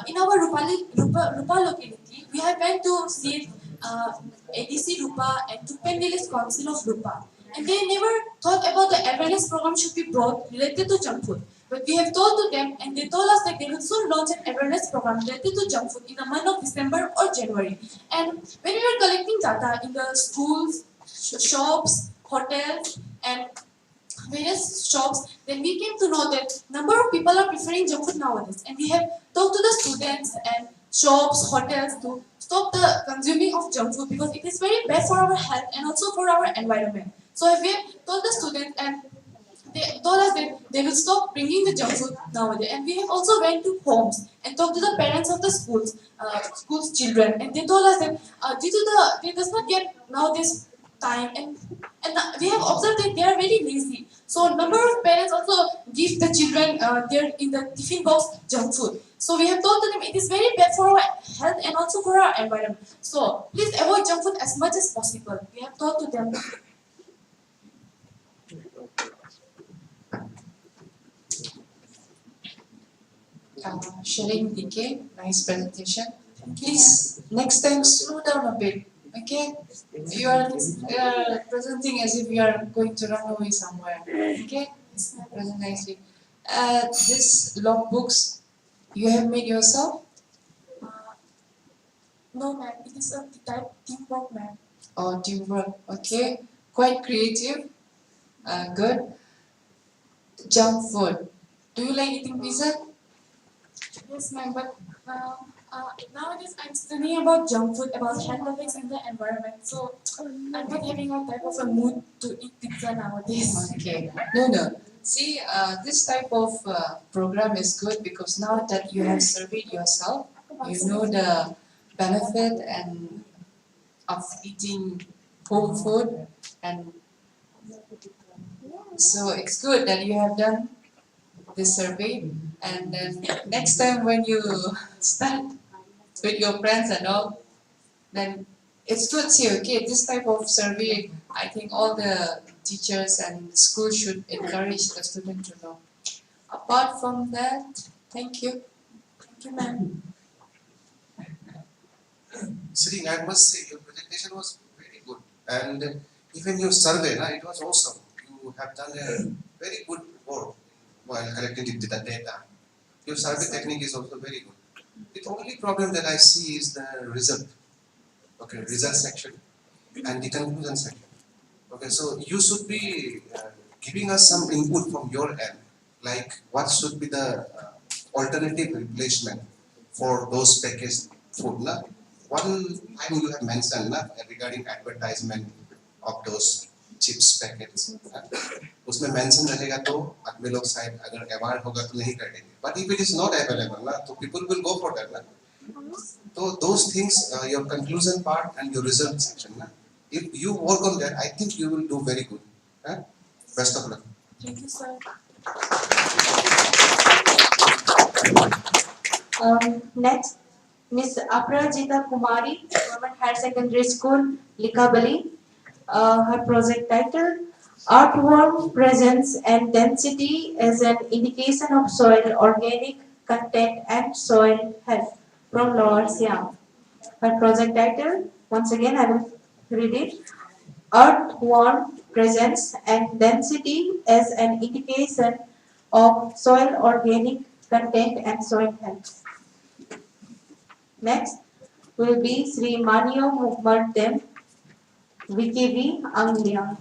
In our Rupa locality, we have went to see ADC Rupa and to Pendilis Council of Rupa. And they never thought about the awareness program should be brought related to junk food. But we have told to them and they told us that they will soon launch an awareness program related to junk food in the month of December or January. And when we were collecting data in the schools, shops, hotels, and various shops, then we came to know that number of people are preferring junk food nowadays. And we have talked to the students and shops, hotels to stop the consuming of junk food because it is very bad for our health and also for our environment. So we have told the students and they told us that they will stop bringing the junk food nowadays. And we have also went to homes and talked to the parents of the schools children, and they told us that due to they does not get nowadays time and we have observed that they are very lazy. So number of parents also give the children their in the tiffin box junk food. So we have told them it is very bad for our health and also for our environment. So please avoid junk food as much as possible. We have told to them. Sharing DK, nice presentation. Please, next time slow down a bit. Okay? You are presenting as if you are going to run away somewhere. Okay? Present nicely. This logbooks you have made yourself? No, ma'am. It is a type teamwork, ma'am. Or teamwork? Okay. Quite creative. Good. Junk food. Do you like eating pizza? Yes, ma'am. But nowadays I'm studying about junk food, about health effects in the environment. So I'm not having a type of a mood to eat pizza nowadays. Okay. No. See, this type of program is good because now that you have surveyed yourself, you know the benefit and of eating home food, and so it's good that you have done this survey. And then next time when you start with your friends and all, then it's good to see, okay, this type of survey, I think all the teachers and schools should encourage the student to know. Apart from that, thank you. Thank you, ma'am. Sitting, I must say, your presentation was very good. And even your survey, it was awesome. You have done a very good work while collecting the data. Your survey technique is also very good. The only problem that I see is the result. Okay, result section and the conclusion section. Okay, so you should be giving us some input from your end, like what should be the alternative replacement for those packaged food. Na? One time you have mentioned regarding advertisement of those chips packets. उसमें mention रहेगा तो आदमी लोग शायद अगर aware होगा तो नहीं कर देंगे. But if it is not available ना, तो people will go for that ना. So those things, your conclusion part and your result section, na, if you work on that, I think you will do very good. Best of luck. Thank you, sir. Next, Miss Aprajita Kumari, Government Higher Secondary School, Likabali. Her project title, Earthworm Presence and Density as an Indication of Soil Organic Content and Soil Health, from Lower Siam. Her project title, once again I will read it, Earthworm Presence and Density as an Indication of Soil Organic Content and Soil Health. Next will be Sri Manio Mukmardem, VKV Anglia.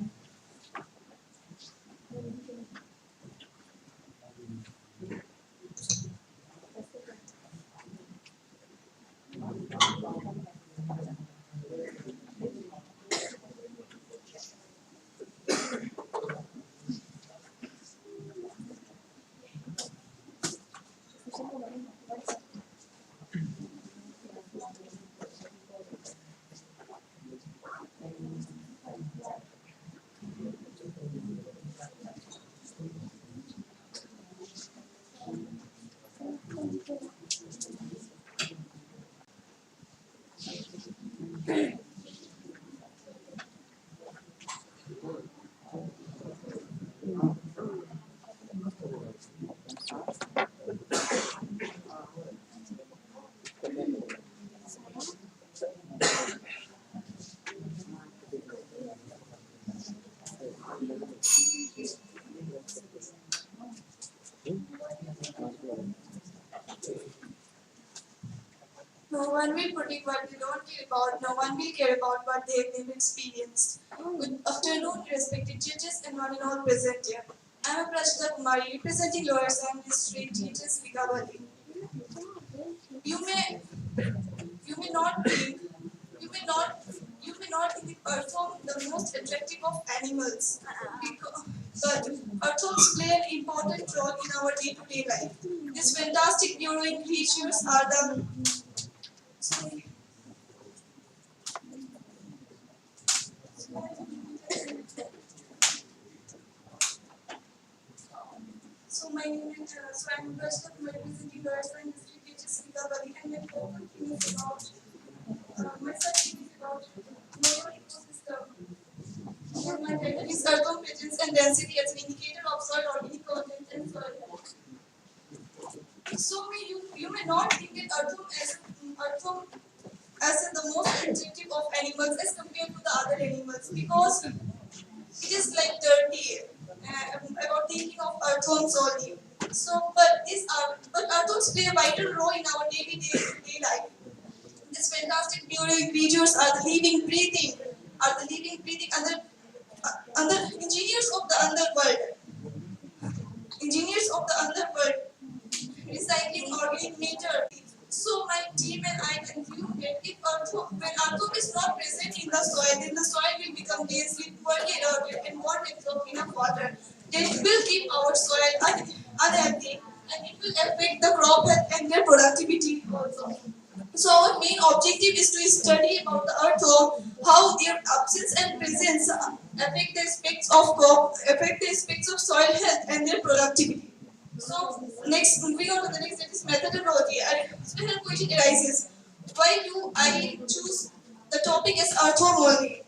No one will predict what they don't care about. No one will care about what they have never experienced. Good afternoon, respected judges and one and all present here. I am Prashita Kumari, representing Lower Assam District Teachers Livelihoods. You may, you may not think, you may not, you may not think earthworm the most attractive of animals, but earthworms play an important role in our day-to-day life. These fantastic burrowing creatures are the sorry. So my name is so I'm Prashna from representing the Assam District Teachers Livelihoods, and my focus is about my subject is about marine ecosystem. My title is earthworm presence and density as an indicator of soil organic content and soil. So you may not think that earthworm as the most attractive of animals as compared to the other animals because it is like dirty about thinking of earthworms only. So, but earthworms play a vital role in our day life. These fantastic burrowing creatures are the living, breathing under engineers of the underworld. Engineers of the underworld, recycling organic matter. So my team and I conclude that if when earthworm is not present in the soil, then the soil will become densely poorly eroded and won't absorb enough water. Then it will keep our soil unhealthy and it will affect the crop health and their productivity also. So our main objective is to study about the earthworm, how their absence and presence affect the aspects of soil health and their productivity. So next, moving on to the next, that is methodology. A special question arises: why do I choose the topic as earthworm only,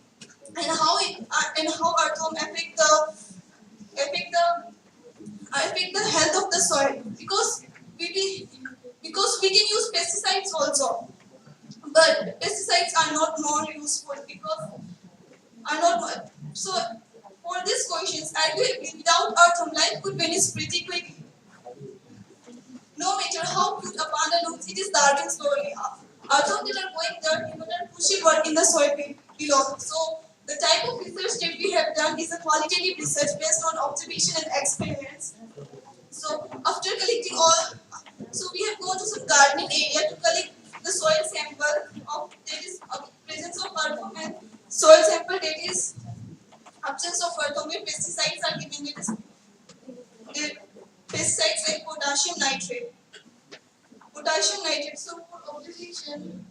and how earthworm affect the affect the health of the soil? We because we can use pesticides also, but pesticides are not more useful because are not so. For these questions, I will agree without earthworm life could vanish pretty quickly. No matter how cute a panda looks, it is darkening slowly. Earthworms that are going dirty but are pushing work in the soil below. So the type of research that we have done is a qualitative research based on observation and experiments. So after collecting so we have gone to some gardening area to collect the soil sample of presence of earthworm and soil sample that is absence of earthworm where pesticides are given with the pesticides like potassium nitrate. Potassium nitrate. So for observation,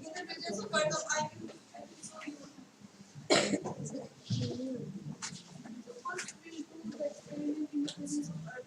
in the presence of earthworm, I will show you. So first we will do the experiment in the presence of earthworm.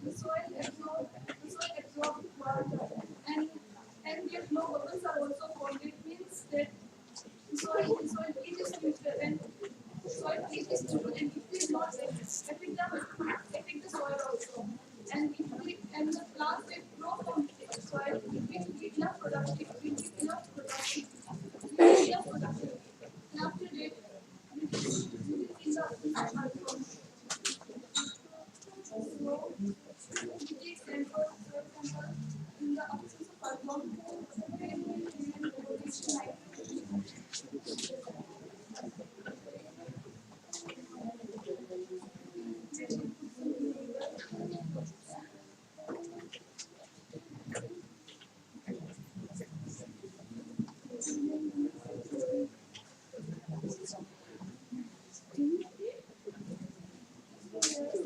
The soil absorbs water, and their low bubbles are also formed. It means that soil pH is neutral, and soil pH is neutral, and it will not affect the soil also. And the plants that grow from the soil, it will be enough productive, it will be enough productive, it will be enough productive. And after that, we will in the earthworm. So, we take sample, soil sample in the absence of earthworm, then we will produce nitrogen.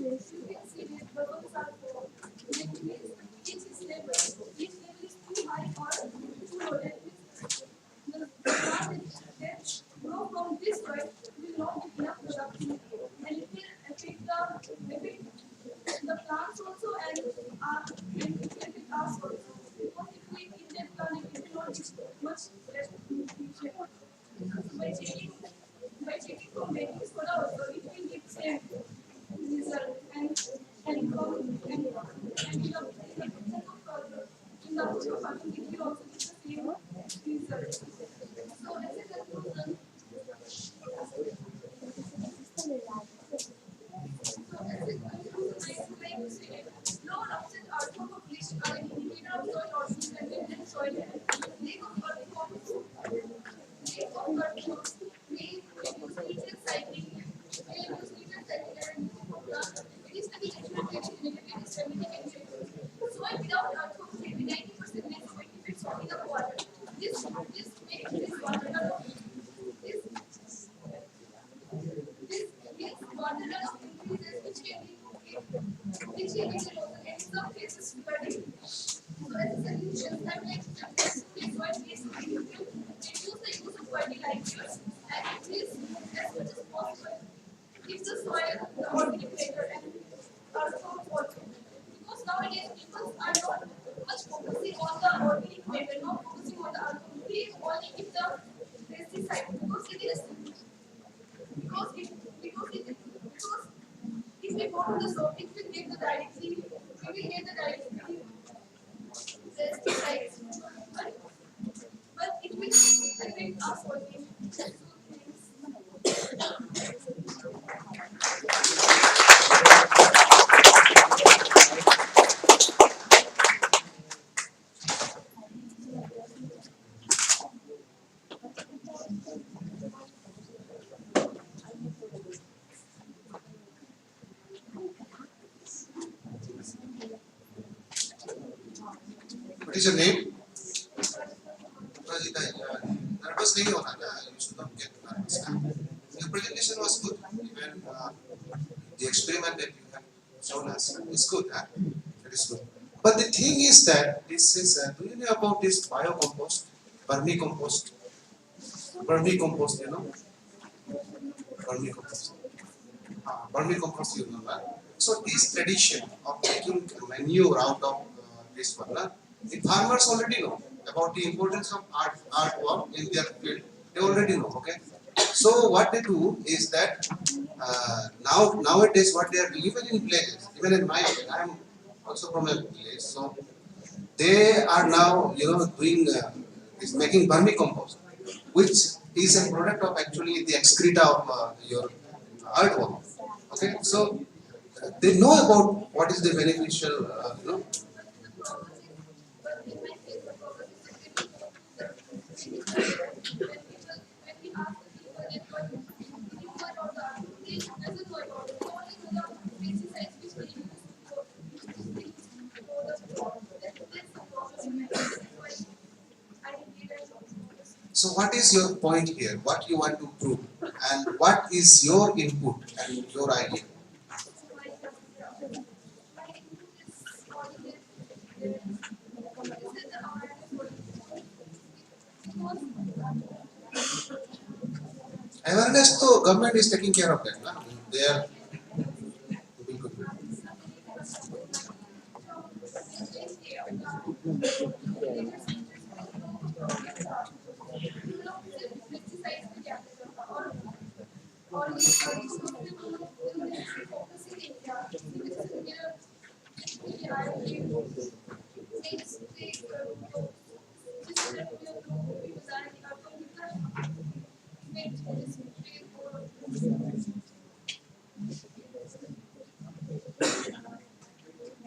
Yes, you can see that bubbles are formed. That means it asks also, because if we eat that plant, it will not give much less nutrition. So by checking from baking soda also, it will give same result and from and in the process of farming, it will also give the same result. So as a conclusion, low upset output of bleach are an indicator of soil erosion and soil health. Lack of earthworms may reduce nutrient cycling, and it is study actually negative stability and changes. Soil without earthworms may be 90% less effective sorting of water. This makes this water runoff. This this makes water runoff increases, which can lead to erosion and in some cases flooding. So as a solution, I would like to suggest soil-based agriculture, reduce the use of fertilizers, and increase as much as possible if the soil, the organic matter, and earthworm also. Because nowadays people are not much focusing on the organic matter, not focusing on the earthworm. They only give the pesticide because it is because it because it because if we go to the soil, it will get the directly we will get the directly pesticides, but it will affect our soil. What is your name? Rajita, nervous नहीं होना ना. You should not get nervous. Your presentation was good. Even the experiment that you have shown us is good. It is good. But the thing is that this is. Do you know about this biocompost, vermicompost? Vermicompost, you know? Vermicompost. Vermicompost, you know that. So this tradition of making manure out of this one, the farmers already know about the importance of artwork in their field. They already know, okay? So what they do is that nowadays what they are doing, even in villages, even in my village, I am also from a village, so they are now doing is making vermicompost, which is a product of actually the excreta of your artwork. Okay, so they know about what is the beneficial, So what is your point here? What you want to prove? And what is your input and your idea? Awareness, so government is taking care of that. No? They are doing good.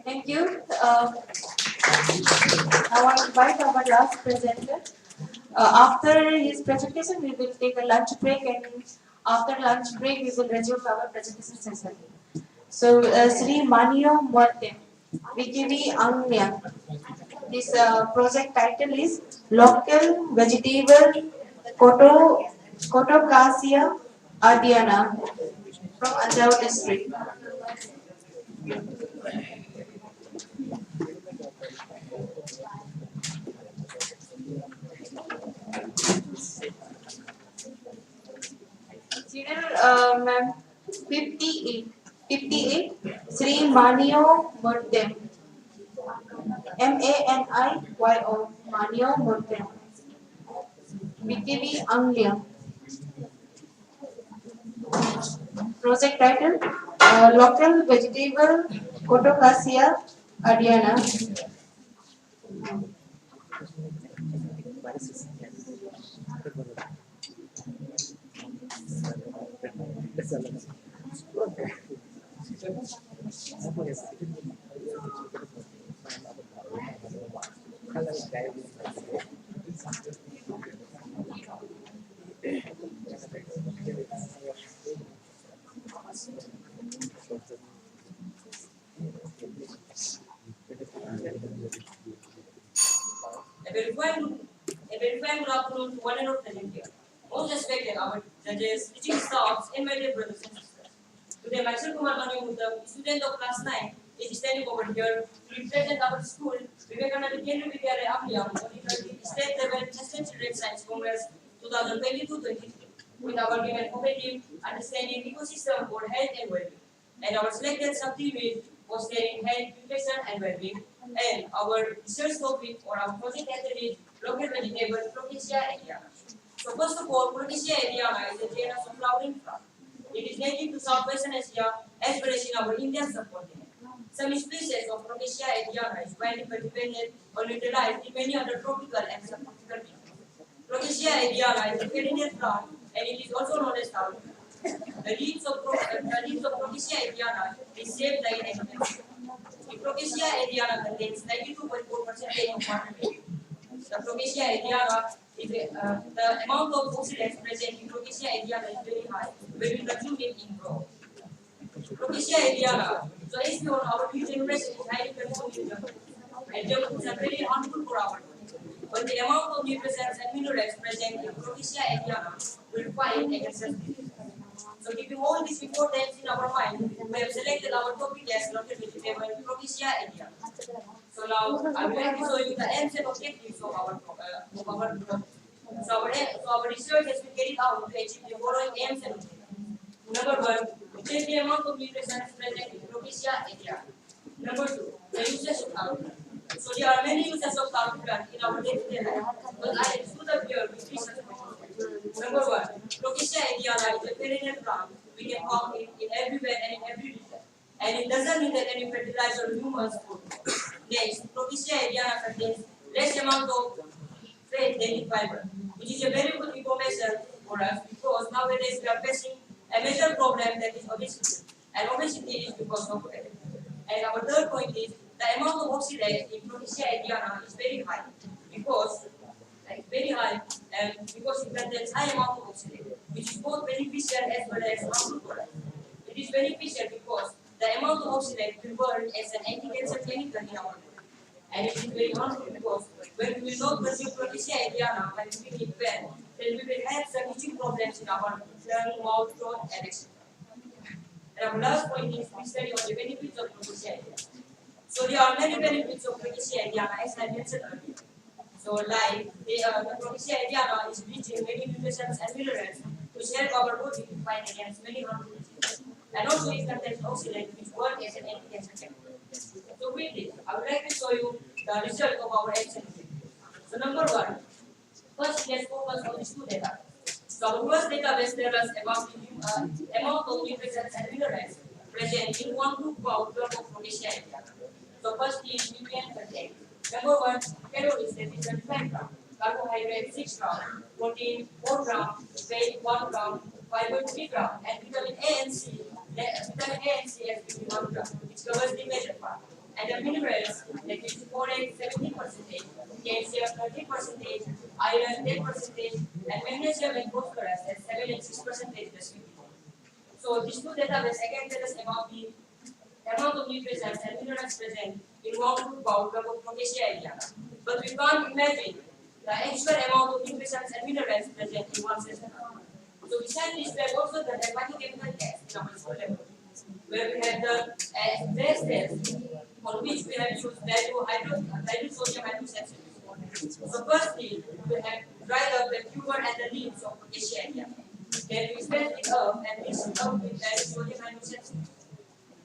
Thank you. Now I invite our last presenter. After his presentation, we will take a lunch break, and after lunch break, we will resume our presentation session. So, Sri Manio Morte, VKV Anya. This project title is Local Vegetable Cotocasia Adiana from Anjao district. Serial ma'am 58 Sri Manio Murtem. MANIYO Manio Mountain. BKB Anglia. Project title Local Vegetable Cotocasia Adiana. A very fine good afternoon to one and all present here. Most respected our judges, teaching staffs, and my dear brothers and sisters. Today, myself, Kumar Mani, student of class 9, is standing over here to represent our school, Vivekananda Kendra Vidyalaya Amliam, on the state level National Children's Science Congress 2022-23, with our given objective understanding ecosystem for health and well-being. And our selected sub-theme was studying health, nutrition, and well-being. And our research topic or our project title is local vegetable Protesia adiana. So first of all, Protesia adiana is a genus of flowering plant. It is native to Southwestern Asia as well as in our Indian subcontinent. Some species of Protesia adiana is widely cultivated or utilized depending on the tropical and subtropical region. Protesia adiana is a perennial plant and it is also known as taro. The leaves of Protesia adiana is shaped like an elephant. The Protesia adiana contains 92.4% of water vapor. The Protesia adiana is the amount of oxidants present in Protesia adiana is very high when we consume it in raw. Protesia adiana. So as you know, our new generation is highly consumed in junk food, and junk foods are very harmful for our body. But the amount of nutrients and minerals present in Protesia adiana will fight against such diseases. So keeping all these importance in our mind, we have selected our topic as local vegetable Protesia adiana. So now I would like to show you the aims and objectives of our project. So our research has been carried out to achieve the following aims and objectives. Number one, to check the amount of nutrients present in Protesia adiana. Number two, the uses of taro. So there are many uses of taro plant in our day-to-day life, but I have stood up here with research. Number one, Protesia adiana is a perennial plant. We can found it in everywhere and in every region. And it doesn't need any fertilizer or humans food. Next, Protesia adiana contains less amount of fat than in fiber, which is a very good information for us because nowadays we are facing a major problem that is obesity. And obesity is because of fat. And our third point is the amount of oxidants in Protesia adiana is very high because because it contains high amount of oxidant, which is both beneficial as well as harmful for us. It is beneficial because the amount of oxidant will burn as an anti-cancer chemical in our body. And it is very harmful because when we will not consume Protesia adiana when we eat well, then we will have some itching problems in our lung, mouth, throat, and etc. And our last point is we study on the benefits of Protesia adiana. So there are many benefits of Protesia adiana as I mentioned earlier. So like the Protesia adiana is rich in many nutrients and minerals which help our body to fight against many harmful diseases. And also it contains oxidants which work as an anti-cancer chemical. So with this, I would like to show you the result of our action. So number one, first let's focus on these two data. So our first database tells us about the amount of nutrients and minerals present in 1 pound of Protesia adiana. So first is nutrient content. Number one, calories that is 25 grams, carbohydrate 6 grams, protein 4 grams, weight 1 gram, fiber 3 grams, and vitamin A and C. Vitamin A and C has been 1 gram, which covers the major part. And the minerals that is folate 70%, calcium 30%, iron 10%, and magnesium and phosphorus at 7 and 6% respectively. So these two databases again tell us about the amount of nutrients and minerals present in 1 pound of Protesia adiana. But we can't imagine the actual amount of nutrients and minerals present in one session. So besides this, we have also done a biochemical test in our school level, where we have done a stress test on which we have used dilute sodium hydroxide. So firstly, we have dried up the tuber and the leaves of Protesia adiana. Then we spent it up and mixed it up with dilute sodium hydroxide.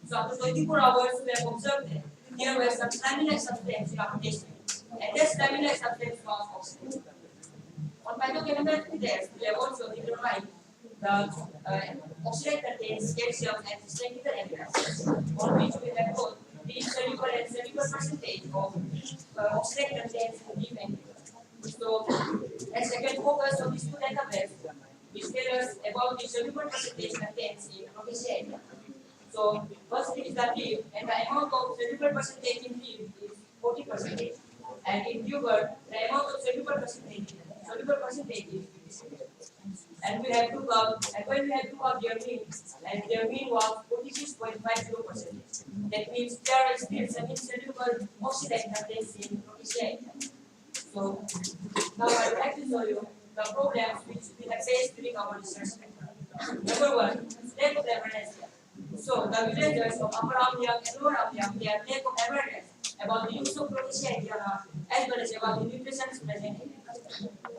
So after 24 hours, we have observed that there were some laminate substance in our testing, and this laminate substance was oxidized. On phytochemical tests, we have also determined the oxidate contains calcium and technical amino acids, on which we have both the insoluble and soluble percentage of oxidate contains in deep and so, as second focus of this two database, which tell us about the soluble percentage contains in Proteaceae. So, first is the leaf, and the amount of soluble percentage in leaf is 40%, and in tuber, the amount of soluble percentage is 50%. And we have to come, and when we have to come their mean, and their mean was 46.50%. That means there is still some insoluble oxidate contains in Proteaceae. So, now I would like to show you the problems which we have faced during our research. Number one, lack of awareness. So, the villagers of Upper Amliang and Lower Amliang, they have lack of awareness about the use of Proteaceae as well as about the nutrition present in it.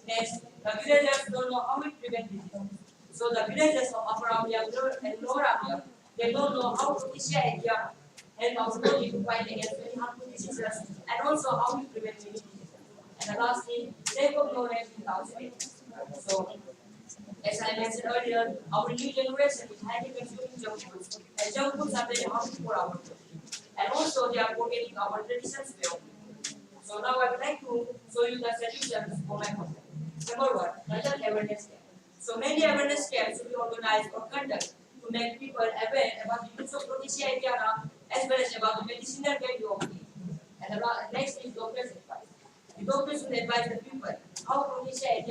Next, the villagers don't know how to prevent disease. So, the villagers of Upper Amliang and Lower Amliang, they don't know how Proteaceae help our body to fight against many harmful diseases and also how to prevent many diseases. And the last thing, lack of knowledge in counseling. So, as I mentioned earlier, our new generation is highly consuming junk foods, and junk foods are very harmful for our body. And also, they are forgetting our traditions way of living. So now I would like to show you the solutions for my problem. Number one, mental awareness camp. So many awareness camps should be organized or conducted to make people aware about the use of Proteaceae as well as about the medicinal value of it. And the next is doctor's advice. The doctors should advise the people how Proteaceae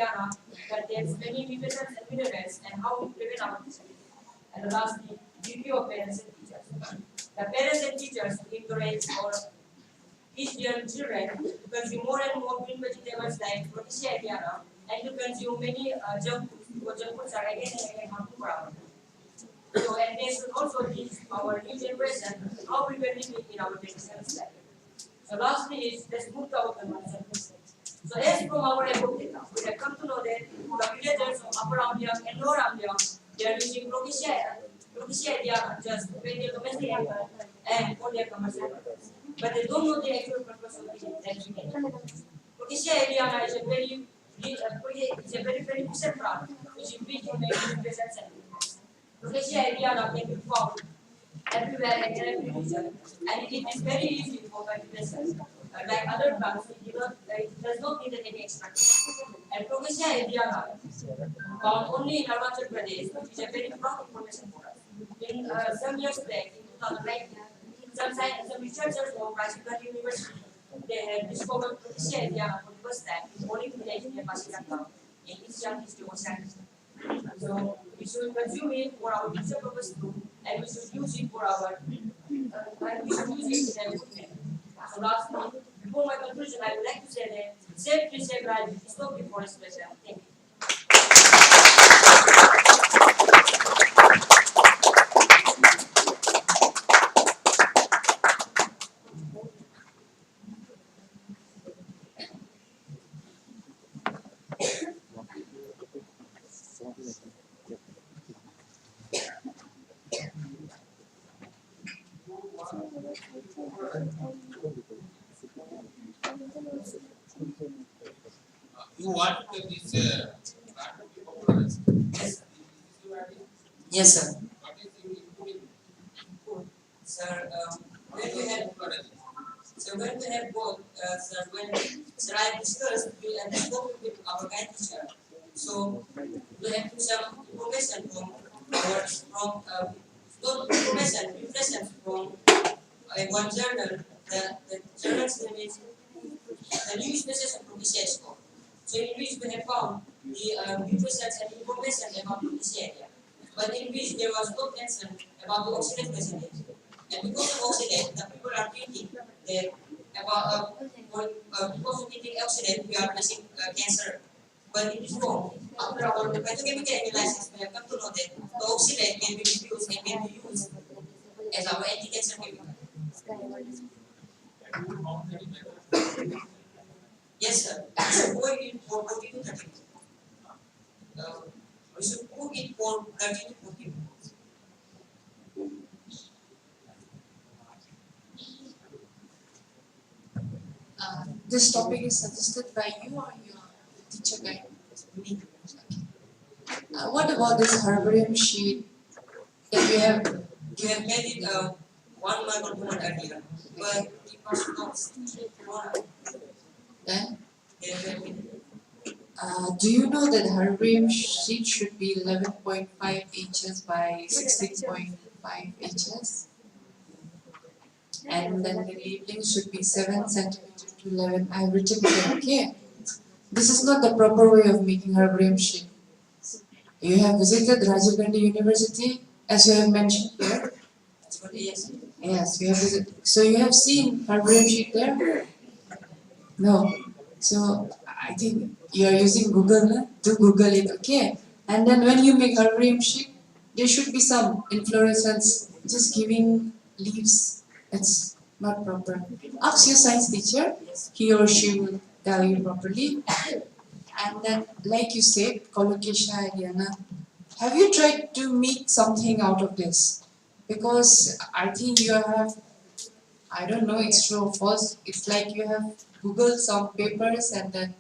contains many nutrients and minerals and how to prevent our disease. And the last thing, duty of parents and teachers. The parents and teachers encourage or teach their children to consume more and more green vegetables like Proteaceae and to consume many junk foods because junk foods are again and again harmful for our body. So, and they should also teach our new generation how we can live in our traditional style. So lastly is let's move to our conclusion. So as from our report data, we have come to know that the villagers of Upper Amliang and Lower Amliang, they are using Proteaceae just to pay their domestic income and for their commercial purpose. But they don't know the actual purpose of the Proteaceae is a very beneficial plant which is rich in many nutrients and minerals. Proteaceae can be found everywhere and in every region, and it is very easy for cultivation. Like other plants, it does not need any extraction. And Proteaceae found only in Arunachal Pradesh, which is a very strong information for us. In some years back, in 2019, some researchers from Rajasthan University, they had discovered Proteaceae for the first time in only village near Pasikan in Eastern Ocean. So we should consume it for our future purpose too, and we should use it for our and we should use it in a good manner. So lastly, before my conclusion, I would like to say that save tree, save life is not deforestation. Thank you. You want this plant to be popularized? Yes, sir. What is including? Sir, when we had both, sir, sir, I discussed and spoke with our guide teacher. So we have to some information from not information, impressions from one journal. The journal's name is the New Species of Proteaceae score. So in which we have found the nutrients and information about Proteaceae, but in which there was no mention about the oxidant percentage. And because of oxidant, the people are thinking that because of eating oxidant, we are facing cancer. But it is wrong. After our phytochemical analysis, we have come to know that the oxidant can be reduced and can be used as our anti-cancer chemical. Yes, sir. We should cook it for 40 to 30 minutes. We should cook it for 30 to 40 minutes. This topic is suggested by you or your teacher guide? Me. What about this herbarium sheet that you have? We have made it 1 month or 2 months earlier, but it was not. Then, They have made it. do you know that herbarium sheet should be 11.5 inches by 16.5 inches? And then the labeling should be 7 centimeters to 11. I've written here, okay? This is not the proper way of making herbarium sheet. You have visited Rajiv Gandhi University, as you have mentioned here. Yes. Yes, you have visited. So you have seen herbarium sheet there? No. So I think you are using Google to Google it, okay? And then when you make herbarium sheet, there should be some inflorescence, just giving leaves. It's not proper. Ask your science teacher, he or she will tell you properly. And then, like you said, collocation idea. Have you tried to make something out of this? Because I think you have, I don't know, it's true or false. It's like you have Googled some papers and then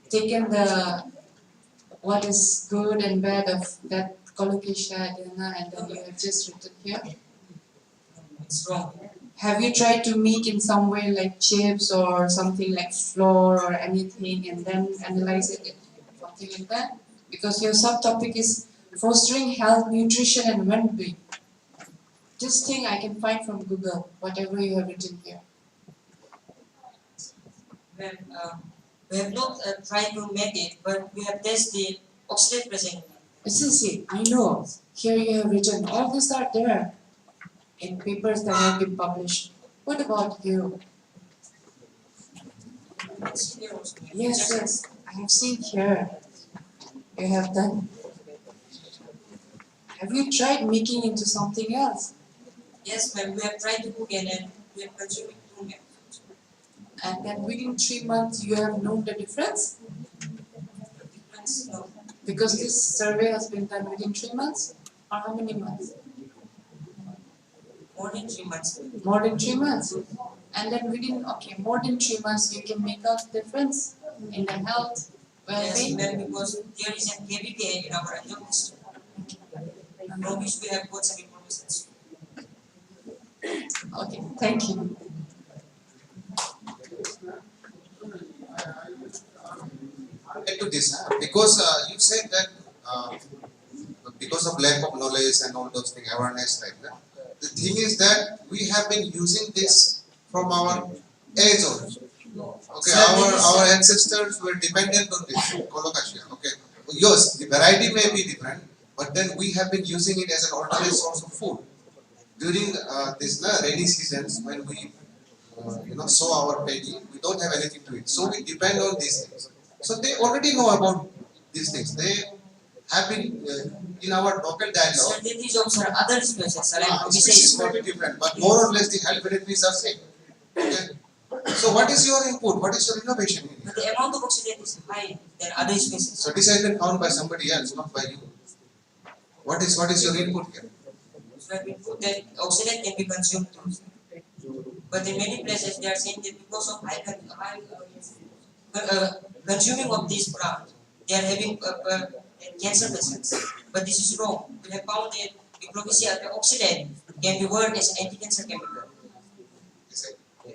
taken the what is good and bad of that collocation idea and then you have just written here. It's wrong. Have you tried to make in some way like chips or something like flour or anything and then analyze it, something like that? Because your subtopic is fostering health, nutrition and well-being. Just think I can find from Google whatever you have written here. We have not tried to make it, but we have tested the oxalate present. See, I know. Here you have written all these are there in papers that have been published. What about you? Yes, yes. I have seen here. You have done. Have you tried making into something else? Yes, ma'am. We have tried to cook and then we have consumed it too, ma'am. And then within 3 months you have known the difference? No. Because this survey has been done within 3 months? Or how many months? More than 3 months. More than 3 months. And then within, more than 3 months you can make out the difference in the health, well-being? Yes, ma'am, because there is an KBK in our job district. From which we have got some information. Okay, thank you. To this, because you said that because of lack of knowledge and all those things, awareness like that. The thing is that we have been using this from our age also. Okay, our ancestors were dependent on this colocasia. Okay, yes, the variety may be different, but then we have been using it as an alternate source of food during this rainy seasons when we sow our paddy. We don't have anything to eat, so we depend on these things. So they already know about these things. They have been in our local dialogue. Sir, these jobs are other species. Species may be different, but more or less the health benefits are same. Okay. So what is your input? What is your innovation? But the amount of oxygen is high than other species. So this has been found by somebody else, not by you. What is your input here? So we put that oxygen can be consumed too. But in many places they are saying that because of high consuming of this plant, they are having cancer patients. But this is wrong. We have found that diplomacy the oxidant can be worked as an anti-cancer chemical. We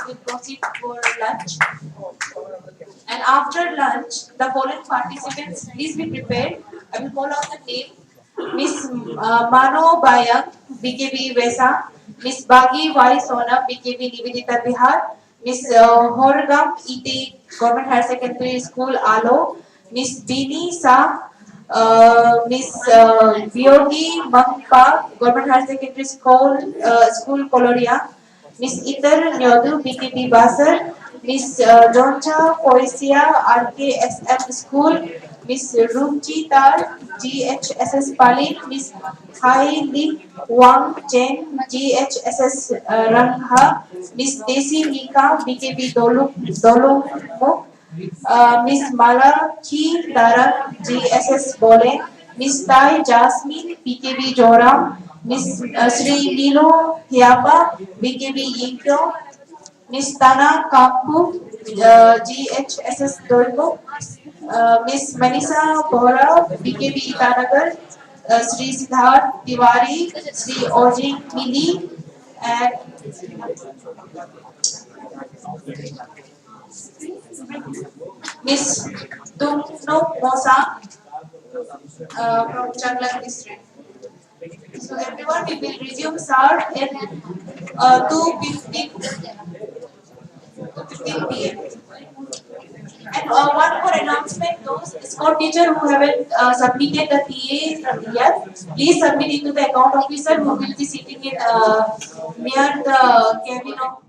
will proceed for lunch. And after lunch, the following participants, please be prepared. I will call out the name. Miss Mano Bayang, BKB Vesa, Miss Bagi Y Sona, BKB Nivedita Bihar, Miss Horgam Iti, Government Higher Secondary School Alo, Miss Bini Sa, Miss Biogi Mangpa, Government Higher Secondary School Coloria, Miss Itar Nyodu, BKB Basar, Miss Doncha Poesia, RKSM School, Miss Rumji Tar, GHSS Palin, Miss Hai Li Wang Chen, GHSS Rangha, Miss Desi Nika, BKB Dolumuk, Miss Malaki Tarak, GSS Bole, Miss Tai Jasmine, PKB Joram, Miss Sri Nilo Hiapa, BKB Yinkyo, Miss Tana Kampu, GHSS Dolmo, Miss Manisa Bora, BKB Itanagar, Sri Siddharth Tiwari, Sri Ojing Mili, and Miss Tumno Mosa from Changlang district. So everyone, we will resume sir at 2:15 p.m. And one more announcement, those scout teacher who haven't submitted the TA yet, please submit it to the account officer who will be sitting in near the cabin of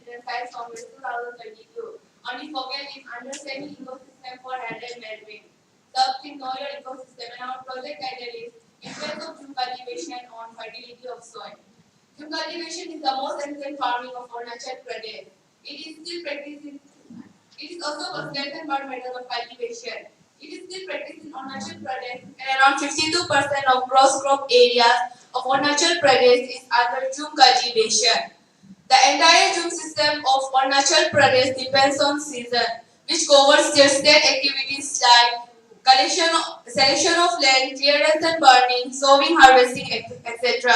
Children's Science Congress 2022. On the focus is understanding ecosystem for health and well-being. Subs in know your ecosystem, and our project title is Influence of True Cultivation on Fertility of Soil. True cultivation is the most ancient farming of Arunachal Pradesh. It is still practiced in It is also considered a bird method of cultivation. It is still practiced in Arunachal Pradesh, and around 52% of gross crop areas of Arunachal Pradesh is under June cultivation. The entire June system of Arunachal Pradesh depends on season, which covers their state activities like selection of land, clearance and burning, sowing, harvesting, etc.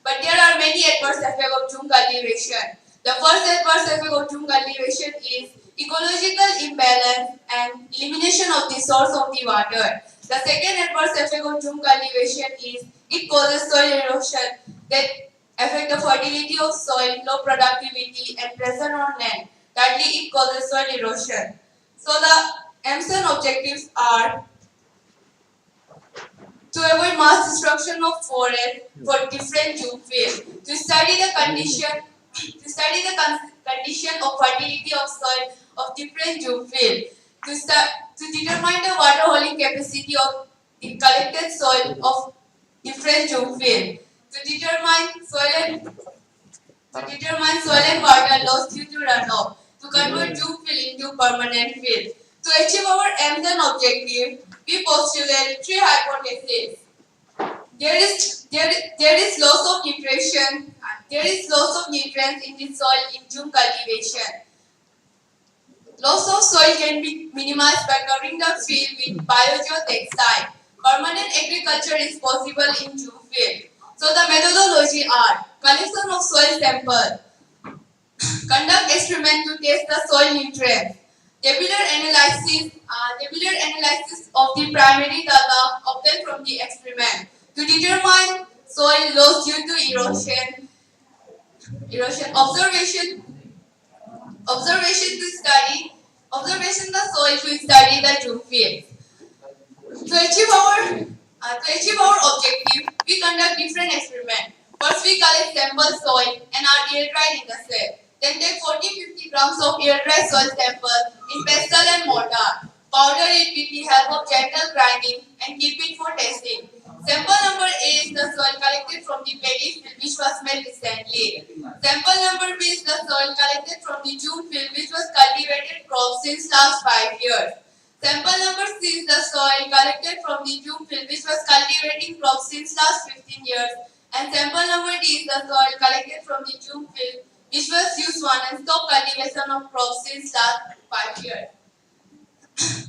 But there are many adverse effects of June cultivation. The first adverse effect of June cultivation is ecological imbalance and elimination of the source of the water. The second adverse effect of June cultivation is it causes soil erosion that affect the fertility of soil, low productivity and pressure on land. Thirdly, it causes soil erosion. So the EMSON objectives are to avoid mass destruction of forest for different June fields, to study the condition of fertility of soil of different June fields, to determine the water holding capacity of the collected soil of different June fields, to determine soil and water loss due to runoff, to convert June field into permanent field. To achieve our aims and objectives, we postulate three hypotheses. There is loss of nutrition. There is loss of nutrients in the soil in June cultivation. Loss of soil can be minimized by covering the field with biogeotextile. Permanent agriculture is possible in June field. So the methodology are collection of soil sample, conduct experiment to test the soil nutrients, tabular analysis of the primary data obtained from the experiment to determine soil loss due to erosion, observation the soil to study the June field. To achieve our objective, we conduct different experiments. First, we collect sample soil and are air dried in the set. Then take 40-50 grams of air dry soil sample in pestle and mortar. Powder it with the help of gentle grinding and keep it for testing. Sample number A is the soil collected from the paddy field which was made recently. Sample number B is the soil collected from the June field which was cultivated crop since last 5 years. Sample number C is the soil collected from the June field which was cultivating crops since last 15 years. And sample number D is the soil collected from the June field which was used one and stop cultivation of crops since last 5 years.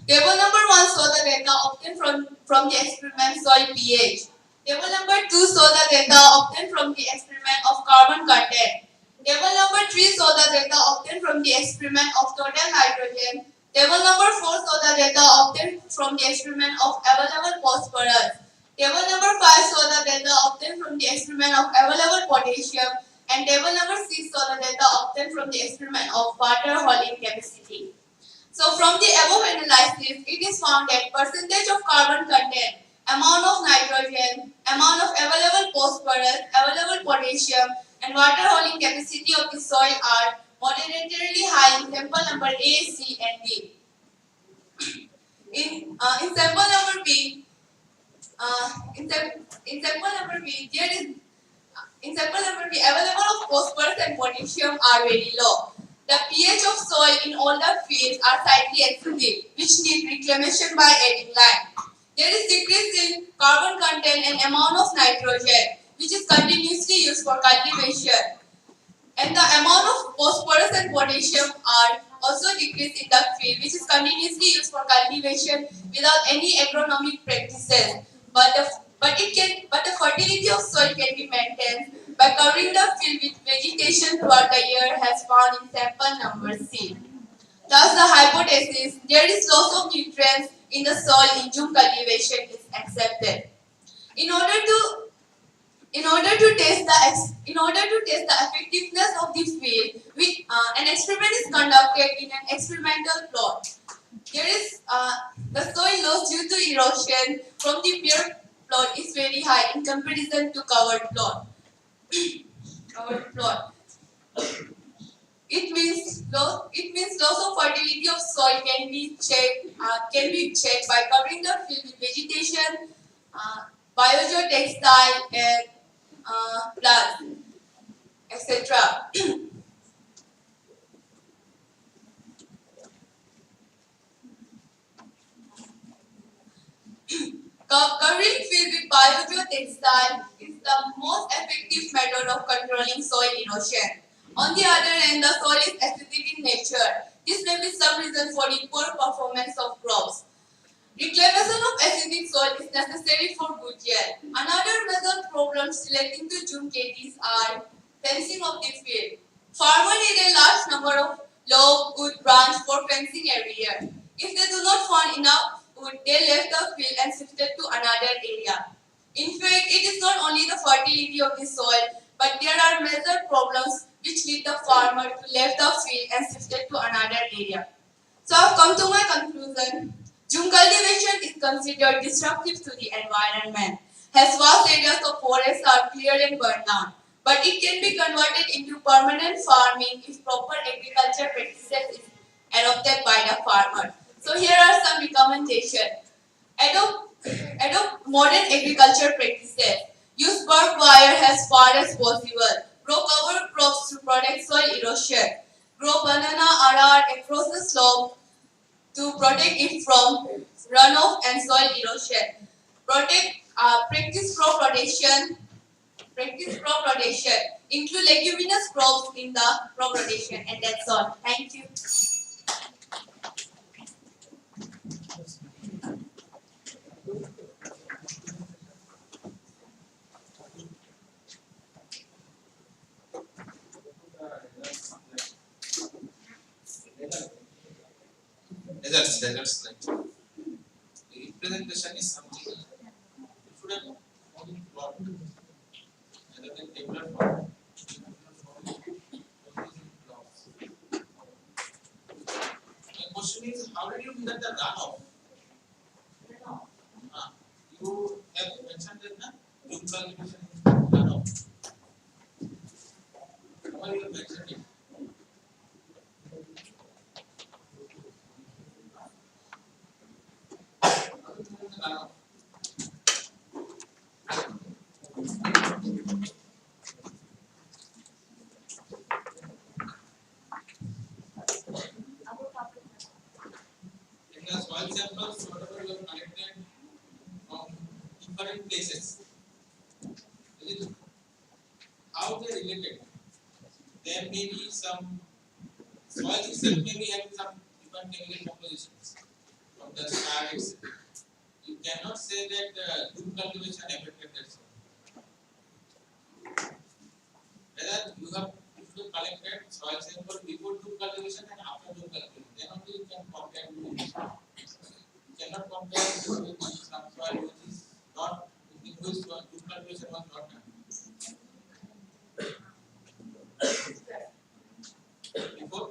Table number 1 show the data obtained from the experiment soil pH. Table number 2 show the data obtained from the experiment of carbon content. Table number 3 show the data obtained from the experiment of total nitrogen. Table number 4 show the data obtained from the experiment of available phosphorus. Table number 5 show the data obtained from the experiment of available potassium. And table number 6 show the data obtained from the experiment of water holding capacity. So from the above analysis, it is found that percentage of carbon content, amount of nitrogen, amount of available phosphorus, available potassium, and water holding capacity of the soil are moderately high in sample number A, C, and D. In sample number B, available of phosphorus and potassium are very low. The pH of soil in all the fields are slightly acidic, which need reclamation by adding lime. There is decrease in carbon content and amount of nitrogen, which is continuously used for cultivation. And the amount of phosphorus and potassium are also decreased in the field, which is continuously used for cultivation without any agronomic practices. But the fertility of soil can be maintained by covering the field with vegetation throughout the year as found in sample number C. Thus, the hypothesis there is loss of nutrients in the soil in June cultivation is accepted. In order to test the effectiveness of the field, an experiment is conducted in an experimental plot. There is the soil loss due to erosion from the bare plot is very high in comparison to covered plot. It means loss of fertility of soil can be checked by covering the field with vegetation, biogeotextile, and plants, etc. Covering field with biogeotextile is the most effective method of controlling soil erosion. On the other hand, the soil is acidic in nature. This may be some reason for the poor performance of crops. Reclamation of acidic soil is necessary for good yield. Another major problems relating to Jumketis are fencing of the field. Farmers need a large number of low wood branch for fencing every year. If they do not find enough wood, they left the field and shifted to another area. In fact, it is not only the fertility of the soil, but there are major problems which lead the farmer to leave the field and shifted to another area. So I've come to my conclusion. June cultivation is considered disruptive to the environment, as vast areas of forests are cleared and burned down. But it can be converted into permanent farming if proper agriculture practices is adopted by the farmer. So here are some recommendations. Adopt modern agriculture practices. Use barbed wire as far as possible. Grow cover crops to protect soil erosion. Grow banana arar across the slope to protect it from runoff and soil erosion. Practice crop rotation. Practice crop rotation. Include leguminous crops in the crop rotation, and that's all. Thank you. Results like representation is something you should have known in plot rather than tabular form. The question is, how did you measure the runoff? You have mentioned that na June cultivation is runoff. How you have mentioned it? Runoff. In the soil samples, whatever you have collected from different places, is it how they related? There may be some soil itself may be having some different chemical compositions from the start itself. You cannot say that root cultivation affected that soil. Whether you have collected soil sample before root cultivation and after root cultivation, then only you can compare with it. You cannot compare with some soil which is not in which root cultivation was not done. Before,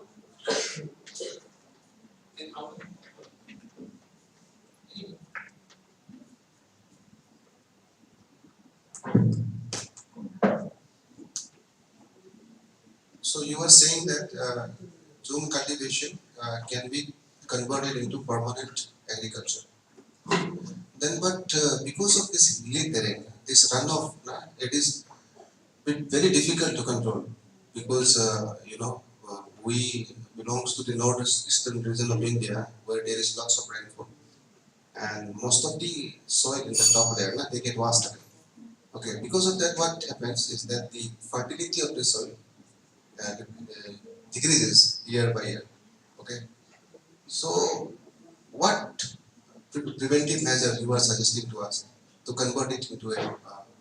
then how to anyway. So you were saying that Zoom cultivation can be converted into permanent agriculture. Then, but because of this hilly terrain, this runoff, it is very difficult to control because we belongs to the northeastern region of India where there is lots of rainfall, and most of the soil in the top there, they get washed away. Okay, because of that, what happens is that the fertility of the soil decreases year by year. Okay, so what preventive measure you are suggesting to us to convert it into a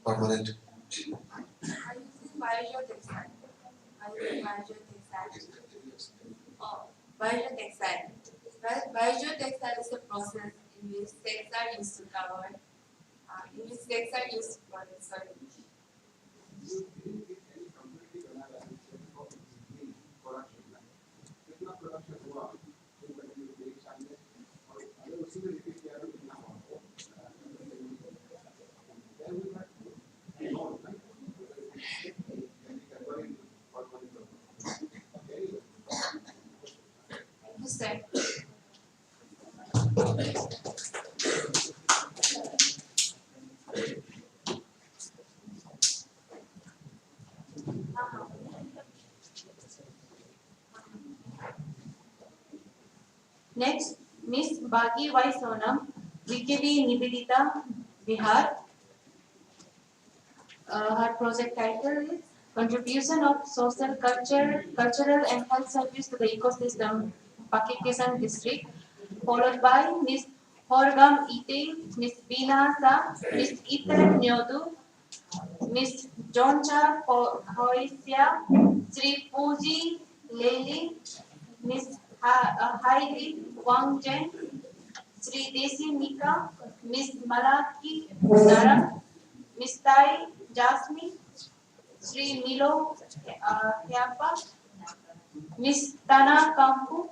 permanent? I using biogeotextile. Biogeotextile. Biogeotextile is a process in which texts are used to cover, protect soil. Next, Miss Bagi Y Sonam, VKB Nivedita, Bihar. Her project title is Contribution of Cultural and Health Service to the Ecosystem, Pakistan District, followed by Miss Horgam Ite, Miss Bina Sa, Miss Ethan Nyodu, Miss Joncha Hoisia, Sri Puji Leli, Miss Heidi Wang Jen, Sri Desi Mika, Miss Malaki Nara, Miss Tai Jasmine, Sri Milo Hyapa, Miss Tana Kampu,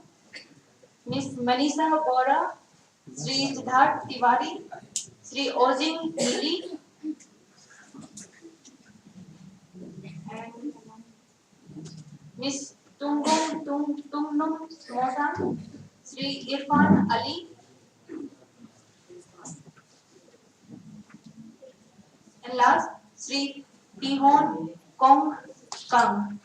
Miss Manisha Bora, Sri Siddharth Tiwari, Sri Ojing Nili, and Miss Tungnum Mosan, Sri Irfan Ali, and last Sri Tihon Kong Kang.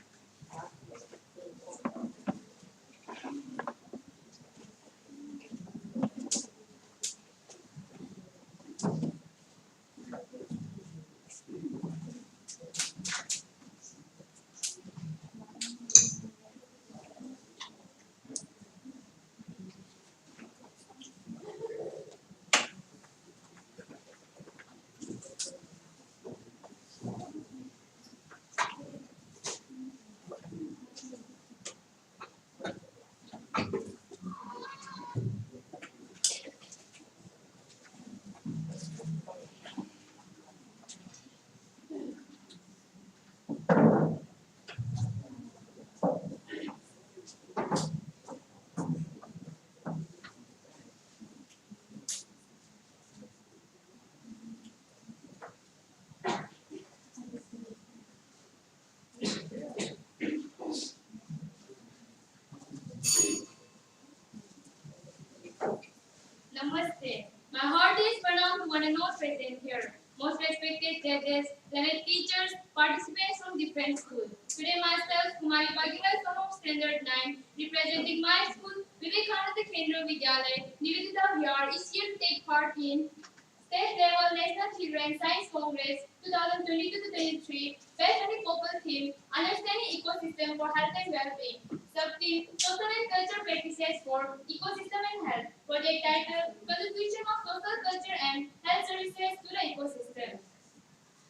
Namaste. My heart is pronounced to one and all present here. Most respected judges, learned teachers, participants from different schools. Today myself, Kumari Bagila, son of Standard 9, representing my school, Vivekananda Kendra Vidyalaya, Nivedita Bihar, is here to take part in State Level National Children Science Congress 2022-23, based on the focal theme, Understanding Ecosystem for Health and Well-being. Sub-theme, Social and Culture Practices for Ecosystem and Health. Project title, Contribution of Social Culture and Health Services to the Ecosystem.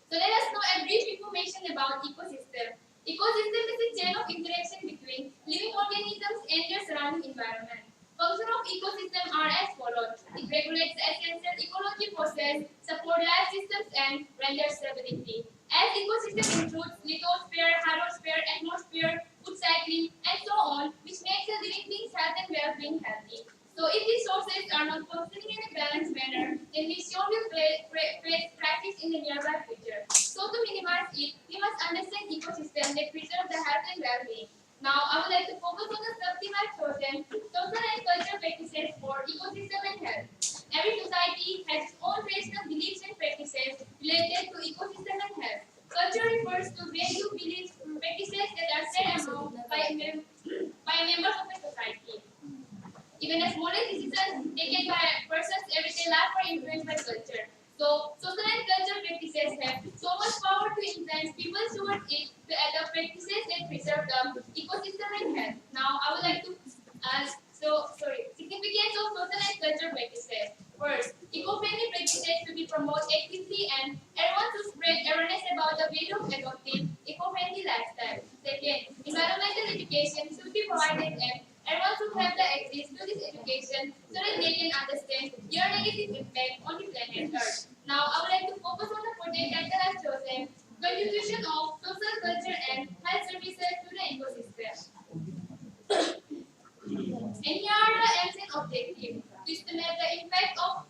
So let us know a brief information about ecosystem. Ecosystem is a chain of interaction between living organisms and their surrounding environment. Function of ecosystem are as follows. It regulates the essential ecology process, support life systems and render stability. As ecosystem includes lithosphere, hydrosphere, atmosphere, food cycling, and so on, which makes the living beings health and well-being healthy. So if these sources are not functioning in a balanced manner, then we sure will face crisis in the nearby future. So to minimize it, we must understand ecosystem that preserve the health and well-being. Now, I would like to focus on the sub-theme I've chosen, social and cultural practices for ecosystem and health. Every society has its own traditional beliefs and practices related to ecosystem and health. Culture refers to value, beliefs, practices that are set among by members of a society. Even the smallest decisions taken by person's everyday life are influenced by culture. So, social and cultural practices have so much power to influence people towards it to adopt practices that preserve the ecosystem and health. Now, I would like to significance of social and cultural practices. First, eco-friendly practices to be promoted actively and everyone to spread awareness about the value of adopting eco-friendly lifestyle. Second, environmental education should be provided and everyone should have the access to this education so that they can understand their negative impact on the planet Earth. Now, I would like to focus on the project that I have chosen, contribution of social culture and health services to the ecosystem. And here are the aims and objectives. To estimate the impact of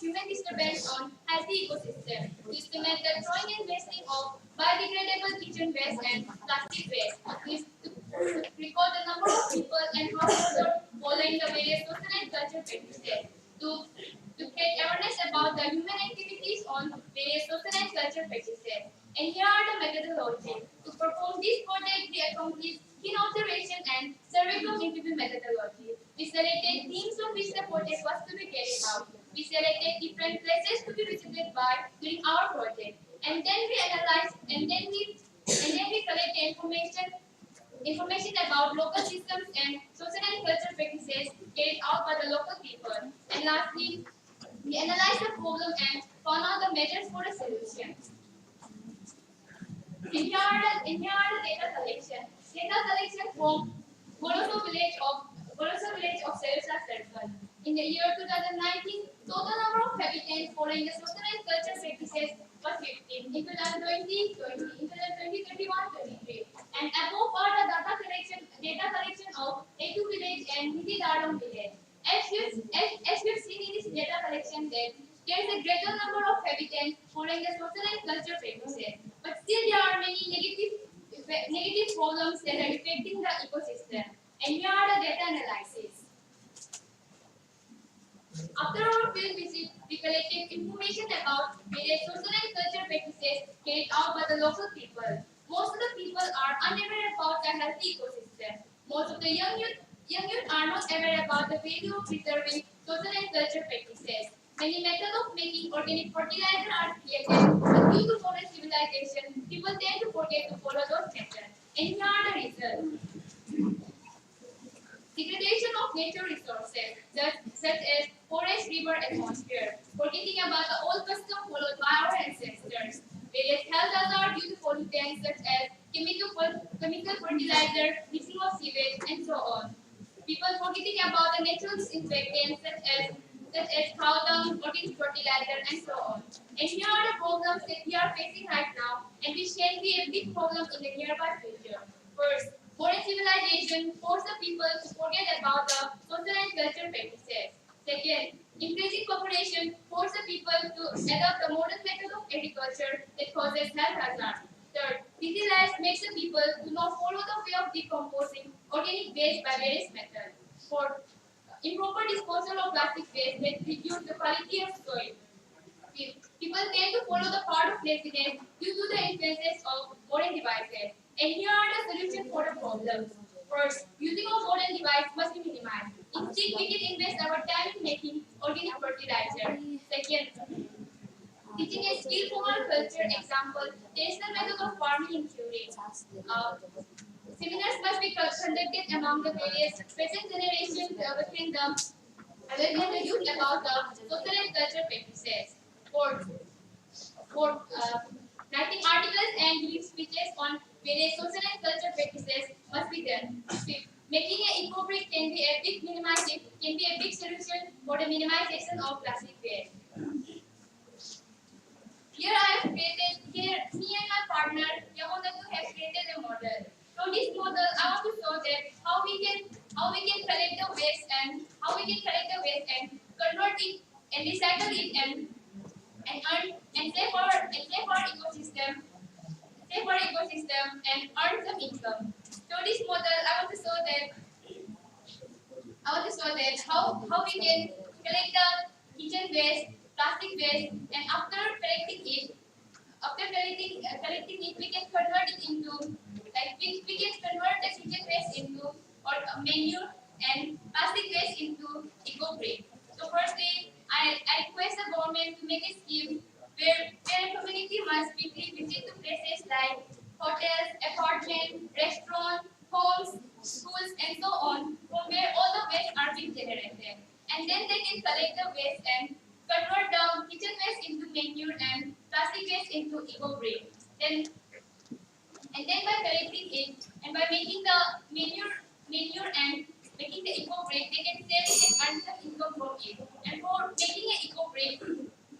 human disturbance on healthy ecosystem. To estimate the throwing and wasting of biodegradable kitchen waste and plastic waste. To record the number of people and households following the various social and cultural practices. To create awareness about the human activities on various social and cultural practices. And here are the methodologies. To perform this project, we accomplished keen observation and survey from interview methodology. We selected themes on which the project was to be carried out. We selected different places to be visited by during our project. And then we analyzed and then we collected information about local systems and social and cultural practices carried out by the local people. And lastly, we analyzed the problem and found out the measures for the solution. In here are the data collection. Data collection from Goloso village of Sarasa Circle. In the year 2019, total number of habitants following the social and cultural practices was 15. In 2020, 20. In 2021, 23. And above are the data collection of Etu village and Niti Darong village. As we've seen in this data collection that there is a greater number of habitants following the social and cultural practices, but still there are many negative problems that are affecting the ecosystem. And here are the data analysis. After our field visit, we collected information about various social and cultural practices carried out by the local people. Most of the people are unaware about the healthy ecosystem. Most of the young youth are not aware about the value of preserving social and cultural practices. Many methods of making organic fertilizer are created, but due to modern civilization, people tend to forget to follow those methods. And here are the results. Degradation of nature resources, such as forest, river, atmosphere, forgetting about the old custom followed by our ancestors. Various health hazards due to pollutants such as chemical fertilizer, mixing of sewage, and so on. People forgetting about the natural disinfectants such as cow dung, organic fertilizer, and so on. And here are the problems that we are facing right now, and which can be a big problem in the nearby future. First, modern civilization forced the people to forget about the social and cultural practices. Second, increasing population forced the people to adopt the modern method of agriculture that causes health hazards. Third, busy life makes the people do not follow the way of decomposing organic waste by various methods. Fourth, improper disposal of plastic waste that reduce the quality of soil. Fifth, people tend to follow the path of laziness due to the influences of modern devices. And here are the solutions for the problems. First, using of modern device must be minimized. Instead, we can invest our time in making organic fertilizer. Second, teaching a skill from our culture, example, traditional method of farming in theory. Seminars must be conducted among the various present generation within the awareness the youth about the social and cultural practices. Fourth, writing articles and giving speeches on various social and cultural practices must be done. Fifth, making an eco-brick can be a big solution for the minimization of plastic waste. Here me and my partner Yamunatu have created a model. So this model I want to show that how we can collect the waste and convert it and recycle it and earn and save our ecosystem and earn some income. So this model I want to show that how we can collect the kitchen waste, plastic waste, and after collecting it, we can convert it into we can convert the kitchen waste into or manure and plastic waste into eco-brick. So firstly, I request the government to make a scheme where a community must weekly visit to places like hotels, apartments, restaurants, homes, schools, and so on, from where all the waste are being generated. And then they can collect the waste and convert the kitchen waste into manure and plastic waste into eco-brick. Then by collecting it and by making the manure and making the eco-brick, they can sell it and earn some income from it. And for making an eco-brick,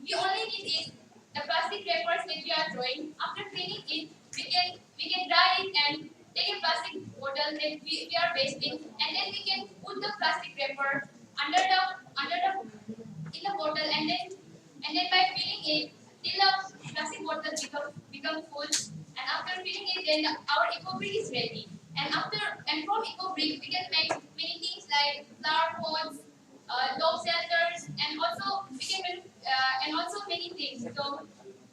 we only need is the plastic wrappers that we are throwing. After cleaning it, we can dry it and take a plastic bottle that we are wasting, and then we can put the plastic wrapper under the in the bottle, and then by filling it till the plastic bottle become full, and after filling it, then our eco brick is ready. And from eco brick we can make many things like flower pots, dog shelters, and also many things. So,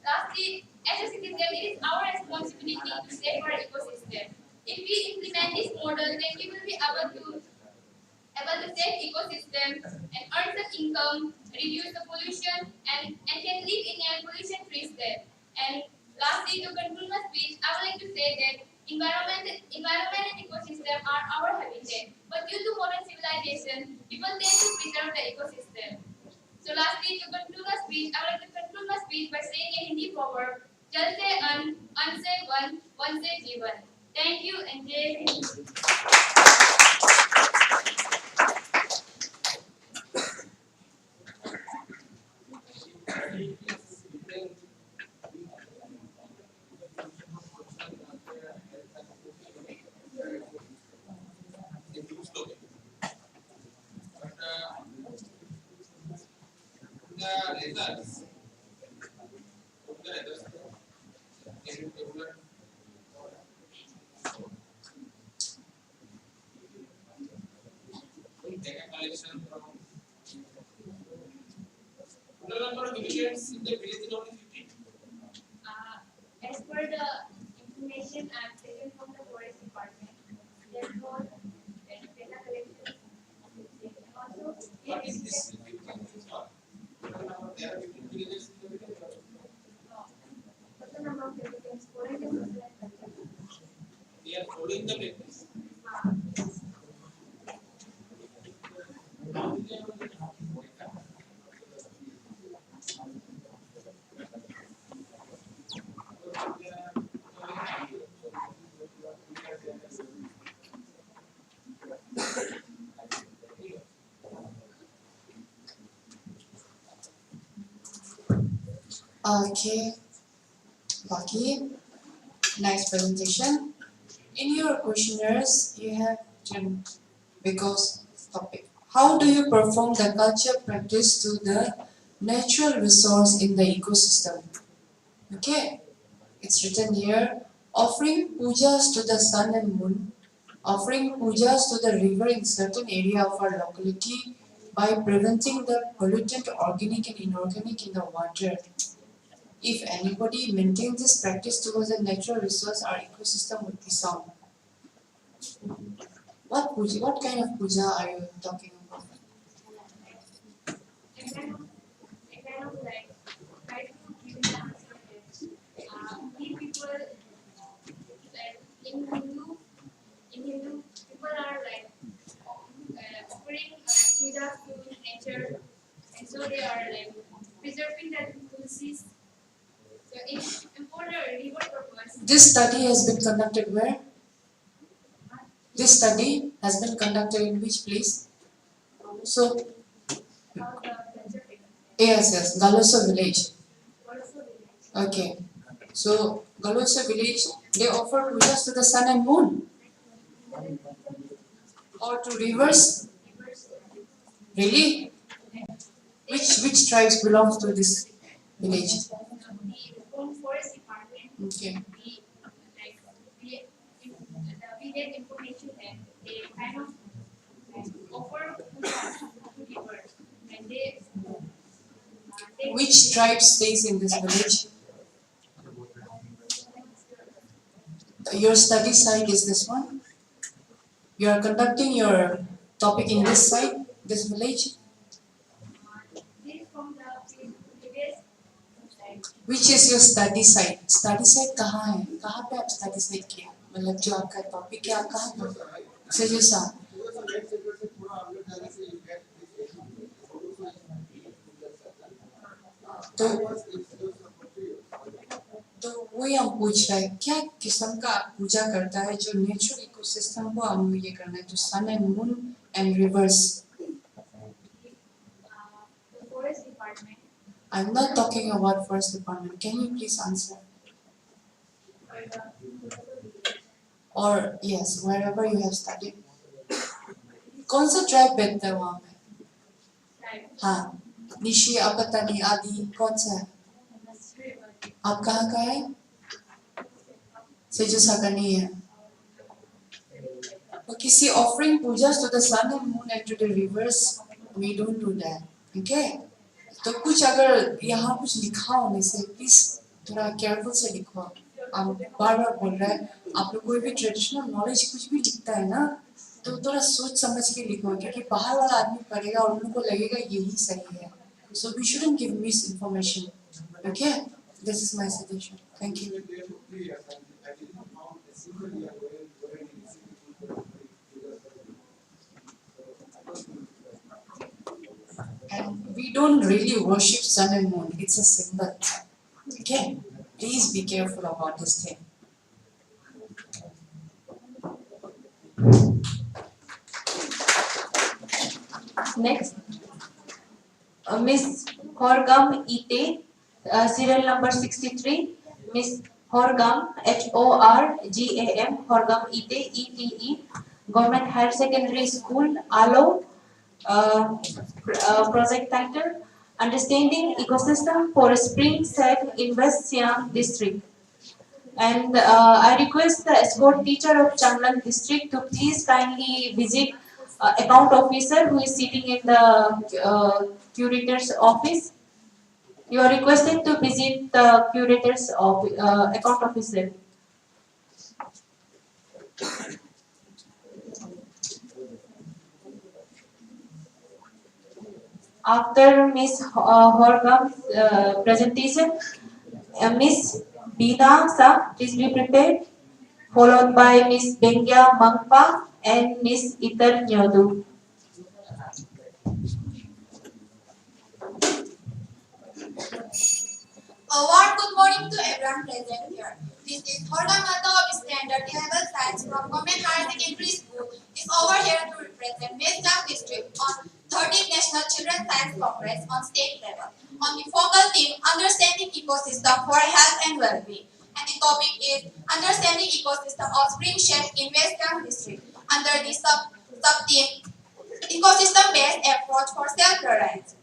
lastly, as a citizen, it is our responsibility to save our ecosystem. If we implement this model, then we will be able to save ecosystem and earn some income, reduce the pollution, and can live in a pollution-free state. And lastly, to conclude my speech, I would like to say that environment and ecosystem are our habitat. But due to modern civilization, people tend to preserve the ecosystem. So lastly, to conclude my speech, I would like to conclude my speech by saying a Hindi proverb, Jal se an se one se jeevan. Thank you and Jai Hind. The results of the assessment in regular data collection from total number of millets in the village is only 15. As per the information I have taken from the forest department, therefore, data collection and also What is this 15 is what? Total number there are 15 villages in the village. total number of applicants, following the social and cultural. We are following the practice. Okay, Lucky, nice presentation. In your questionnaires, you have written because topic. How do you perform the culture practice to the natural resource in the ecosystem? Okay, it's written here. Offering pujas to the sun and moon, offering pujas to the river in certain area of our locality by preventing the pollutant organic and inorganic in the water. If anybody maintains this practice towards a natural resource, our ecosystem would be sound. What puja? What kind of puja are you talking about? I kind of like try to give the answer that we people like in Hindu people are like offering pujas to nature, and so they are like preserving the tulsis. So in for the river purpose. This study has been conducted where? This study has been conducted in which place? So, yes, Galosa village. Okay. So, Galosa village, they offer pujas to the sun and moon? Or to rivers? Really? Which tribes belongs to this village? Forest department. Okay. We get information that they kind of offer pujas to rivers, and they Which tribe stays in this village? Your study site is this one? You are conducting your topic in this site, this village? from the previous Which is your study site? Study site कहाँ है? कहाँ पे आप study site किया? मतलब जो आपका topic है आप कहाँ पर? सजेसा. तो वही हम पूछ रहे हैं क्या किस्म का आप पूजा करता है जो नेचुरल इकोसिस्टम को हम ये करना है जो sun and moon and rivers. forest department. I'm not talking about forest department. Can you please answer? Or yes, wherever you have studied. कौन सा ट्राइब बैठता है वहाँ पे? हाँ, निशी, अबतनी, आदि कौन सा है? आप कहाँ का है? सेजुसा का नहीं है. तो किसी offering pujas to the sun and moon and to the rivers We don't do that. Okay? तो कुछ अगर यहाँ कुछ लिखा होने से प्लीज थोड़ा केयरफुल से लिखो. आप बार बार बोल रहे हैं आप लोग कोई भी ट्रेडिशनल नॉलेज कुछ भी लिखता है ना तो थोड़ा सोच समझ के लिखो क्योंकि बाहर वाला आदमी पढ़ेगा और उनको लगेगा यही सही है. So we shouldn't give misinformation. Okay? This is my suggestion. Thank you. And we don't really worship sun and moon. It's a symbol. Okay? Please be careful about this thing. Next, Miss Horgam Ite, serial number 63. Miss Horgam, Horgam, Horgam Ite, ETE, Government Higher Secondary School, Alo, project title, Understanding Ecosystem for Spring Set in West Siam District. And I request the escort teacher of Changlan district to please kindly visit account officer who is sitting in the curator's office. You are requested to visit the curator's account officer. After Miss Horgam's presentation, Miss Bina Sa, please be prepared, followed by Miss Bengya Mangpa and Miss Itar Nyodu. A warm good morning to everyone present here. This is Horgan Mata of Standard Level Science from Government Higher Secondary School is over here to represent West Siam District on 13th National Children's Science Congress on state level on the focal theme Understanding Ecosystem for Health and Well-being. And the topic is Understanding Ecosystem of Spring Shed in West Siam District under the sub-theme Ecosystem-Based Approach for Self-Reliance.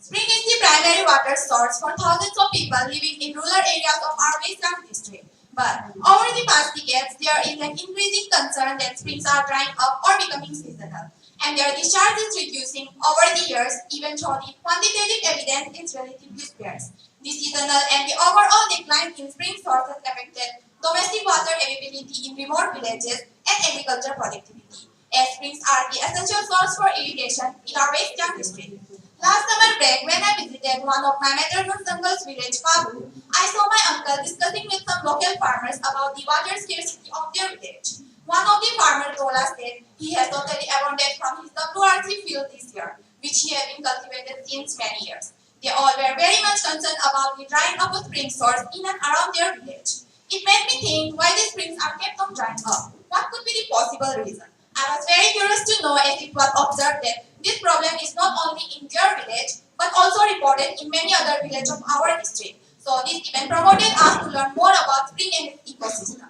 Spring is the primary water source for thousands of people living in rural areas of our West Siam district. But over the past decades, there is an increasing concern that springs are drying up or becoming seasonal, and their discharge is reducing over the years, even though the quantitative evidence is relatively scarce. The seasonal and the overall decline in spring sources affected domestic water availability in remote villages and agriculture productivity, as springs are the essential source for irrigation in our West Siam district. Last summer break, when I visited one of my maternal uncle's village, Kabu, I saw my uncle discussing with some local farmers about the water scarcity of their village. One of the farmers told us that he has totally abandoned from his WRC field this year, which he had been cultivated since many years. They all were very much concerned about the drying up of spring source in and around their village. It made me think why the springs are kept on drying up. What could be the possible reason? I was very curious to know as it was observed that this problem is not only in their village, but also reported in many other villages of our district. So this event promoted us to learn more about spring and its ecosystem.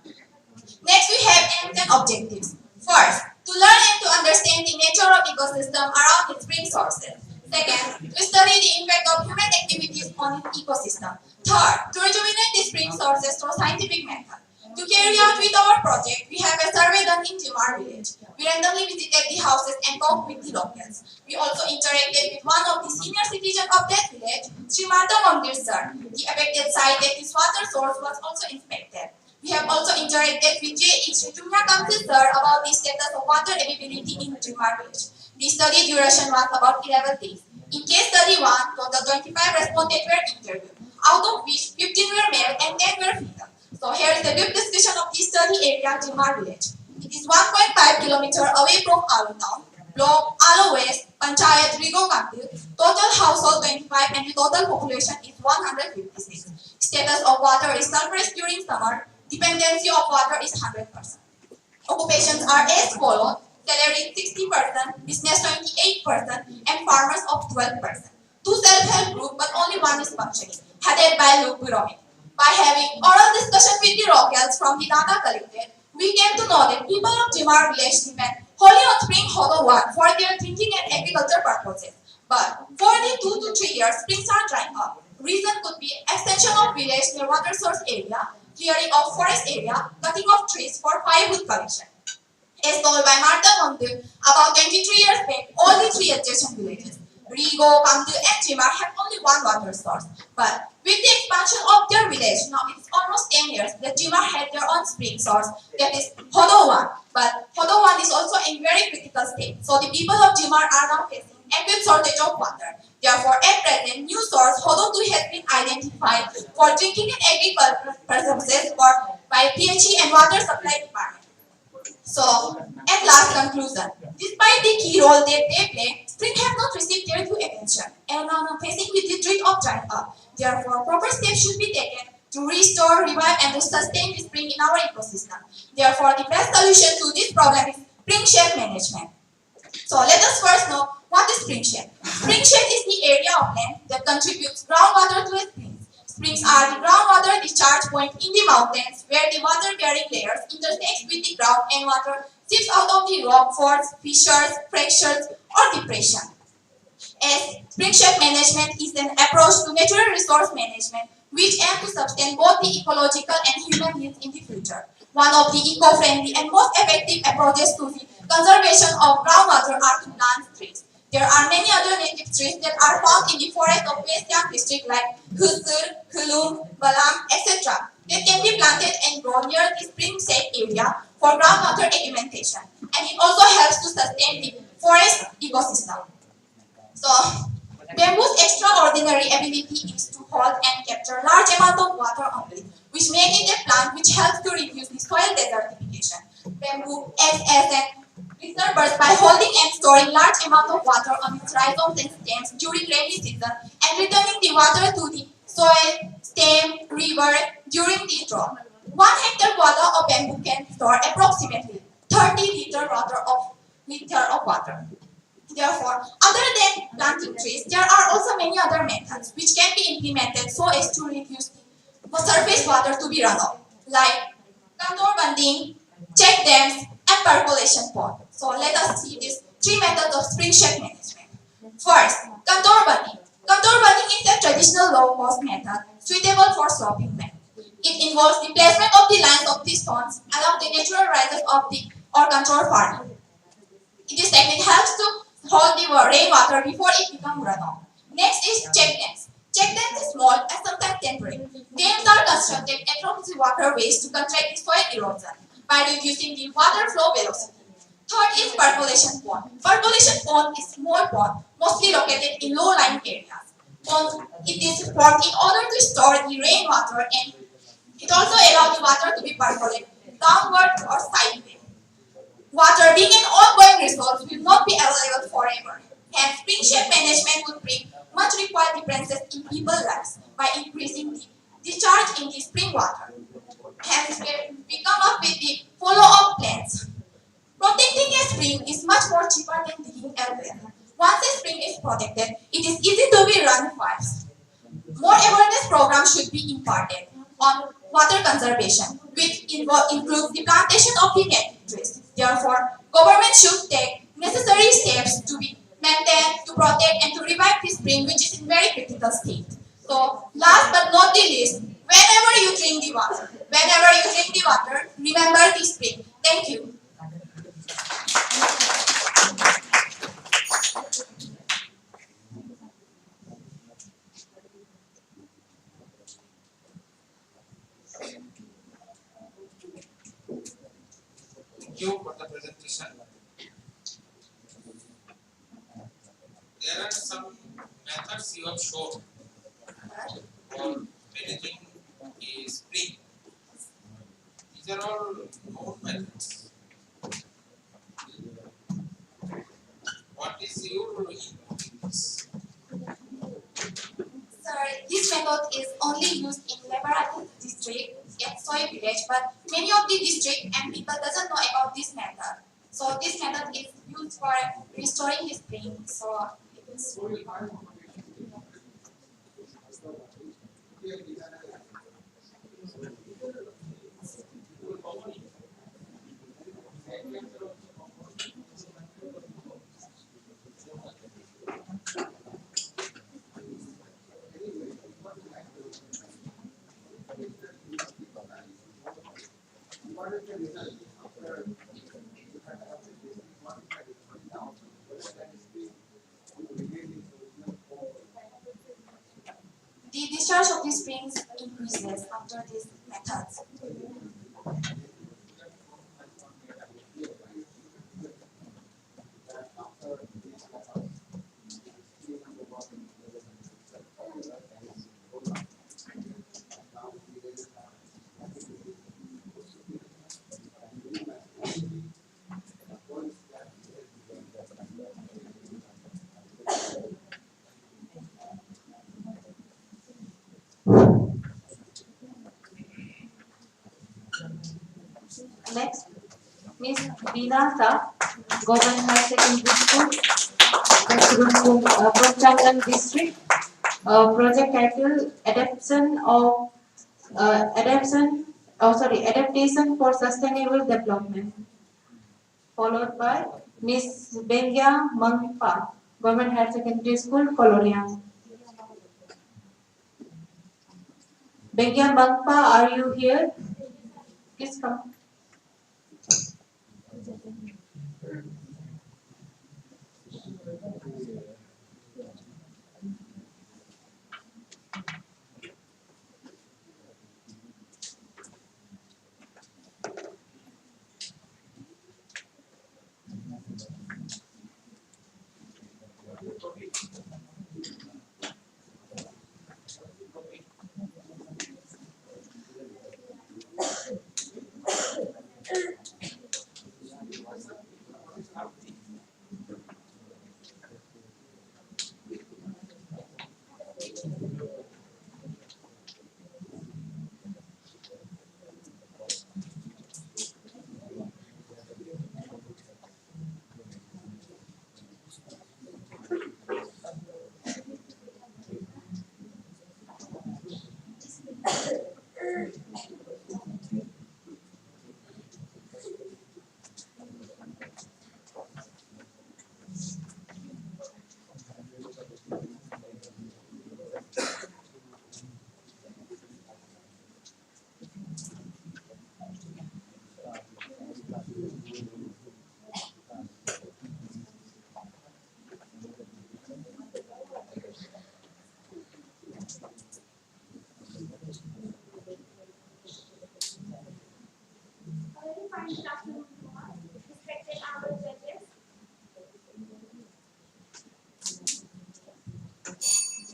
Next, we have aims and objectives. First, to learn and to understand the nature of ecosystem around its spring sources. Second, to study the impact of human activities on its ecosystem. Third, to rejuvenate the spring sources through scientific method. To carry out with our project, we have a survey done in Jimar village. We randomly visited the houses and talked with the locals. We also interacted with one of the senior citizens of that village, Srimata Mandir sir. The affected site at his water source was also inspected. We have also interacted with J.E. Sritumya Kamsil sir about the status of water availability in Jimar village. The study duration was about 11 days. In case study 1, total 25 respondents were interviewed, out of which 15 were male and 10 were female. So here is a brief description of the study area, Jimar village. It is 1.5 km away from Alo town, block Alo West, Panchayat Rigo Kantil. Total household 25 and the total population is 156. Status of water is sulphurous during summer. Dependency of water is 100%. Occupations are as follows: salary 60%, business 28%, and farmers of 12%. Two self-help group, but only one is functioning, headed by Luke Buromit. By having oral discussion with the locals from the data collected, we came to know that people of Jimar village depend wholly on spring hollow water for their drinking and agriculture purposes. But for the 2 to 3 years, springs are drying up. Reason could be extension of village near water source area, clearing of forest area, cutting of trees for firewood collection. As told by Martha Mondu, about 23 years back, all the three adjacent villages, Rigo, Kamdu, and Chimar have only one water source. But with the expansion of their village, now it's almost 10 years, the Chimar had their own spring source, that is Hodowan. But Hodowan is also in very critical state. So the people of Jimar are now facing acute shortage of water. Therefore, at present, new source Hodo 2 has been identified for drinking and agricultural purposes by PHE and Water Supply Department. So, at last conclusion, despite the key role that they play, spring have not received their due attention and are now facing with the threat of drying up. Therefore, proper steps should be taken to restore, revive, and to sustain the spring in our ecosystem. Therefore, the best solution to this problem is spring shed management. So, let us first know what is spring shed. Spring shed is the area of land that contributes groundwater to a spring. Springs are the groundwater discharge point in the mountains where the water-bearing layers intersect with the ground and water seeps out of the rock forts, fissures, fractures, or depression. As spring-shed management is an approach to natural resource management which aims to sustain both the ecological and human needs in the future. One of the eco-friendly and most effective approaches to the conservation of groundwater are to plant trees. There are many other native trees that are found in the forest of West Yang district like Khusur, Khulum, Balam, etc. They can be planted and grown near the spring-shed area for groundwater augmentation, and it also helps to sustain the forest ecosystem. So, bamboo's extraordinary ability is to hold and capture large amount of water only, which makes it a plant which helps to reduce the soil desertification. Bamboo acts as an reservoir by holding and storing large amount of water on its rhizomes and stems during rainy season and returning the water to the soil, stem, river during the drought. 1 hectare water of bamboo can store approximately 30 liter of water. Therefore, other than planting trees, there are also many other methods which can be implemented so as to reduce the surface water to be runoff, like contour bunding, check dams, and percolation pond. So let us see these three methods of spring shed management. First, contour bunding. Contour bunding is a traditional low-cost method suitable for sloping land. It involves the placement of the lines of the stones along the natural rises of the or contour farming. This technique helps to hold the rainwater before it becomes runoff. Next is check dams. Check dams is small and sometimes temporary. Dams are constructed across the waterways to contract the soil erosion by reducing the water flow velocity. Third is percolation pond. Percolation pond is small pond, mostly located in low-lying areas. It is formed in order to store the rainwater, and it also allows the water to be percolated downward or sideways. Water being an ongoing resource will not be available forever. Hence, spring shed management would bring much required differences in people's lives by increasing the discharge in the spring water. Hence, we come up with the follow-up plans. Protecting a spring is much more cheaper than digging a well. Once a spring is protected, it is easy to be run fast. More awareness programs should be imparted on water conservation, which includes the plantation of the native trees. Therefore, government should take necessary steps to be maintained, to protect, and to revive the spring, which is in very critical state. So, last but not the least, whenever you drink the water, remember the spring. Thank you. Thank you for the presentation. There are some methods you have shown for managing a spring. These are all known methods. What is your input in this? Sir, this method is only used in Livelihoods district at Soy village, but many of the district and people doesn't know about this method. So this method is used for restoring the spring. So it is The discharge of these springs increases after these methods. Next, Miss Binata, Government High Secondary School, from Changlan District. Project title Adaptation for Sustainable Development. Followed by Miss Bengia Mangpa, Government Higher Secondary School, Colonial. Bengia Mangpa, are you here? Please come.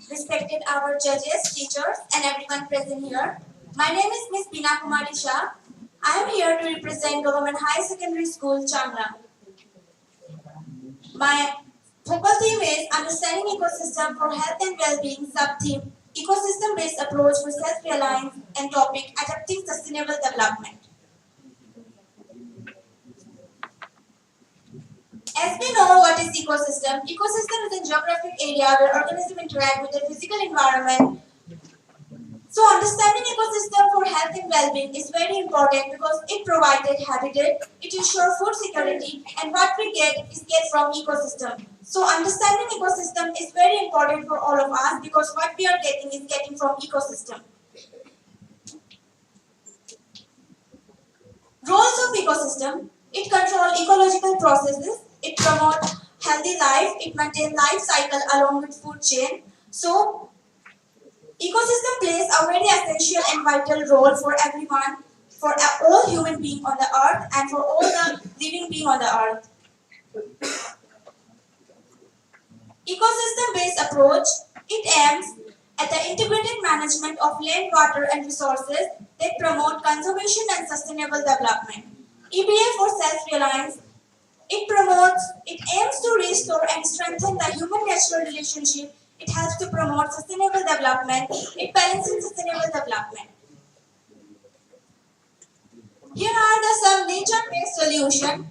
Respected our judges, teachers, and everyone present here. My name is Miss Bina Kumari Shah. I am here to represent Government High Secondary School, Changla. My focal theme is Understanding Ecosystem for Health and Well-being, sub-theme Ecosystem-Based Approach for Self-Reliance, and topic Adapting Sustainable Development. As we know what is ecosystem, ecosystem is a geographic area where organisms interact with the physical environment. So understanding ecosystem for health and well-being is very important because it provided habitat, it ensures food security, and what we get from ecosystem. So understanding ecosystem is very important for all of us because what we are getting is getting from ecosystem. Roles of ecosystem: it controls ecological processes, it promotes healthy life, it maintains life cycle along with food chain. So ecosystem plays a very essential and vital role for everyone, for all human beings on the earth and for all the living beings on the earth. Ecosystem-based approach, it aims at the integrated management of land, water and resources that promote conservation and sustainable development. EBA for self-reliance, it aims to restore and strengthen the human-natural relationship. It helps to promote sustainable development. It balances sustainable development. Here are some nature-based solutions.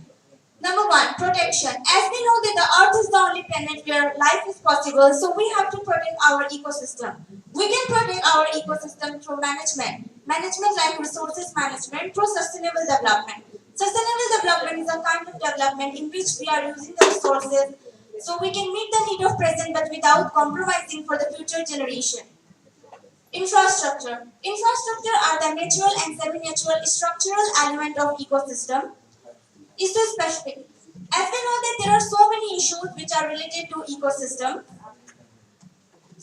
Number one, protection. As we know that the earth is the only planet where life is possible, so we have to protect our ecosystem. We can protect our ecosystem through management. Management like resources management through sustainable development. Sustainable development is a kind of development in which we are using the resources so we can meet the need of present but without compromising for the future generation. Infrastructure. Infrastructure are the natural and semi-natural structural element of ecosystem. Issue specific. As we know that there are so many issues which are related to ecosystem.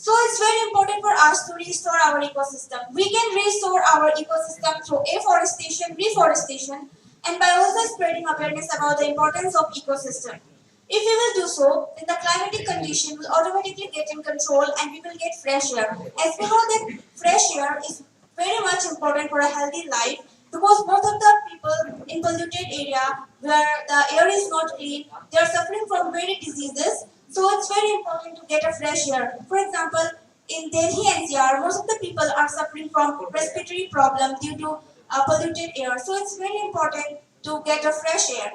So it's very important for us to restore our ecosystem. We can restore our ecosystem through afforestation, reforestation, and by also spreading awareness about the importance of ecosystem. If we will do so, then the climatic condition will automatically get in control and we will get fresh air. As we know that fresh air is very much important for a healthy life because most of the people in polluted area where the air is not clean, they are suffering from many diseases. So it's very important to get a fresh air. For example, in Delhi NCR, most of the people are suffering from respiratory problem due to polluted air. So it's very important to get a fresh air.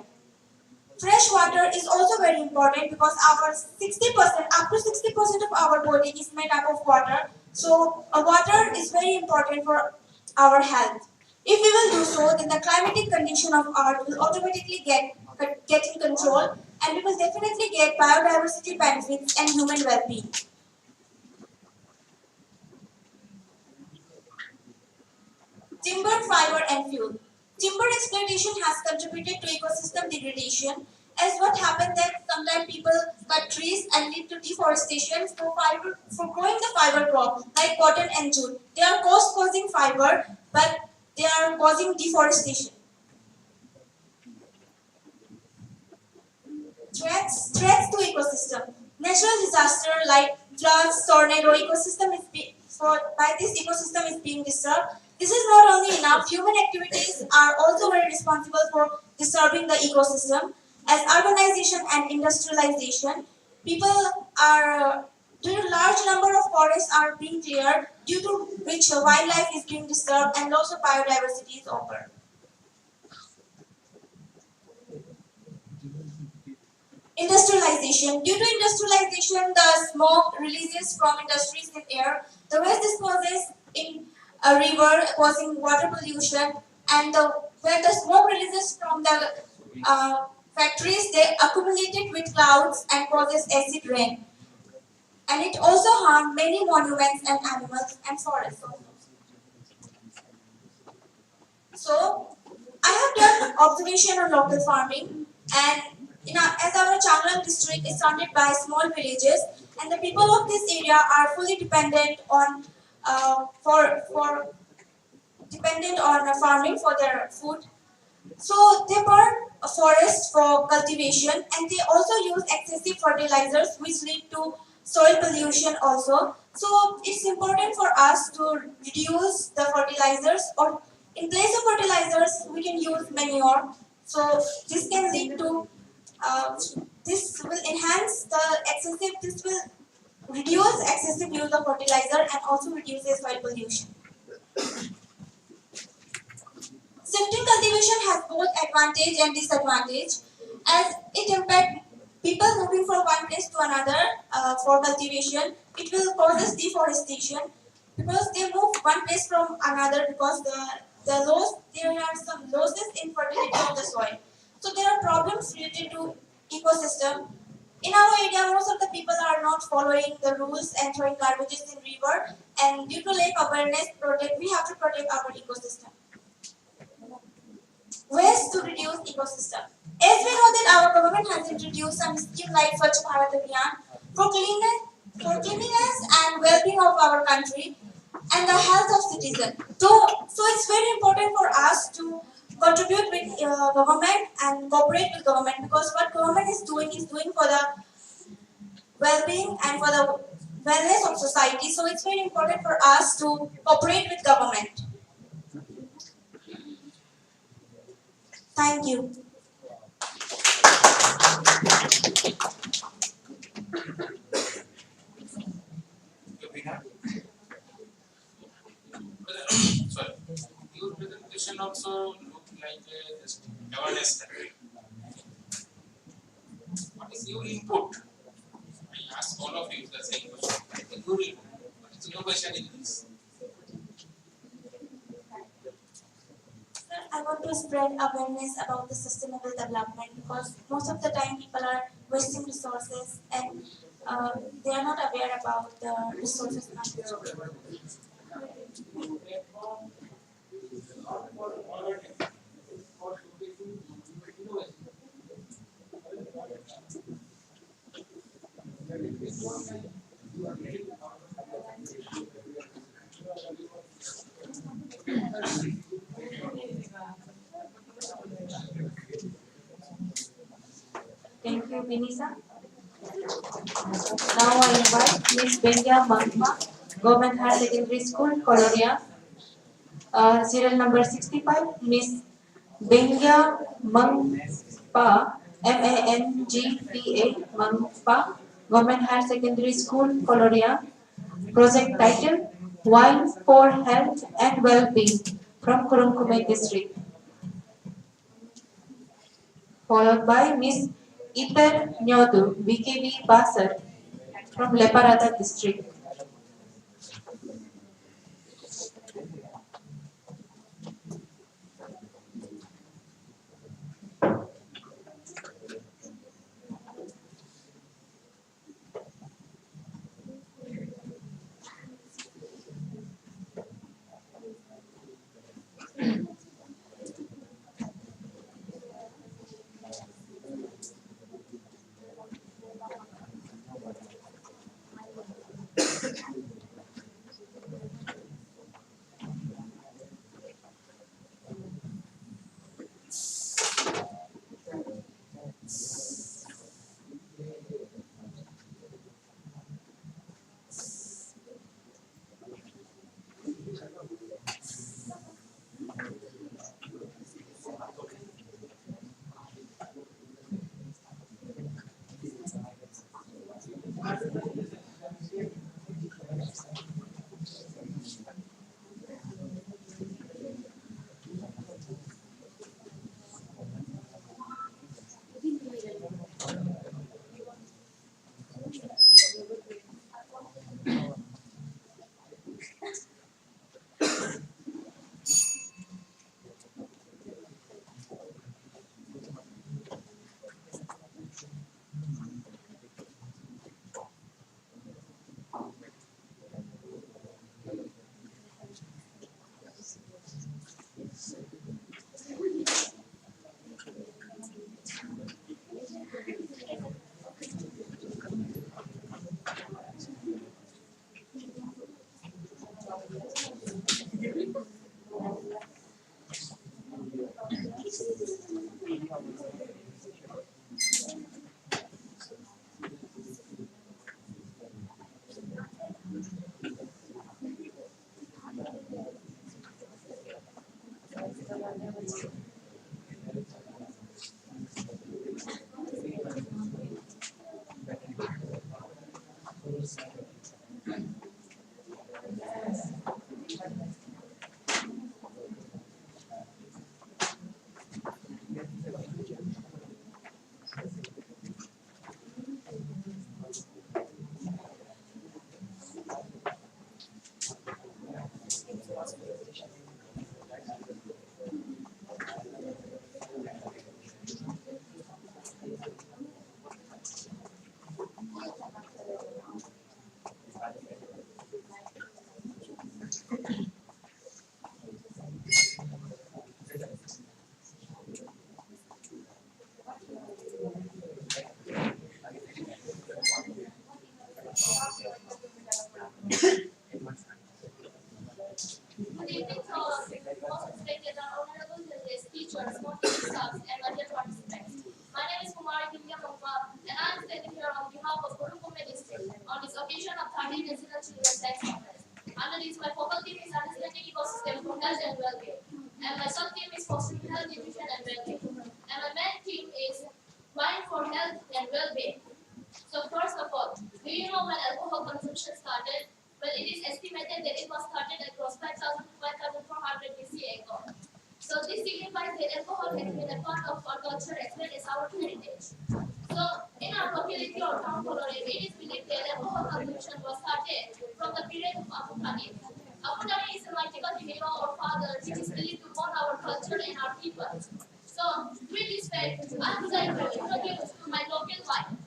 Fresh water is also very important because our 60%, up to 60% of our body is made up of water. So water is very important for our health. If we will do so, then the climatic condition of Earth will automatically get in control and we will definitely get biodiversity benefits and human well-being. Timber, fiber and fuel. Timber exploitation has contributed to ecosystem degradation as what happened that sometimes people cut trees and lead to deforestation for growing the fiber crop like cotton and jute. They are causing fiber but they are causing deforestation. Threats to ecosystem. Natural disaster like floods, tornado, by this ecosystem is being disturbed. This is not only enough, human activities are also very responsible for disturbing the ecosystem. As urbanization and industrialization, people are due to large number of forests are being cleared, due to which wildlife is being disturbed and loss of biodiversity is occurred. Industrialization. Due to industrialization, the smoke releases from industries in air. The waste disposes in a river, causing water pollution. And when the smoke releases from the factories, they accumulate it with clouds and causes acid rain. And it also harms many monuments and animals and forests. So, I have done observation on local farming, and as our Changlang district is surrounded by small villages, and the people of this area are fully dependent on farming for their food. So they burn a forest for cultivation, and they also use excessive fertilizers, which lead to soil pollution also. So it's important for us to reduce the fertilizers, or in place of fertilizers, we can use manure. So this can lead to this will enhance the excessive. This will reduce excessive use of fertilizer and also reduces soil pollution. Shifting cultivation has both advantage and disadvantage as it impacts people moving from one place to another for cultivation. It will cause deforestation because they move one place from another because there are some losses in fertility of the soil. So there are problems related to ecosystem. In our area, most of the people are not following the rules and throwing garbages in river, and due to lack awareness, we have to protect our ecosystem. Ways to reduce ecosystem. As we know that our government has introduced some scheme like Swachh Bharat Abhiyan for cleanliness and well-being of our country and the health of citizens. So it's very important for us to contribute with government and cooperate with government because what government is doing for the well-being and for the wellness of society. So it's very important for us to cooperate with government. Thank you. Sorry. Your presentation also looked like a just awareness study. What is your input? I ask all of you the same question. Your input. What is your question in this? I want to spread awareness about the sustainable development because most of the time people are wasting resources and they are not aware about the resources management. Minisa. Now I invite Miss Benja Mangma, Government Higher Secondary School, Coloria. Serial number 65, Miss Benja Mangpa, Mangpa, Mangpa, Government Higher Secondary School, Coloria. Project title, Wine for Health and Well-being from Kurungkume District. Followed by Miss Iper Nyodu, BKB Basar from Leparada District. Good evening to all of you, most respected and honorable judges, teachers, faculty staffs, and my dear participants. My name is Kumari Divya Mokwa, and I am standing here on behalf of Kurungkume District on this occasion of 30th National Children's Science Congress. Under this, my focal theme is understanding ecosystem for health and well-being, and my sub-theme is fostering health, nutrition, and well-being. And my main theme is wine for health and well-being. So first of all, do you know when alcohol consumption started? Well, it is estimated that it was started across 5,000 to 5,400 BC ago. So this signifies that alcohol has been a part of our culture as well as our heritage. So in our locality or town colony, it is believed that alcohol consumption was started from the period of Aputani. Aputani is a mythical hero or father which is believed to bond our culture and our people. So with this fact, I would like to introduce to my local wine.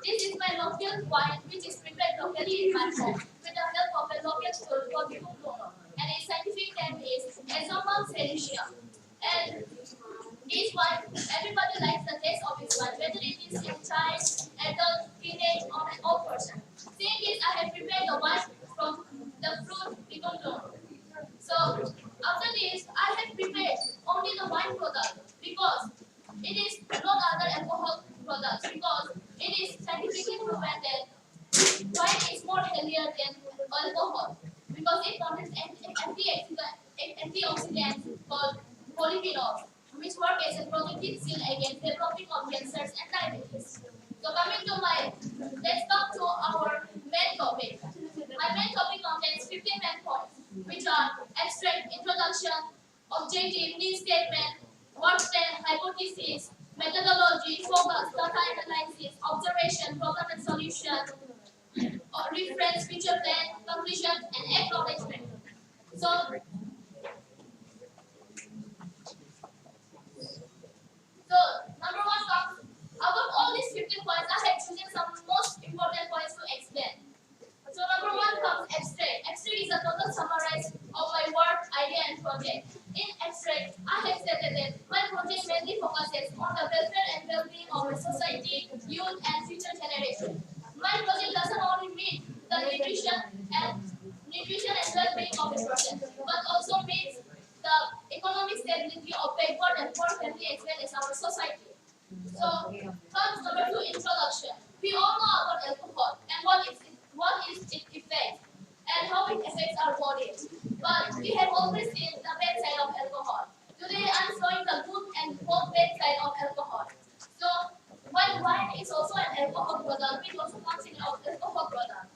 This is my local wine which is prepared locally in my home with the help of a local school called Livelihoods, and its scientific name is Anemia Study. And this wine, everybody likes the taste of this wine, whether it is a child, adult, teenage, or an old person. Seeing this, I have prepared the wine from the fruit Livelihoods. So after this, I have prepared only the wine product because it is not other alcohol products because alcohol because it contains antioxidants called polyphenols, which work as a protective shield against developing of cancers and diabetes. So coming to let's come to our main topic. My main topic contains 15 main points, which are abstract, introduction, objective, need statement, work plan, hypothesis, methodology, focus, data analysis, observation, problem and solution, reference, future plan, conclusion, and acknowledgement. So So, number one comes, out of all these 15 points, I have chosen some most important points to explain. So, number one comes abstract. Abstract is a total summary of my work, idea, and project. In abstract, I have stated that my project mainly focuses on the welfare and well-being of the society, youth, and future generation. My project doesn't only meet the nutrition and well-being of a person, but also meets the economic stability of backward and poor family as well as our society. So, comes number two, introduction. We all know about alcohol and what is its effect and how it affects our body. But we have always seen the bad side of alcohol. Today, I'm showing the good and both bad side of alcohol. So, while wine is also an alcohol product, it also comes in an alcohol product.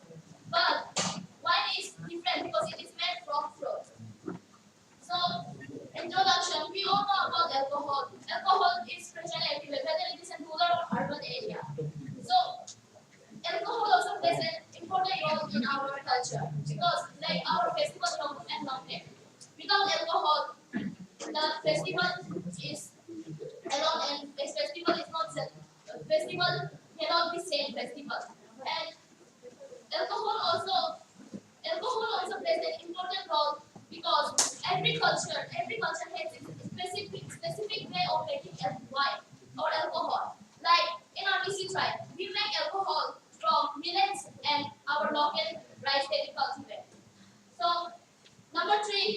But wine is different because it is made from fruit. So, introduction, we all know about alcohol. Alcohol is present everywhere, whether it is in rural or urban area. So, alcohol also plays an important role in our culture because, like our festival long and long day. Without alcohol, the festival is alone, and this festival is not festival cannot be same festival. And alcohol also plays an important role because every culture has its specific way of making wine or alcohol. Like in our BC tribe, we make alcohol from millets and our local rice that we cultivate. So number three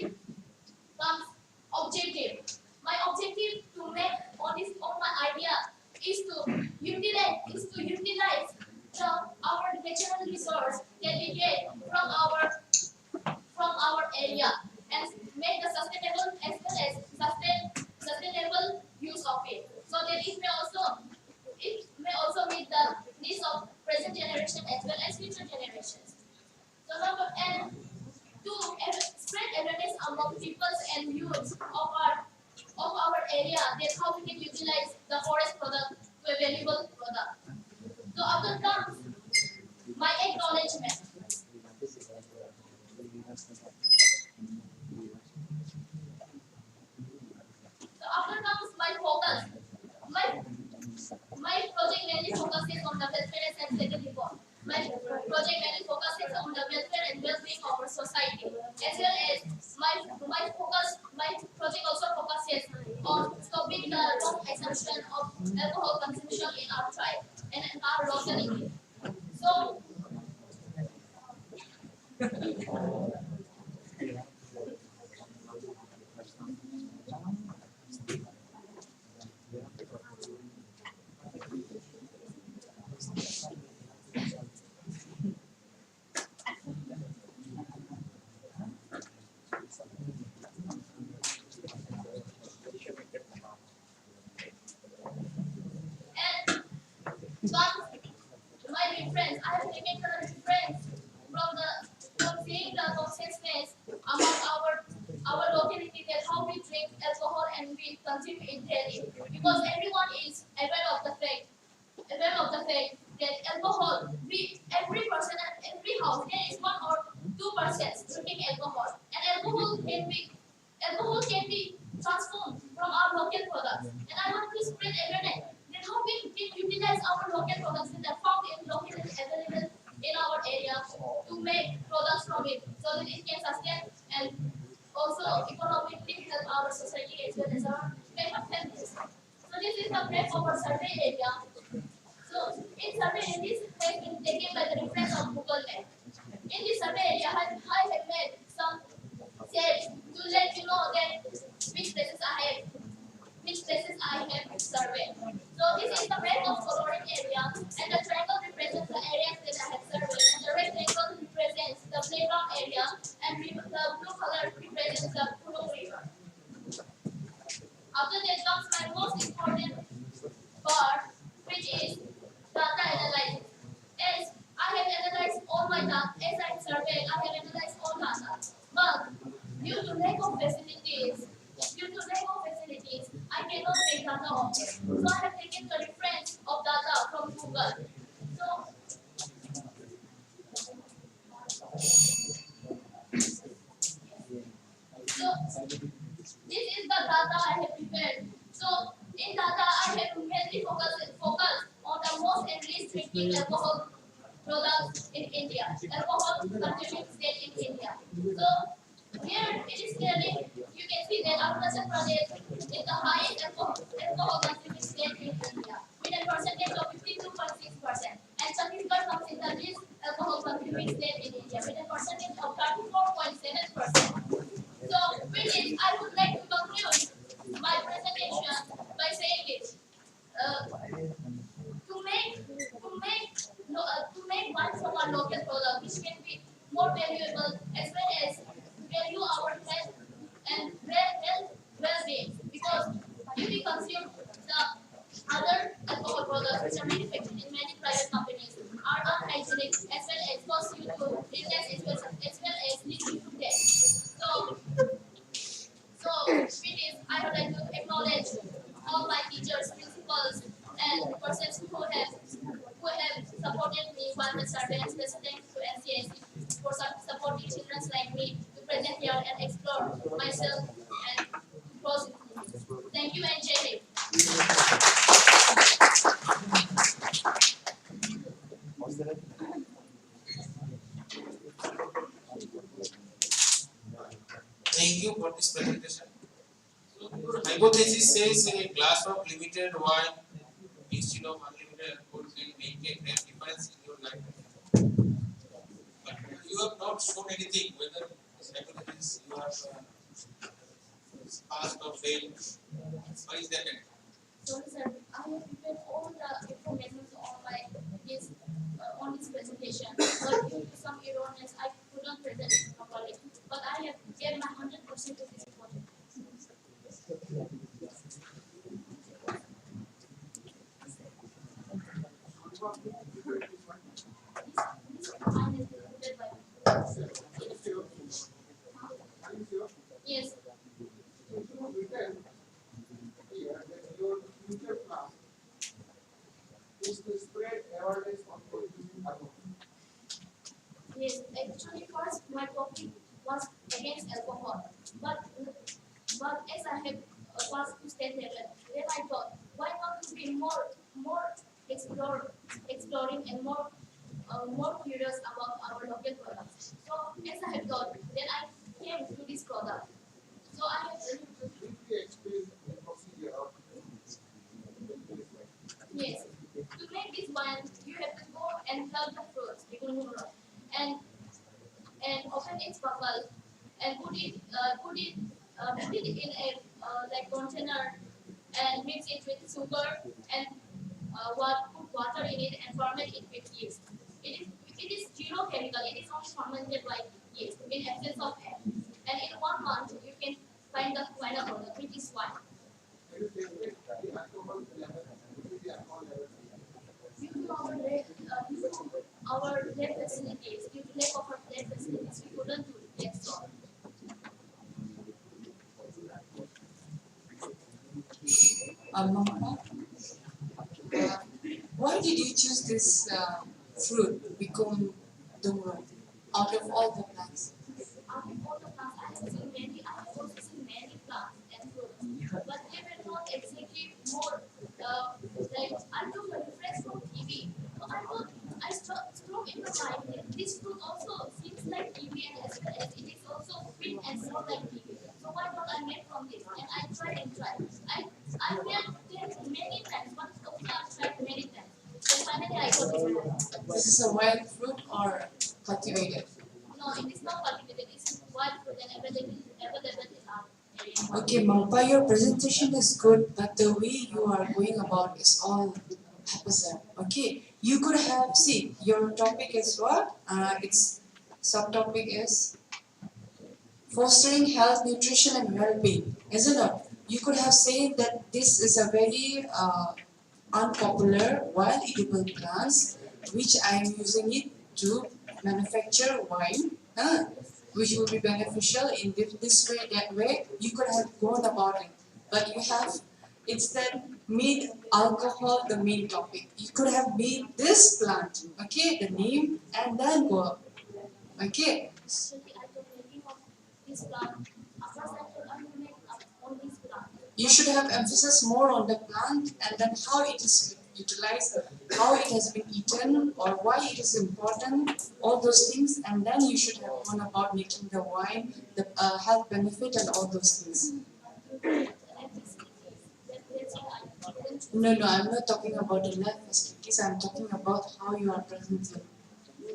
comes objective. My objective to make on my idea is to utilize our natural resource that we get from our area and make the sustainable as well as sustainable use of it. So that it may also meet the needs of present generation as well as future generations. So number and to spread awareness among peoples and youths of our area that how we can utilize the forest product to a valuable product. So after comes my acknowledgement. So after comes my focus. My project mainly focuses on the welfare as I stated before. My project mainly focuses on the welfare and well-being of our society, as well as my project also focuses on stopping the wrong assumption of alcohol consumption in our tribe and in our locality. So and my reference, I have taken the reference from seeing the consciousness among our locality that how we drink alcohol and we consume it daily. Because everyone is aware of the fact that alcohol, every person and every house there is 1 or 2% drinking alcohol. And alcohol can be transformed from our local products. And I want to spread awareness that how we can utilize our local products that are found in locally available in our area to make products from it so that it can sustain and also economically help our society as well as our families. So this is the map of our survey area. So in survey area, this has been taken by the reference of Google Map. In this survey area, I have made some shapes to let you know that which places I have surveyed. So this is the map of coloring area, and the triangle represents the areas that I have surveyed, and the rectangle represents the playground area, and the blue color represents the Kulu River. After that comes my most important part, which is data analysis. As I have analyzed all my data, as I surveyed, I have analyzed all data. But due to lack of facilities, I cannot make data of it. So I have taken the reference of data from Google. So, this is the data I have prepared. So in data I have mainly focused on the most and least drinking alcohol products in India, alcohol consuming state in India. So here it is clearly you can see that Arunachal Pradesh is the highest alcohol consuming state in India with a percentage of 52.6%, and Chhattisgarh comes in the least alcohol consuming state in India with a percentage of 34.7%. So, with this, I would like to conclude my presentation by saying this: to make one from our local product, which can be more valuable as well as value our health and well-being, because if we consume the other alcohol products which are manufactured in many private companies are unhygienic as well as cause you to illness as well as lead you to death. So with this, I would like to acknowledge all my teachers, principals, and persons who have supported me while my survey, and special thanks to NCIC for supporting children like me to present here and explore myself and close it. Thank you and Jai Hind. Thank you for this presentation. So your hypothesis says a glass of limited wine instead of unlimited alcohol will make a great difference in your life. But you have not shown anything whether this hypothesis you have passed or failed. Why is that? Sorry, sir. I have prepared all the information on this presentation, but due to some erroneous, I couldn't present it properly. But I have given my 100% to this project. Yes. Is to spread awareness on reducing alcohol. Yes, actually, first my topic was against alcohol, but as I have passed to state level, then I thought, why not to be more exploring and more curious about our local products. So as I have thought, then I came to this product. So I have Briefly explain the procedure of yes. To make this wine, you have to go and pluck the fruits, and open its bubble and put it in a like container and mix it with sugar and put water in it and ferment it with yeast. It is zero chemical. It is only fermented by yeast in absence of air. And in 1 month you can find the final product, which is wine. Due to our lab facilities, due to lack of our lab facilities, we couldn't do it. That's all. Mama, why did you choose this fruit, become dumro, out of all the plants? Out of all the plants, I have also seen many plants and fruits, but they were not exactly more like I took a reference from TV. So I struck in my mind that this fruit also seems like kiwi, and as well as it is also sweet and sour like kiwi. So why not I make from this? And I tried and tried. I failed there many times, but I tried many times. Then finally I got it. This is a wild fruit or cultivated? No, it is not cultivated. It's wild fruit and available in our area. Okay, Mangpa, your presentation is good, but the way you are going about is all haphazard. Okay, you could have, see, your topic is what? It's subtopic is fostering health, nutrition, and well-being, isn't it? You could have said that this is a very unpopular wild edible plants, which I am using it to manufacture wine, which will be beneficial in this way, that way. You could have gone about it, but you have instead made alcohol the main topic. You could have made this plant, okay, the name, and then go, okay. You should have emphasis more on the plant and then how it is utilized, how it has been eaten, or why it is important, all those things, and then you should have gone about making the wine, the health benefit, and all those things. No, no, I'm not talking about the lab facilities, I'm talking about how you are presenting.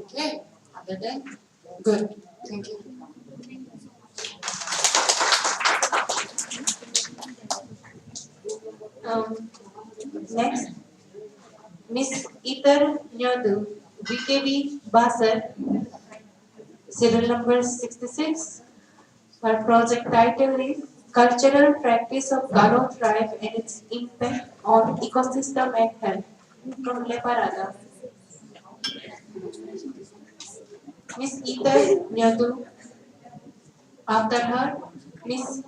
Okay, other than, good, thank you. Next, Miss Itar Nyodu, BKB Basar, serial number 66. Her project title is Cultural Practice of Garo Tribe and its Impact on Ecosystem and Health from Leparada. Miss Itar Nyodu. After her, Miss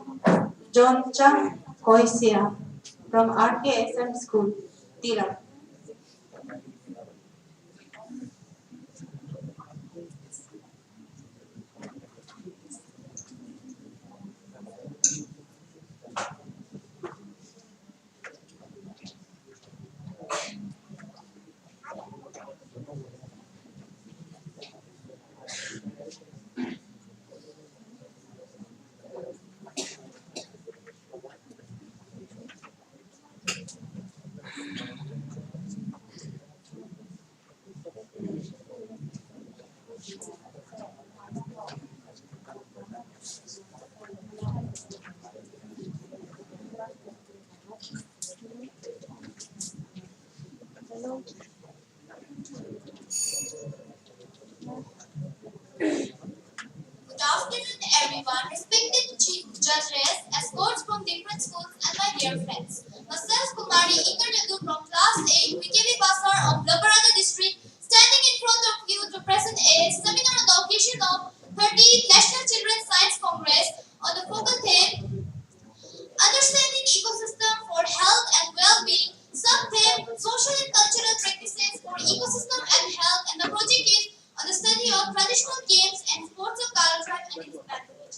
Joncha Koisia from RKSM School, Tira. Good afternoon, everyone. Respected judges, escorts from different schools, and my dear friends. Myself, Kumari Ikarnadu from Class 8, BKV Basar of Labarada District, standing in front of you to present a seminar on the occasion of 30th National Children's Science Congress on the focal theme Understanding Ecosystem for Health and Well-being, sub-theme Social and Cultural Practices for Ecosystem and Health, and the project is on the study of traditional games and sports of Garo tribe and its benefit.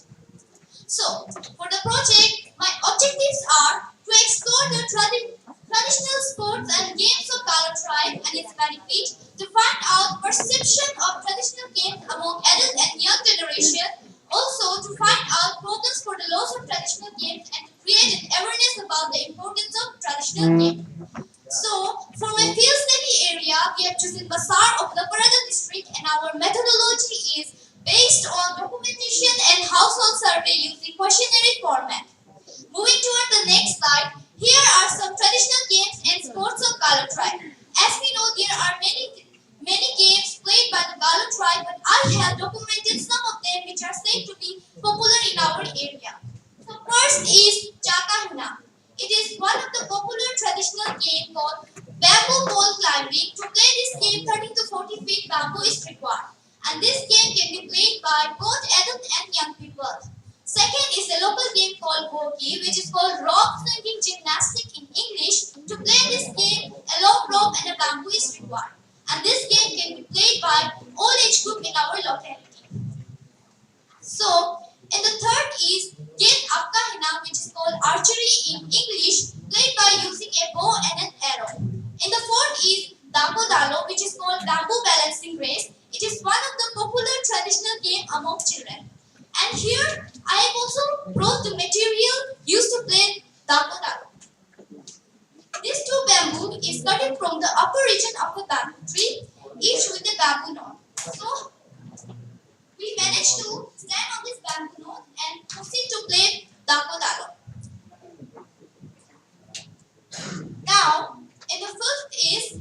So, for the project, my objectives are to explore the traditional sports and games of Garo tribe and its benefit, to find out perception of traditional games among adult and young generation, also to find out problems for the loss of traditional games and to create an awareness about the importance of traditional games. So, for my field study area, we have chosen Basar of Laparada district, and our methodology is based on documentation and household survey using questionnaire format. Moving toward the next slide, here are some traditional games and sports of Galo tribe. As we know, there are many games played by the Galo tribe, but I have documented some of them which are said to be popular in our area. So first is Chakahina. It is one of the popular traditional game called bamboo pole climbing. To play this game, 30 to 40 feet bamboo is required, and this game can be played by both adult and young people. Second is a local game called Hoki, which is called rock swinging gymnastic in English. To play this game, a long rope and a bamboo is required, and this game can be played by all age group in our locality. So, and the third is Gen Akkahina, which is called archery in English, played by using a bow and an arrow. And the fourth is Dambo Dalo, which is called bamboo balancing race. It is one of the popular traditional game among children. And here I have also brought the material used to play Dambo Dalo. This two bamboo is cut from the upper region of a bamboo tree, each with a bamboo knot. So we managed to stand on this bamboo knot and proceed to play Dambo Dalo. Now, and the first is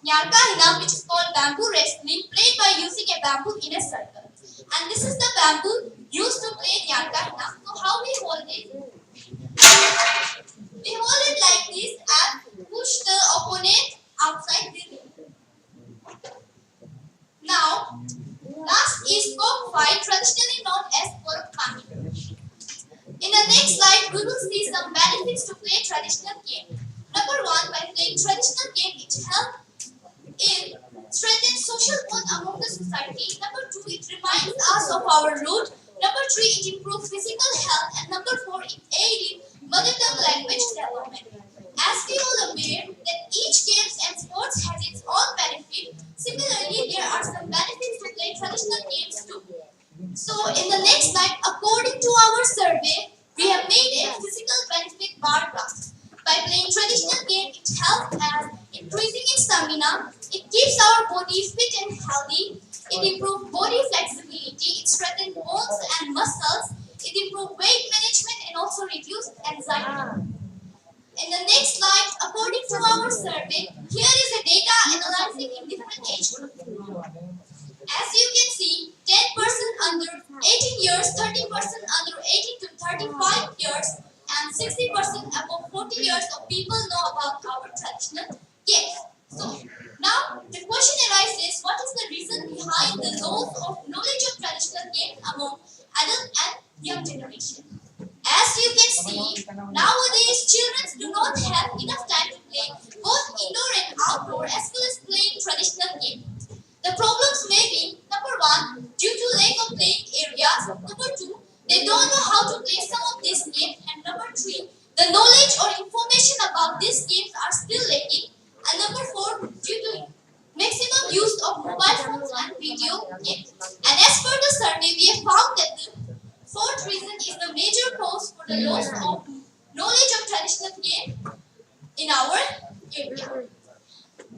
Nyarka Hina, which is called bamboo wrestling, played by using a bamboo in a circle. And this is the bamboo used to play Nyankarna. So how we hold it? We hold it like this and push the opponent outside the ring. Now, last is cockfight, traditionally known as Porokpani. In the next slide, we will see some benefits to play traditional game. Number one, by playing traditional game, it helps in strengthen social bond among the society. Number two, it reminds us of our root. Number three, it improves physical health. And number four, it aids in mother tongue language development. As we all aware that each game and sports has its own benefit, similarly, there are some benefits to play traditional games too. So, in the next slide, according to our survey, we have made a physical benefit bar graph. By playing traditional game, it helps as increasing in stamina, it keeps our body fit and healthy, it improves body flexibility, it strengthens bones and muscles, it improves weight management and also reduces anxiety. In the next slide, according to our survey, here is the data analyzing in different age groups. As you can see, 10% under 18 years, 30% under 18 to 35 years, and 60% above 40 years of people know about our traditional games. So, now the question arises, what is the reason behind the loss of knowledge of traditional games among adult and young generation? As you can see, nowadays children do not have enough time to play both indoor and outdoor as well as playing traditional games. The problems may be, number one, due to lack of playing areas, number two, they don't know how to play some of these games, and number three, the knowledge or information about these games are still lacking, and number four, due to maximum use of mobile phones and video games. And as per the survey, we have found that the fourth reason is the major cause for the loss of knowledge of traditional games in our area.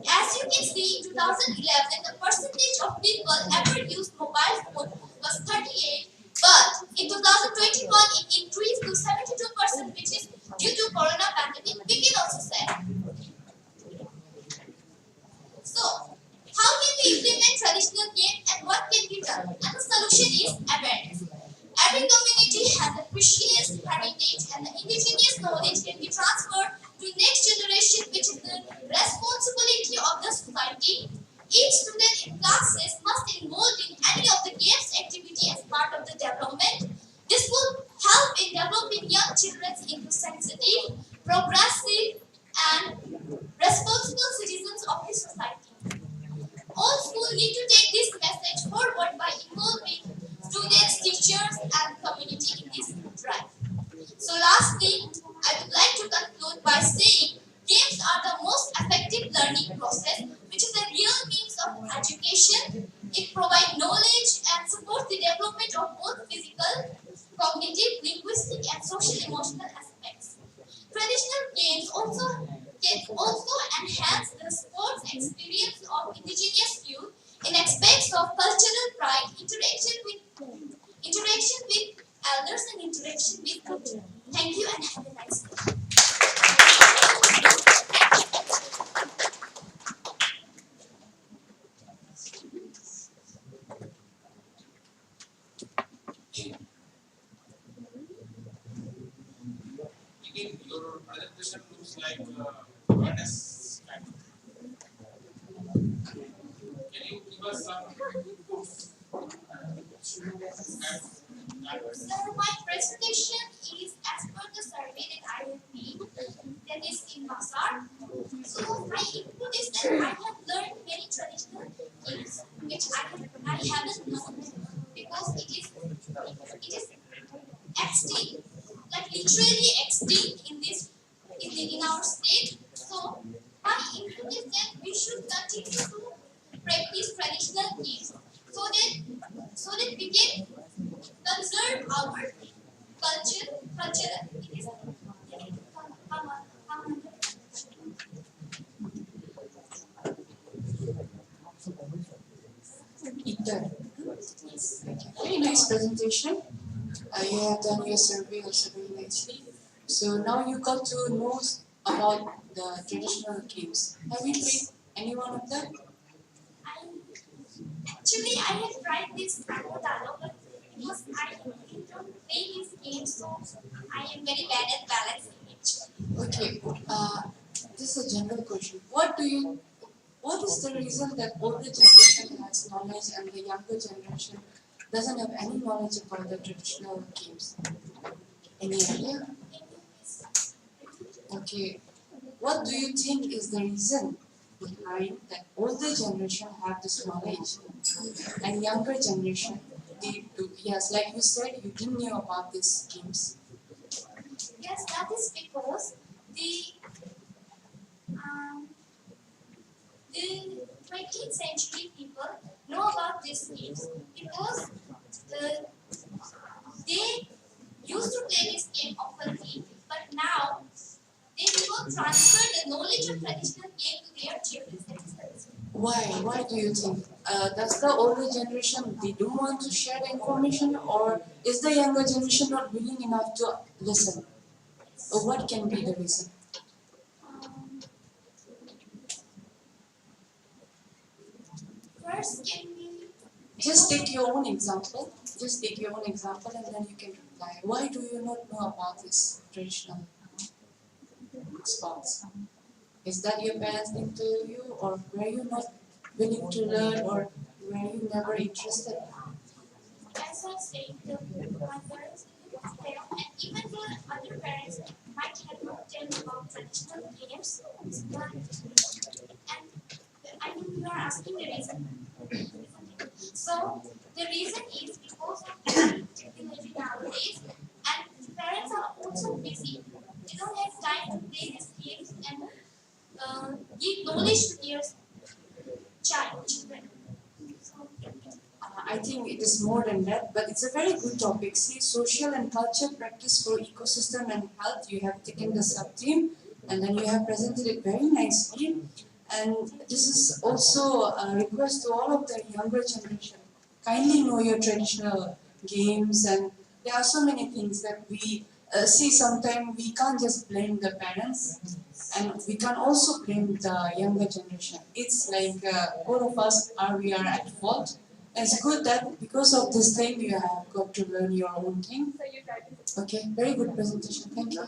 As you can see, in 2011, the percentage of people ever used mobile phone was 38, but in 2021, it increased to 72%, which is due to corona pandemic, we can also say. So, how can we implement traditional game and what can be done? And the solution is awareness. Every community has a precious heritage and the indigenous knowledge can be transferred to next generation, which is the responsibility of the society. Each student in classes must involve in any of the games activity as part of the development. This will help in developing young children into sensitive, progressive, and responsible citizens of the society. All schools need to take this message forward by involving students, teachers, and community in this drive. So lastly, I would like to conclude by saying games are the most effective learning process, which is a real means of education. It provides knowledge and supports the development of both physical, cognitive, linguistic, and social emotional aspects. Traditional games can also enhance the sports experience of indigenous youth in aspects of cultural pride, interaction with elders, and interaction with culture. Thank you and have a nice day. Again, your presentation looks like awareness kind of. Can you give us some inputs? So my presentation is as per the survey that I have made, that is in Masar. So my input is that I have learned many traditional things which I haven't known because it is extinct, like literally extinct in our state. So my input is that we should continue to practice traditional games so that we can conserve our culture. It is Ether. Very nice presentation. You have done your survey also very nicely. So now you got to know about the traditional games. Have you played any one of them? Actually, I had tried this avocado, but because I don't play this game, so I am very bad at balancing it. Okay, this is a general question. What is the reason that older generation has knowledge and the younger generation doesn't have any knowledge about the traditional games? Any idea? Okay, what do you think is the reason behind that older generation have this knowledge and younger generation they do? Yes, like you said, you didn't know about these games. Yes, that is because um, the 20th century people know about these games because the, they used to play this game oftenly, but now they do not transfer the knowledge of traditional game to their children. Why? Why do you think? Does the older generation they don't want to share the information, or is the younger generation not willing enough to listen? Or what can be the reason? First, can we Just take your own example. Just take your own example, and then you can reply. Why do you not know about this traditional sports? Is that your parents didn't tell you, or were you not willing to learn, or were you never interested? as I said, my parents didn't tell, and even though other parents might have not tell about traditional games, but and I mean you are asking the reason. So the reason is because of the technology nowadays, and parents are also busy. They don't have time to play these games and give knowledge to their children. So, I think it is more than that, but it's a very good topic. See, social and culture practice for ecosystem and health. You have taken the sub theme, and then you have presented it very nicely. And this is also a request to all of the younger generation. Kindly know your traditional games, and there are so many things that we see. Sometimes we can't just blame the parents, and we can also blame the younger generation. It's like all of us we are at fault. It's good that because of this thing you have got to learn your own thing. Okay, very good presentation. Thank you.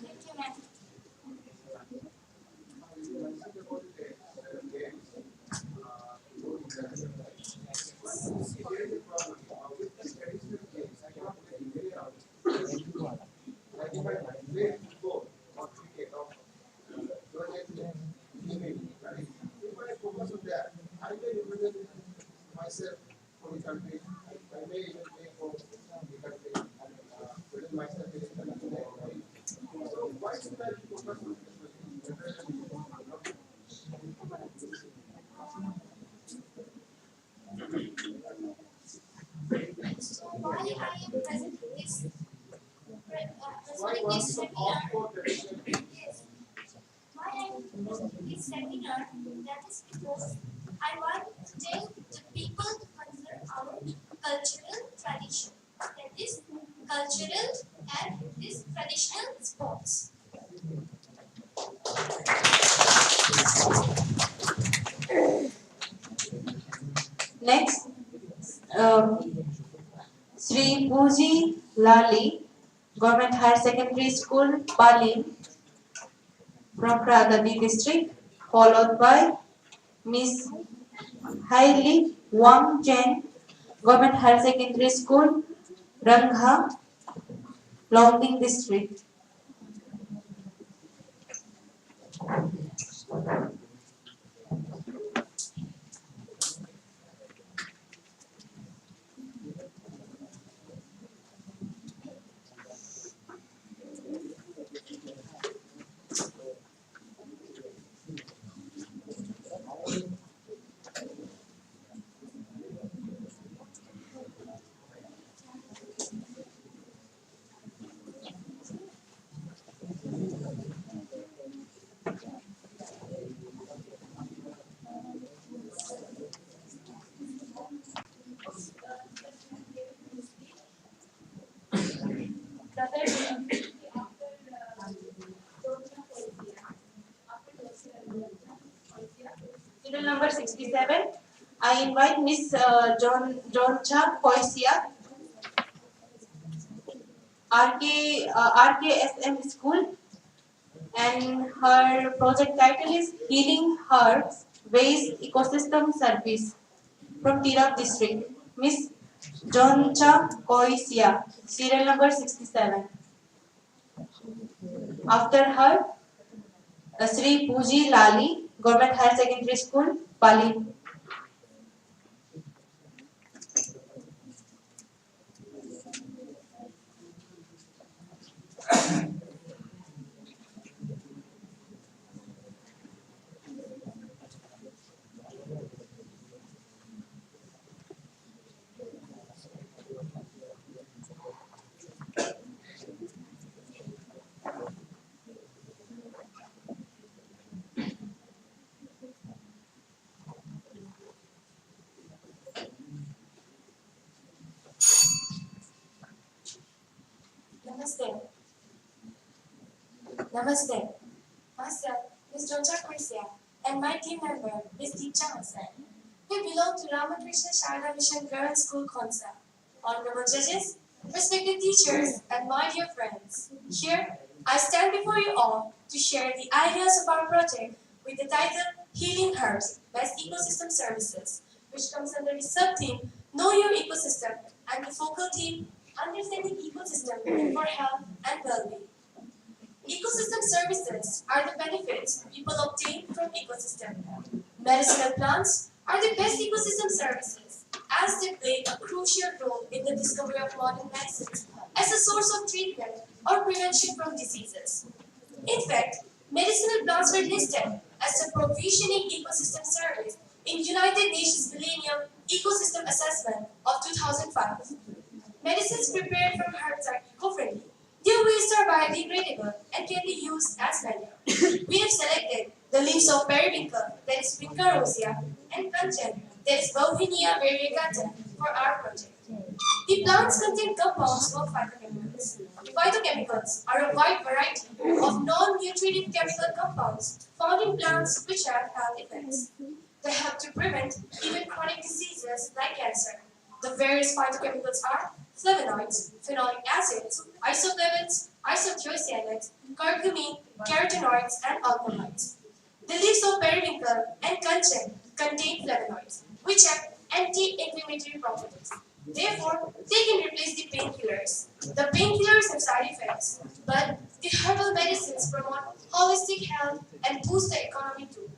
Myself for the country, I may even pay for the country and present myself as an international. So why should I focus on so why I am presenting this seminar? Yes. Why I am presenting this seminar? That is because I want to tell the people to conserve our cultural tradition. That is cultural and this traditional sports. Next, Sri Puji Lali, Government Higher Secondary School, Bali, from Pradadi district, followed by Miss Haili Wang Chen, Government Higher Secondary School, Rangha, Longding district. Student number 67, I invite Miss Joncha Koisia, RKSM School, and her project title is Healing Her Waste Ecosystem Service from Tirap district. Miss Joncha Koisia, serial number 67. After her, Sri Puji Lali, Government Higher Secondary School, Pali. Namaste. Namaste. Myself, Ms. Joncha Krisia, and my team member, Ms. Deepa Hassan. We belong to Ramakrishna Sharda Mission Girls School Konsa. Honorable judges, respected teachers, and my dear friends, here I stand before you all to share the ideas of our project with the title Healing Herbs, Best Ecosystem Services, which comes under the sub-theme Know Your Ecosystem and the focal theme Understanding Ecosystem for Health and Well-being. Ecosystem services are the benefits people obtain from ecosystem. Medicinal plants are the best ecosystem services as they play a crucial role in the discovery of modern medicines as a source of treatment or prevention from diseases. In fact, medicinal plants were listed as a provisioning ecosystem service in United Nations Millennium Ecosystem Assessment of 2005. Medicines prepared from herbs are eco-friendly. Their waste are biodegradable and can be used as manure. We have selected the leaves of periwinkle, that is Vinca rosea, and Kanchan, that is Bauhinia variegata, for our project. The plants contain compounds called phytochemicals. Phytochemicals are a wide variety of non-nutritive chemical compounds found in plants which have health effects. They help to prevent even chronic diseases like cancer. The various phytochemicals are flavonoids, phenolic acids, isoflavones, isothiocyanates, curcumin, carotenoids, and alkaloids. The leaves of periwinkle and kanchan contain flavonoids, which have anti-inflammatory properties. Therefore, they can replace the painkillers. The painkillers have side effects, but the herbal medicines promote holistic health and boost the economy too.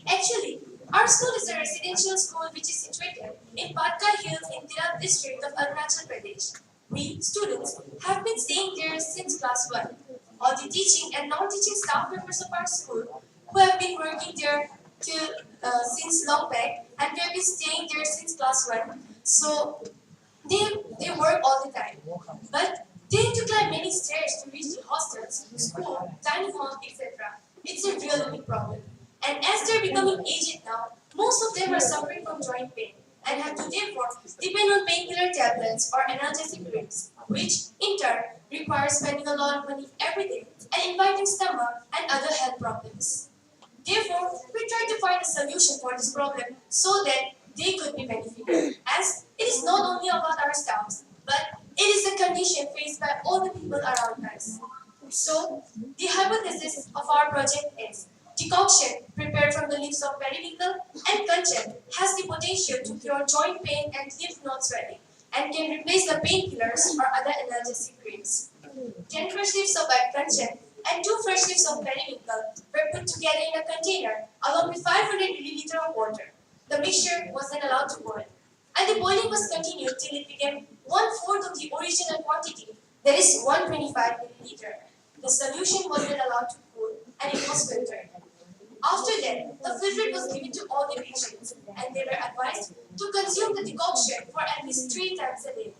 Actually, our school is a residential school which is situated in Patka Hills in Tirap district of Arunachal Pradesh. We, students, have been staying there since class 1. All the teaching and non-teaching staff members of our school who have been working there since long back and we have been staying there since class 1. So they work all the time. But they need to climb many stairs to reach the hostels, school, tiny hall, etc. It's a real big problem. And as they're becoming aged now, most of them are suffering from joint pain and have to therefore depend on painkiller tablets or analgesic drinks, which in turn requires spending a lot of money every day and inviting stomach and other health problems. Therefore, we try to find a solution for this problem so that they could be benefited, as it is not only about our staffs, but it is a condition faced by all the people around us. So, the hypothesis of our project is decoction prepared from the leaves of periwinkle and kanchan has the potential to cure joint pain and lymph node swelling and can replace the painkillers or other analgesic creams. 10 fresh leaves of white kanchan and 2 fresh leaves of periwinkle were put together in a container along with 500 milliliter of water. The mixture was then allowed to boil, and the boiling was continued till it became 1/4 of the original quantity, that is 125 milliliter. The solution was then allowed to cool, and it was filtered. After that, the filtrate was given to all the patients, and they were advised to consume the decoction for at least 3 times a day.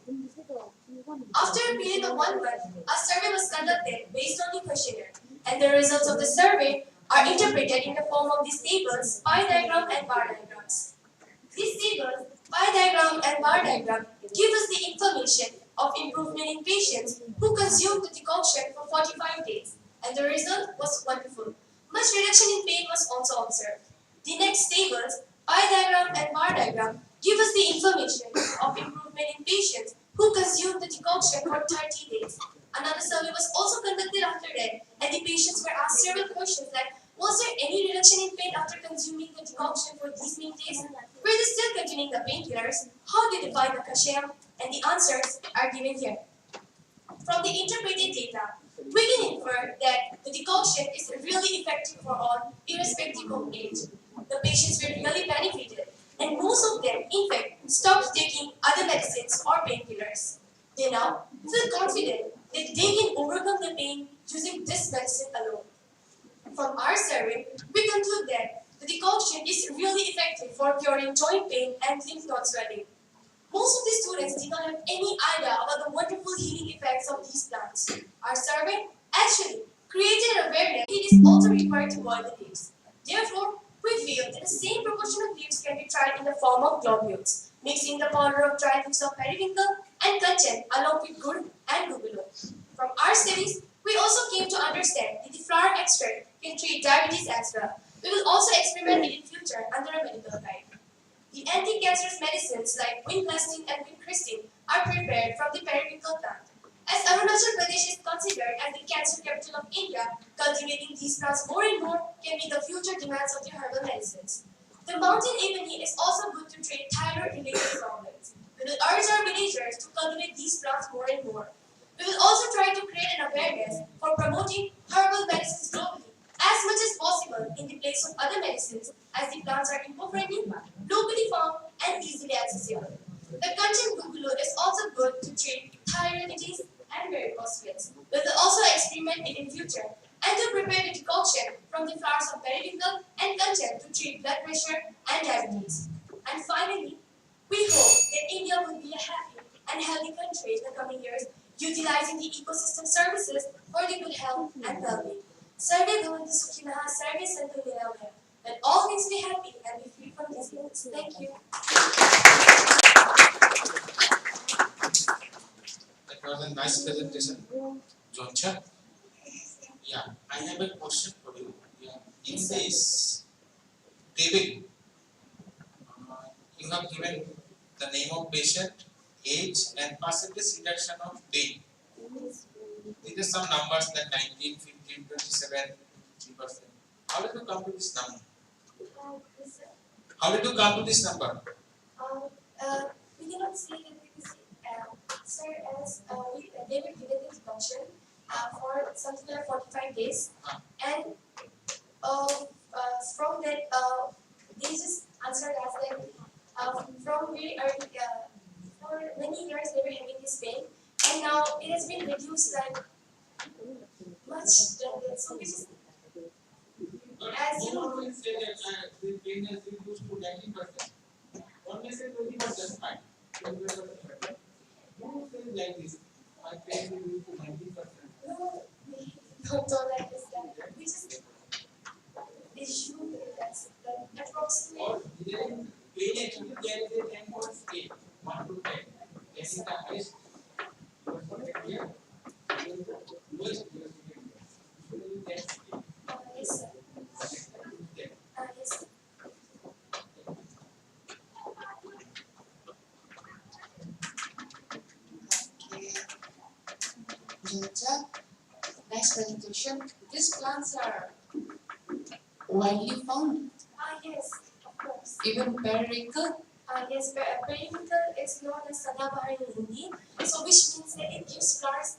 After a period of 1 month, a survey was conducted based on the questionnaire, and the results of the survey are interpreted in the form of these tables, pie diagram, and bar diagrams. These tables, pie diagram, and bar diagram give us the information of improvement in patients who consumed the decoction for 45 days, and the result was wonderful. Much reduction in pain was also observed. The next tables Eye diagram and bar diagram give us the information of improvement in patients who consumed the decoction for 30 days. Another survey was also conducted after that, and the patients were asked several questions like, was there any reduction in pain after consuming the decoction for these many days? Were they still containing the painkillers? How did they find the kashayam? And the answers are given here. From the interpreted data, we can infer that the decoction is really effective for all, irrespective of age. The patients were really benefited, and most of them, in fact, stopped taking other medicines or painkillers. They now feel confident that they can overcome the pain using this medicine alone. From our survey, we conclude that the decoction is really effective for curing joint pain and lymph node swelling. Most of the students did not have any idea about the wonderful healing effects of these plants. Our survey actually created an awareness it is also required to boil the leaves. Therefore, we feel that the same proportion of leaves can be tried in the form of globules, mixing the powder of dried leaves of periwinkle and content along with gur and gugulo. From our studies, we also came to understand that the flower extract can treat diabetes as well. We will also experiment it in future under a medical guide. The anti-cancerous medicines like vinblastine and vincristine are prepared from the periwinkle plant. As Arunachal Pradesh is considered as the cancer capital of India, cultivating these plants more and more can meet the future demands of the herbal medicines. The mountain ebony is also good to treat thyroid-related problems. We will urge our villagers to cultivate these plants more and more. We will also try to create an awareness for promoting herbal medicines globally as much as possible in the place of other medicines as the plants are eco-friendly, locally found, and easily accessible. The content gugulo is also good to treat thyroid disease and varicose veins. We will also experiment it in future and to prepare the decoction from the flowers of periwinkle and content to treat blood pressure and diabetes. And finally, we hope that India will be a happy and healthy country in the coming years, utilizing the ecosystem services for the good health and well-being. Sarve Bhavantu Sukhinaha, Sarve Santu Niramaya. Let all things be happy and be free from disease. Thank you. That was a nice presentation, Joncha. Yeah, I have a question for you. Yeah. In this table, you have given the name of patient, age, and percentage reduction of pain. These are some numbers like 19, 15, 27, 3%. How did you come to this number? How did you come to this number? We cannot say that because, sir, as they were given the deduction for something like 45 days, and from that, they just answered us that from very early, for many years they were having this pain, and now it has been reduced like much than that. So we just, as you know, Say that the pain has reduced to 90%. One may say 20%, fine. 20% better. Who says like this? My pain reduced to 90%. no, we don't like this. We just issue that's like approximately. Or pain actually there is a 10 point scale, 1 to 10. 10 is the highest. You are not here. Lowest you are here. Usually 10 scale. Yes, sir. Yes, sir. Georgia, nice presentation. These plants are widely found, Yes, of course. even periwinkle. Yes, periwinkle is known as Sadabahar in Hindi, so which means that it gives flowers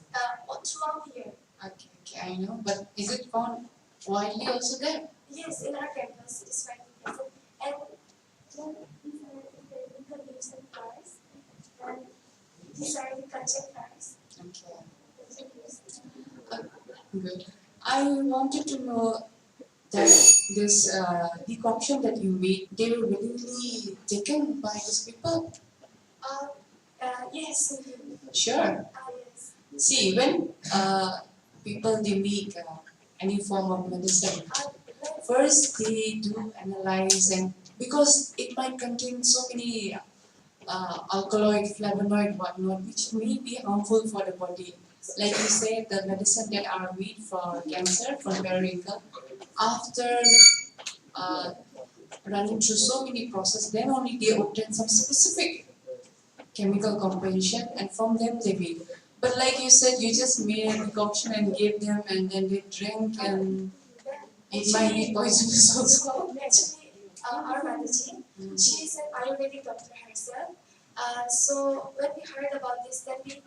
throughout the year. Okay, I know, but is it found widely also there? Yes, in our campus, it is widely present. And then these are the periwinkle leaves and flowers, and these are the conjunct flowers. Okay. Good. I wanted to know that this decoction that you made, they were willingly taken by these people? Yes. Sure. Yes. See, when people they make any form of medicine, first they do analyze, and because it might contain so many alkaloid, flavonoid, whatnot, which may be harmful for the body. Like you said, the medicine that are made for cancer, for periwinkle, after running through so many processes, then only they obtain some specific chemical composition, and from them they make. But like you said, you just made a decoction and gave them, and then they drink, and it might be poisonous also. Actually, our manager, she is an Ayurvedic doctor herself. So when we heard about this, then we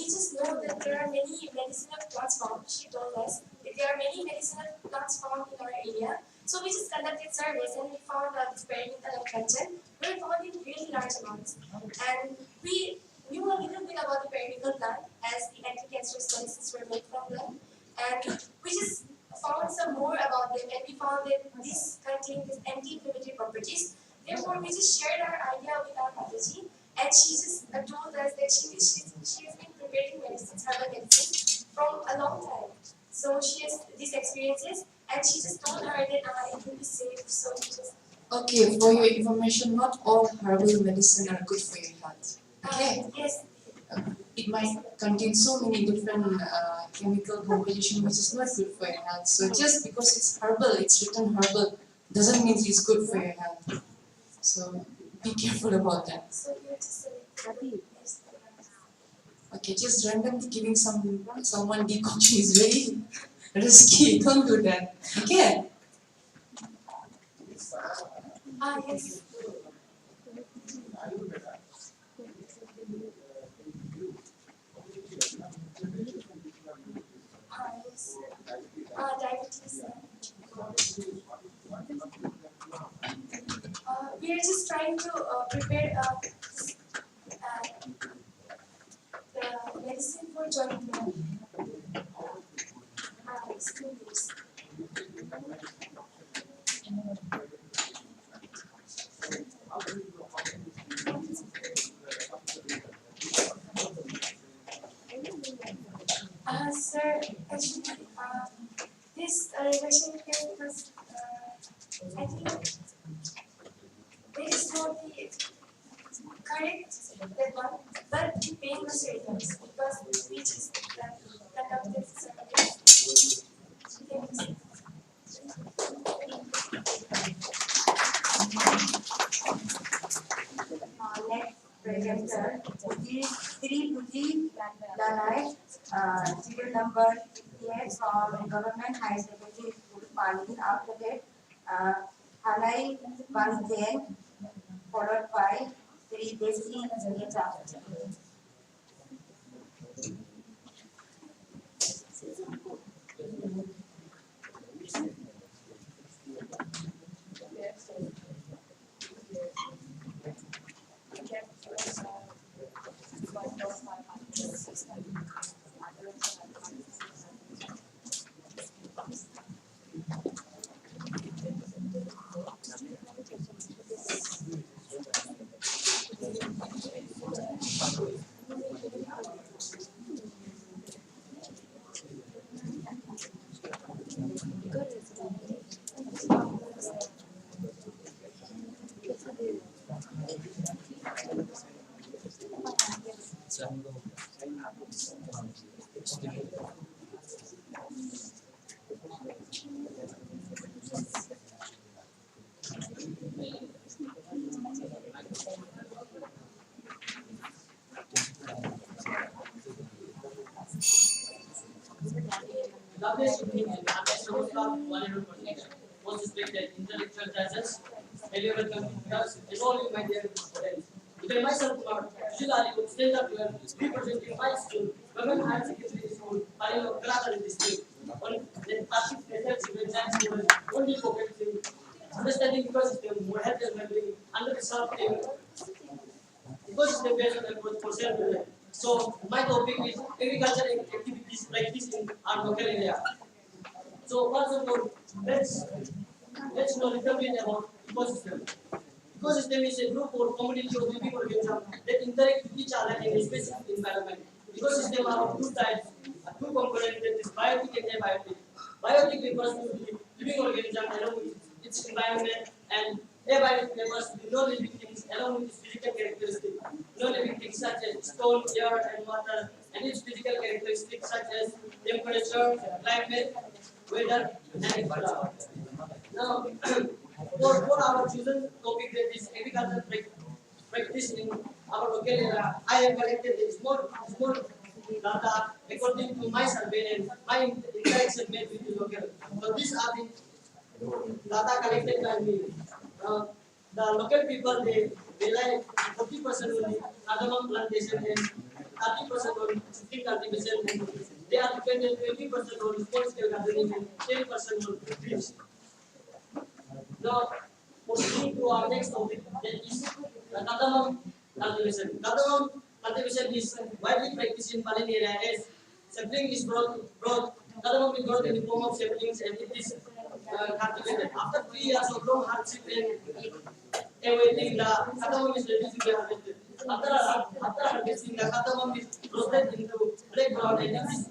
just know that there are many medicinal plants found. She told us that there are many medicinal plants found in our area. So we just conducted surveys and we found this periwinkle and gentian. We found in really large amounts, and we knew a little bit about the periwinkle plant as the anti-cancerous medicines were made from them, and we just found some more about them, and we found that this contained these anti-inflammatory properties. Therefore, we just shared our idea with our Mataji, and she just told us that she has been preparing medicines, herbal medicines, from a long time. So she has these experiences, and she just told her that it will be safe. So we just Okay, for your information, not all herbal medicine are good for your health. Okay? Yes. It might contain so many different chemical composition which is not good for your health. So just because it's herbal, it's written herbal, doesn't mean it's good for your health. So be careful about that. So you have to say Okay, just randomly giving someone decoction is very risky. Don't do that. Okay? yes. Yes. Diabetes. We are just trying to prepare the medicine for joint pain. Skin leaves. Sir, actually, this reversion here was, I think, it is not the correct that one, but the pain was reduced because we just conducted surveys. Next presenter, Sri Puji Lalai, serial number 58 from Government High Secondary School, Pali. After that, Halai Bangzen, followed by Sri Desi Neta. Lovely evening and Namaskar, one and all most respected intellectual judges, valuable communicators, and all you my dear students. Today myself, usually stand up here, representing my school, Government Higher Secondary School, Palino, Kalatan district, on the topic methods of exams only focusing understanding ecosystem, more health and well-being, under the self-care ecosystem based on approach for self-reliance. So my topic is agricultural activities practiced in our local area. So first of all, let's know a little bit about ecosystem. Ecosystem is a group or community of living organisms that interact with each other in a specific environment. Ecosystem are of two types, two components, that is biotic and abiotic. Biotic refers to the living organism along with its environment, and abiotic refers to the non-living things along with its physical characteristics. Non-living things such as stone, air, and water, and its physical characteristics such as temperature, climate, weather, and flower. Now, for our chosen topic that is agricultural practice in our local area, I have collected a small data according to my survey and my interaction made with the local. So these are the data collected by me. Uh, the local people they rely 40% on the cardamom plantation and 30% on sugar cultivation and they are dependent 20% on small scale gardening and 10% on trees. Now, proceeding to our next topic, that is cardamom cultivation. Cardamom cultivation is widely practiced in Palin area as sapling is brought cardamom is brought in the form of saplings and it is cultivated. After 3 years of long hardship and awaiting the cardamom is ready to be harvested. After harvesting, the cardamom is roasted into black brown and it is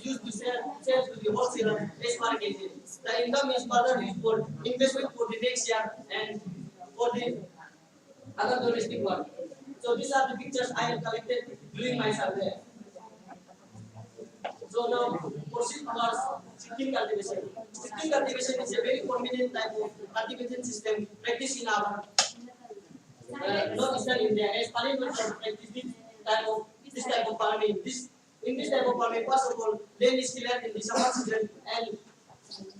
used to sell to the wholesaler as market. The income is further used for investment for the next year and for the other domestic work. So these are the pictures I have collected during my survey. So now proceed towards seedling cultivation. Seedling cultivation is a very prominent type of cultivation system practiced in our northeastern India. As Palin practice this type of farming. In this type of farming, first of all, land is cleared in the summer season and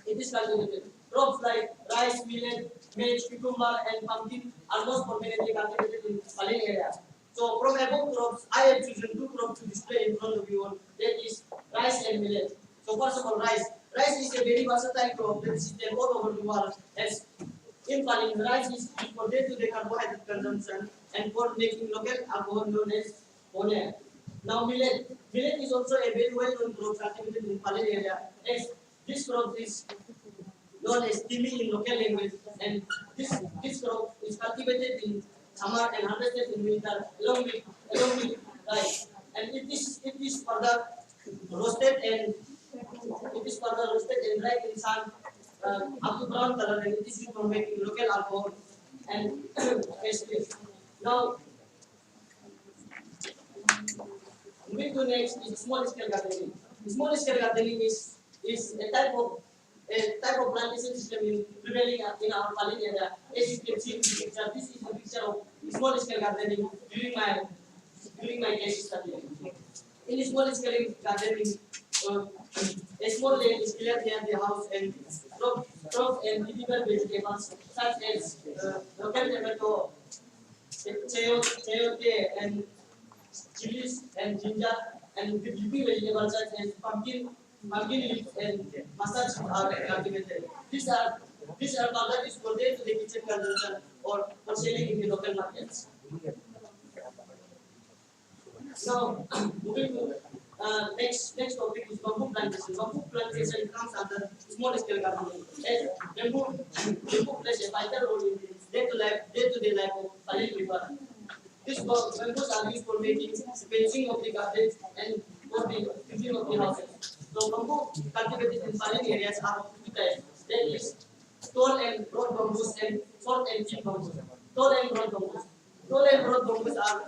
it is cultivated. Crops like rice, millet, maize, cucumber, and pumpkin are most prominently cultivated in Palin area. So from above crops, I have chosen 2 crops to display in front of you all. That is rice and millet. So first of all, rice. Rice is a very versatile crop that is eaten all over the world. As in Palin, rice is used for day-to-day carbohydrate consumption and for making local alcohol known as one. Now millet. Millet is also a very well-known crop cultivated in Palin area. As this crop is known as timi in local language, and this crop is cultivated in summer and harvested in winter along with rice. And it is further roasted and dried in sun up to brown color, and it is used for making local alcohol and pastries. Now moving to next is small scale gardening. Small scale gardening is a type of plantation system prevailing in our Palin area. As you can see in the picture, this is a picture of small scale gardening during my case study. In small scale gardening, a small land is cleared near the house and crop and edible vegetables such as local tomato, chayote, and chilies and ginger, and the leafy vegetables such as pumpkin leaves and mustard are cultivated. These are further used for day-to-day kitchen consumption or for selling in the local markets. Now, moving to next topic is bamboo plantation. Bamboo plantation comes under small scale gardening. As bamboo plays a vital role in the day-to-day life of Palin people. These bamboos are used for making fencing of the gardens and for the building of the houses. So bamboo cultivated in Palin areas are of 2 types. That is tall and broad bamboos and short and thin bamboos. Tall and broad bamboos. Tall and broad bamboos are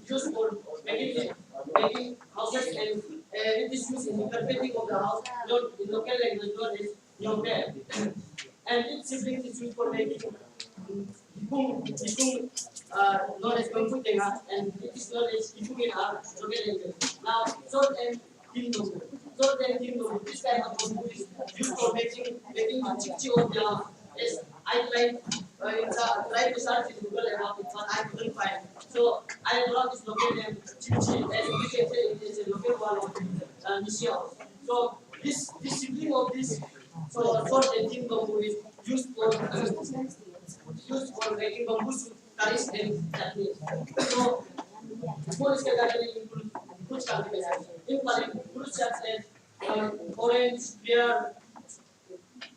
used for making houses and it is used in the carpeting of the house, known in local language known as nyongke. And its siblings is used for making hikung, known as bamboo tenga, and it is known as hikung in our local language. Now, short and thin bamboo. Short and thin bamboo. This kind of bamboo is used for making the chichi of the house. Yes, I tried to search in Google about it, but I couldn't find. So I brought this local name chichi, as you can say it is a local one of Nishia. So this sibling of this short and thin bamboo is used for making bamboo soup, curries and chutney. So small scale gardening includes fruit cultivation. In Palin, fruits such as orange, pear,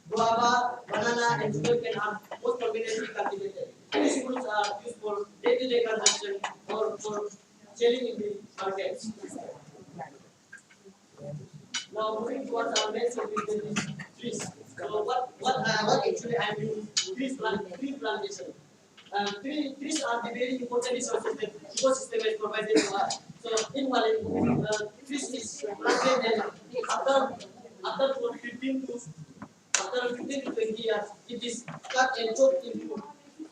guava, banana, and sugarcane are most prominently cultivated. These fruits are used for day-to-day consumption or for selling in the markets. Now moving towards our next topic, that is trees. So what actually I mean tree plantation. Trees are the very important resources that ecosystem has provided to us. So in Malay, trees is planted and after 15 to after 15 to 20 years, it is cut and chopped into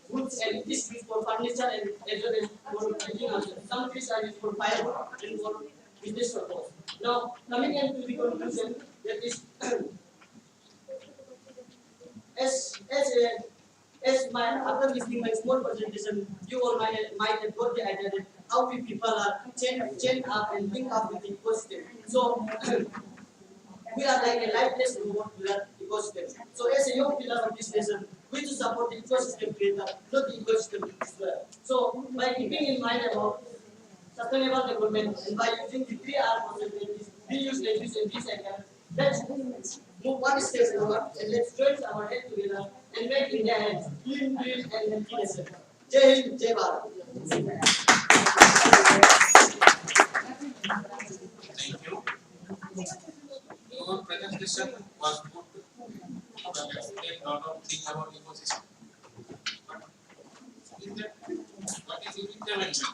woods and it is used for furniture and as well as for building also. Some trees are used for firewood and for business purpose. Now, coming into the conclusion, that is as my after listening my small presentation, you all might have got the idea that how we people are chain up and link up with the ecosystem. So we are like a lifeless robot to that ecosystem. So as a young pillar of this nation, we to support the ecosystem creator, not the ecosystem destroyer. So by keeping in mind about sustainable development and by using the 3R concept, that is reuse, reduce, and recycle, let's move one step forward and let's join our head together and make India a clean, green, and healthy nation. Jai Hind, Jai Bharat. Thank you. Your presentation was good. You have explained a lot of things about ecosystem. But is that what is your intervention?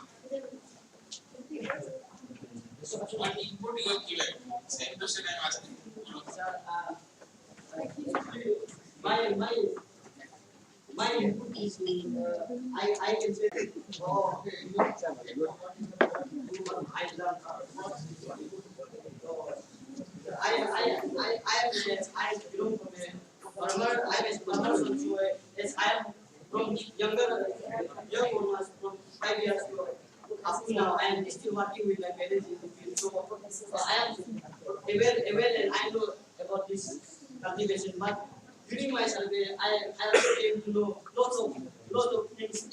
What input you have given? Same question I am asking. My input is I can say oh okay I learned I belong from a farmer. I am a farmer so as I am from young ones from 5 years ago up to now I am still working with my parents in the field. So I am aware and I know about this cultivation. But during my survey, I also came to know lots of things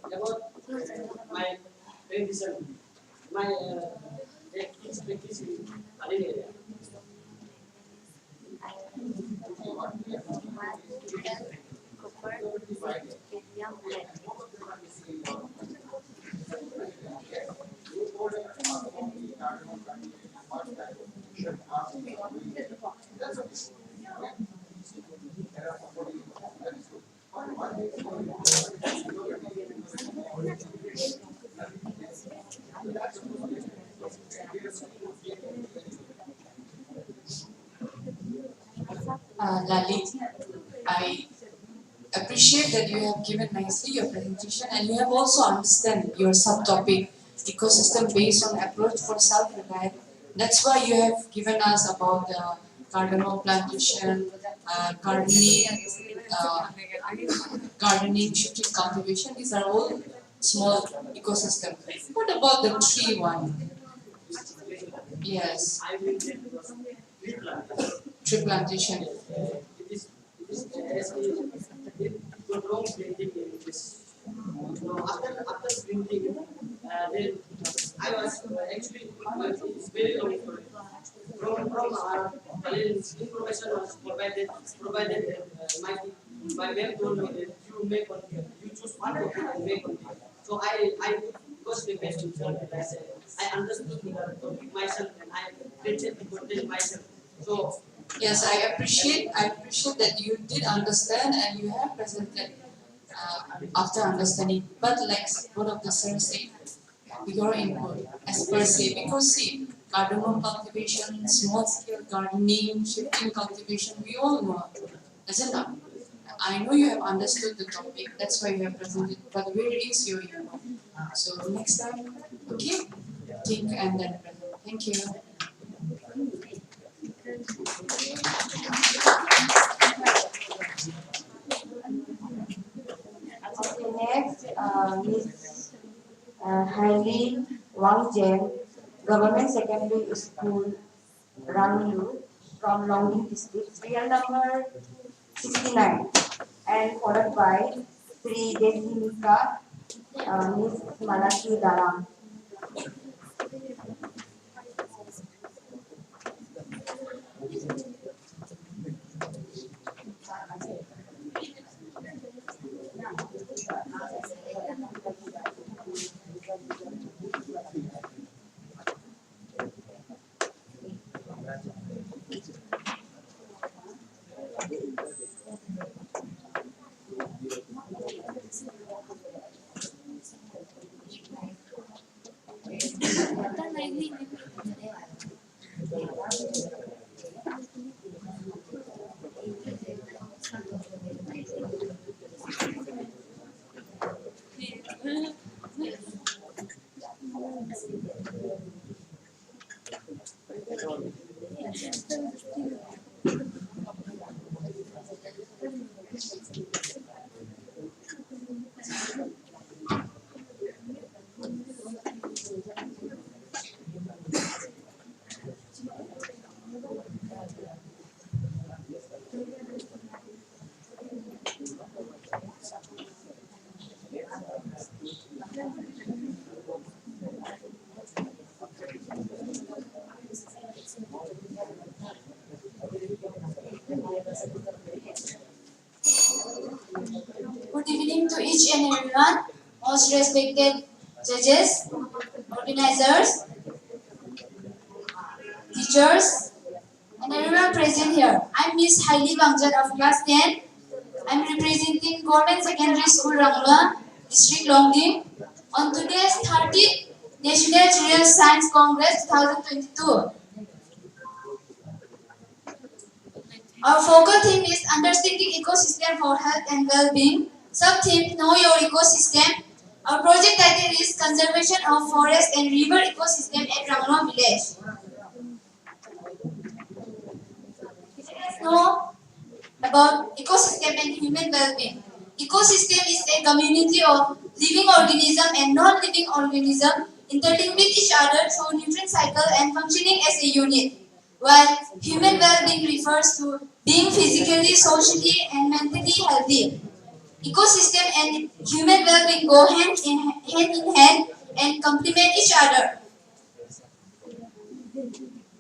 about my tradition, my practice in Anemia. Lalit, I appreciate that you have given nicely your presentation and you have also understand your subtopic ecosystem based on approach for self-reliance. That's why you have given us about the cardamom plantation, uh, gardening, shifting cultivation. These are all small ecosystem. What about the tree one? Yes, tree plantation. Wrong planting in this. After planting, then I was actually it's very long story. From our talents, information was provided my ma'am told me that you make one you choose one topic and make one thing. So I was the best in I understood the topic myself and I created the content myself. So Yes, I appreciate that you did understand and you have presented after understanding. But like one of the sirs said, your input as per se, because see, cardamom cultivation, small scale gardening, shifting cultivation, we all know, isn't it? I know you have understood the topic, that's why you have presented, but where is your input? So next time, okay, think and then present. Thank you. Okay, next, Miss Hailey Wang Jen, Government Secondary School, Ranglu, from Longding District, serial number 69, and followed by Sri Desimika, Miss Malaki Dalam. Good evening to each and everyone, most respected judges, organizers, teachers, and everyone present here. I'm Miss Haili Wangjan of class 10. I'm representing Government Secondary School Rangla, District Longding, on today's 30th National Children Science Congress 2022. Our focal theme is Understanding Ecosystem for Health and Well-being. Sub-theme Know Your Ecosystem. Our project title is Conservation of Forest and River Ecosystem at Rangla Village. Let's know about ecosystem and human well-being. Ecosystem is a community of living organism and non-living organism interlinked with each other through nutrient cycle and functioning as a unit. While human well-being refers to being physically, socially, and mentally healthy. Ecosystem and human well-being go hand in hand and complement each other.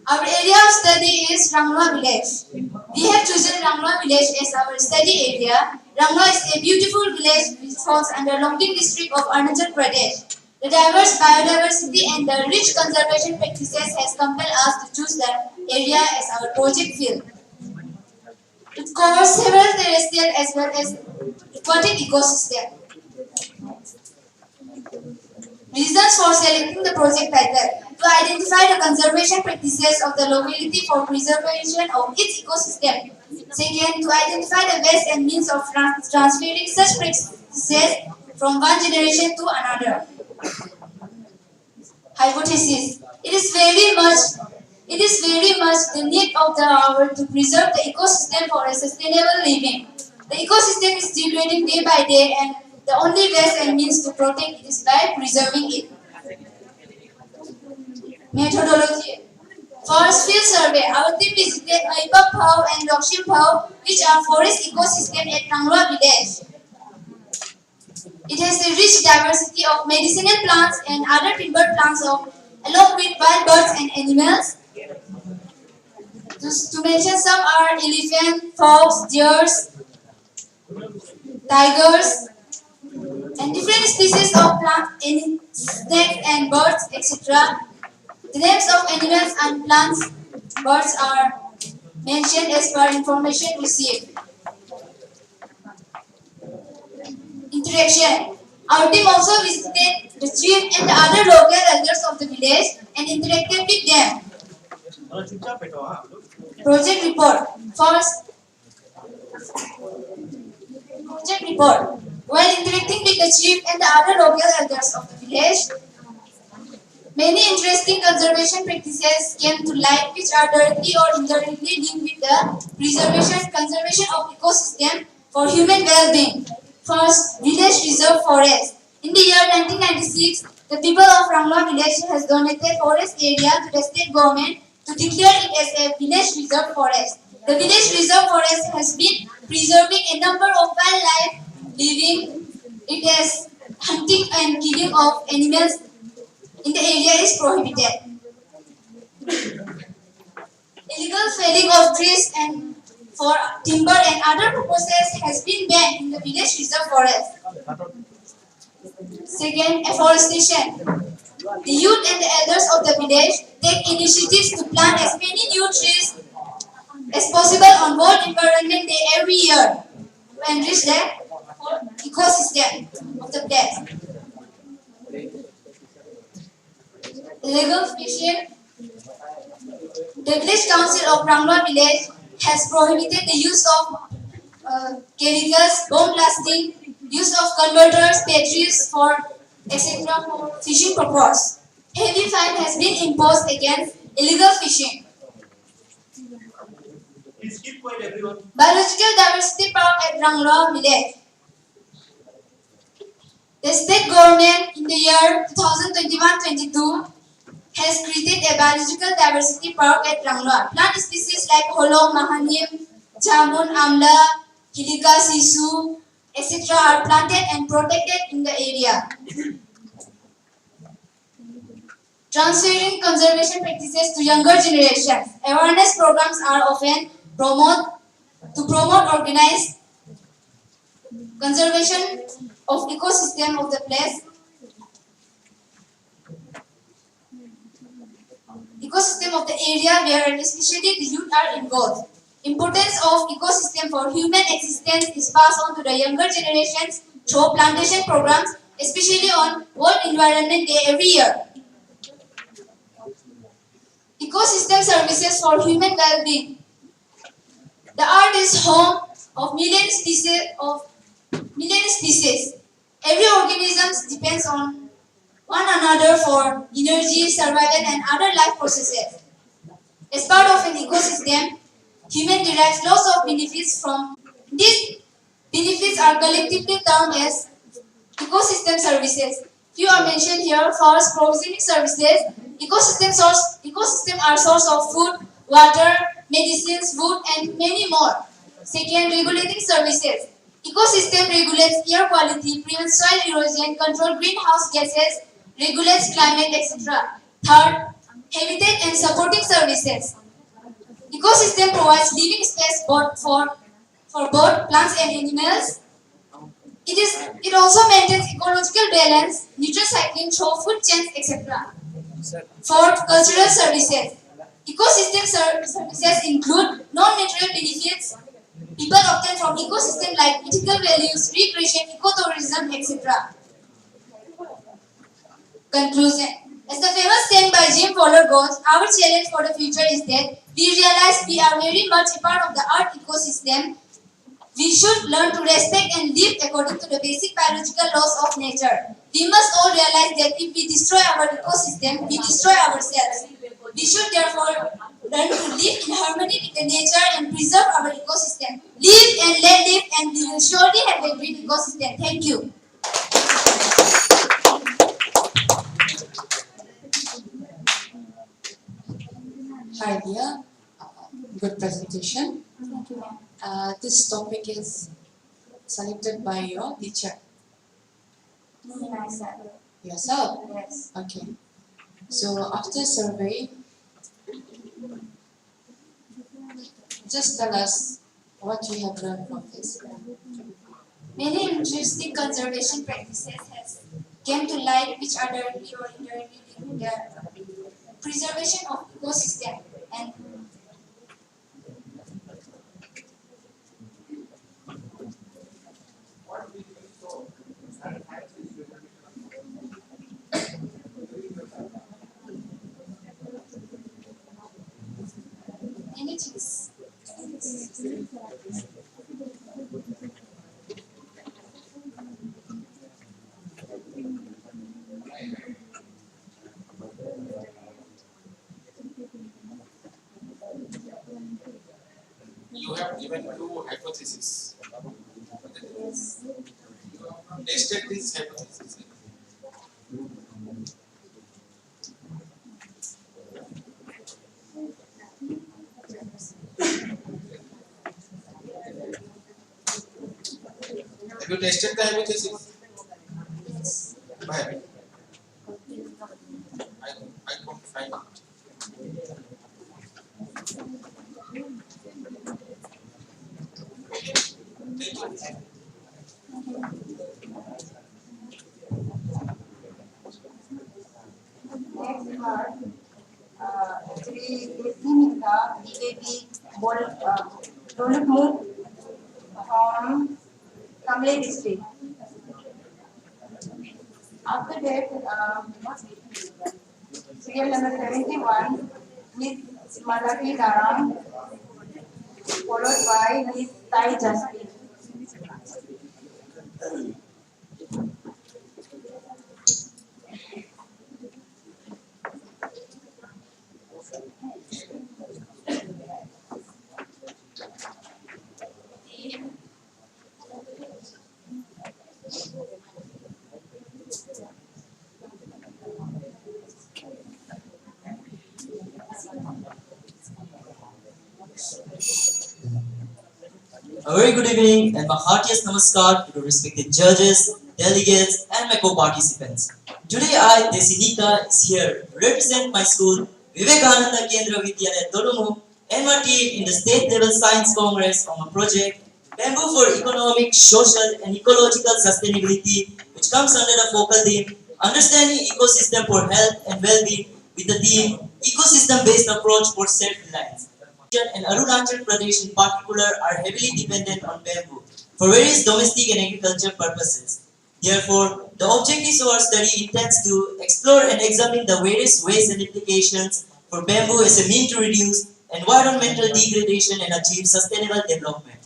Our area of study is Rangla Village. We have chosen Rangla Village as our study area. Rangla is a beautiful village which falls under Longding district of Arunachal Pradesh. The diverse biodiversity and the rich conservation practices has compelled us to choose the area as our project field. It covers several terrestrial as well as aquatic ecosystems. Reasons for selecting the project title: to identify the conservation practices of the locality for preservation of its ecosystem. Second, to identify the best and means of transferring such practices from one generation to another. Hypothesis: it is very much the need of the hour to preserve the ecosystem for a sustainable living. The ecosystem is degrading day by day, and the only best and means to protect it is by preserving it. Methodology: first, field survey. Our team visited Aipap Phau and Lokshim Phau, which are forest ecosystem at Rangla village. It has a rich diversity of medicinal plants and other timber plants along with wild birds and animals. To mention some are elephant, fox, deers, tigers, and different species of plants, snakes and birds, etc. The names of animals and plants, birds are mentioned as per information received. Interaction: our team also visited the chief and the other local elders of the village and interacted with them. Project report. First, project report. While interacting with the chief and the other local elders of the village, many interesting conservation practices came to light which are directly or indirectly linked with the conservation of ecosystem for human well-being. First, village reserve forest. In the year 1996, the people of Rangla village has donated forest area to the state government to declare it as a village reserve forest. The village reserve forest has been preserving a number of wildlife, living it as hunting and killing of animals in the area is prohibited. Illegal felling of trees and for timber and other purposes has been banned in the village reserve forest. Second, afforestation. The youth and the elders of the village take initiatives to plant as many new trees as possible on World Environment Day every year to enrich the ecosystem of the place. Illegal fishing. The village council of Rangla village has prohibited the use of chemicals, bomb blasting, use of converters, batteries for etc. for fishing purpose. Heavy fine has been imposed against illegal fishing. Biological Diversity Park at Ranglo, Millet. The state government in the year 2021-22 has created a biological diversity park at Ranglo. Plant species like holong, mahanim, jamun, amla, hilica, sisu, etc. are planted and protected in the area. Transferring conservation practices to younger generations. Awareness programs are often promote organized conservation of ecosystem of the place, ecosystem of the area where especially the youth are involved. Importance of ecosystem for human existence is passed on to the younger generations through plantation programs, especially on World Environment Day every year. Ecosystem services for human well-being. The earth is home of million species. Every organism depends on one another for energy, survival, and other life processes. As part of an ecosystem, human derives lots of benefits from. These benefits are collectively termed as ecosystem services. Few are mentioned here. First, provisioning services. Ecosystem are source of food, water, medicines, wood, and many more. Second, regulating services. Ecosystem regulates air quality, prevents soil erosion, controls greenhouse gases, regulates climate, etc. Third, habitat and supporting services. Ecosystem provides living space for both plants and animals. It also maintains ecological balance, nutrient cycling through food chains, etc. Fourth, cultural services. Ecosystem services include non-material benefits people obtain from ecosystem like ethical values, recreation, ecotourism, etc. Conclusion. As the famous saying by Jim Fowler goes, our challenge for the future is that we realize we are very much a part of the earth ecosystem. We should learn to respect and live according to the basic biological laws of nature. We must all realize that if we destroy our ecosystem, we destroy ourselves. We should therefore learn to live in harmony with the nature and preserve our ecosystem. Live and let live, and we will surely have a great ecosystem. Thank you. Hi dear, good presentation. Thank you, ma'am. This topic is selected by your teacher. Me, myself. Yourself? Yes. Okay. So after survey, just tell us what you have learned from this. Many interesting conservation practices has came to light which are directly or indirectly linked the preservation of ecosystem and many things. You have given two hypotheses. Yes. Tested these hypotheses. Have you tested the hypothesis? Yes. Where? I can't find it. Thank you. Next part, actually, this theme is the BAB Doluk Move from Kamle district. After that, serial number 71, Miss Malaki Darang, followed by Miss Tai Jaspreet. A very good evening and my heartiest namaskar to the respected judges, delegates, and my co-participants. Today I, Desinika, is here to represent my school, Vivekananda Kendra Vidyalaya Tolumu, and my team in the State Level Science Congress on a project, Bamboo for Economic, Social, and Ecological Sustainability, which comes under the focal theme, Understanding Ecosystem for Health and Well-being, with the theme, Ecosystem-Based Approach for Self-Reliance. And Arunachal Pradesh in particular are heavily dependent on bamboo for various domestic and agriculture purposes. Therefore, the objectives of our study intends to explore and examine the various ways and implications for bamboo as a mean to reduce environmental degradation and achieve sustainable development.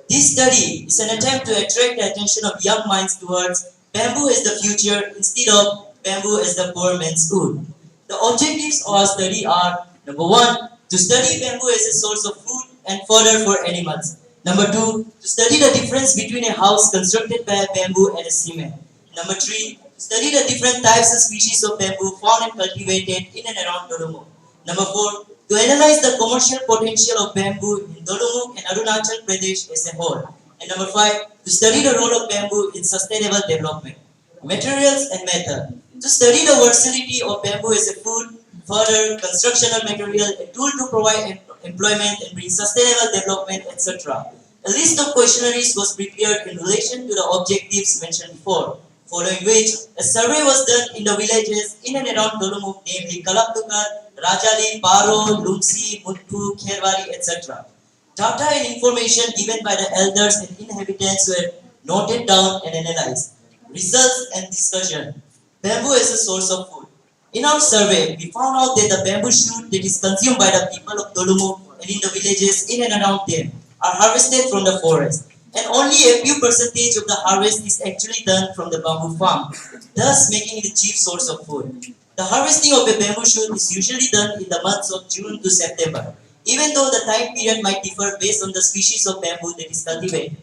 This study is an attempt to attract the attention of young minds towards bamboo as the future instead of bamboo as the poor man's food. The objectives of our study are: number one, to study bamboo as a source of food and fodder for animals. Number two, to study the difference between a house constructed by bamboo and a cement. Number three, to study the different types and species of bamboo found and cultivated in and around Dolomuk. Number four, to analyze the commercial potential of bamboo in Dolomuk and Arunachal Pradesh as a whole. And number five, to study the role of bamboo in sustainable development. Materials and method. To study the versatility of bamboo as a food, further constructional material, a tool to provide employment and bring sustainable development, etc. A list of questionnaires was prepared in relation to the objectives mentioned before, following which a survey was done in the villages in and around Dolomuk, namely Kalaptukar, Rajali, Paro, Lumsi, Muttu, Kherwari, etc. Data and information given by the elders and inhabitants were noted down and analyzed. Results and discussion. Bamboo as a source of food. In our survey, we found out that the bamboo shoot that is consumed by the people of Dolomuk and in the villages in and around them are harvested from the forest, and only a few percentage of the harvest is actually done from the bamboo farm, thus making it a cheap source of food. The harvesting of a bamboo shoot is usually done in the months of June to September, even though the time period might differ based on the species of bamboo that is cultivated.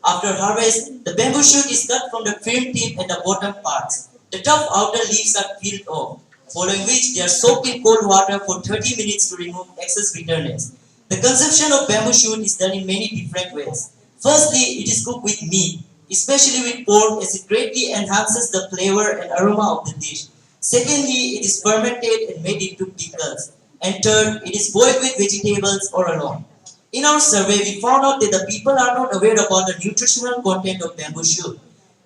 After harvest, the bamboo shoot is cut from the firm tip and the bottom parts. The tough outer leaves are peeled off, following which they are soaked in cold water for 30 minutes to remove excess bitterness. The consumption of bamboo shoot is done in many different ways. Firstly, it is cooked with meat, especially with pork, as it greatly enhances the flavor and aroma of the dish. Secondly, it is fermented and made into pickles. And third, it is boiled with vegetables or alone. In our survey, we found out that the people are not aware about the nutritional content of bamboo shoot.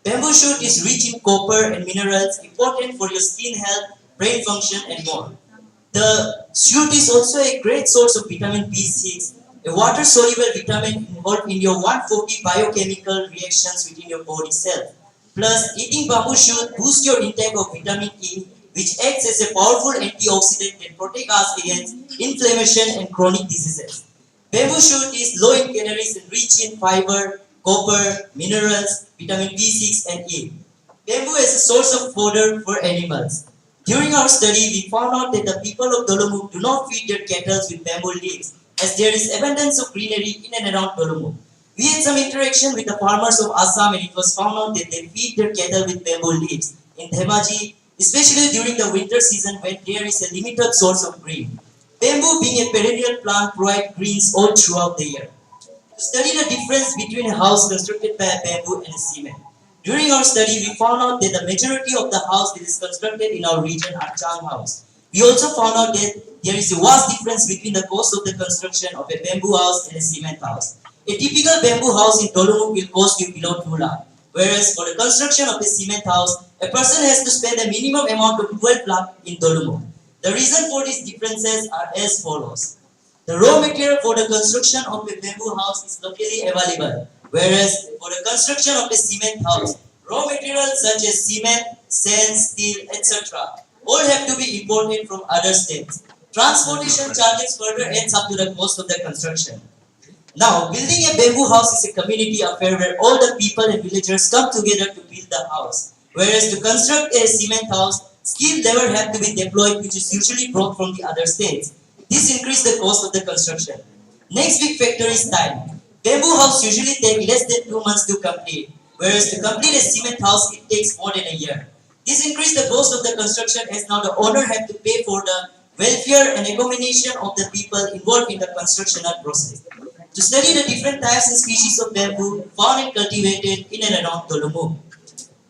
Bamboo shoot is rich in copper and minerals important for your skin health, brain function, and more. The shoot is also a great source of vitamin B6, a water-soluble vitamin involved in your 140 biochemical reactions within your body cell. Plus, eating bamboo shoot boosts your intake of vitamin E, which acts as a powerful antioxidant and protects us against inflammation and chronic diseases. Bamboo shoot is low in calories and rich in fiber, copper, minerals, vitamin B6 and E. Bamboo is a source of fodder for animals. During our study, we found out that the people of Dolomuk do not feed their cattle with bamboo leaves, as there is abundance of greenery in and around Dolomuk. We had some interaction with the farmers of Assam, and it was found out that they feed their cattle with bamboo leaves in Dhemaji, especially during the winter season when there is a limited source of green. Bamboo, being a perennial plant, provides greens all throughout the year. To study the difference between a house constructed by a bamboo and a cement. During our study, we found out that the majority of the house that is constructed in our region are chang house. We also found out that there is a vast difference between the cost of the construction of a bamboo house and a cement house. A typical bamboo house in Dolomuk will cost you below 2 lakh, whereas for the construction of a cement house, a person has to spend a minimum amount of 12 lakh in Dolomuk. The reason for these differences are as follows. The raw material for the construction of a bamboo house is locally available, whereas for the construction of a cement house, raw materials such as cement, sand, steel, etc. all have to be imported from other states. Transportation charges further adds up to the cost of the construction. Now, building a bamboo house is a community affair where all the people and villagers come together to build the house. Whereas to construct a cement house, skilled labor have to be deployed, which is usually brought from the other states. This increased the cost of the construction. Next big factor is time. Bamboo house usually take less than 2 months to complete, whereas to complete a cement house, it takes more than a year. This increased the cost of the construction as now the owner had to pay for the welfare and accommodation of the people involved in the constructional process. To study the different types and species of bamboo found and cultivated in and around Dolomuk.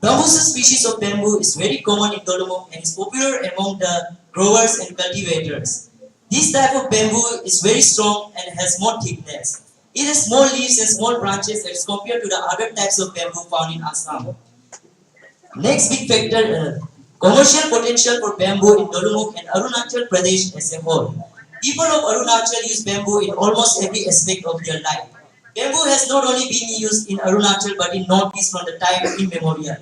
Bambusa species of bamboo is very common in Dolomuk and is popular among the growers and cultivators. This type of bamboo is very strong and has more thickness. It has small leaves and small branches as compared to the other types of bamboo found in Assam. Next big factor, commercial potential for bamboo in Dolomuk and Arunachal Pradesh as a whole. People of Arunachal use bamboo in almost every aspect of their life. Bamboo has not only been used in Arunachal but in Northeast from the time immemorial.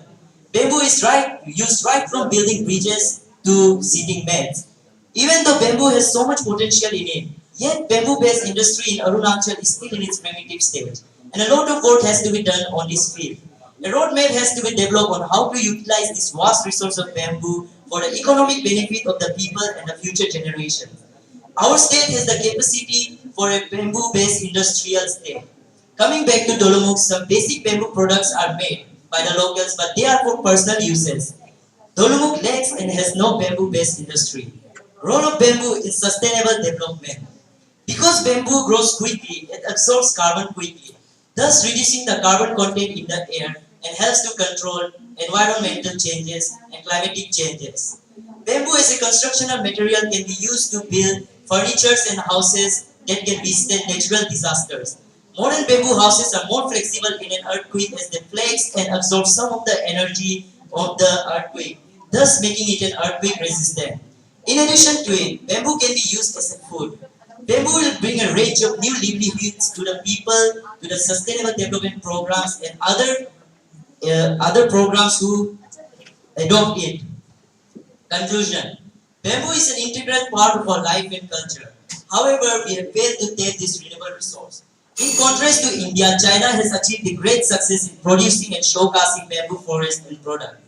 Bamboo is used right from building bridges to seating beds. Even though bamboo has so much potential in it, yet bamboo-based industry in Arunachal is still in its primitive stage, and a lot of work has to be done on this field. A roadmap has to be developed on how to utilize this vast resource of bamboo for the economic benefit of the people and the future generation. Our state has the capacity for a bamboo-based industrial state. Coming back to Dolomuk, some basic bamboo products are made by the locals, but they are for personal uses. Dolomuk lacks and has no bamboo-based industry. Role of bamboo in sustainable development. Because bamboo grows quickly, it absorbs carbon quickly, thus reducing the carbon content in the air and helps to control environmental changes and climatic changes. Bamboo as a constructional material can be used to build furnitures and houses that can withstand natural disasters. Modern bamboo houses are more flexible in an earthquake as they flex and absorb some of the energy of the earthquake, thus making it an earthquake resistant. In addition to it, bamboo can be used as a food. Bamboo will bring a range of new livelihoods to the people, to the sustainable development programs and other programs who adopt it. Conclusion. Bamboo is an integral part of our life and culture. However, we have failed to tap this renewable resource. In contrast to India, China has achieved a great success in producing and showcasing bamboo forests and products.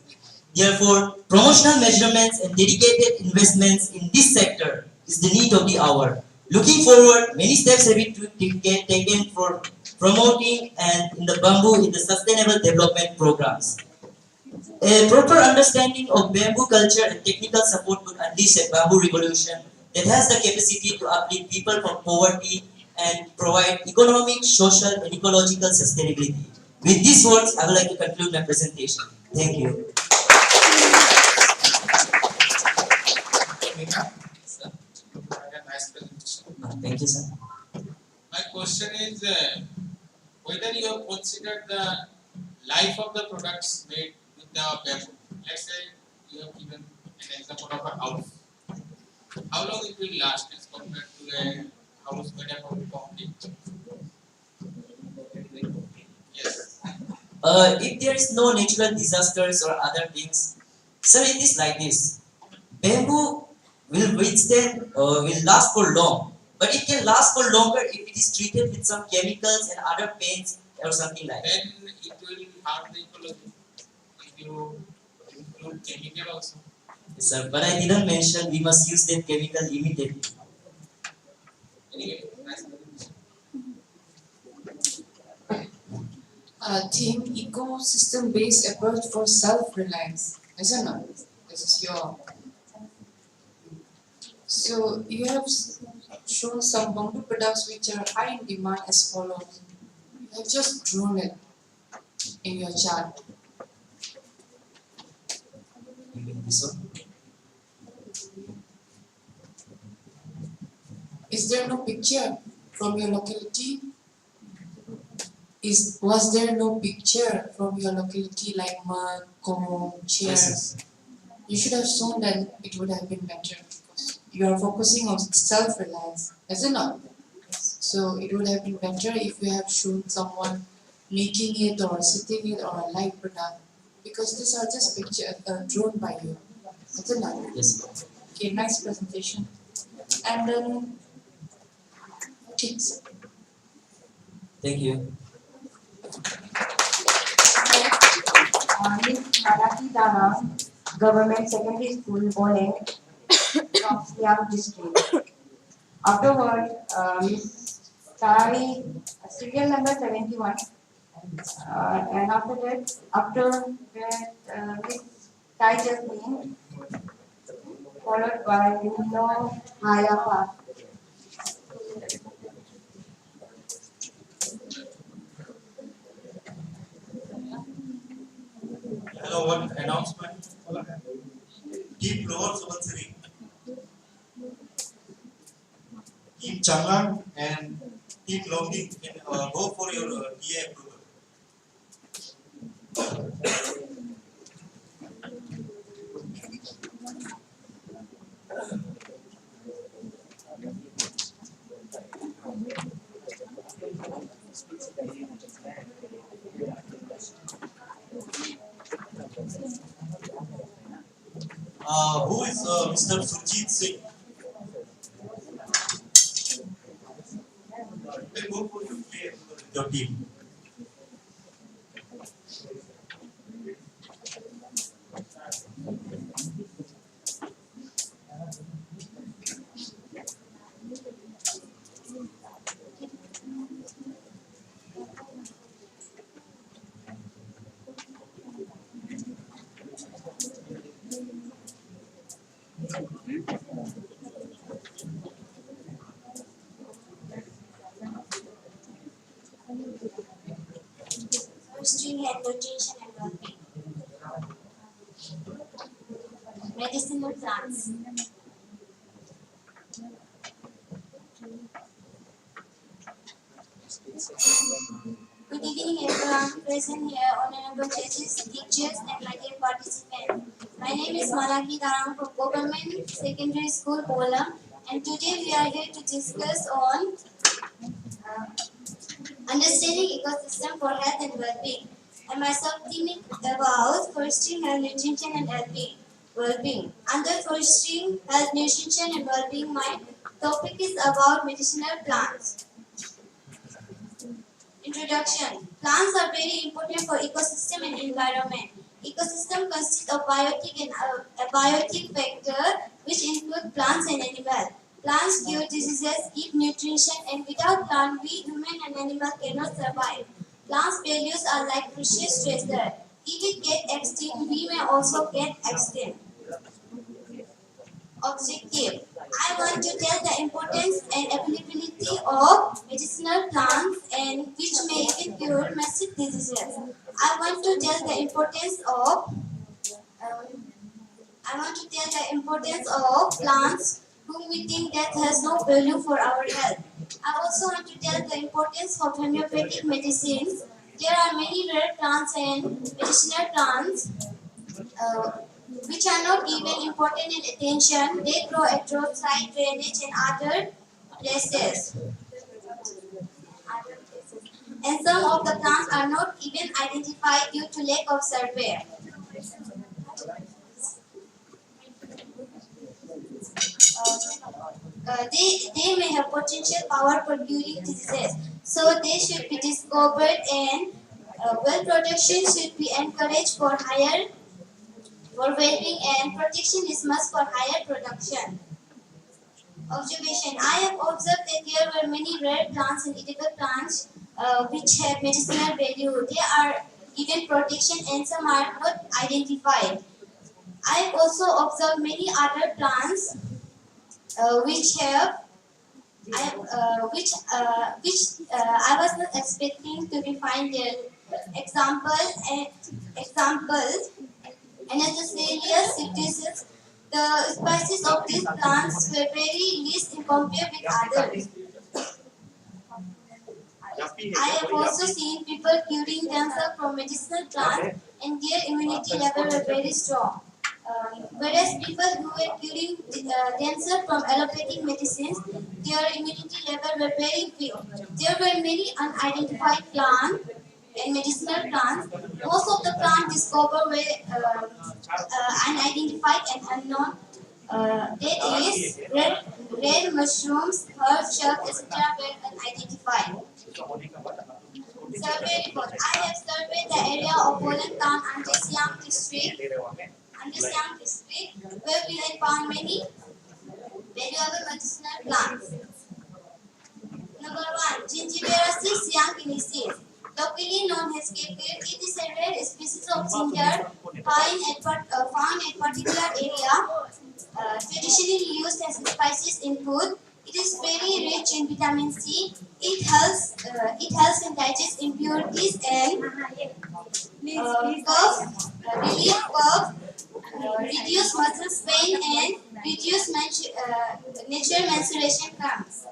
Therefore, promotional measurements and dedicated investments in this sector is the need of the hour. Looking forward, many steps have been taken for promoting and in the bamboo in the sustainable development programs. A proper understanding of bamboo culture and technical support could unleash a bamboo revolution that has the capacity to uplift people from poverty and provide economic, social, and ecological sustainability. With these words, I would like to conclude my presentation. Thank you. Nice presentation. Thank you, sir. My question is whether you have considered the life of the products made with the bamboo. Let's say you have given an example of a house. How long it will last as compared to a house made up of concrete? Yes. If there is no natural disasters or other things, sir, it is like this. Bamboo will withstand, will last for long, but it can last for longer if it is treated with some chemicals and other paints or something like that. Then it will harm the ecology if you include chemical also. Yes, sir, but I didn't mention we must use that chemical immediately. Anyway, nice presentation. Team ecosystem-based approach for self-reliance, isn't it? This is your. So you have shown some bamboo products which are high in demand as follows. You have just drawn it in your chart. You mean this one? Is there no picture from your locality? Was there no picture from your locality like mud, comb, chair? Yes. You should have shown that it would have been better because you are focusing on self-reliance, is it not? So it would have been better if you have shown someone making it or sitting it or a live product because these are just pictures drawn by you, is it not? Yes. Okay, nice presentation. And then tips. Thank you. Miss Malaki Dana, Government Secondary School, Bole, from Siam district. Afterward, Miss Tari, serial number 71. And after that, Miss Tai Jasmine, followed by Nino Hayapa. Hello, one announcement. Team Lower Subansiri, Team Changlan and Team Longding can go for your TA approval. Who is Mr. Surjit Singh? You can go for your TA approval with your team. Forestry and nutrition and well-being. Medicinal plants. Good evening everyone present here, honorable judges, teachers and my dear participants. My name is Malaki Darang from Government Secondary School, Bola, and today we are here to discuss on understanding ecosystem for health and well-being. I myself thinking about fostering health, nutrition and well-being. Under fostering health, nutrition and well-being, my topic is about medicinal plants. Introduction. Plants are very important for ecosystem and environment. Ecosystem consists of biotic and abiotic factors which include plants and animals. Plants cure diseases, give nutrition, and without plant, we human and animal cannot survive. Plants' values are like precious treasure. If it get extinct, we may also get extinct. Objective. I want to tell the importance and availability of medicinal plants and which may even cure massive diseases. I want to tell the importance of plants whom we think that has no value for our health. I also want to tell the importance of homeopathic medicines. There are many rare plants and medicinal plants which are not given important and attention. They grow at roadside, drainage and other places. And some of the plants are not even identified due to lack of survey. They may have potential power for curing diseases, so they should be discovered and well production should be encouraged for well-being and protection is must for higher production. Observation. I have observed that there were many rare plants and edible plants which have medicinal value. They are given protection and some are not identified. I have also observed many other plants which have I was not expecting to be find their examples. Anathacelia citrusus. The species of these plants were very least in compared with others. I have also seen people curing themselves from medicinal plants and their immunity level were very strong. Whereas people who were curing themselves from allopathic medicines, their immunity level were very weak. There were many unidentified plants and medicinal plants. Most of the plants discovered were unidentified and unknown. That is, rare mushrooms, herbs, shrubs, etc. were unidentified. Survey report. I have surveyed the area of Bolan Town and Siam district, where we have found many valuable medicinal plants. Number 1. Gingiberaceae siamkinisis. Locally known as kefir, it is a rare species of ginger found in particular area, traditionally used as spices in food. It is very rich in vitamin C. It helps in digest impurities and relieve cough, reduce muscle pain and reduce natural menstruation cramps.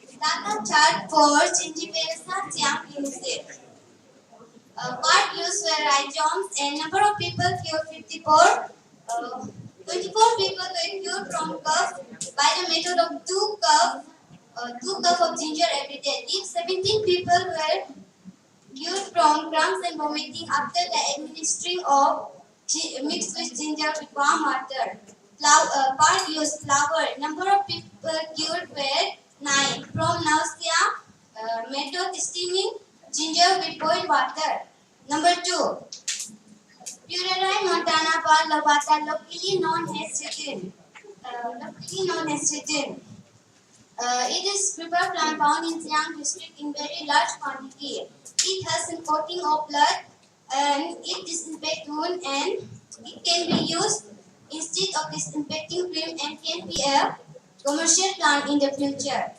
Data chart for Gingiberessa siamkinisis. Part used were rhizomes and number of people cured 54. 24 people were cured from cough by the method of 2 cups of ginger every day. If 17 people were cured from cramps and vomiting after the administering of mixed with ginger with warm water. Part used flour. Number of people cured were 9 from nausea. Method steaming ginger with boiled water. Number 2. Purerai montana par lobata, locally known as chitin. It is prepared plant found in Siam district in very large quantity. It has a coating of blood and it disinfects wound and it can be used instead of disinfecting cream and can be a commercial plant in the future.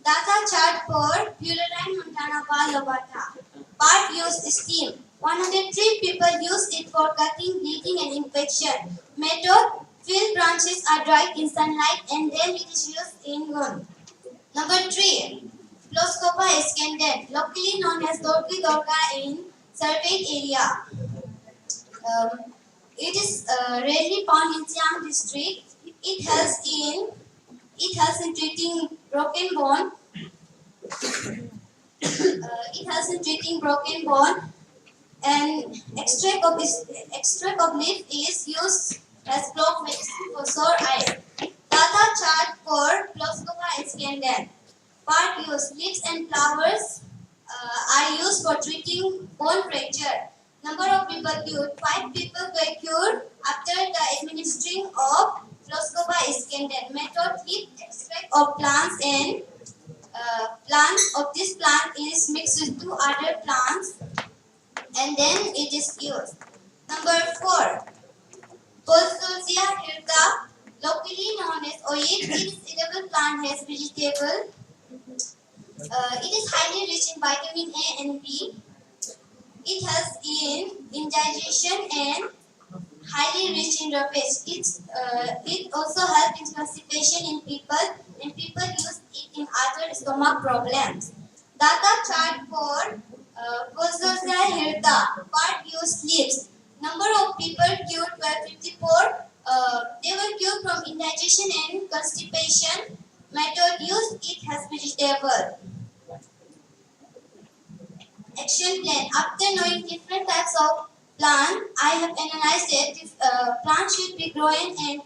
Data chart for Purerai montana par lobata. Part used steam. 103 people use it for cutting, bleeding and infection. Method: field branches are dried in sunlight and then it is used in wound. Number 3. Ploscopa escandent, locally known as Dorki Dorka in surveyed area. It is rarely found in Siam district. It helps in treating broken bone. And extract of leaf is used as block medicine for sore eye. Data chart for Ploscopa escandent. Part used. Leaves and flowers are used for treating bone fracture. Number of people cured. 5 people were cured after the administering of Ploscopa escandent. Method: leaf extract of plants and plants of this plant is mixed with 2 other plants and then it is used. Number 4. Polsosia hirta, locally known as oil. It is edible plant as vegetable. It is highly rich in vitamin A and B. It has in indigestion and highly rich in roughage. It also helps in constipation in people and people use it in other stomach problems. Data chart for Polsosia hirta. Part used leaves. Number of people cured were 54. They were cured from indigestion and constipation. Method used: it has vegetable. Action plan. After knowing different types of plant, I have analyzed that if plant should be grown and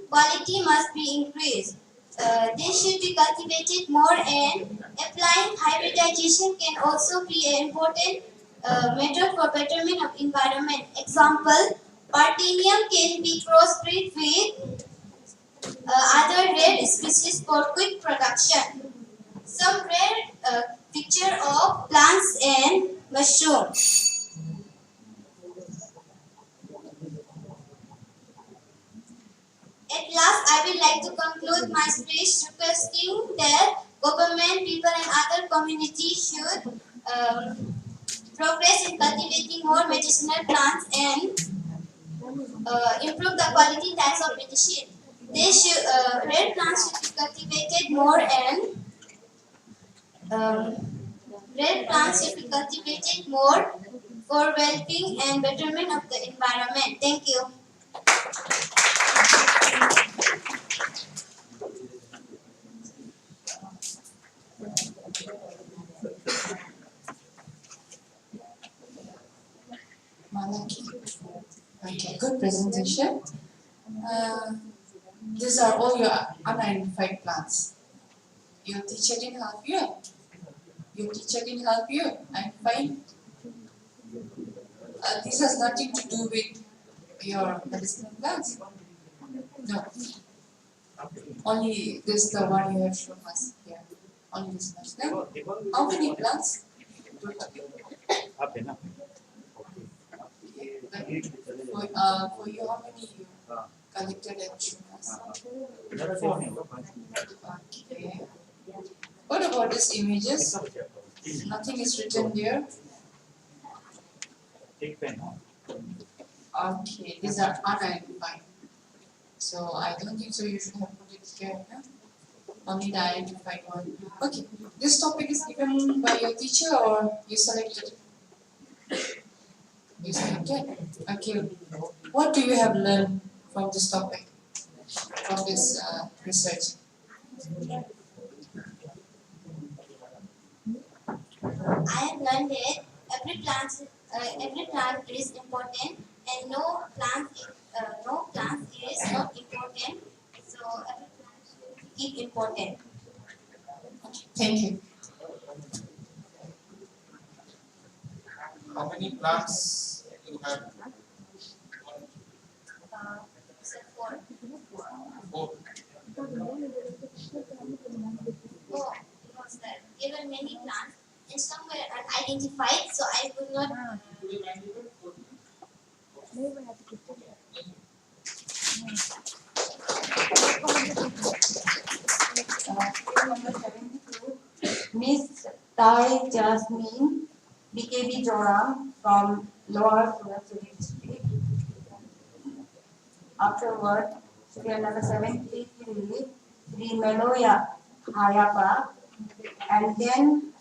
quality must be increased. They should be cultivated more and applying hybridization can also be an important method for betterment of environment. Example, Partenium can be crossbreed with other rare species for quick production. Some rare picture of plants and mushrooms. At last, I would like to conclude my speech requesting that government, people and other communities should progress in cultivating more medicinal plants and improve the quality types of medicine. Rare plants should be cultivated more and rare plants should be cultivated more for well-being and betterment of the environment. Thank you. Malaki. Okay, good presentation. These are all your unidentified plants. Your teacher didn't help you. Your teacher didn't help you. I'm fine. This has nothing to do with your medicinal plants. No. Only this the one you have shown us here. Only this much. Then how many plants do you have? For you, how many you collected and shown us? 4. Okay. What about these images? Nothing is written there. Okay, these are unidentified. So I don't think so you should have put it here. Yeah? Only the identified one. Okay, this topic is given by your teacher or you selected? You selected? Okay. What do you have learned from this topic? From this research? I have learned that every plant is important and no plant is not important. So every plant should be important. Thank you. How many plants you have? Except for 4. because there were many plants and some were unidentified, so I could not. Number 72, Miss Tai Jasmine, BKB Joram from Lower Sulawesi district. Afterward, serial number 73, Sri Meloya Hayapa, and then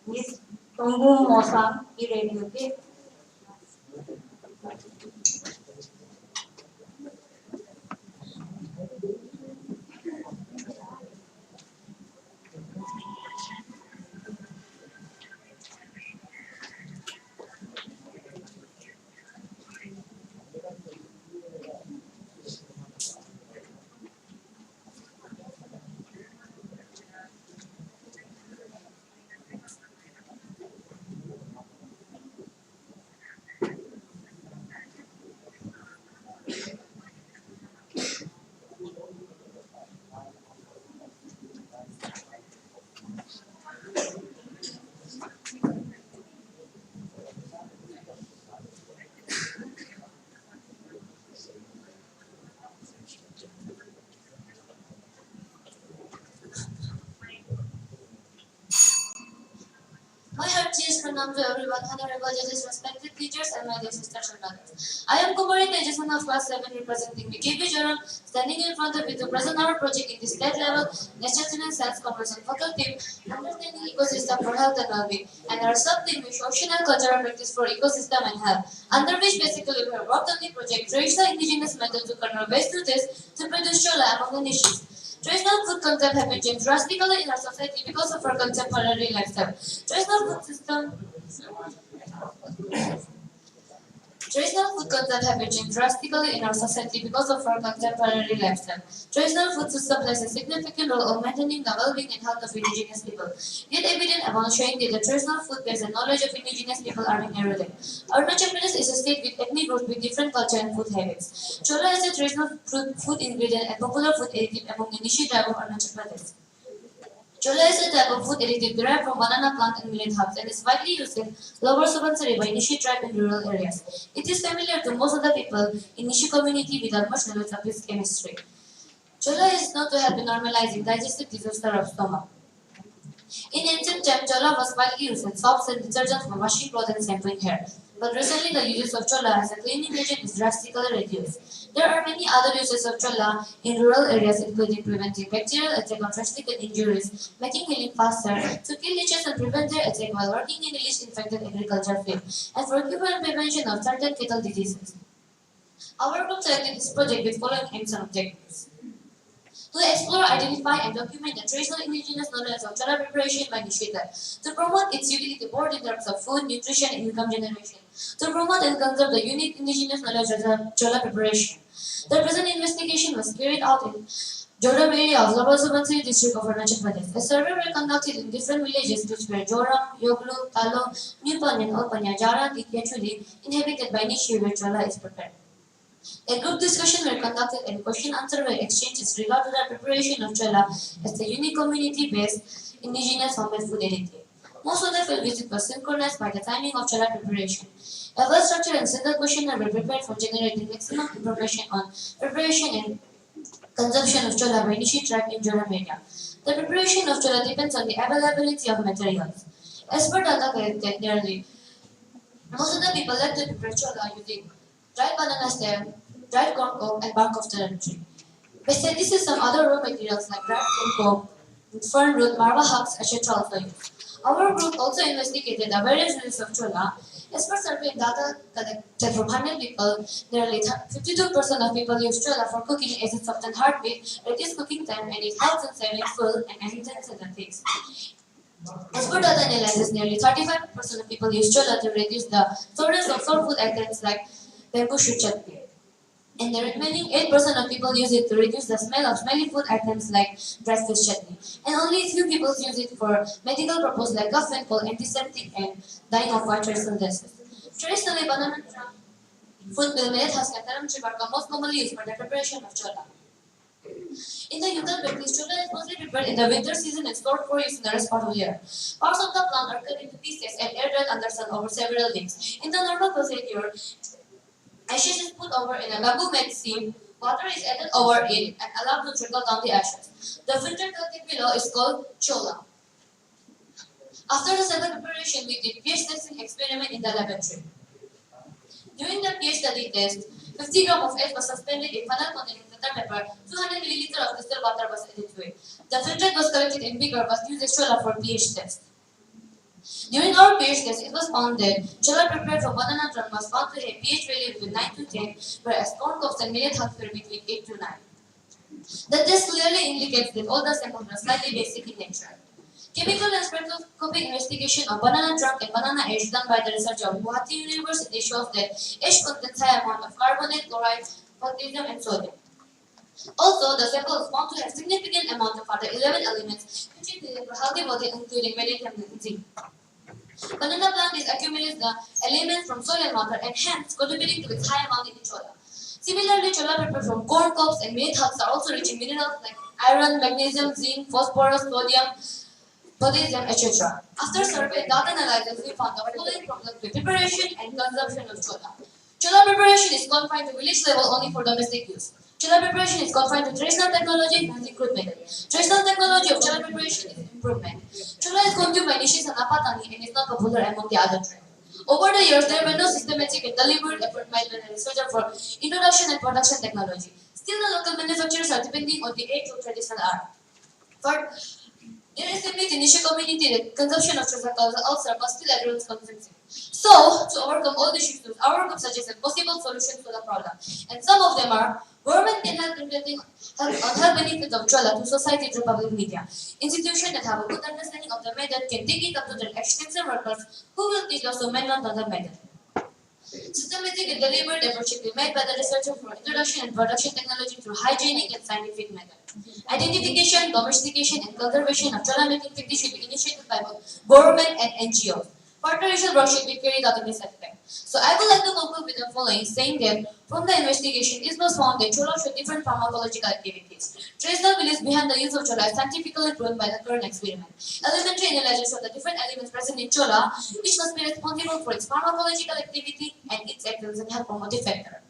Miss Tunggung Mosang, irradiated. My heartiest pranam to everyone, honorable judges, respected teachers, and my dear sisters and brothers. I am Kumari Tejasan of class 7 representing BKB Joram, standing in front of you to present our project in the state level National and Science Conversion Focal Team, Understanding Ecosystem for Health and Well-being, and our sub-team is Social and Cultural Practice for Ecosystem and Health, under which basically we have worked on the project traditional indigenous method to convert waste to this to produce chola among the nations. Traditional food content have been changed drastically in our society because of our contemporary lifestyle. Traditional food content have been changed drastically in our society because of our contemporary lifestyle. Traditional food system plays a significant role in maintaining the well-being and health of indigenous people. Yet evident upon showing that the traditional food based and knowledge of indigenous people are being eroded. Arunachal Pradesh is a state with ethnic groups with different culture and food habits. Chola is a traditional food ingredient and popular food additive among the Nishi tribe of Arunachal Pradesh. Chola is a type of food additive derived from banana plant and millet herbs and is widely used in Lower Subansari by Nishi tribe in rural areas. It is familiar to most of the people in Nishi community without much knowledge of its chemistry. Chola is known to help in normalizing digestive disaster of stomach. In ancient times, chola was widely used in soaps and detergents for washing clothes and shampooing hair. But recently, the use of chola as a cleaning agent is drastically reduced. There are many other uses of chola in rural areas, including preventing bacterial attack on testicle injuries, making healing faster, to kill leeches and prevent their attack while working in the leech-infected agriculture field, and for cure and prevention of certain cattle diseases. Our group selected this project with following aims and objectives: to explore, identify, and document the traditional indigenous knowledge of chola preparation by Nishita, to promote its utility both in terms of food, nutrition, and income generation, to promote and conserve the unique indigenous knowledge of chola preparation. The present investigation was carried out in Joram area of Lower Subansiri district of Arunachal Pradesh. A survey were conducted in different villages which were Joram, Yoglu, Talo, New Panyan, Alpanya, Jara, Tityachuli, inhabited by Nishi where Chola is prepared. A group discussion were conducted and question answer were exchanged with regard to the preparation of chola as the unique community-based indigenous homemade food additive. Most of the field visits were synchronized by the timing of chola preparation. A well-structured and single questionnaire were prepared for generating maximum information on preparation and consumption of chola by Nishi tribe in Joram area. The preparation of chola depends on the availability of materials. As per data collected, nearly most of the people like to prepare chola using dried banana stem, dried corn cob, and bark of the tree. Besides this is some other raw materials like dried corn cob, fern root, marva husk, etc. also used. Our group also investigated the various uses of chola. As per survey data collected from 100 people, nearly 52% of people use chola for cooking as it softens heartbeat, reduces cooking time, and it helps in saving fuel and enhances the taste. As per data analysis, nearly 35% of people use chola to reduce the soreness of sour food items like bamboo shoot chutney. And the remaining 8% of people use it to reduce the smell of smelly food items like dry fish chutney. And only a few people use it for medical purposes like cough and cold, antiseptic, and dyeing of white rice dishes. Traditionally, banana fruit mill, millet husk, and taram tree bark are most commonly used for the preparation of chola. In the Yugal practice, chola is mostly prepared in the winter season and stored for use in the rest part of the year. Parts of the plant are cut into pieces and air dried under sun over several days. In the normal procedure, ashes is put over in a bamboo mat seam, water is added over it and allowed to trickle down the ashes. The filter cutting below is called chola. After the sample preparation, we did pH testing experiment in the laboratory. During the pH study test, 50 grams of H was suspended in funnel containing filter paper, 200 milliliters of distilled water was added to it. The filtrate was collected in beaker was used as chola for pH test. During our pH test, it was found that chola prepared from banana trunk was found to have pH value between 9 to 10, whereas corn cobs and millet husk were between 8 to 9. The test clearly indicates that all the samples were slightly basic in nature. Chemical and spectroscopic investigation of banana trunk and banana ash done by the researcher of Guwahati University shows that ash contains high amount of carbonate, chloride, potassium, and sodium. Also, the sample is found to have significant amount of other 11 elements which is needed for healthy body, including magnesium and zinc. Banana plant is accumulates the elements from soil and water and hence contributing to its high amount in chola. Similarly, chola prepared from corn cobs and millet husks are also rich in minerals like iron, magnesium, zinc, phosphorus, sodium, potassium, etc. After survey and data analysis, we found the following problems with preparation and consumption of chola. Chola preparation is confined to village level only for domestic use. Chola preparation is confined to traditional technology using crude method. Traditional technology of chola preparation is improvement. Chola is consumed by Nishis and Apatani and is not popular among the other tribes. Over the years, there were no systematic and deliberate effort made by the researcher for introduction and production technology. Still, the local manufacturers are depending on the age of traditional art. Third, there is a myth in Nishi community that consumption of chola causes ulcer, but still everyone's consuming. So, to overcome all these issues, our group suggested possible solutions to the problem. And some of them are, government can help implementing health benefits of chola to society through public media. Institutions that have a good understanding of the method can take it up to their extensive workers who will teach us to maintain the method. Systematic and deliberate effort should be made by the researcher for introduction and production technology through hygienic and scientific method. Identification, domestication, and conservation of chola making techniques should be initiated by both government and NGOs. Further research work should be carried out in this aspect. So I would like to conclude with the following, saying that from the investigation, it was found that chola show different pharmacological activities. Traditional beliefs behind the use of chola is scientifically proven by the current experiment. Elementary analysis of the different elements present in chola, which must be responsible for its pharmacological activity and its actions and health promotive factor.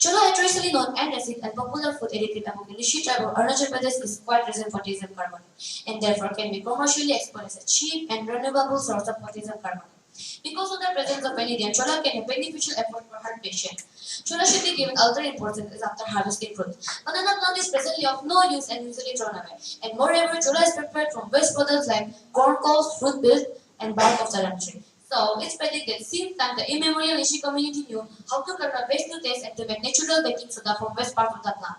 Chola, a traditionally known antacid and popular food additive among the Nishi tribe of Arunachal Pradesh, is quite resistant for potassium carbonate and therefore can be commercially exported as a cheap and renewable source of potassium carbonate. Because of the presence of vanadium, chola can have beneficial effect for heart patients. Chola should be given alternate importance as after harvesting fruit. Banana plant is presently of no use and usually thrown away. And moreover, chola is prepared from waste products like corn cobs, fruit peels, and bark of the tree. So it's predicted since time the immemorial Nishi community knew how to convert waste to taste and to make natural baking soda from waste part of the plant.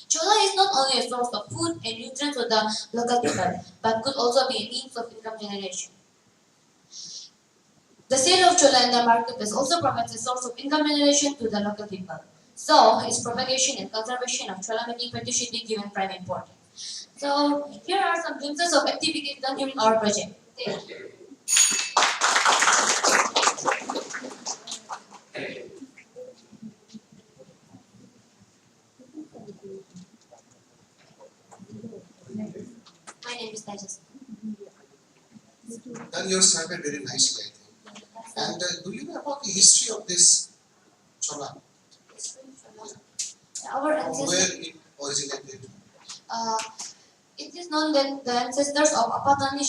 Chola is not only a source of food and nutrients for the local people, but could also be a means of income generation. The sale of chola in the marketplace also provides a source of income generation to the local people. So, its propagation and conservation of cholla making practice should be given prime importance. So, here are some glimpses of activities done during our project. Thank you. My name is Tejas. Done your survey very nicely, I think. And do you know about the history of this chola? Our From ancestors. where it originated? It is known that the ancestors of Apatani